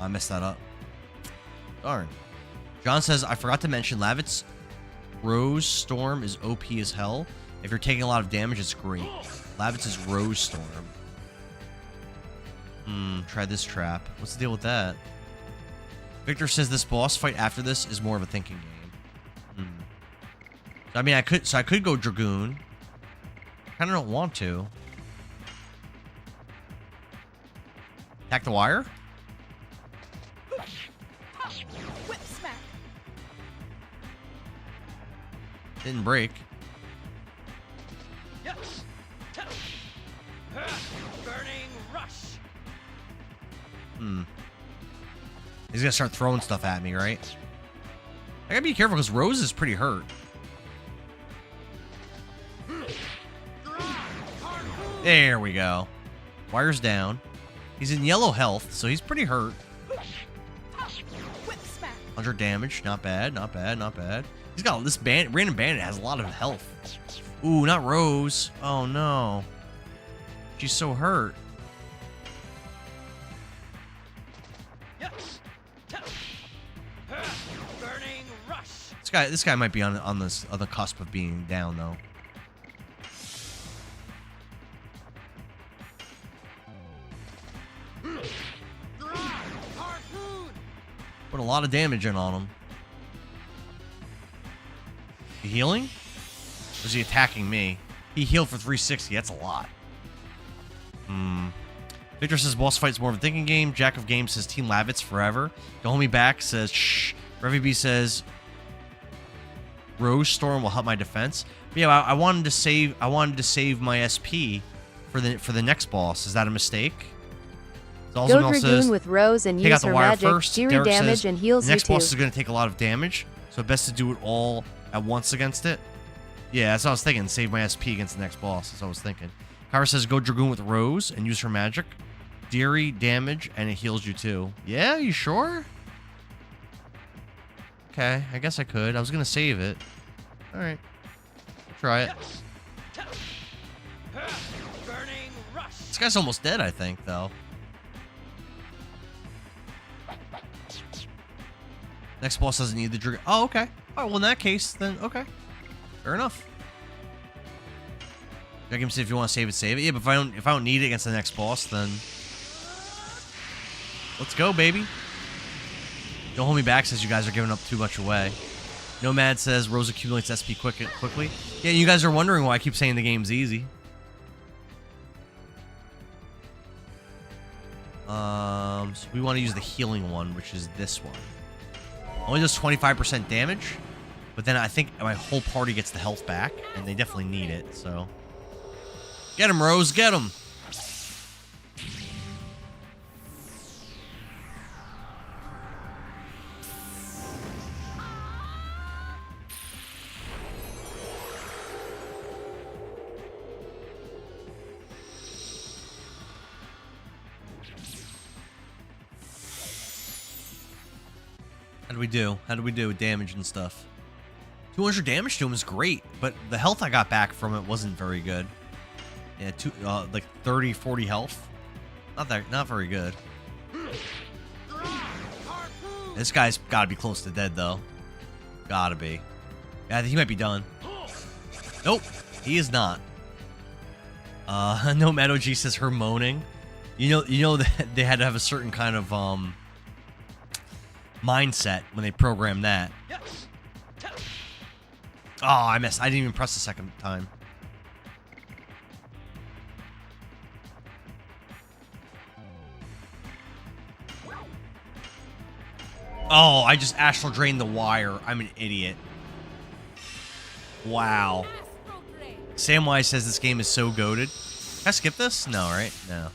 I messed that up. Darn. John says, "I forgot to mention Lavitz Rose Storm is OP as hell. If you're taking a lot of damage, it's great. Lavitz's Rose Storm. Try this trap. What's the deal with that?" Victor says this boss fight after this is more of a thinking game. I mean, I could go Dragoon. Kind of don't want to. Attack the wire? Whip smack. Didn't break. Burning rush. He's gonna start throwing stuff at me, right? I gotta be careful because Rose is pretty hurt. There we go. Wire's down. He's in yellow health, so he's pretty hurt. Whip smack. 100 damage. Not bad, not bad, not bad. He's got this random bandit has a lot of health. Ooh, not Rose. Oh no. She's so hurt. Burning rush. This guy might be on the cusp of being down though. a lot of damage in on him. He healing? Or is he attacking me? He healed for 360. That's a lot. Victor says boss fight's more of a thinking game. Jack of Games says Team Lavitz forever. Don't Hold Me Back says shh. Revy B says Rose Storm will help my defense. But yeah, I wanted to save my SP for the next boss. Is that a mistake? Go Dragoon with Rose and use her magic. Fury damage and heals you too. The next boss is going to take a lot of damage, so best to do it all at once against it. Yeah, that's what I was thinking. Save my SP against the next boss. That's what I was thinking. Kyra says go Dragoon with Rose and use her magic. Fury damage and it heals you too. Yeah, you sure? Okay, I guess I could. I was going to save it. All right. Try it. Burning rush. This guy's almost dead, I think, though. Next boss doesn't need the Dragoon. Oh, okay. All right, well, in that case, then, okay. Fair enough. I can say if you want to save it, save it. Yeah, but if I don't need it against the next boss, then let's go, baby. Don't Hold Me Back says you guys are giving up too much away. Nomad says Rose accumulates SP quickly. Yeah, you guys are wondering why I keep saying the game's easy. So we want to use the healing one, which is this one. Only does 25% damage, but then I think my whole party gets the health back, and they definitely need it, so. Get him, Rose, get him! How do we do? How do we do with damage and stuff? 200 damage to him is great, but the health I got back from it wasn't very good. Yeah, like 30, 40 health. Not very good. This guy's got to be close to dead, though. Gotta be. Yeah, I think he might be done. Nope, he is not. Nomad OG says her moaning. You know that they had to have a certain kind of mindset when they programmed that. Oh, I missed. I didn't even press the second time. Oh, I just astral drained the wire. I'm an idiot. Wow. Samwise says this game is so goated. Can I skip this? No, right? No.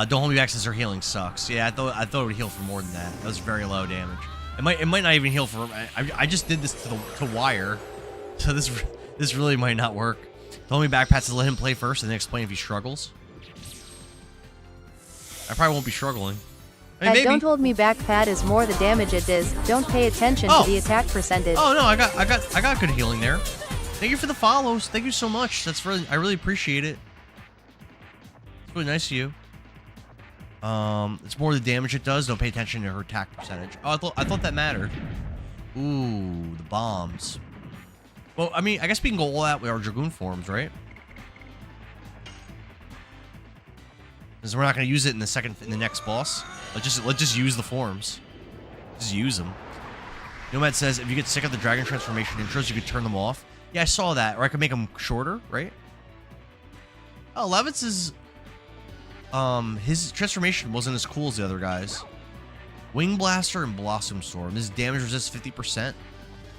Don't Hold Me Back says her healing sucks. Yeah, I thought it would heal for more than that. That was very low damage. It might not even heal for. I just did this to wire, so this really might not work. Don't Hold Me Back Pat says let him play first and then explain if he struggles. I probably won't be struggling. I mean, maybe. Don't Hold Me Back pad is more the damage it does. Don't pay attention to the attack percentage. Oh no, I got good healing there. Thank you for the follows. Thank you so much. I really appreciate it. It's really nice of you. It's more the damage it does. Don't pay attention to her attack percentage. Oh, I thought that mattered. Ooh, the bombs. Well, I mean, I guess we can go all out with our Dragoon forms, right? Because we're not going to use it in the next boss. Let's just use the forms. Just use them. Nomad says if you get sick of the dragon transformation intros, you could turn them off. Yeah, I saw that. Or I could make them shorter, right? Oh, Lavitz is his transformation wasn't as cool as the other guys. Wing Blaster and Blossom Storm. This damage resists 50%,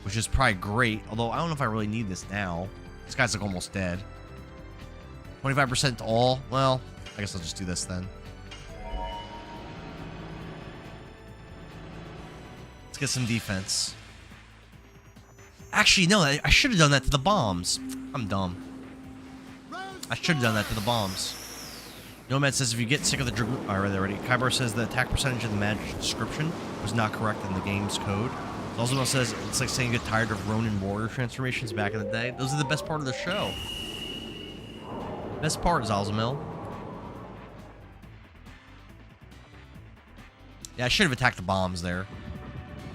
which is probably great. Although I don't know if I really need this now. This guy's like almost dead. 25% to all. Well, I guess I'll just do this then. Let's get some defense. Actually, no, I should have done that to the bombs. I'm dumb. I should have done that to the bombs. Nomad says if you get sick of the Dragoon... I read that already. Kyber says the attack percentage of the magic description was not correct in the game's code. Zalzamel says it's like saying you get tired of Ronin warrior transformations back in the day. Those are the best part of the show. Best part, Zalzamel. Yeah, I should have attacked the bombs there.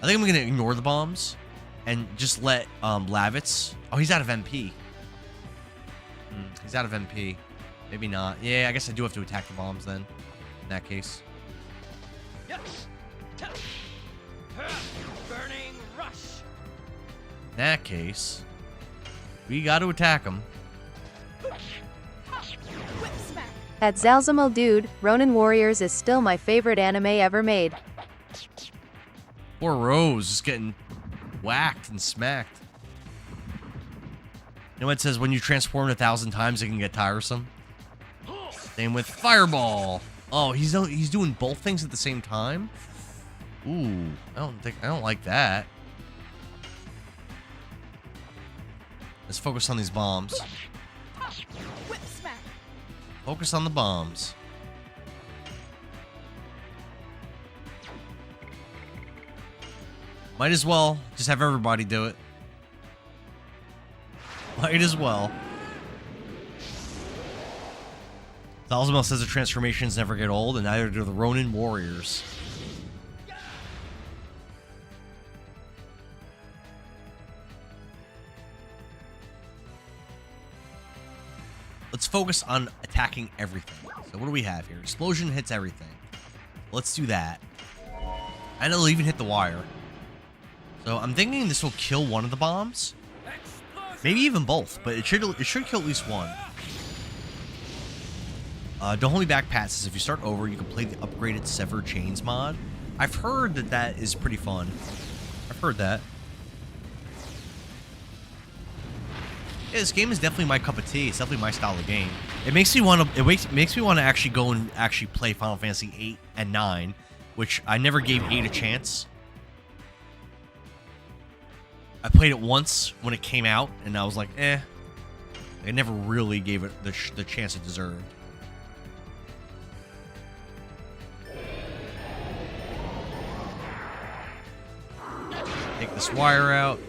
I think I'm going to ignore the bombs and just let Lavitz... Oh, he's out of MP. He's out of MP. Maybe not. Yeah, I guess I do have to attack the bombs then. In that case. Yes. Burning rush. In that case, we got to attack him. Whip smack. At Zalzamal Dude, Ronin Warriors is still my favorite anime ever made. Poor Rose is getting whacked and smacked. You know what it says? When you transform 1,000 times, it can get tiresome. Same with Fireball. Oh, he's doing both things at the same time. Ooh, I don't like that. Let's focus on these bombs. Whip smack. Focus on the bombs. Might as well just have everybody do it. Might as well. Zalzamal says the transformations never get old, and neither do the Ronin Warriors. Let's focus on attacking everything. So what do we have here? Explosion hits everything. Let's do that. And it'll even hit the wire. So I'm thinking this will kill one of the bombs. Maybe even both, but it should kill at least one. Don't Hold Me Back Pat says if you start over, you can play the upgraded Severed Chains mod. I've heard that is pretty fun. I've heard that. Yeah, this game is definitely my cup of tea. It's definitely my style of game. It makes me want to. It makes me want to actually go and actually play Final Fantasy 8 and 9, which I never gave 8 a chance. I played it once when it came out, and I was like, eh. I never really gave it the chance it deserved. Take this wire out.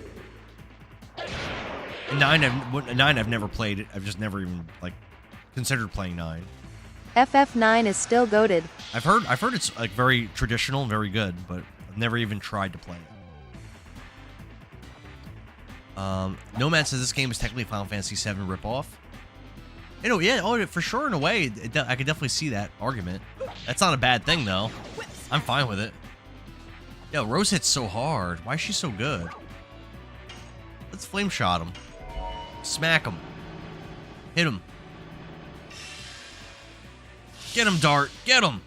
9 I've never played it. I've just never even like considered playing 9. FF9 is still goated. I've heard it's like very traditional and very good, but I've never even tried to play it. Nomad says this game is technically Final Fantasy VII ripoff. You know, yeah, oh, for sure, in a way, I could definitely see that argument. That's not a bad thing, though. I'm fine with it. Yo, Rose hits so hard. Why is she so good? Let's flame shot him. Smack him. Hit him. Get him, Dart. Get him.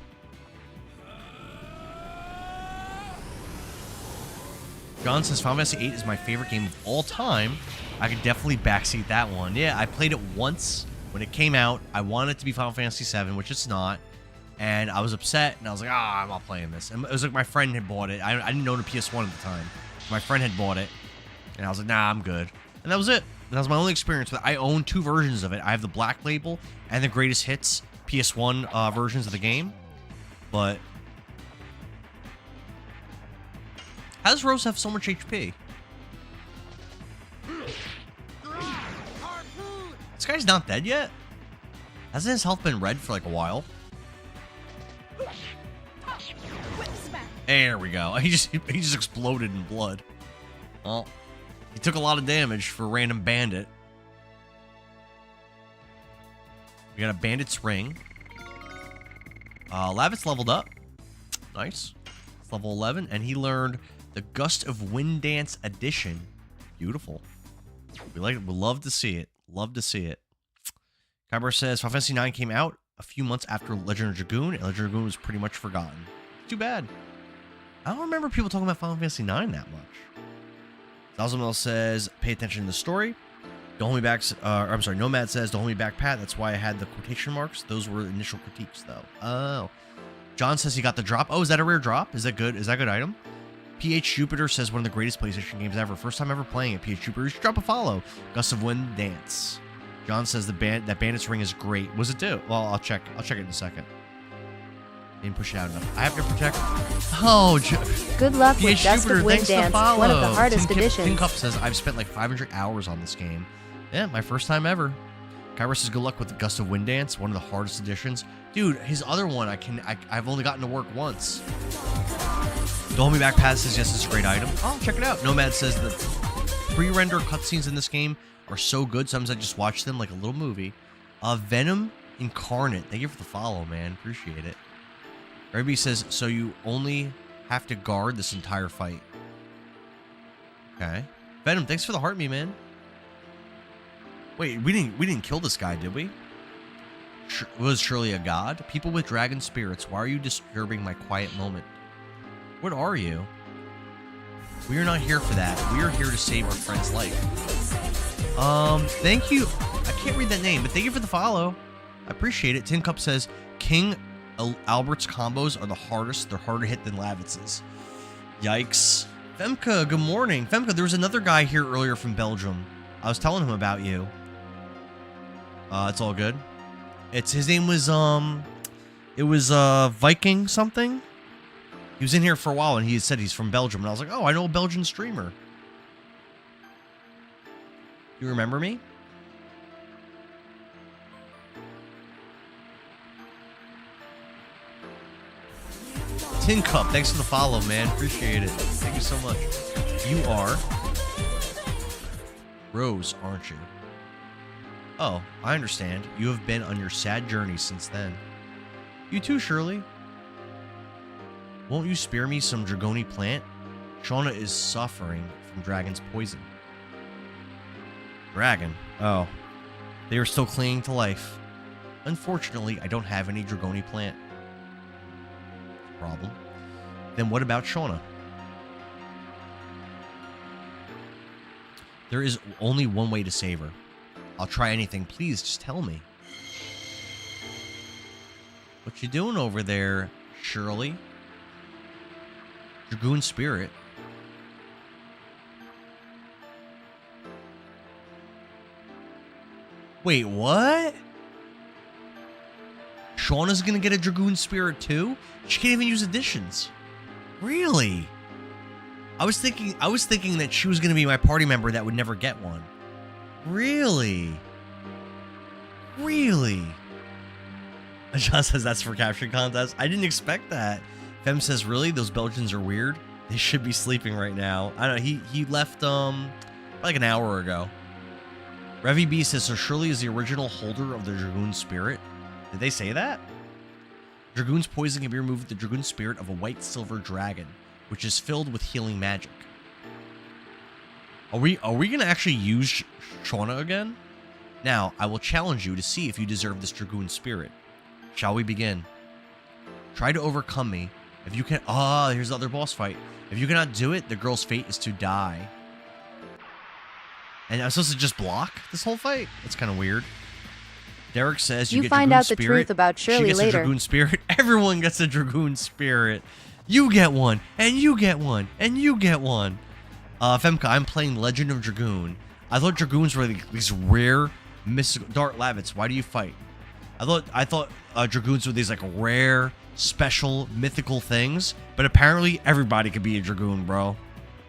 John says Final Fantasy VIII is my favorite game of all time. I could definitely backseat that one. Yeah, I played it once when it came out. I wanted it to be Final Fantasy VII, which it's not. And I was upset, and I was like, I'm not playing this. And it was like my friend had bought it. I didn't own a PS1 at the time. My friend had bought it, and I was like, nah, I'm good. And that was it. And that was my only experience with it. I own 2 versions of it. I have the Black Label and the Greatest Hits PS1 versions of the game. But how does Rose have so much HP? This guy's not dead yet? Hasn't his health been red for like a while? There we go. He just exploded in blood. Well, he took a lot of damage for a random bandit. We got a bandit's ring. Lavit's leveled up. Nice. It's level 11, and he learned the Gust of Wind Dance Edition. Beautiful. We like it. We love to see it. Love to see it. Kyber says Final Fantasy 9 came out a few months after Legend of Dragoon, and Legend of Dragoon was pretty much forgotten. Too bad. I don't remember people talking about Final Fantasy 9 that much. Zalzamal says, pay attention to the story. Don't hold me back. I'm sorry, Nomad says, don't hold me back, Pat. That's why I had the quotation marks. Those were initial critiques, though. Oh. John says he got the drop. Oh, is that a rare drop? Is that good? Is that a good item? PH Jupiter says one of the greatest PlayStation games ever. First time ever playing it. PH Jupiter, you should drop a follow. Gust of Wind Dance. John says that Bandit's ring is great. Was it do? Well, I'll check it in a second. Didn't push it out enough. I have to protect. Oh, good luck with PH Gust Jupiter, of Wind thanks Dance, to follow. one of the hardest editions. Tin Cup says I've spent like 500 hours on this game. Yeah, my first time ever. Kyra says good luck with the Gust of Wind Dance, one of the hardest editions. Dude, his other one I've only gotten to work once. Don't Hold Me Back Pat says yes, it's a great item. Oh, check it out. Nomad says the pre-render cutscenes in this game are so good. Sometimes I just watch them like a little movie. Venom Incarnate. Thank you for the follow, man. Appreciate it. Everybody says, so you only have to guard this entire fight. Okay. Venom, thanks for the heart me, man. Wait, we didn't kill this guy, did we? Was Shirley a god? People with dragon spirits, why are you disturbing my quiet moment? What are you? We are not here for that. We are here to save our friend's life. Thank you. I can't read that name, but thank you for the follow. I appreciate it. Tin Cup says, King Albert's combos are the hardest. They're harder to hit than Lavitz's. Yikes. Femke, good morning. Femke, there was another guy here earlier from Belgium. I was telling him about you. It's all good. His name was, it was, Viking something. He was in here for a while, and he said he's from Belgium. And I was like, oh, I know a Belgian streamer. You remember me? Tin Cup, thanks for the follow, man. Appreciate it. Thank you so much. You are Rose, aren't you? Oh, I understand. You have been on your sad journey since then. You too, Shirley. Won't you spare me some Dragoni plant? Shauna is suffering from dragon's poison. Dragon? Oh. They are still clinging to life. Unfortunately, I don't have any Dragoni plant. Problem. Then what about Shauna? There is only one way to save her. I'll try anything. Please, just tell me. What you doing over there, Shirley? Dragoon spirit. Wait, what? Shauna's gonna get a Dragoon spirit too? She can't even use additions. Really? I was thinking that she was gonna be my party member that would never get one. Really? Really? John says that's for capture contest. I didn't expect that. Fem says, really? Those Belgians are weird? They should be sleeping right now. I don't know. He left like an hour ago. Revy B says, so Shirley is the original holder of the Dragoon spirit. Did they say that? Dragoon's poison can be removed with the Dragoon spirit of a white silver dragon, which is filled with healing magic. Are we gonna actually use Shauna again? Now, I will challenge you to see if you deserve this Dragoon spirit. Shall we begin? Try to overcome me. If you can... Oh, here's the other boss fight. If you cannot do it, the girl's fate is to die. And I'm supposed to just block this whole fight? That's kind of weird. Derek says you get find Dragoon out the spirit. truth about Shirley she gets later. a Dragoon spirit. Everyone gets a Dragoon spirit. You get one, and you get one, and you get one. Femka, I'm playing Legend of Dragoon. I thought Dragoons were these rare, mystical... Dart Lavitz, why do you fight? I thought Dragoons were these like rare, special, mythical things, but apparently everybody could be a Dragoon, bro.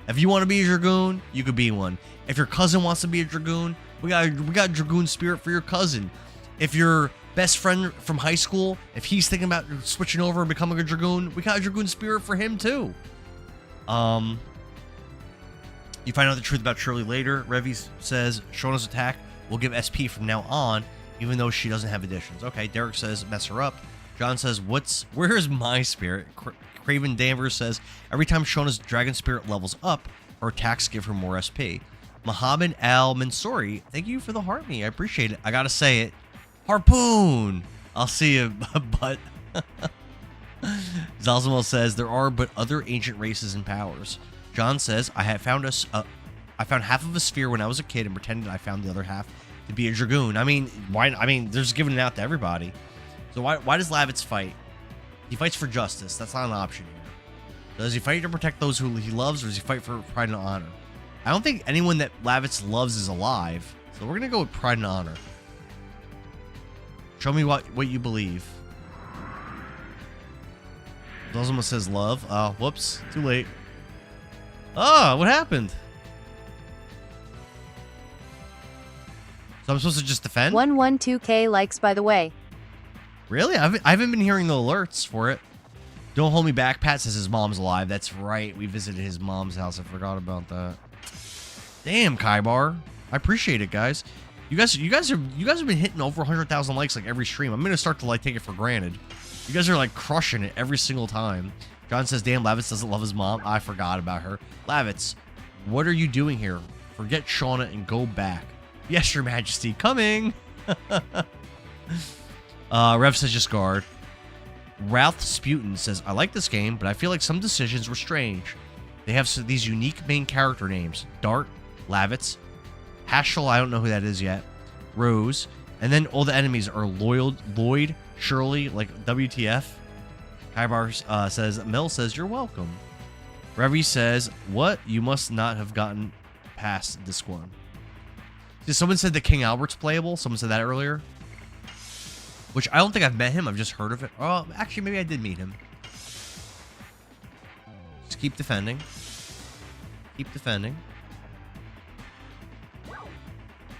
If you want to be a Dragoon, you could be one. If your cousin wants to be a Dragoon, we got Dragoon spirit for your cousin. If your best friend from high school, if he's thinking about switching over and becoming a Dragoon, we got a Dragoon spirit for him too. You find out the truth about Shirley later. Revy says Shauna's attack will give SP from now on, even though she doesn't have additions. Okay, Derek says mess her up. John says, where's my spirit? Craven Danvers says, every time Shauna's dragon spirit levels up, her attacks give her more SP. Mohammed Al Mansouri, thank you for the heart me. I appreciate it. I gotta say it. Harpoon! I'll see you, but... Zalzamo says, there are but other ancient races and powers. John says, I found half of a sphere when I was a kid and pretended I found the other half to be a Dragoon. I mean, why? I mean, they're just giving it out to everybody. So why does Lavitz fight? He fights for justice. That's not an option here. Does he fight to protect those who he loves, or does he fight for pride and honor? I don't think anyone that Lavitz loves is alive, so we're gonna go with pride and honor. Show me what you believe. Dozuma says love. Oh, whoops, too late. Oh, what happened? So I'm supposed to just defend? 112K likes, by the way. Really? I haven't been hearing the alerts for it. Don't hold me back. Pat says his mom's alive. That's right. We visited his mom's house. I forgot about that. Damn, Kaibar. I appreciate it, guys. You guys have been hitting over 100,000 likes like every stream. I'm gonna start to like take it for granted. You guys are like crushing it every single time. John says, damn, Lavitz doesn't love his mom. I forgot about her. Lavitz, what are you doing here? Forget Shauna and go back. Yes, Your Majesty. Coming. Rev says, just guard. Ralph Sputin says, I like this game, but I feel like some decisions were strange. They have these unique main character names. Dart, Lavitz, Haschel, I don't know who that is yet, Rose, and then all the enemies are Lloyd, Shirley, like WTF. Kaibar says, Mel says, you're welcome. Revy says, what? You must not have gotten past this one. Someone said that King Albert's playable. Someone said that earlier. Which I don't think I've met him. I've just heard of it. Oh, actually, maybe I did meet him. Just keep defending. Keep defending.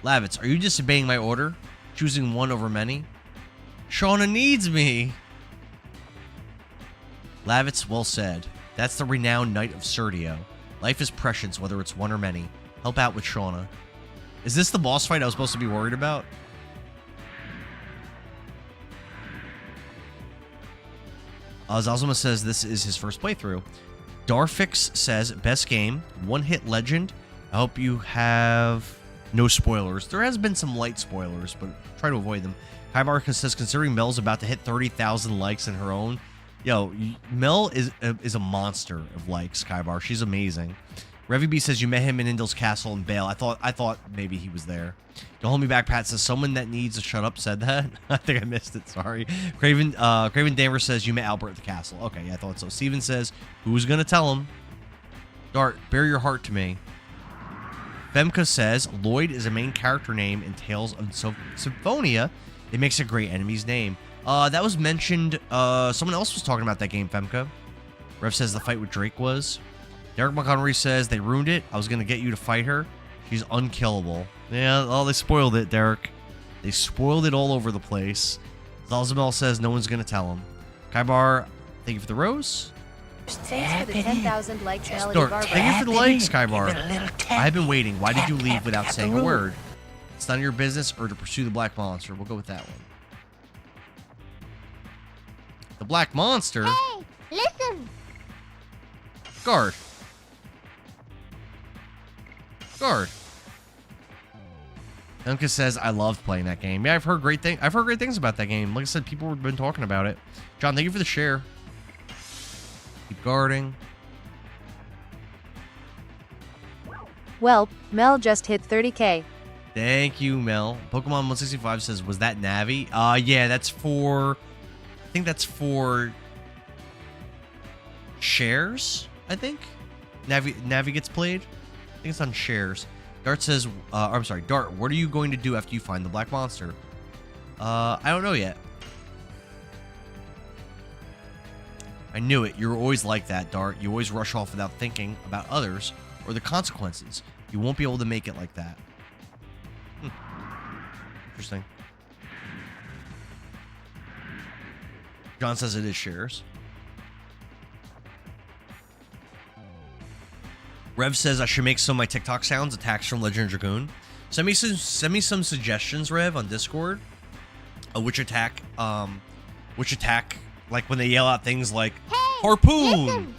Lavitz, are you disobeying my order? Choosing one over many? Shauna needs me. Lavitz, well said. That's the renowned Knight of Serdio. Life is precious, whether it's one or many. Help out with Shauna. Is this the boss fight I was supposed to be worried about? Zalzuma says this is his first playthrough. Darfix says, best game, one-hit legend. I hope you have no spoilers. There has been some light spoilers, but try to avoid them. Kaibar says, considering Mel's about to hit 30,000 likes in her own. Yo, Mel is a monster of likes, Kaibar. She's amazing. Revy B says, you met him in Indil's castle in Bale. I thought maybe he was there. Don't hold me back, Pat says, someone that needs to shut up said that. I think I missed it, sorry. Craven Danvers says, you met Albert at the castle. Okay, yeah, I thought so. Steven says, who's going to tell him? Dart, bear your heart to me. Femka says, Lloyd is a main character name in Tales of Symphonia. It makes a great enemy's name. That was mentioned. Someone else was talking about that game, Femka. Rev says the fight with Drake was. Derek Montgomery says, they ruined it. I was going to get you to fight her. She's unkillable. Yeah, oh, they spoiled it, Derek. They spoiled it all over the place. Zalzamel says no one's going to tell him. Kaibar, thank you for the rose. Thanks for the 10,000 likes, Melody Dart, Barbara. thank you for the likes, Kaibar. I've been waiting. Why did you leave without saying a word? It's none of your business or to pursue the Black Monster. We'll go with that one. The Black Monster? Hey, listen. Guard. Guard. Emka says, I loved playing that game. Yeah, I've heard great things about that game. Like I said, people have been talking about it. John, thank you for the share. Keep guarding. Well, Mel just hit 30K. Thank you, Mel. Pokemon 165 says, was that Navi? Yeah, that's for... I think that's for... shares, I think? Navi gets played? I think it's on shares. Dart says, I'm sorry, Dart, what are you going to do after you find the Black Monster? I don't know yet. I knew it. You're always like that, Dart. You always rush off without thinking about others or the consequences. You won't be able to make it like that. Interesting. John says it is shares. Rev says I should make some of my TikTok sounds attacks from Legend of Dragoon. Send me some suggestions, Rev, on Discord. Which attack, like when they yell out things like harpoon, Listen.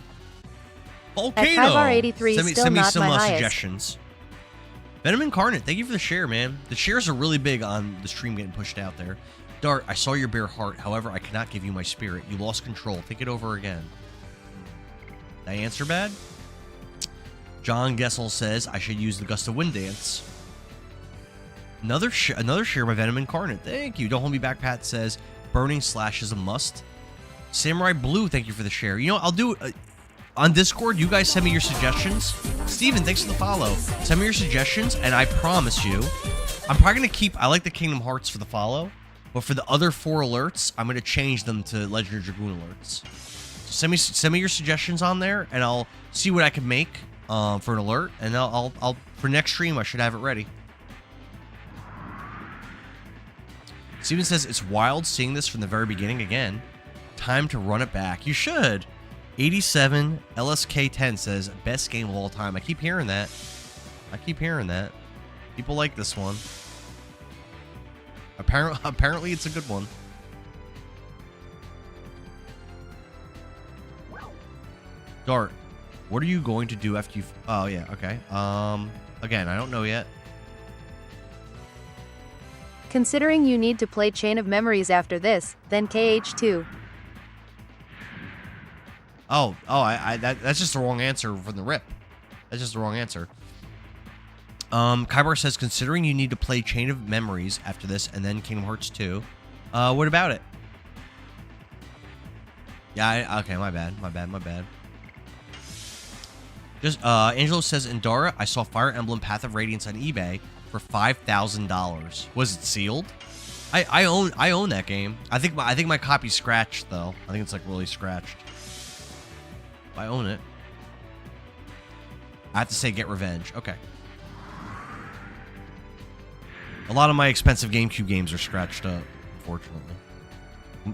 volcano. At Kaibar 83, send me still some not my highest. suggestions. Venom Incarnate, thank you for the share, man. The shares are really big on the stream getting pushed out there. Dart, I saw your bare heart. However, I cannot give you my spirit. You lost control. Think it over again. Did I answer bad? John Gessel says I should use the Gust of Wind dance. Another share by Venom Incarnate. Thank you. Don't hold me back. Pat says Burning Slash is a must. Samurai Blue, thank you for the share. You know, I'll do on Discord. You guys send me your suggestions. Steven, thanks for the follow. Send me your suggestions, and I promise you, I'm probably gonna keep. I like the Kingdom Hearts for the follow, but for the other 4 alerts, I'm gonna change them to Legend of Dragoon alerts. So send me your suggestions on there, and I'll see what I can make. For an alert, and I'll for next stream I should have it ready. Steven says it's wild seeing this from the very beginning again. Time to run it back. You should. 87 LSK10 says best game of all time. I keep hearing that. People like this one. Apparently it's a good one. Dart, what are you going to do after you... Oh, yeah, okay. Again, I don't know yet. Considering you need to play Chain of Memories after this, then KH2. That's just the wrong answer from the rip. That's just the wrong answer. Kybar says, considering you need to play Chain of Memories after this and then Kingdom Hearts 2, what about it? Yeah, okay, my bad. Just, Angelo says, Endara, I saw Fire Emblem Path of Radiance on eBay for $5,000. Was it sealed? I own that game. I think my copy's scratched though. I think it's like really scratched. I own it. I have to say Get Revenge. Okay. A lot of my expensive GameCube games are scratched up, unfortunately.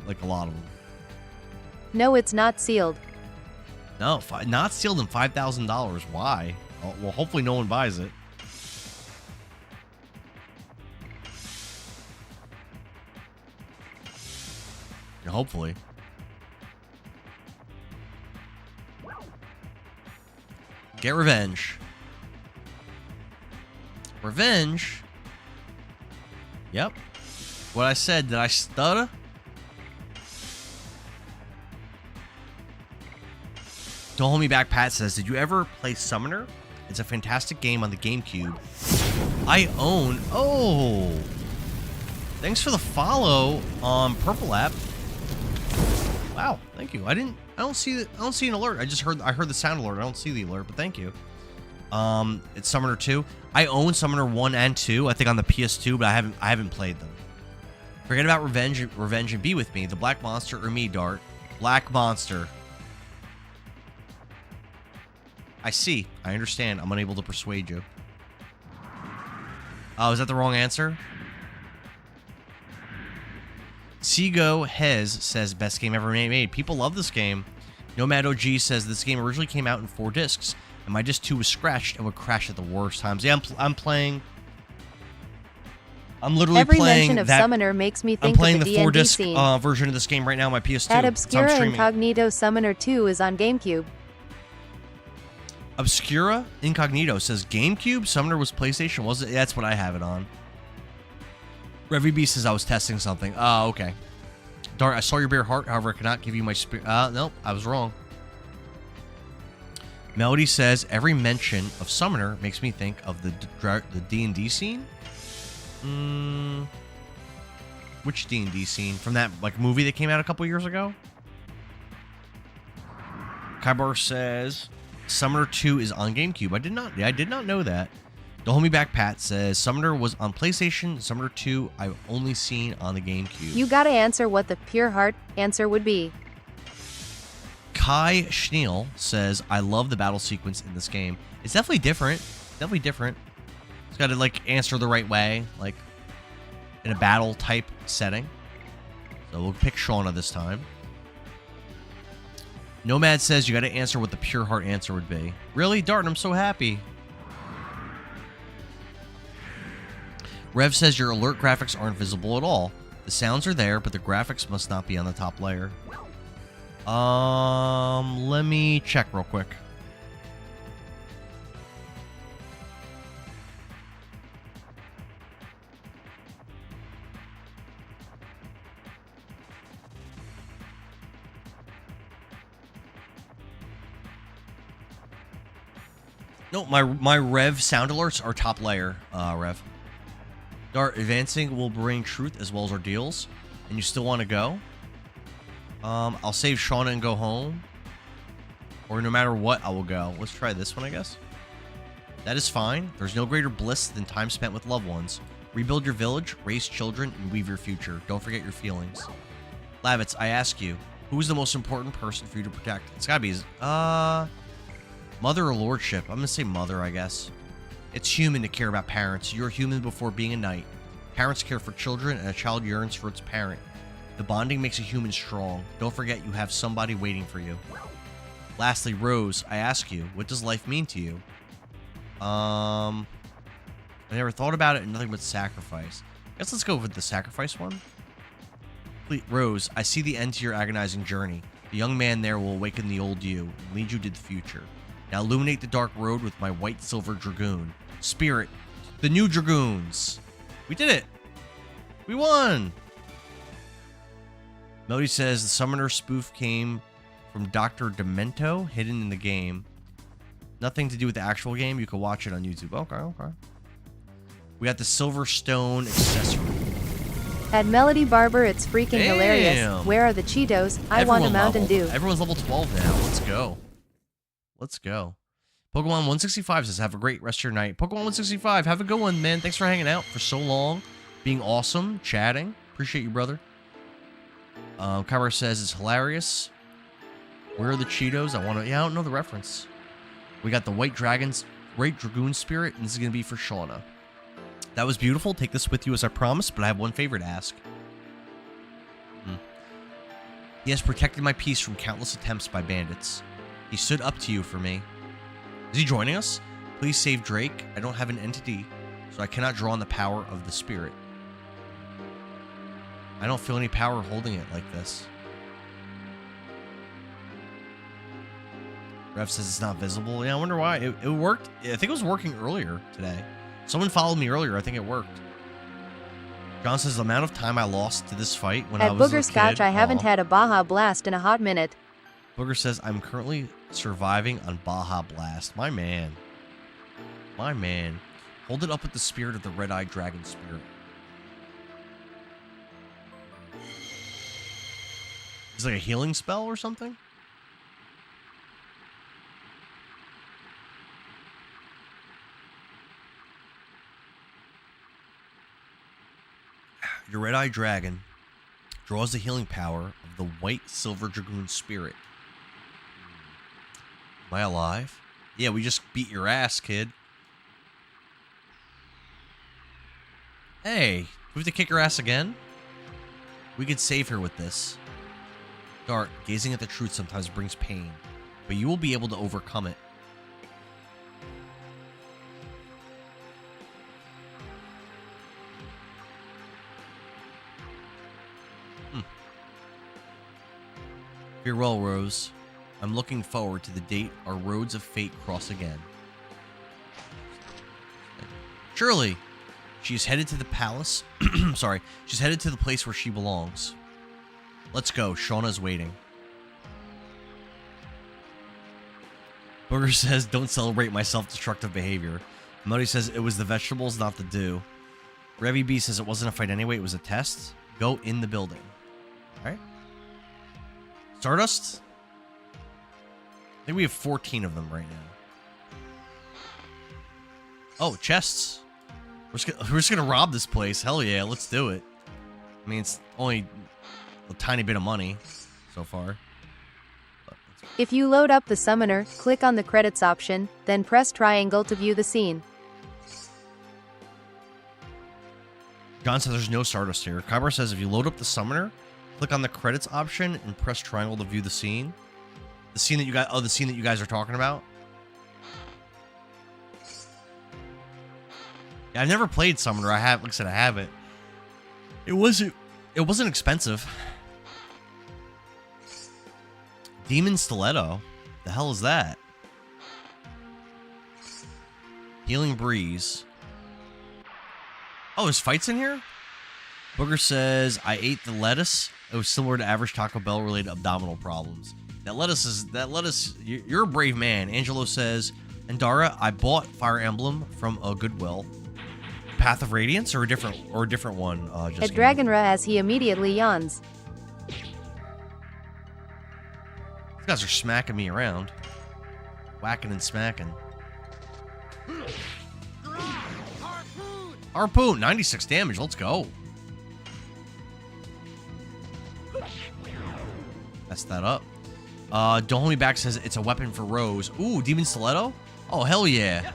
Like a lot of them. No, it's not sealed. No, not sealed in $5,000. Why? Well, hopefully no one buys it. Hopefully. Get Revenge. Revenge? Yep. What I said, did I stutter? Don't Hold Me Back Pat says, did you ever play Summoner? It's a fantastic game on the GameCube. I own... Oh! Thanks for the follow on Purple App. Wow, thank you. I don't see an alert. I heard the sound alert. I don't see the alert, but thank you. It's Summoner 2. I own Summoner 1 and 2, I think on the PS2, but I haven't played them. Forget about Revenge and Be With Me, the Black Monster or me, Dart. Black Monster. I see. I understand. I'm unable to persuade you. Oh, is that the wrong answer? Seago Hez says, best game ever made. People love this game. Nomad OG says, this game originally came out in 4 discs, and my disc 2 was scratched and would crash at the worst times. Yeah, I'm playing... I'm literally Every playing mention of that, Summoner makes me I'm think playing of the the 4-disc scene. version of this game right now on my PS2. That So Obscura I'm streaming it. Incognito Summoner 2 is on GameCube. Obscura Incognito says, GameCube? Summoner was PlayStation, was it? Yeah, that's what I have it on. Revy B says I was testing something. Oh, okay. Dart, I saw your bare heart, however, I cannot give you my spirit. Nope, I was wrong. Melody says, every mention of Summoner makes me think of the D&D scene. Which D&D scene? From that like movie that came out a couple years ago? Kybar says, Summoner 2 is on GameCube. I did not know that. Don't Hold Me Back Pat says, Summoner was on PlayStation. Summoner 2 I've only seen on the GameCube. You gotta answer what the pure heart answer would be. Kai Schneal says, I love the battle sequence in this game. It's definitely different. Definitely different. It's got to like answer the right way, like in a battle type setting. So we'll pick Shauna this time. Nomad says you got to answer what the pure heart answer would be. Really? Dart, I'm so happy. Rev says your alert graphics aren't visible at all. The sounds are there, but the graphics must not be on the top layer. Let me check real quick. No, my Rev sound alerts are top layer, Rev. Dart, advancing will bring truth as well as ordeals, and you still want to go? I'll save Shauna and go home. Or no matter what, I will go. Let's try this one, I guess. That is fine. There's no greater bliss than time spent with loved ones. Rebuild your village, raise children, and weave your future. Don't forget your feelings. Lavitz, I ask you, who is the most important person for you to protect? It's gotta be, Mother or Lordship? I'm gonna say Mother, I guess. It's human to care about parents. You're human before being a knight. Parents care for children, and a child yearns for its parent. The bonding makes a human strong. Don't forget you have somebody waiting for you. Lastly, Rose, I ask you, what does life mean to you? I never thought about it, and nothing but sacrifice. I guess let's go with the sacrifice one. Rose, I see the end to your agonizing journey. The young man there will awaken the old you and lead you to the future. Now illuminate the dark road with my white silver dragoon. Spirit, the new dragoons. We did it. We won. Melody says the summoner spoof came from Dr. Demento, hidden in the game. Nothing to do with the actual game. You can watch it on YouTube. Okay. We got the silver stone accessory. At Melody Barber, it's freaking Damn. hilarious. Where are the Cheetos? I want a Mountain Dew. Everyone's level 12 now. Let's go. Let's go. Pokemon 165 says, have a great rest of your night. Pokemon 165, have a good one, man. Thanks for hanging out for so long. Being awesome. Chatting. Appreciate you, brother. Kyber says, it's hilarious. Where are the Cheetos? I don't know the reference. We got the White Dragoon Spirit, and this is going to be for Shauna. That was beautiful. Take this with you as I promised, but I have one favor to ask. He has protected my peace from countless attempts by bandits. He stood up to you for me. Is he joining us? Please save Drake. I don't have an entity, so I cannot draw on the power of the spirit. I don't feel any power holding it like this. Rev says it's not visible. Yeah, I wonder why. It worked. I think it was working earlier today. Someone followed me earlier. I think it worked. John says the amount of time I lost to this fight when I was a kid. At Booger Scotch, I haven't had a Baja Blast in a hot minute. Booger says, I'm currently surviving on Baja Blast. My man. My man. Hold it up with the spirit of the red-eyed dragon spirit. Is it like a healing spell or something? Your red-eyed dragon draws the healing power of the white silver dragoon spirit. Am I alive? Yeah, we just beat your ass, kid. Hey, we have to kick her ass again? We could save her with this. Dart, gazing at the truth sometimes brings pain, but you will be able to overcome it. Farewell, Rose. I'm looking forward to the date our roads of fate cross again. Surely, she's headed to the palace. Sorry, she's headed to the place where she belongs. Let's go. Shauna's waiting. Booger says, don't celebrate my self-destructive behavior. Muddy says, it was the vegetables, not the dew. Revy B says, it wasn't a fight anyway, it was a test. Go in the building. Alright. Stardust? I think we have 14 of them right now. Oh, chests. We're just gonna rob this place. Hell yeah, let's do it. I mean, it's only a tiny bit of money so far. If you load up the summoner, click on the credits option, then press triangle to view the scene. John says there's no Stardust here. Kyber says if you load up the summoner, click on the credits option and press triangle to view the scene. The scene that you got. Oh, the scene that you guys are talking about. Yeah, I've never played Summoner. I have, like I said, I have it. It wasn't expensive. Demon Stiletto. The hell is that? Healing Breeze. Oh, there's fights in here? Booger says, I ate the lettuce. It was similar to average Taco Bell related abdominal problems. That lettuce, you're a brave man. Angelo says, Endara, I bought Fire Emblem from a Goodwill. Path of Radiance or a different one? At Dragonra as he immediately yawns. These guys are smacking me around. Whacking and smacking. Harpoon, 96 damage. Let's go. Messed that up. Don't Hold Me Back says it's a weapon for Rose. Ooh, Demon Stiletto? Oh, hell yeah.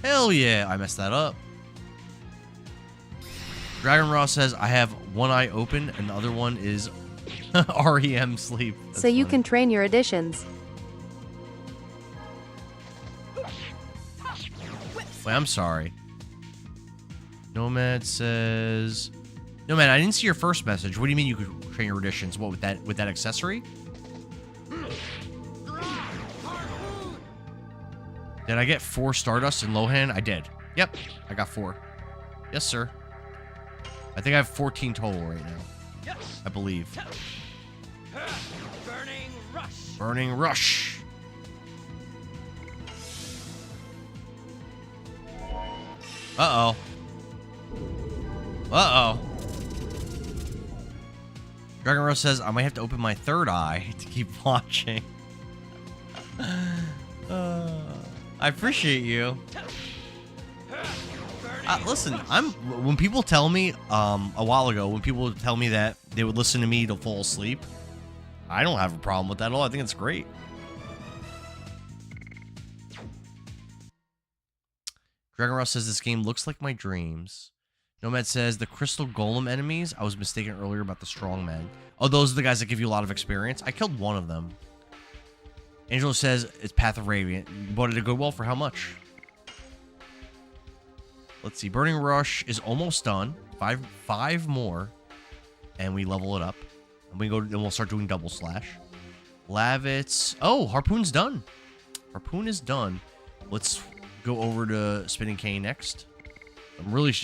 Hell yeah. I messed that up. Dragon Raw says I have one eye open and the other one is REM sleep. That's so you funny. can train your additions. Wait, I'm sorry. Nomad says... Nomad, I didn't see your first message. What do you mean you could train your additions? What, with that accessory? Did I get 4 Stardust in Lohan? I did. Yep, I got 4. Yes, sir. I think I have 14 total right now. I believe. Burning rush. Burning Rush. Uh-oh. Uh-oh. Dragon Rose says, I might have to open my third eye to keep watching. I appreciate you. Listen, when people tell me, a while ago, when people would tell me that they would listen to me to fall asleep, I don't have a problem with that at all. I think it's great. Dragon Ross says, this game looks like my dreams. Nomad says, the Crystal Golem enemies, I was mistaken earlier about the strong men. Oh, those are the guys that give you a lot of experience? I killed one of them. Angelo says, it's Path of Radiant. You bought it at Goodwill for how much? Let's see. Burning Rush is almost done. Five more. And we level it up. And we go, and we'll start doing double slash. Lavitz. Oh, Harpoon's done. Harpoon is done. Let's go over to Spinning Cane next.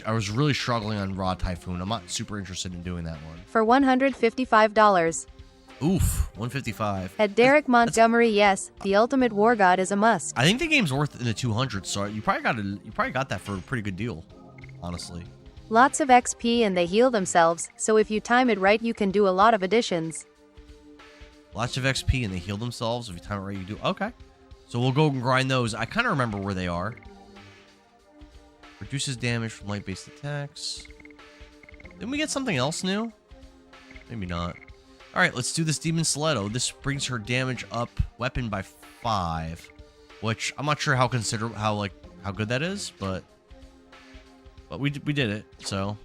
I was really struggling on Raw Typhoon. I'm not super interested in doing that one. For $155. Oof, 155. At Derek Montgomery, yes, the Ultimate War God is a must. I think the game's worth in the 200s, so you probably got that for a pretty good deal, honestly. Lots of XP and they heal themselves, so if you time it right you can do a lot of additions. Lots of XP and they heal themselves. If you time it right, you do. Okay. So we'll go and grind those. I kind of remember where they are. Reduces damage from light-based attacks. Didn't we get something else new? Maybe not. All right, let's do this Demon Stiletto. This brings her damage up weapon by 5, which I'm not sure how good that is, but we did it. So, all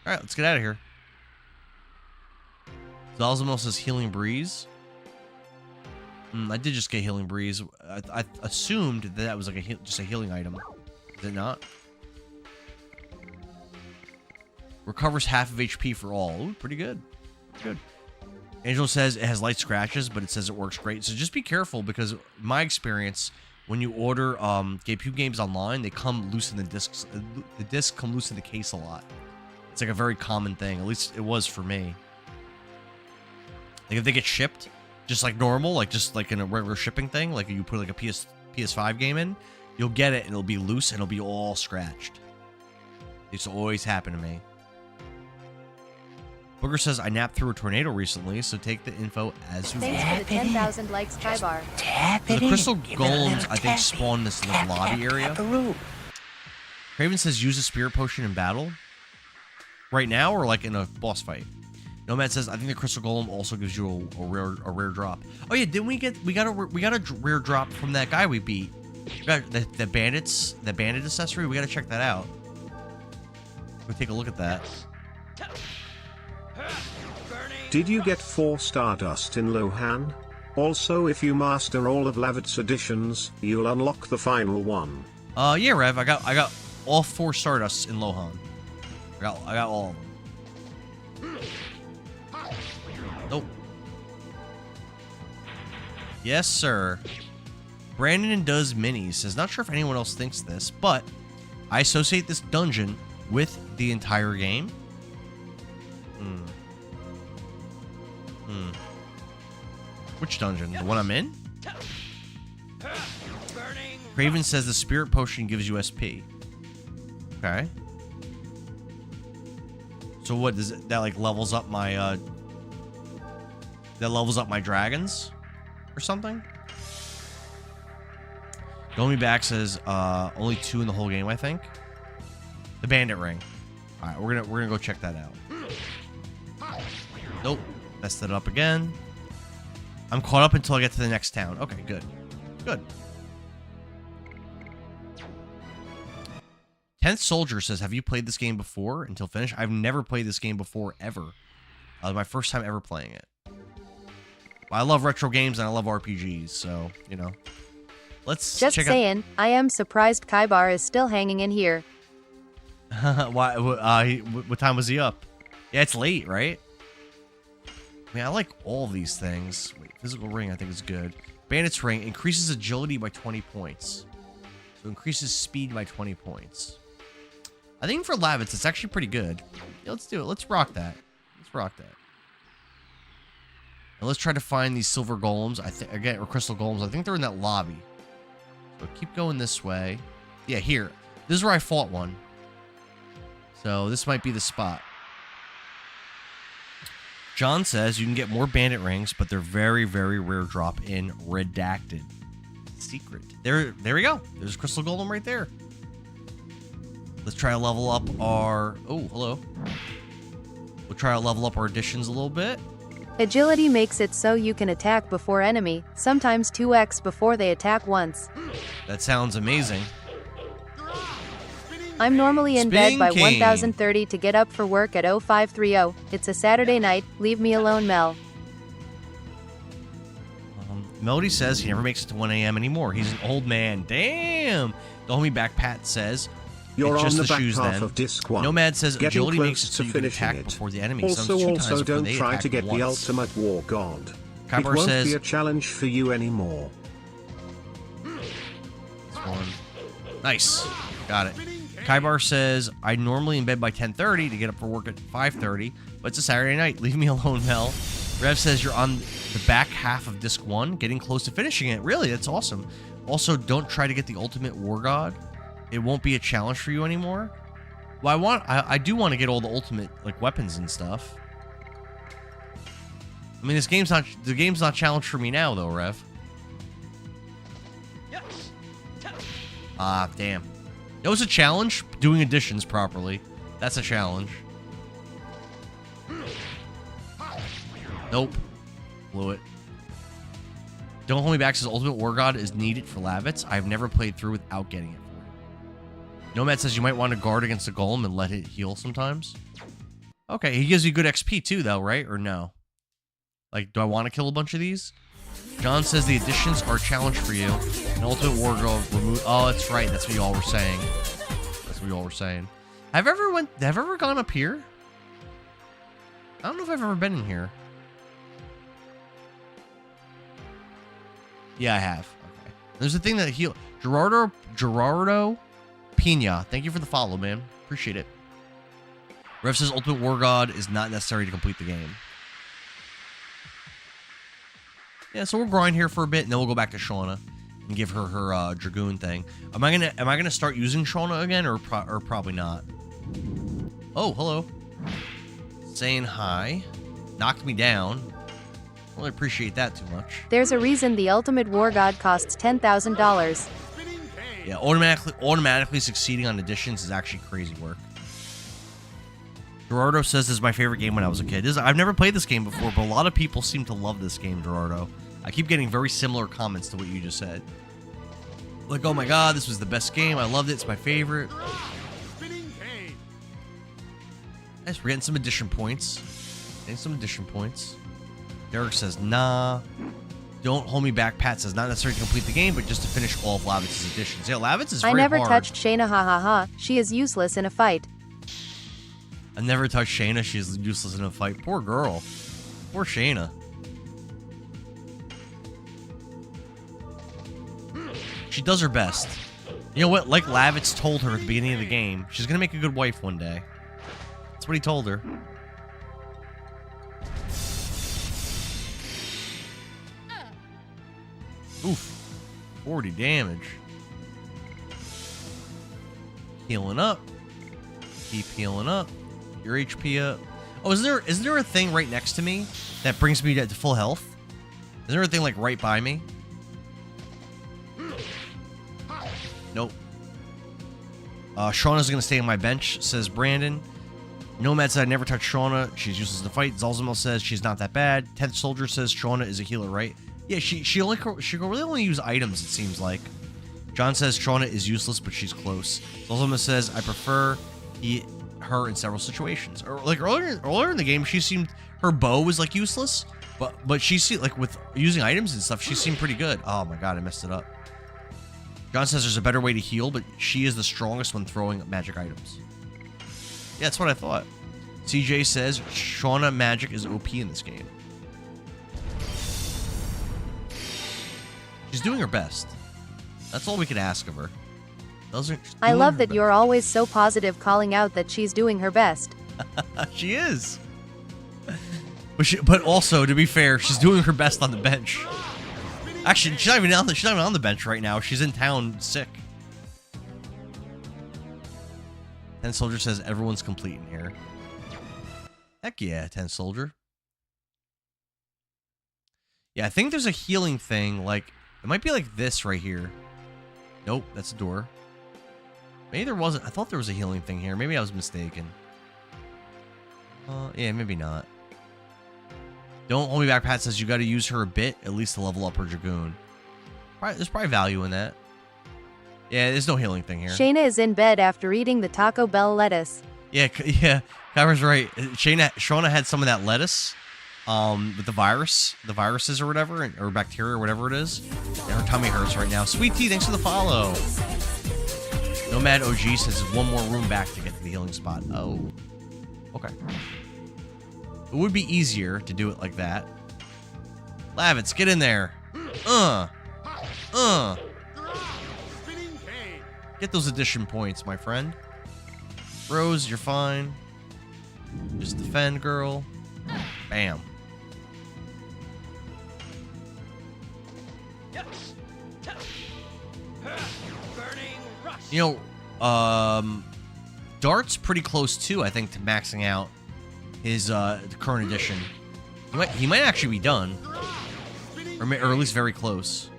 right, let's get out of here. Zalzamo says Healing Breeze. I did just get Healing Breeze. I assumed that was like just a healing item. Is it not? Recovers half of HP for all. Ooh, pretty good. Good. Angel says it has light scratches, but it says it works great. So just be careful because my experience, when you order GameCube games online, they come loose in the discs. The discs come loose in the case a lot. It's like a very common thing. At least it was for me. Like if they get shipped, just like normal, like just like in a regular shipping thing, like you put like a PS5 game in, you'll get it and it'll be loose and it'll be all scratched. It used to always happen to me. Booger says, I napped through a tornado recently, so take the info as you Thanks for the 10,000 likes, Kybar. So the Crystal Golems, I think, spawn in this little lobby area. Craven says, use a Spirit Potion in battle. Right now, or like in a boss fight? Nomad says, I think the Crystal Golem also gives you a rare drop. Oh yeah, didn't we got a rare drop from that guy we beat? We got the bandit accessory. We got to check that out. We'll take a look at that. Did you get 4 Stardust in Lohan? Also, if you master all of Lavit's editions, you'll unlock the final one. Yeah, Rev, I got all 4 Stardusts in Lohan. I got all of them. Nope. Yes, sir. Brandon does minis. Says, not sure if anyone else thinks this, but I associate this dungeon with the entire game. Which dungeon? The one I'm in? Craven says the Spirit Potion gives you SP. Okay. So what does it, that like levels up my dragons or something? Gomi Back says only 2 in the whole game, I think. The Bandit Ring. All right, we're gonna go check that out. Nope, messed it up again. I'm caught up until I get to the next town. Okay, good. Good. 10th Soldier says, have you played this game before until finish? I've never played this game before, ever. My first time ever playing it. I love retro games and I love RPGs, so, you know. Let's just check saying, I am surprised Kybar is still hanging in here. Why? What time was he up? Yeah, it's late, right? I mean, I like all these things. Wait, physical ring, I think is good. Bandit's Ring increases agility by 20 points. So increases speed by 20 points. I think for Lavitz, it's actually pretty good. Yeah, let's do it. Let's rock that. Let's rock that. And let's try to find these silver golems. Again, or crystal golems. I think they're in that lobby. So keep going this way. Yeah, here. This is where I fought one. So this might be the spot. John says you can get more bandit rings, but they're very, very rare drop in redacted. Secret. There we go. There's a crystal golem right there. Let's try to level up our... Oh, hello. We'll try to level up our additions a little bit. Agility makes it so you can attack before enemy, sometimes 2x before they attack once. That sounds amazing. I'm normally in bed by Spin King. 1030 to get up for work at 0530. It's a Saturday night, leave me alone, Mel. Melody says he never makes it to 1 a.m. anymore. He's an old man. Damn! The homie back Pat says You're it's on just the the back shoes half then. of disc 1. Nomad says Getting agility close makes it so to you can finishing attack it. before the enemy. Also, Sometimes 2 times before don't they try attack to get once. the ultimate war god. Kyber It won't says be a challenge for you anymore. this one. Nice. Got it. Kybar says, I normally in bed by 10:30 to get up for work at 5:30, but it's a Saturday night. Leave me alone, Mel. Rev says you're on the back half of disc 1, getting close to finishing it. Really, that's awesome. Also, don't try to get the ultimate war god. It won't be a challenge for you anymore. Well, I do want to get all the ultimate like weapons and stuff. I mean, the game's not challenge for me now though, Rev. Ah, damn. That was a challenge. Doing additions properly. That's a challenge. Nope. Blew it. Don't Hold Me Back says Ultimate War God is needed for Lavitz. I've never played through without getting it for it. Nomad says you might want to guard against the golem and let it heal sometimes. Okay, he gives you good XP too though, right? Or no? Like, do I want to kill a bunch of these? John says the additions are a challenge for you. An Ultimate War God remove. Oh, that's right. That's what you all were saying. That's what you all were saying. Have I ever gone up here? I don't know if I've ever been in here. Yeah, I have. Okay. There's a thing that heal. Gerardo Pina. Thank you for the follow, man. Appreciate it. Rev says Ultimate War God is not necessary to complete the game. Yeah, so we'll grind here for a bit, and then we'll go back to Shauna and give her her Dragoon thing. Am I gonna start using Shauna again, or probably not? Oh, hello. Saying hi. Knocked me down. I don't really appreciate that too much. There's a reason the Ultimate War God costs $10,000. Yeah, automatically succeeding on additions is actually crazy work. Gerardo says this is my favorite game when I was a kid. I've never played this game before, but a lot of people seem to love this game, Gerardo. I keep getting very similar comments to what you just said. Like, oh my god, this was the best game. I loved it. It's my favorite. Nice, we're getting some addition points. Getting some addition points. Derek says, nah. Don't hold me back. Pat says, not necessarily to complete the game, but just to finish all of Lavitz's additions. Yeah, Lavitz is very I never hard. touched Shayna, ha ha ha. She is useless in a fight. I never touched Shayna. She's useless in a fight. Poor girl. Poor Shayna. She does her best. You know what? Like Lavitz told her at the beginning of the game, she's going to make a good wife one day. That's what he told her. Oof. 40 damage. Healing up. Keep healing up. Your HP up. Oh, isn't there a thing right next to me that brings me to full health? Is there a thing like right by me? Nope. Shauna's gonna stay on my bench, says Brandon. Nomad said I never touched Shauna. She's useless in the fight. Zalzamel says she's not that bad. 10th Soldier says Shauna is a healer, right? Yeah, she can really only use items, it seems like. John says Shauna is useless, but she's close. Zalzamel says I prefer her in several situations. Or like earlier in the game, she seemed her bow was like useless, but she seemed like with using items and stuff, she seemed pretty good. Oh my god, I messed it up. John says there's a better way to heal, but she is the strongest when throwing magic items. Yeah, that's what I thought. CJ says Shauna magic is OP in this game. She's doing her best. That's all we could ask of her. I love that you're always so positive, calling out that she's doing her best. She is. But also, to be fair, she's doing her best on the bench. Actually, she's not even on the bench right now. She's in town sick. 10 Soldier says everyone's complete in here. Heck yeah, 10 Soldier. Yeah, I think there's a healing thing. Like, it might be like this right here. Nope, that's a door. Maybe there wasn't. I thought there was a healing thing here. Maybe I was mistaken. Yeah, maybe not. Don't Hold Me Back, Pat says you got to use her a bit, at least to level up her Dragoon. There's probably value in that. Yeah, there's no healing thing here. Shayna is in bed after eating the Taco Bell lettuce. Yeah, Kyra's right. Shauna had some of that lettuce with the viruses or whatever, or bacteria or whatever it is. And her tummy hurts right now. Sweet Tea, thanks for the follow. Nomad OG says there's one more room back to get to the healing spot. Oh. Okay. It would be easier to do it like that. Lavitz, get in there. Get those addition points, my friend. Rose, you're fine. Just defend, girl. Bam. You know, Dart's pretty close too, I think, to maxing out his the current edition. He might actually be done, or at least very close.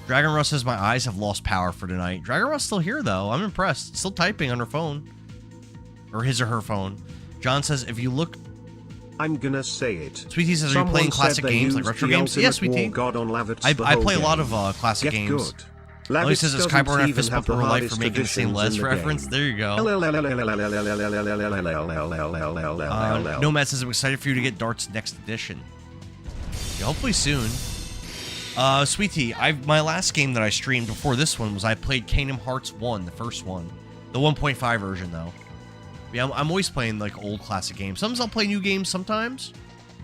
Dragon Russ says my eyes have lost power for tonight. Dragon Russ still here though. I'm impressed. Still typing on her phone, or his or her phone. John says if you look. I'm gonna say it. Sweetie says, are you playing classic games like retro games? Yes, Sweetie. I play a lot of classic games. He says, is Kyber and fist bump in real life for making the same Les reference? There you go. Nomad says, I'm excited for you to get Dart's next edition. Yeah, hopefully soon. Sweetie, my last game that I streamed before this one was I played Kingdom Hearts 1, the first one. The 1.5 version, though. Yeah, I'm always playing, like, old classic games. Sometimes I'll play new games sometimes,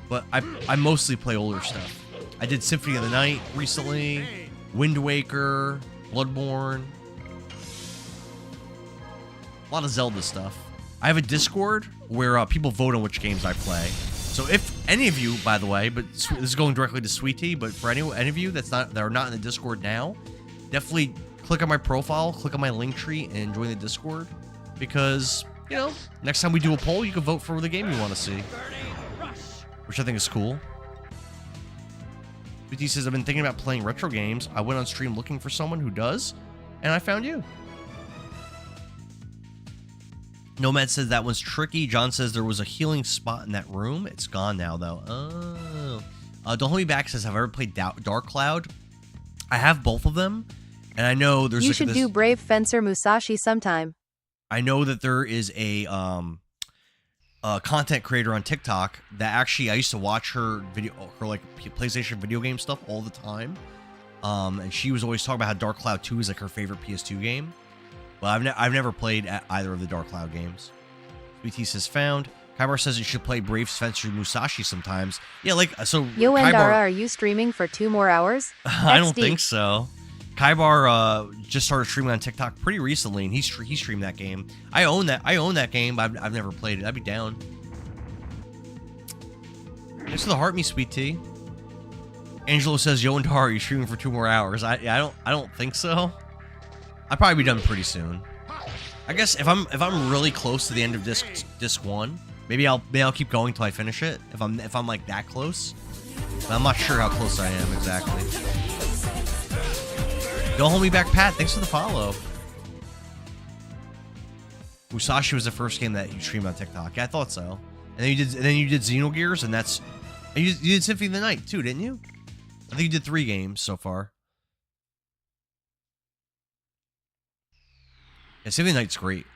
but I mostly play older stuff. I did Symphony of the Night recently, Wind Waker, Bloodborne. A lot of Zelda stuff. I have a Discord where people vote on which games I play. So if any of you, by the way, but this is going directly to Sweetie, but for any of you that are not in the Discord now, definitely click on my profile, click on my link tree, and join the Discord. Because, you know, next time we do a poll, you can vote for the game you want to see. Which I think is cool. Sweetie says, I've been thinking about playing retro games. I went on stream looking for someone who does, and I found you. Nomad says that one's tricky. John says there was a healing spot in that room. It's gone now, though. Oh. Don't Hold Me Back says, have I ever played Dark Cloud? I have both of them, and I know there's You should do Brave Fencer Musashi sometime. I know that there is a content creator on TikTok that actually I used to watch her like PlayStation video game stuff all the time. And she was always talking about how Dark Cloud 2 is like her favorite PS2 game. But I've never played either of the Dark Cloud games. BT says found. Kybar says you should play Brave Fencer Musashi sometimes. Yeah, like so. Yo, Endara, are you streaming for 2 more hours? I don't think so. Kybar just started streaming on TikTok pretty recently, and he streamed that game. I own that game, but I've never played it. I'd be down. Thanks for the heart, me sweet tea. Angelo says, "Yo, Endara, are you streaming for 2 more hours?" I don't think so. I'll probably be done pretty soon. I guess if I'm really close to the end of disc 1, maybe I'll keep going till I finish it. If I'm like that close, but I'm not sure how close I am exactly. Don't Hold Me Back, Pat. Thanks for the follow. Musashi was the first game that you streamed on TikTok. Yeah, I thought so. And then you did Xenogears, and you did Symphony of the Night too, didn't you? I think you did 3 games so far. Yeah, Symphony of the Night's great.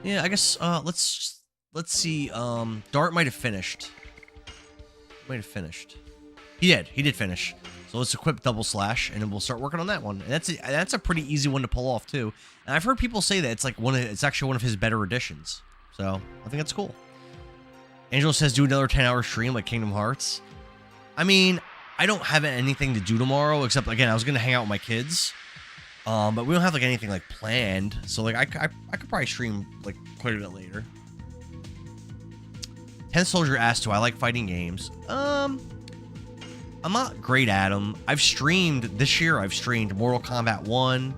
Yeah, I guess let's see. Dart might have finished. He did finish. So let's equip double slash, and then we'll start working on that one. And that's a pretty easy one to pull off too. And I've heard people say that it's like it's actually one of his better additions. So I think that's cool. Angelo says do another 10-hour stream like Kingdom Hearts. I mean, I don't have anything to do tomorrow except, again, I was gonna hang out with my kids. But we don't have like anything like planned, so like I could probably stream like quite a bit later. 10 Soldier asked, do I like fighting games? I'm not great at them. I've streamed this year. I've streamed Mortal Kombat 1,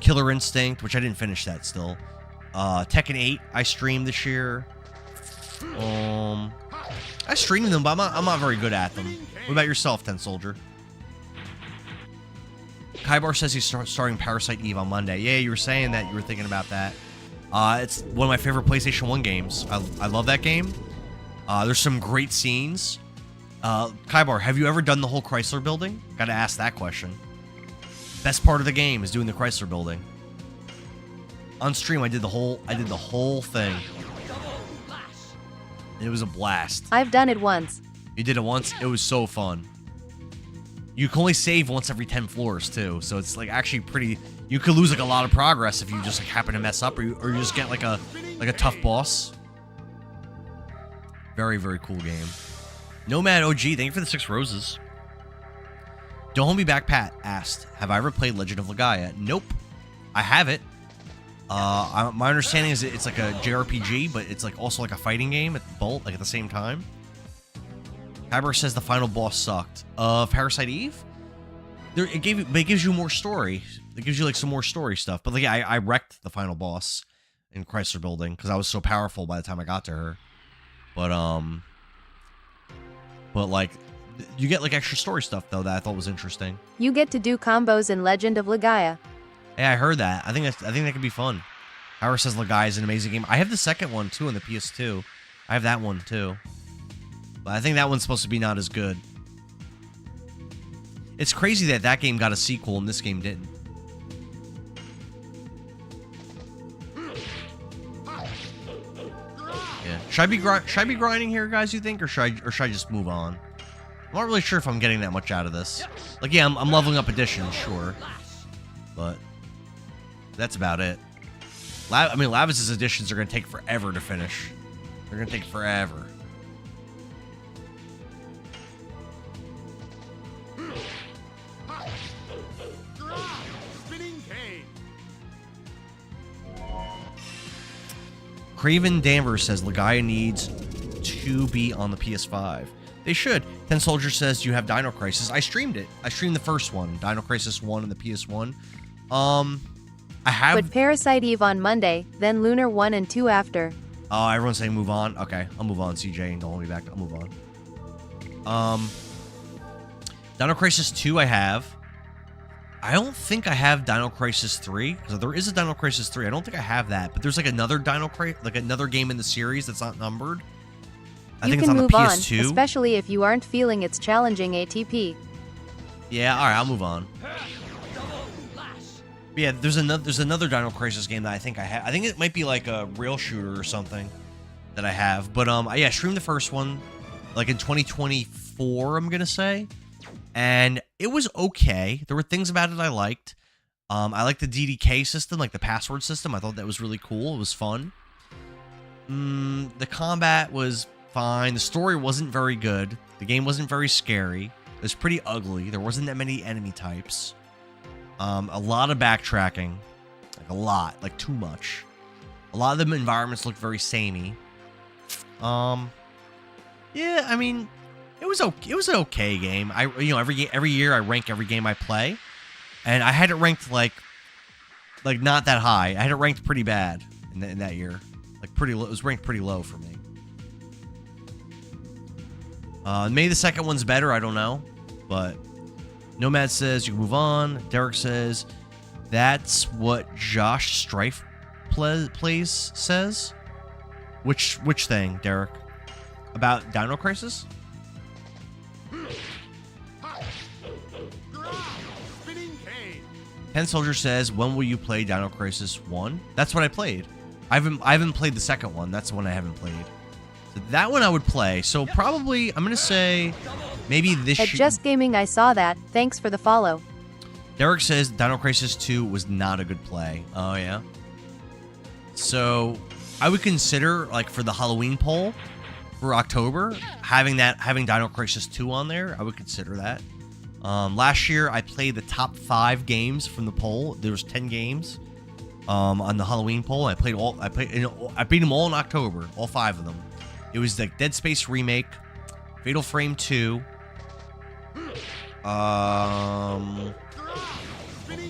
Killer Instinct, which I didn't finish that still. Tekken 8 I streamed this year. I streamed them, but I'm not very good at them. What about yourself, 10 Soldier? Kybar says he's starting Parasite Eve on Monday. Yeah, you were saying that. You were thinking about that. It's one of my favorite PlayStation 1 games. I love that game. There's some great scenes. Kybar, have you ever done the whole Chrysler building? Gotta ask that question. Best part of the game is doing the Chrysler building. On stream, I did the whole thing. It was a blast. I've done it once. You did it once? It was so fun. You can only save once every 10 floors, too. So it's, like, actually pretty... You could lose, like, a lot of progress if you just, like, happen to mess up. Or you just get, like a tough boss. Very, very cool game. Nomad OG, thank you for the 6 roses. Don't Hold Me Back Pat asked, have I ever played Legend of Legaia? Nope. I have it. My understanding is it's like a JRPG, but it's like also like a fighting game at both, like at the same time. Kyber says the final boss sucked. Parasite Eve? It gives you more story. It gives you like some more story stuff. But like I wrecked the final boss in Chrysler Building because I was so powerful by the time I got to her. But like you get like extra story stuff though that I thought was interesting. You get to do combos in Legend of Legaia. Hey, I heard that. I think that could be fun. Howard says Legaia is an amazing game. I have the second one too on the PS2. I have that one too. But I think that one's supposed to be not as good. It's crazy that game got a sequel and this game didn't. Yeah. Should I be grinding here, guys, you think? Or should I just move on? I'm not really sure if I'm getting that much out of this. Like, yeah, I'm leveling up additions, sure. But that's about it. I mean, Lavis's additions are going to take forever to finish. They're going to take forever. Craven Danvers says Legaia needs to be on the PS5. They should. 10 Soldier says, do you have Dino Crisis? I streamed it. I streamed the first one, Dino Crisis 1 on the PS1. I have... Put Parasite Eve on Monday, then Lunar 1 and 2 after. Oh, everyone's saying move on? Okay, I'll move on, CJ, and don't hold me back. I'll move on. Dino Crisis 2 I have. I don't think I have Dino Crisis 3, because there is a Dino Crisis 3. I don't think I have that, but there's like another another game in the series that's not numbered. I think it's on the PS2. On, especially if you aren't feeling its challenging ATP. Yeah, all right, I'll move on. But yeah, there's another Dino Crisis game that I think I have. I think it might be like a rail shooter or something that I have. But yeah, I streamed the first one like in 2024, I'm gonna say, and it was okay. There were things about it I liked. I liked the DDK system, like the password system. I thought that was really cool. It was fun. The combat was fine. The story wasn't very good. The game wasn't very scary. It was pretty ugly. There wasn't that many enemy types. A lot of backtracking. Like too much. A lot of the environments looked very samey. Yeah, I mean, it was okay. It was an okay game. Every year I rank every game I play, and I had it ranked like not that high. I had it ranked pretty bad in that year. Like pretty low. It was ranked pretty low for me. Maybe the second one's better. I don't know, but Nomad says you can move on. Derek says that's what Josh Strife plays says. Which thing, Derek? About Dino Crisis? Pen Soldier says, when will you play Dino Crisis 1? That's what I played. I haven't played the second one. That's the one I haven't played. So that one I would play. So probably, I'm going to say, maybe this year. At Just Gaming, I saw that. Thanks for the follow. Derek says Dino Crisis 2 was not a good play. Oh, yeah? So, I would consider, like, for the Halloween poll, for October, having Dino Crisis 2 on there, I would consider that. Last year, I played the top 5 games from the poll. There was 10 games on the Halloween poll. I beat them all in October, all 5 of them. It was like Dead Space Remake, Fatal Frame 2,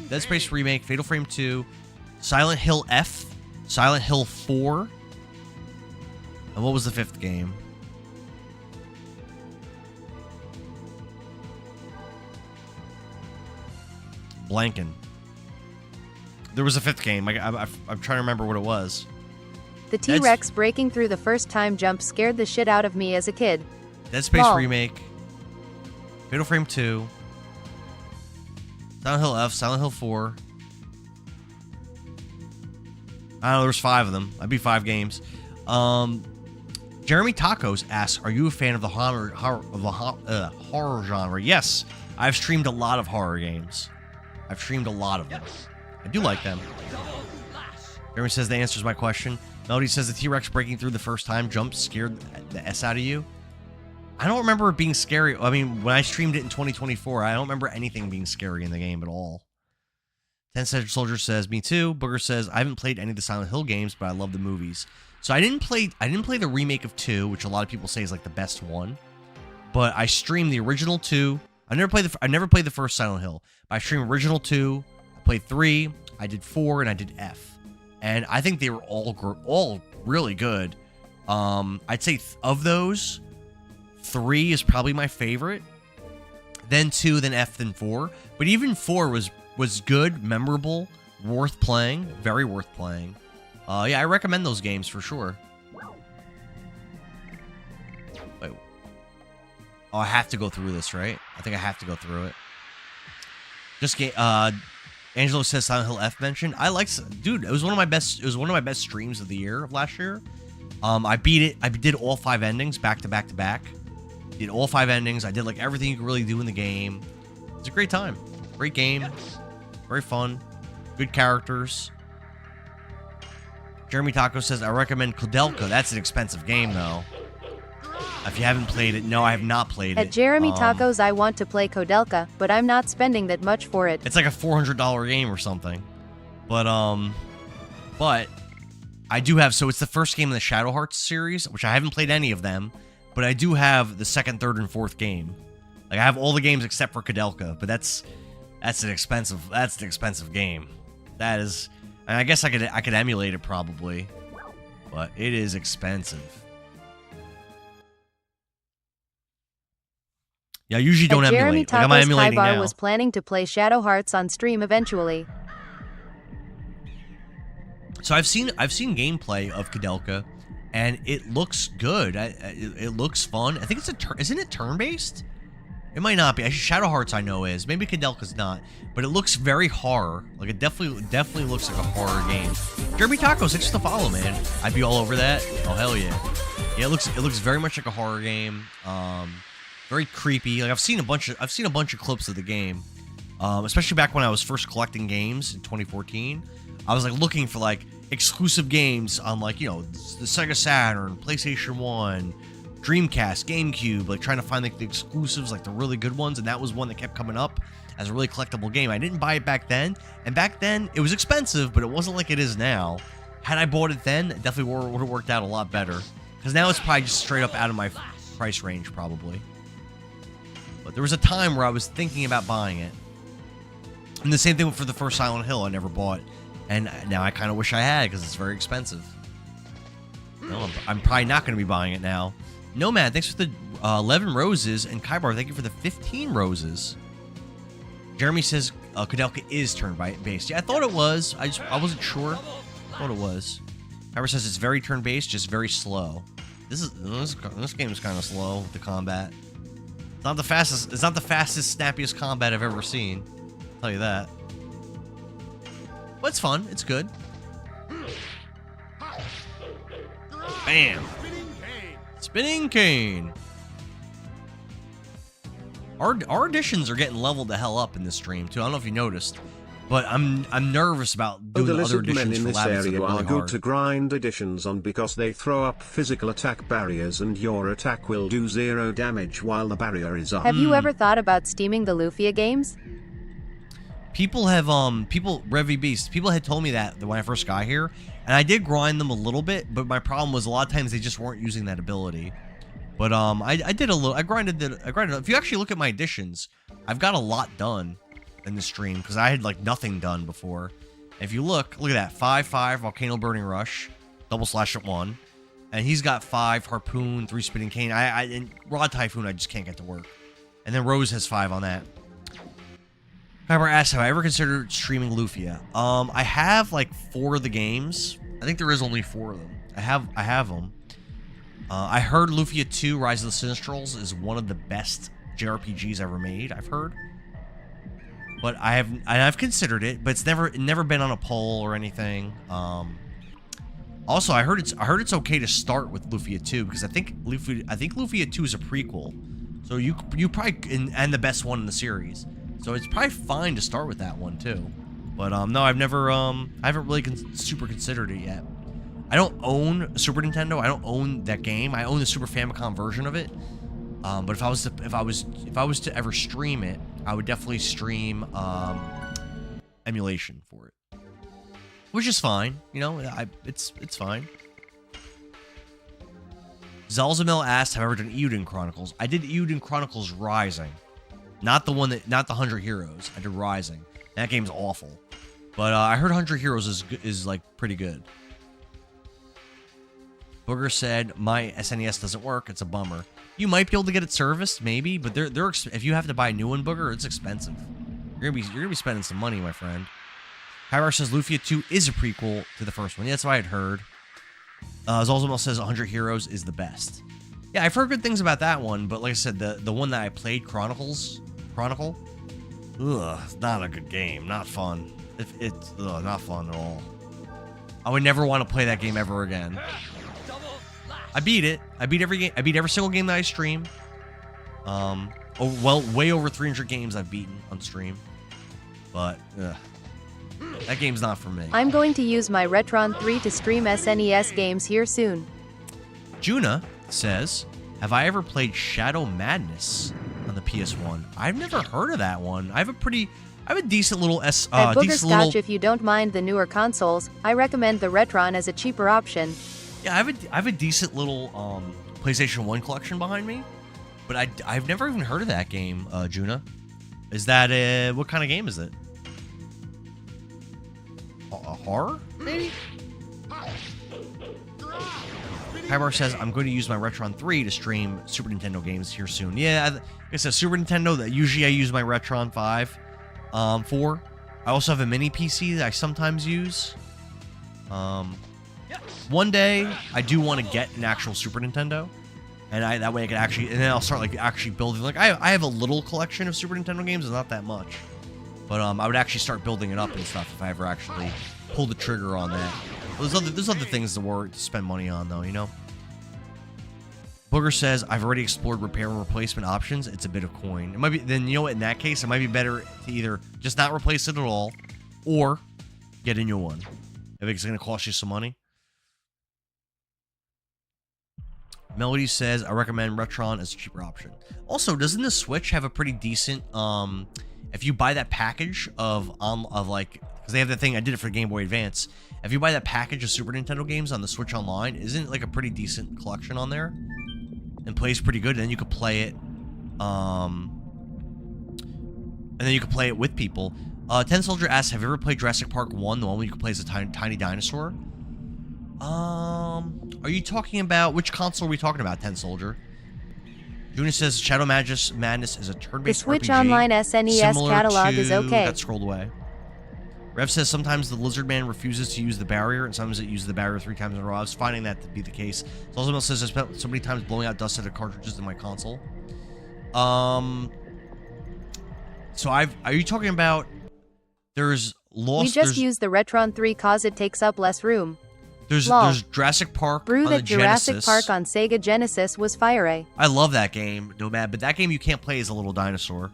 Dead Space Remake, Fatal Frame 2, Silent Hill F, Silent Hill 4, and what was the 5th game? Blanking. There was a 5th game. I'm trying to remember what it was. The T-Rex breaking through the first time jump scared the shit out of me as a kid. Dead Space Lol. Remake, Fatal Frame 2, Silent Hill F, Silent Hill 4. I don't know, there's 5 of them. I beat 5 games. Jeremy Tacos asks, are you a fan of the horror genre? Yes, I've streamed a lot of horror games. I've streamed a lot of them. I do like them. Jeremy says that answers my question. Melody says the T-Rex breaking through the first time jump scared the S out of you. I don't remember it being scary. I mean, when I streamed it in 2024, I don't remember anything being scary in the game at all. 10 Soldier says, me too. Booger says, I haven't played any of the Silent Hill games, but I love the movies. So I didn't play the remake of 2, which a lot of people say is like the best one. But I streamed the original 2. I never played the first Silent Hill. But I streamed original 2. I played 3. I did 4, and I did F. And I think they were all really good. I'd say of those, 3 is probably my favorite. Then 2, then F, then 4. But even 4 was good, memorable, worth playing, very worth playing. Yeah, I recommend those games for sure. Wait. Oh, I have to go through this, right? I think I have to go through it. Angelo says Silent Hill F mentioned. Dude, it was one of my best streams of the year of last year. I beat it. I did all 5 endings back to back to back. Did all 5 endings. I did like everything you could really do in the game. It's a great time. Great game. Very fun. Good characters. Jeremy Taco says, I recommend Kodelka. That's an expensive game, though. If you haven't played it, no, I have not played it. At Jeremy Tacos, I want to play Kodelka, but I'm not spending that much for it. It's like a $400 game or something. But I do have, so it's the first game in the Shadow Hearts series, which I haven't played any of them, but I do have the 2nd, 3rd, and 4th game. Like, I have all the games except for Kodelka, but that's an expensive game. That is, and I guess I could emulate it probably, but it is expensive. Yeah, I usually don't emulate. Like, I'm emulating now. Was planning to play Shadow Hearts on stream eventually. So I've seen gameplay of Kodelka, and it looks good. It looks fun. I think isn't it turn-based? It might not be. Actually, Shadow Hearts I know is. Maybe Kodelka's not, but it looks very horror. Like, it definitely looks like a horror game. Jeremy Tacos, thanks for the follow, man. I'd be all over that. Oh hell yeah. Yeah, it looks very much like a horror game. Very creepy. Like, I've seen a bunch of clips of the game, especially back when I was first collecting games in 2014. I was like looking for like exclusive games on, like, you know, the Sega Saturn, PlayStation 1, Dreamcast, GameCube, like trying to find like the exclusives, like the really good ones, and that was one that kept coming up as a really collectible game. I didn't buy it back then, and back then it was expensive, but it wasn't like it is now. Had I bought it then, it definitely would have worked out a lot better, because now it's probably just straight up out of my price range probably. But there was a time where I was thinking about buying it. And the same thing for the first Silent Hill I never bought. And now I kind of wish I had, because it's very expensive. No, I'm probably not going to be buying it now. Nomad, thanks for the 11 roses. And Kaibar, thank you for the 15 roses. Jeremy says Kodelka is turn-based. Yeah, I thought it was. I wasn't sure. I thought it was. Kaibar says it's very turn-based, just very slow. This game is kind of slow with the combat. It's not the fastest, snappiest combat I've ever seen. I'll tell you that. But it's fun. It's good. Bam! Spinning cane. Our additions are getting leveled the hell up in this stream too. I don't know if you noticed. But I'm nervous about doing the other lizard men additions in for this Lavits that area are are really good hard. to grind additions on because they throw up physical attack barriers and your attack will do 0 damage while the barrier is up. Have you ever thought about steaming the Lufia games? People have Revy Beast, people had told me that when I first got here, and I did grind them a little bit, but my problem was a lot of times they just weren't using that ability. But I did a little. I grinded. If you actually look at my additions, I've got a lot done in the stream because I had like nothing done before. If you look at that 5/5 Volcano Burning Rush, double slash at 1, and he's got 5 Harpoon, 3 Spinning Cane. And Rod Typhoon I just can't get to work, and then Rose has 5 on that. However, asked, have I ever considered streaming Lufia? I have like 4 of the games. I think there is only 4 of them. I have them. I heard Lufia 2 Rise of the Sinistrals is one of the best JRPGs ever made, I've heard. But I've considered it, but it's never been on a poll or anything. Also, I heard it's okay to start with Lufia 2 because I think Lufia 2 is a prequel. So you probably and the best one in the series. So it's probably fine to start with that one too. But no, I haven't really super considered it yet. I don't own a Super Nintendo. I don't own that game. I own the Super Famicom version of it. But if I was to ever stream it, I would definitely stream emulation for it, which is fine. You know, it's fine. Zalzamel asked, "Have I ever done Euden Chronicles?" I did Euden Chronicles Rising, not the 100 Heroes. I did Rising. That game's awful, but I heard 100 Heroes is like pretty good. Booger said, my SNES doesn't work. It's a bummer. You might be able to get it serviced, maybe, but if you have to buy a new one, Booger, it's expensive. You're gonna be spending some money, my friend. Hyvar says Lufia 2 is a prequel to the first one. Yeah, that's what I had heard. Zalzamel says 100 Heroes is the best. Yeah, I've heard good things about that one, but like I said, the one that I played, Chronicle, it's not a good game. Not fun. It's not fun at all. I would never want to play that game ever again. I beat it. I beat every game. I beat every single game that I stream. Way over 300 games I've beaten on stream. But that game's not for me. I'm going to use my Retron 3 to stream SNES games here soon. Juna says, have I ever played Shadow Madness on the PS1? I've never heard of that one. I have a decent little At Booger Scotch, if you don't mind the newer consoles, I recommend the Retron as a cheaper option. Yeah, I have a decent little PlayStation 1 collection behind me, but I've never even heard of that game, Juna. Is that what kind of game is it? A horror, maybe? Hybar says, I'm going to use my Retron 3 to stream Super Nintendo games here soon. Yeah, like I said, Super Nintendo, that usually I use my Retron 5 for. I also have a mini PC that I sometimes use. One day, I do want to get an actual Super Nintendo, and that way I can actually, and then I'll start like actually building. Like I have a little collection of Super Nintendo games, it's not that much, but I would actually start building it up and stuff if I ever actually pull the trigger on that. There's other things to spend money on though, you know. Booger says, I've already explored repair and replacement options. It's a bit of coin. It might be, then you know what, in that case, it might be better to either just not replace it at all, or get a new one. If it's going to cost you some money. Melody says, I recommend Retron as a cheaper option. Also, doesn't the Switch have a pretty decent, if you buy that package of like, because they have that thing, I did it for Game Boy Advance. If you buy that package of Super Nintendo games on the Switch Online, isn't it like a pretty decent collection on there? And plays pretty good, and then you could play it, with people. Ten Soldier asks, have you ever played Jurassic Park 1, the one where you can play as a tiny dinosaur? Are you talking about, which console are we talking about, Ten Soldier? Juna says Shadow Madness is a turn-based The Switch RPG Online SNES catalog is okay. That scrolled away. Rev says sometimes the Lizard Man refuses to use the barrier, and sometimes it uses the barrier 3 times in a row. I was finding that to be the case. Zalzamel says I spent so many times blowing out dust out of cartridges in my console. So are you talking about there's Lost? We just use the Retron 3 cause it takes up less room. There's Jurassic Park Brew on the that Jurassic Genesis. Park on Sega Genesis was fire. I love that game, Nomad, but that game you can't play as a little dinosaur.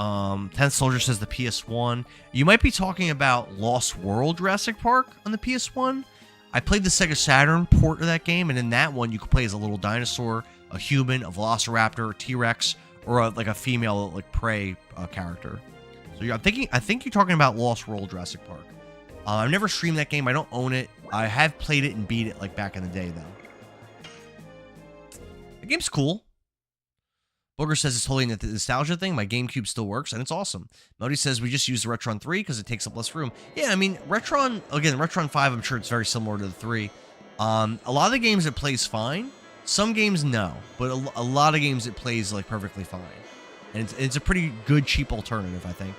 10th Soldier says the PS1. You might be talking about Lost World Jurassic Park on the PS1. I played the Sega Saturn port of that game, and in that one, you could play as a little dinosaur, a human, a velociraptor, a T-Rex, or like a female like prey character. So I think you're talking about Lost World Jurassic Park. I've never streamed that game. I don't own it. I have played it and beat it like back in the day though. The game's cool. Booger says it's totally the nostalgia thing. My GameCube still works, and it's awesome. Melody says we just use the Retron 3 because it takes up less room. Yeah, I mean, Retron 5, I'm sure it's very similar to the 3. A lot of the games it plays fine. Some games, no. But a lot of games it plays, like, perfectly fine. And it's a pretty good, cheap alternative, I think.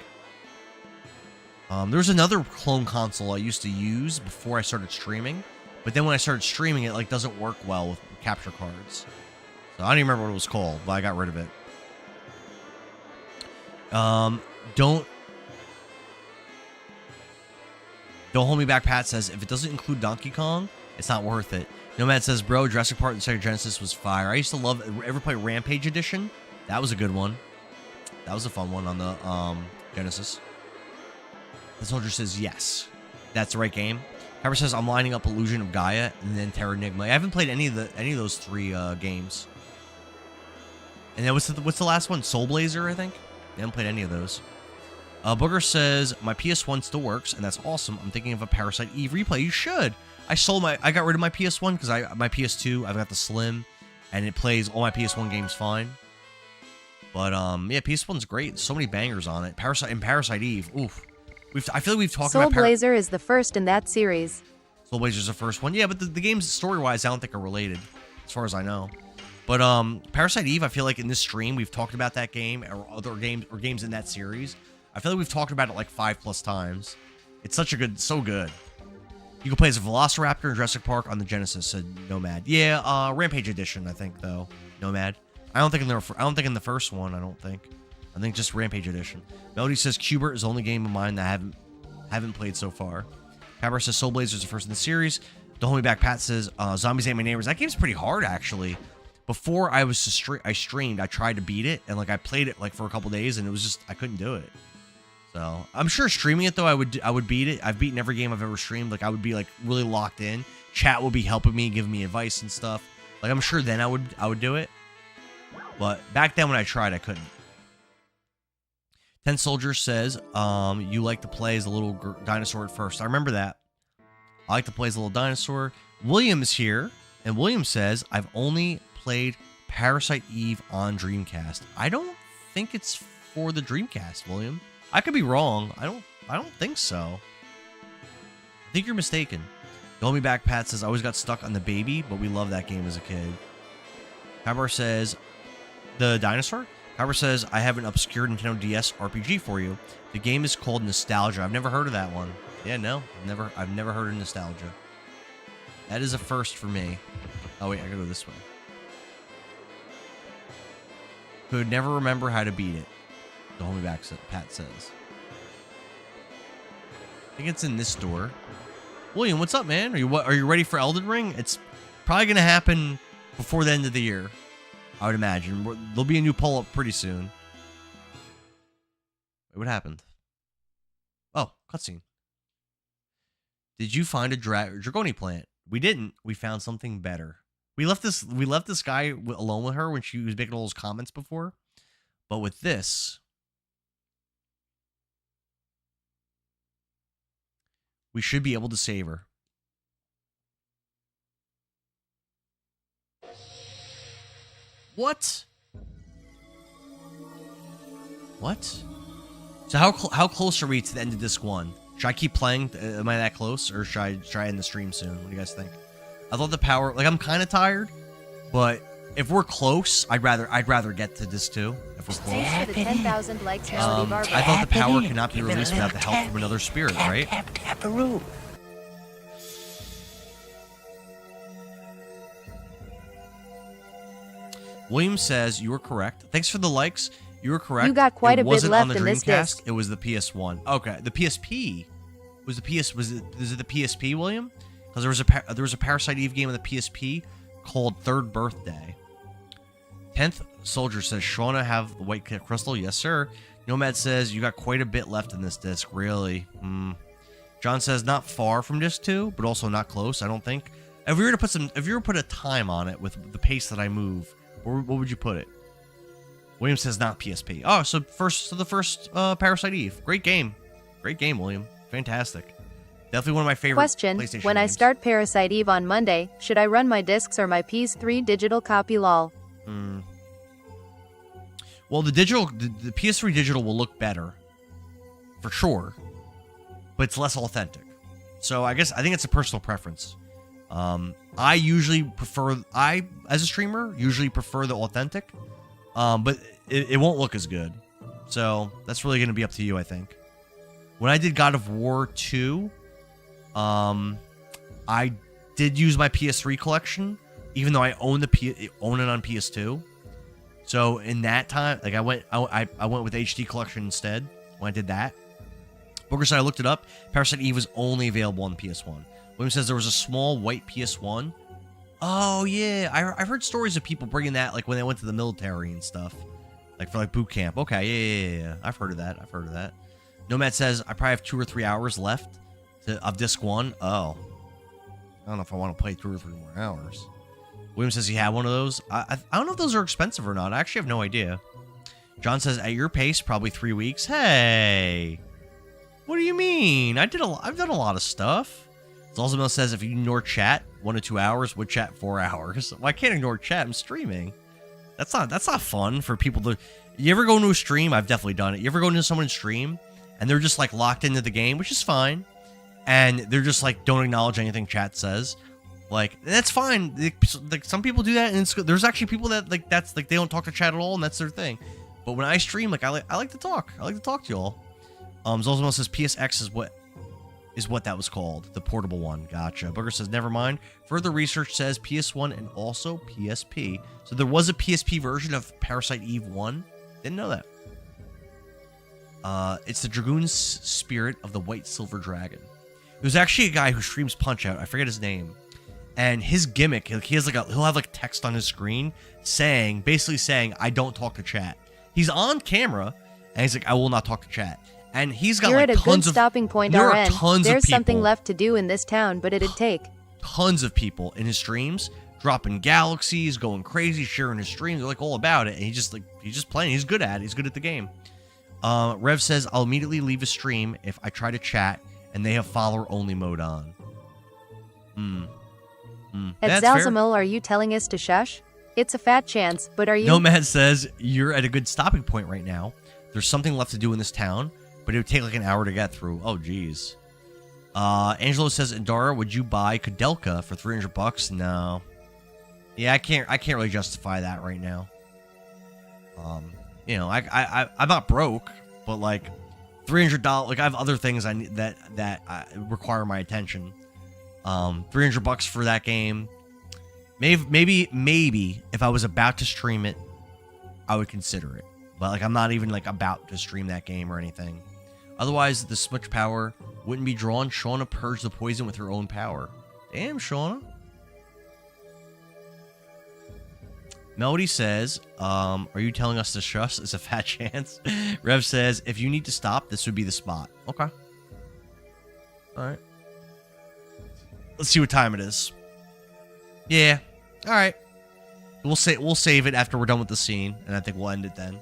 There's another clone console I used to use before I started streaming. But then when I started streaming, it, like, doesn't work well with capture cards. So I don't even remember what it was called, but I got rid of it. Don't hold me back, Pat says, if it doesn't include Donkey Kong, it's not worth it. Nomad says, bro, Jurassic Park and Sega Genesis was fire. I used to love, ever play Rampage Edition? That was a good one. That was a fun one on the Genesis. The Soldier says, yes. That's the right game. Harper says, I'm lining up Illusion of Gaia and then Terranigma. I haven't played any of those three games. And then what's the last one? Soul Blazer, I think? I haven't played any of those. Booger says, my PS1 still works, and that's awesome. I'm thinking of a Parasite Eve replay. You should. I got rid of my PS1 because my PS2, I've got the Slim, and it plays all my PS1 games fine. But yeah, PS1's great. So many bangers on it. Parasite Eve. Oof. I feel like we've talked about Soul Blazer is the first in that series. Soul Blazer's the first one. Yeah, but the games story-wise, I don't think are related, as far as I know. But Parasite Eve, I feel like in this stream we've talked about that game or other games or games in that series. I feel like we've talked about it like 5+ times. It's so good. You can play as a Velociraptor in Jurassic Park on the Genesis, said Nomad. Yeah, Rampage Edition, I think though. Nomad. I don't think in the first one. I think just Rampage Edition. Melody says Cubert is the only game of mine that I haven't played so far. Cabra says Soul Blazer is the first in the series. Don't hold me back. Pat says Zombies Ain't My Neighbors. That game's pretty hard actually. Before I streamed, I tried to beat it, and like I played it like for a couple days, and it was just I couldn't do it. So I'm sure streaming it though, I would beat it. I've beaten every game I've ever streamed. Like I would be like really locked in. Chat would be helping me, giving me advice and stuff. Like I'm sure then I would do it. But back then when I tried, I couldn't. 10 Soldier says, you like to play as a little dinosaur at first. I remember that. I like to play as a little dinosaur. William is here, and William says, I've only played Parasite Eve on Dreamcast. I don't think it's for the Dreamcast, William. I could be wrong. I don't think so. I think you're mistaken. Don't Me Back Pat says, I always got stuck on the baby, but we loved that game as a kid. Kabar says, the dinosaur? Kabar says, I have an obscure Nintendo DS RPG for you. The game is called Nostalgia. I've never heard of that one. Yeah, no. I've never heard of Nostalgia. That is a first for me. Oh, wait, I gotta go this way. Could never remember how to beat it. The homie back, Pat says. I think it's in this door. William, what's up, man? Are you ready for Elden Ring? It's probably gonna happen before the end of the year, I would imagine. There'll be a new pull-up pretty soon. Wait, what happened? Oh, cutscene. Did you find a Dragoni plant? We didn't. We found something better. We left this guy alone with her when she was making all those comments before. But with this, we should be able to save her. What? What? So how close are we to the end of disc 1? Should I keep playing? Am I that close, or should I end the stream soon? What do you guys think? I thought the power, like I'm kind of tired, but if we're close, I'd rather get to disc 2 if we're close. Thanks for the 10,000 likes, Melody Barber. I thought the power cannot be released without the help from another spirit, right? Tap-a-roo. William says you were correct. Thanks for the likes. You were correct. You got quite a bit left in this Dreamcast. disc. It was the PS1. Okay, the PSP was the PS. Was it the PSP, William? Because there was a Parasite Eve game on the PSP called Third Birthday. 10th Soldier says, Shauna have the white crystal? Yes, sir. Nomad says, you got quite a bit left in this disc, really. John says, not far from disc 2, but also not close, I don't think. If you were to put a time on it with the pace that I move, what would you put it? William says not PSP. Oh, so the first Parasite Eve. Great game. Great game, William. Fantastic. Definitely one of my favorite Question: PlayStation when I games. start Parasite Eve on Monday, should I run my discs or my PS3 digital copy? Lol. Well, the PS3 digital will look better, for sure, but it's less authentic. So I think it's a personal preference. I usually prefer, as a streamer, usually prefer the authentic, but it won't look as good. So that's really going to be up to you, I think. When I did God of War 2, I did use my PS3 collection, even though I own it on PS2. So in that time, like I went with HD collection instead when I did that. Booker said I looked it up. Parasite Eve was only available on PS1. William says there was a small white PS1. Oh yeah, I've heard stories of people bringing that like when they went to the military and stuff, like for like boot camp. Okay, yeah. I've heard of that. Nomad says I probably have 2 or 3 hours left of disc 1. Oh, I don't know if I want to play 2 or 3 more hours. William says he had one of those. I don't know if those are expensive or not. I actually have no idea. John says at your pace, probably 3 weeks. Hey, what do you mean? I've done a lot of stuff. Zalzamel says if you ignore chat 1 to 2 hours, would chat 4 hours. Well, I can't ignore chat. I'm streaming. That's not fun for people to. You ever go into a stream? I've definitely done it. You ever go into someone's stream and they're just like locked into the game, which is fine, and they're just like don't acknowledge anything chat says. Like, that's fine. Like, some people do that, and it's good. There's actually people that like that's like they don't talk to chat at all, and that's their thing. But when I stream, like I like to talk. I like to talk to y'all. Zolzamo says PSX is what that was called, the portable one. Gotcha. Booger says never mind. Further research says PS1 and also PSP. So there was a PSP version of Parasite Eve 1. Didn't know that. It's the Dragoon's spirit of the White Silver Dragon. There's actually a guy who streams Punch Out. I forget his name. And his gimmick, he has he'll have like text on his screen basically saying, I don't talk to chat. He's on camera, and he's like, I will not talk to chat. And he's got You're like at a good tons of stopping point. there are RN. tons There's of people, something left to do in this town, but it'd take tons of people in his streams dropping galaxies, going crazy, sharing his streams. They're like all about it, and he's just playing. He's good at it. He's good at the game. Rev says I'll immediately leave a stream if I try to chat and they have follower only mode on. At Zalzamil, are you telling us to shush? It's a fat chance, but are you? Nomad says you're at a good stopping point right now. There's something left to do in this town, but it would take like an hour to get through. Oh, geez. Angelo says, Endara, would you buy Kudelka for $300? No. Yeah, I can't really justify that right now. You know, I'm not broke, but like $300. Like I have other things I need that require my attention. $300 for that game. Maybe if I was about to stream it, I would consider it. But like I'm not even like about to stream that game or anything. Otherwise, the switch power wouldn't be drawn. Shauna purged the poison with her own power. Damn, Shauna. Melody says, are you telling us to shush? It's a fat chance. Rev says, if you need to stop, this would be the spot. Okay. All right. Let's see what time it is. Yeah. All right. We'll save it after we're done with the scene, and I think we'll end it then.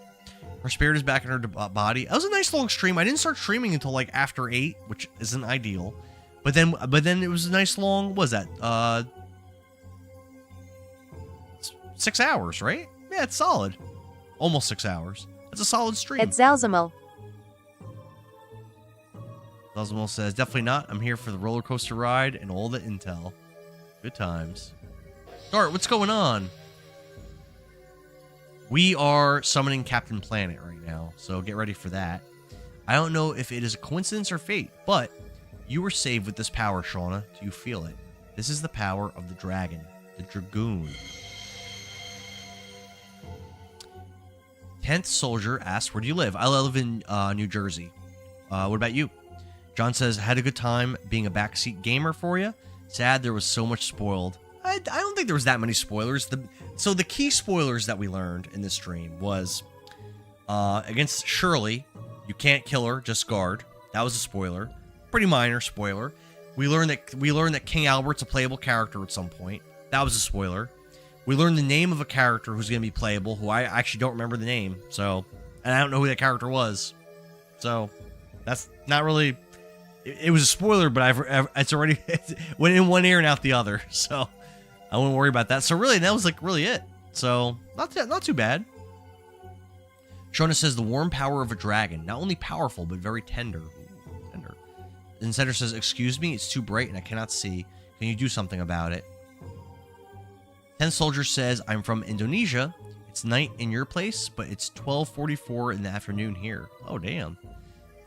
Her spirit is back in her body. That was a nice long stream. I didn't start streaming until like after 8, which isn't ideal. But then it was a nice long. What was that? 6 hours, right? Yeah, it's solid. Almost 6 hours. That's a solid stream. At Zalzamil. Zalzamil says, definitely not. I'm here for the roller coaster ride and all the intel. Good times. Dart, what's going on? We are summoning Captain Planet right now, so get ready for that. I don't know if it is a coincidence or fate, but you were saved with this power, Shauna. Do you feel it? This is the power of the dragon, the Dragoon. 10th Soldier asks, where do you live? I live in New Jersey. What about you? John says, had a good time being a backseat gamer for you. Sad there was so much spoiled. I don't think there was that many spoilers. So the key spoilers that we learned in this stream was against Shirley, You can't kill her, just guard. That was a spoiler. Pretty minor spoiler. We learned that King Albert's a playable character at some point. That was a spoiler. We learned the name of a character who's going to be playable, who I actually don't remember the name. So, and I don't know who that character was. So, that's not really... It was a spoiler, but it's already... It went in one ear and out the other. So, I wouldn't worry about that. So, really, that was like really it. So, not too bad. Shona says, the warm power of a dragon. Not only powerful, but very tender. Tender. And Center says, excuse me, it's too bright and I cannot see. Can you do something about it? 10 Soldier says, I'm from Indonesia. It's night in your place, but it's 12:44 in the afternoon here. Oh, damn.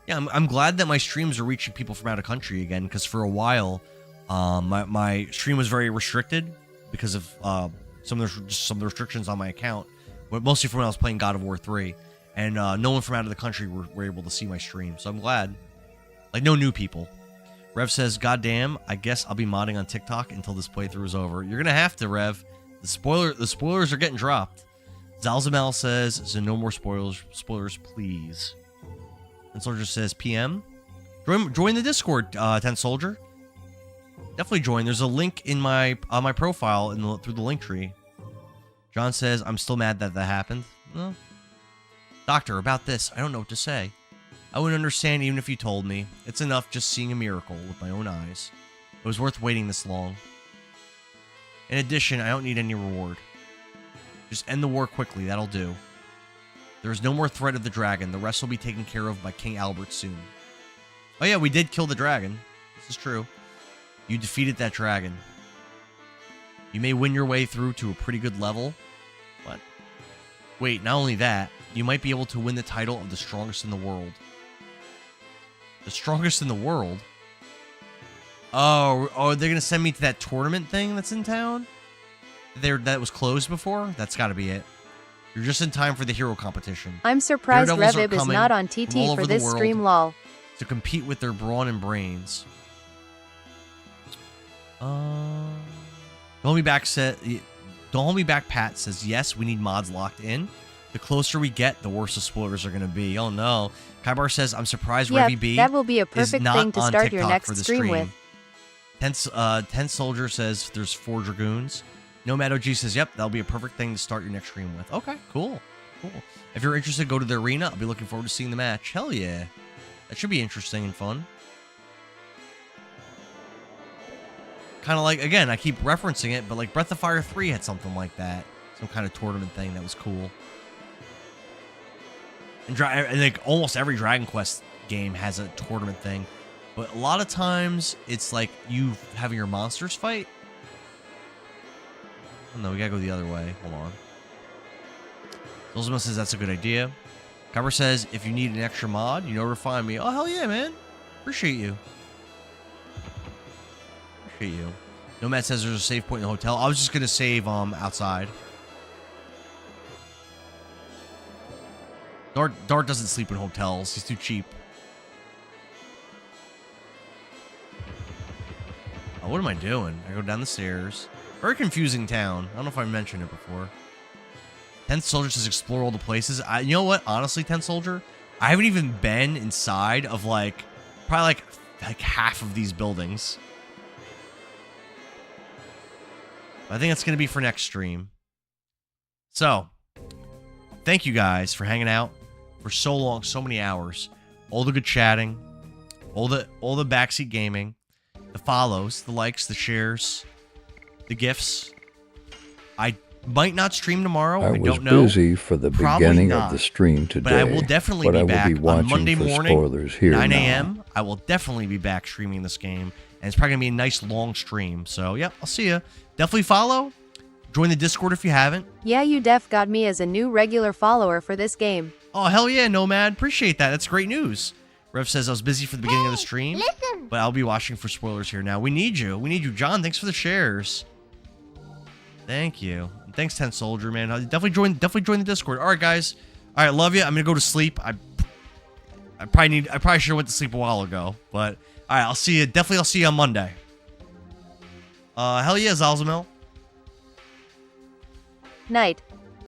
Yeah, I'm glad that my streams are reaching people from out of country again, because for a while, my stream was very restricted because of some of the restrictions on my account, but mostly from when I was playing God of War 3, and no one from out of the country were able to see my stream, so I'm glad. Like, no new people. Rev says, God damn, I guess I'll be modding on TikTok until this playthrough is over. You're gonna have to, Rev. The spoilers are getting dropped. Zalzamel says, so no more spoilers, please. And Soldier says, PM. Join the Discord, 10 Soldier. Definitely join. There's a link in my profile through the link tree. John says, I'm still mad that happened. Well, Doctor, about this, I don't know what to say. I wouldn't understand even if you told me. It's enough just seeing a miracle with my own eyes. It was worth waiting this long. In addition, I don't need any reward. Just end the war quickly, that'll do. There is no more threat of the dragon. The rest will be taken care of by King Albert soon. Oh yeah, we did kill the dragon. This is true. You defeated that dragon. You may win your way through to a pretty good level. What? Wait, not only that, you might be able to win the title of the strongest in the world. The strongest in the world? Oh, they're going to send me to that tournament thing that's in town? That was closed before? That's got to be it. You're just in time for the hero competition. I'm surprised Daredevils are Revib is coming not on from TT all for over the this world stream, lol. to compete with their brawn and brains. Don't hold me back, Pat says, yes, we need mods locked in. The closer we get, the worse the spoilers are going to be. Oh no. Kaibar says, I'm surprised Yeah, Revy B that will be a is perfect not thing to on start your TikTok next for the stream with. 10 Soldier says there's 4 Dragoons. Nomad OG says, yep, that'll be a perfect thing to start your next stream with. Okay, cool. If you're interested, go to the arena. I'll be looking forward to seeing the match. Hell yeah. That should be interesting and fun. Kind of like, again, I keep referencing it, but like Breath of Fire 3 had something like that. Some kind of tournament thing that was cool. And like almost every Dragon Quest game has a tournament thing. But a lot of times, it's like you having your monsters fight. Oh no, we gotta go the other way. Hold on. Zolzima says that's a good idea. Cover says, if you need an extra mod, you know where to find me. Oh, hell yeah, man. Appreciate you. Appreciate you. Nomad says there's a save point in the hotel. I was just gonna save outside. Dart doesn't sleep in hotels. He's too cheap. Oh, what am I doing? I go down the stairs. Very confusing town. I don't know if I mentioned it before. 10th Soldier says explore all the places. You know what? Honestly, 10th Soldier, I haven't even been inside of probably like half of these buildings. I think that's going to be for next stream. So, thank you guys for hanging out for so long, so many hours. All the good chatting, all the backseat gaming, the follows, the likes, the shares, the gifts. I might not stream tomorrow. I don't know. I was busy for the beginning of the stream today, but I will definitely be back on Monday morning, spoilers here 9 a.m. I will definitely be back streaming this game, and it's probably gonna be a nice long stream. So, yeah, I'll see you. Definitely follow. Join the Discord if you haven't. Yeah, you def got me as a new regular follower for this game. Oh, hell yeah, Nomad. Appreciate that. That's great news. Rev says I was busy for the beginning of the stream, but I'll be watching for spoilers here now. We need you. We need you. John, thanks for the shares. Thank you. And thanks, 10 Soldier, man. Definitely join the Discord. All right, guys. All right, love you. I'm going to go to sleep. I probably should have went to sleep a while ago, but all right, I'll see you. Definitely, I'll see you on Monday. Hell yeah, Zalzamel. Night.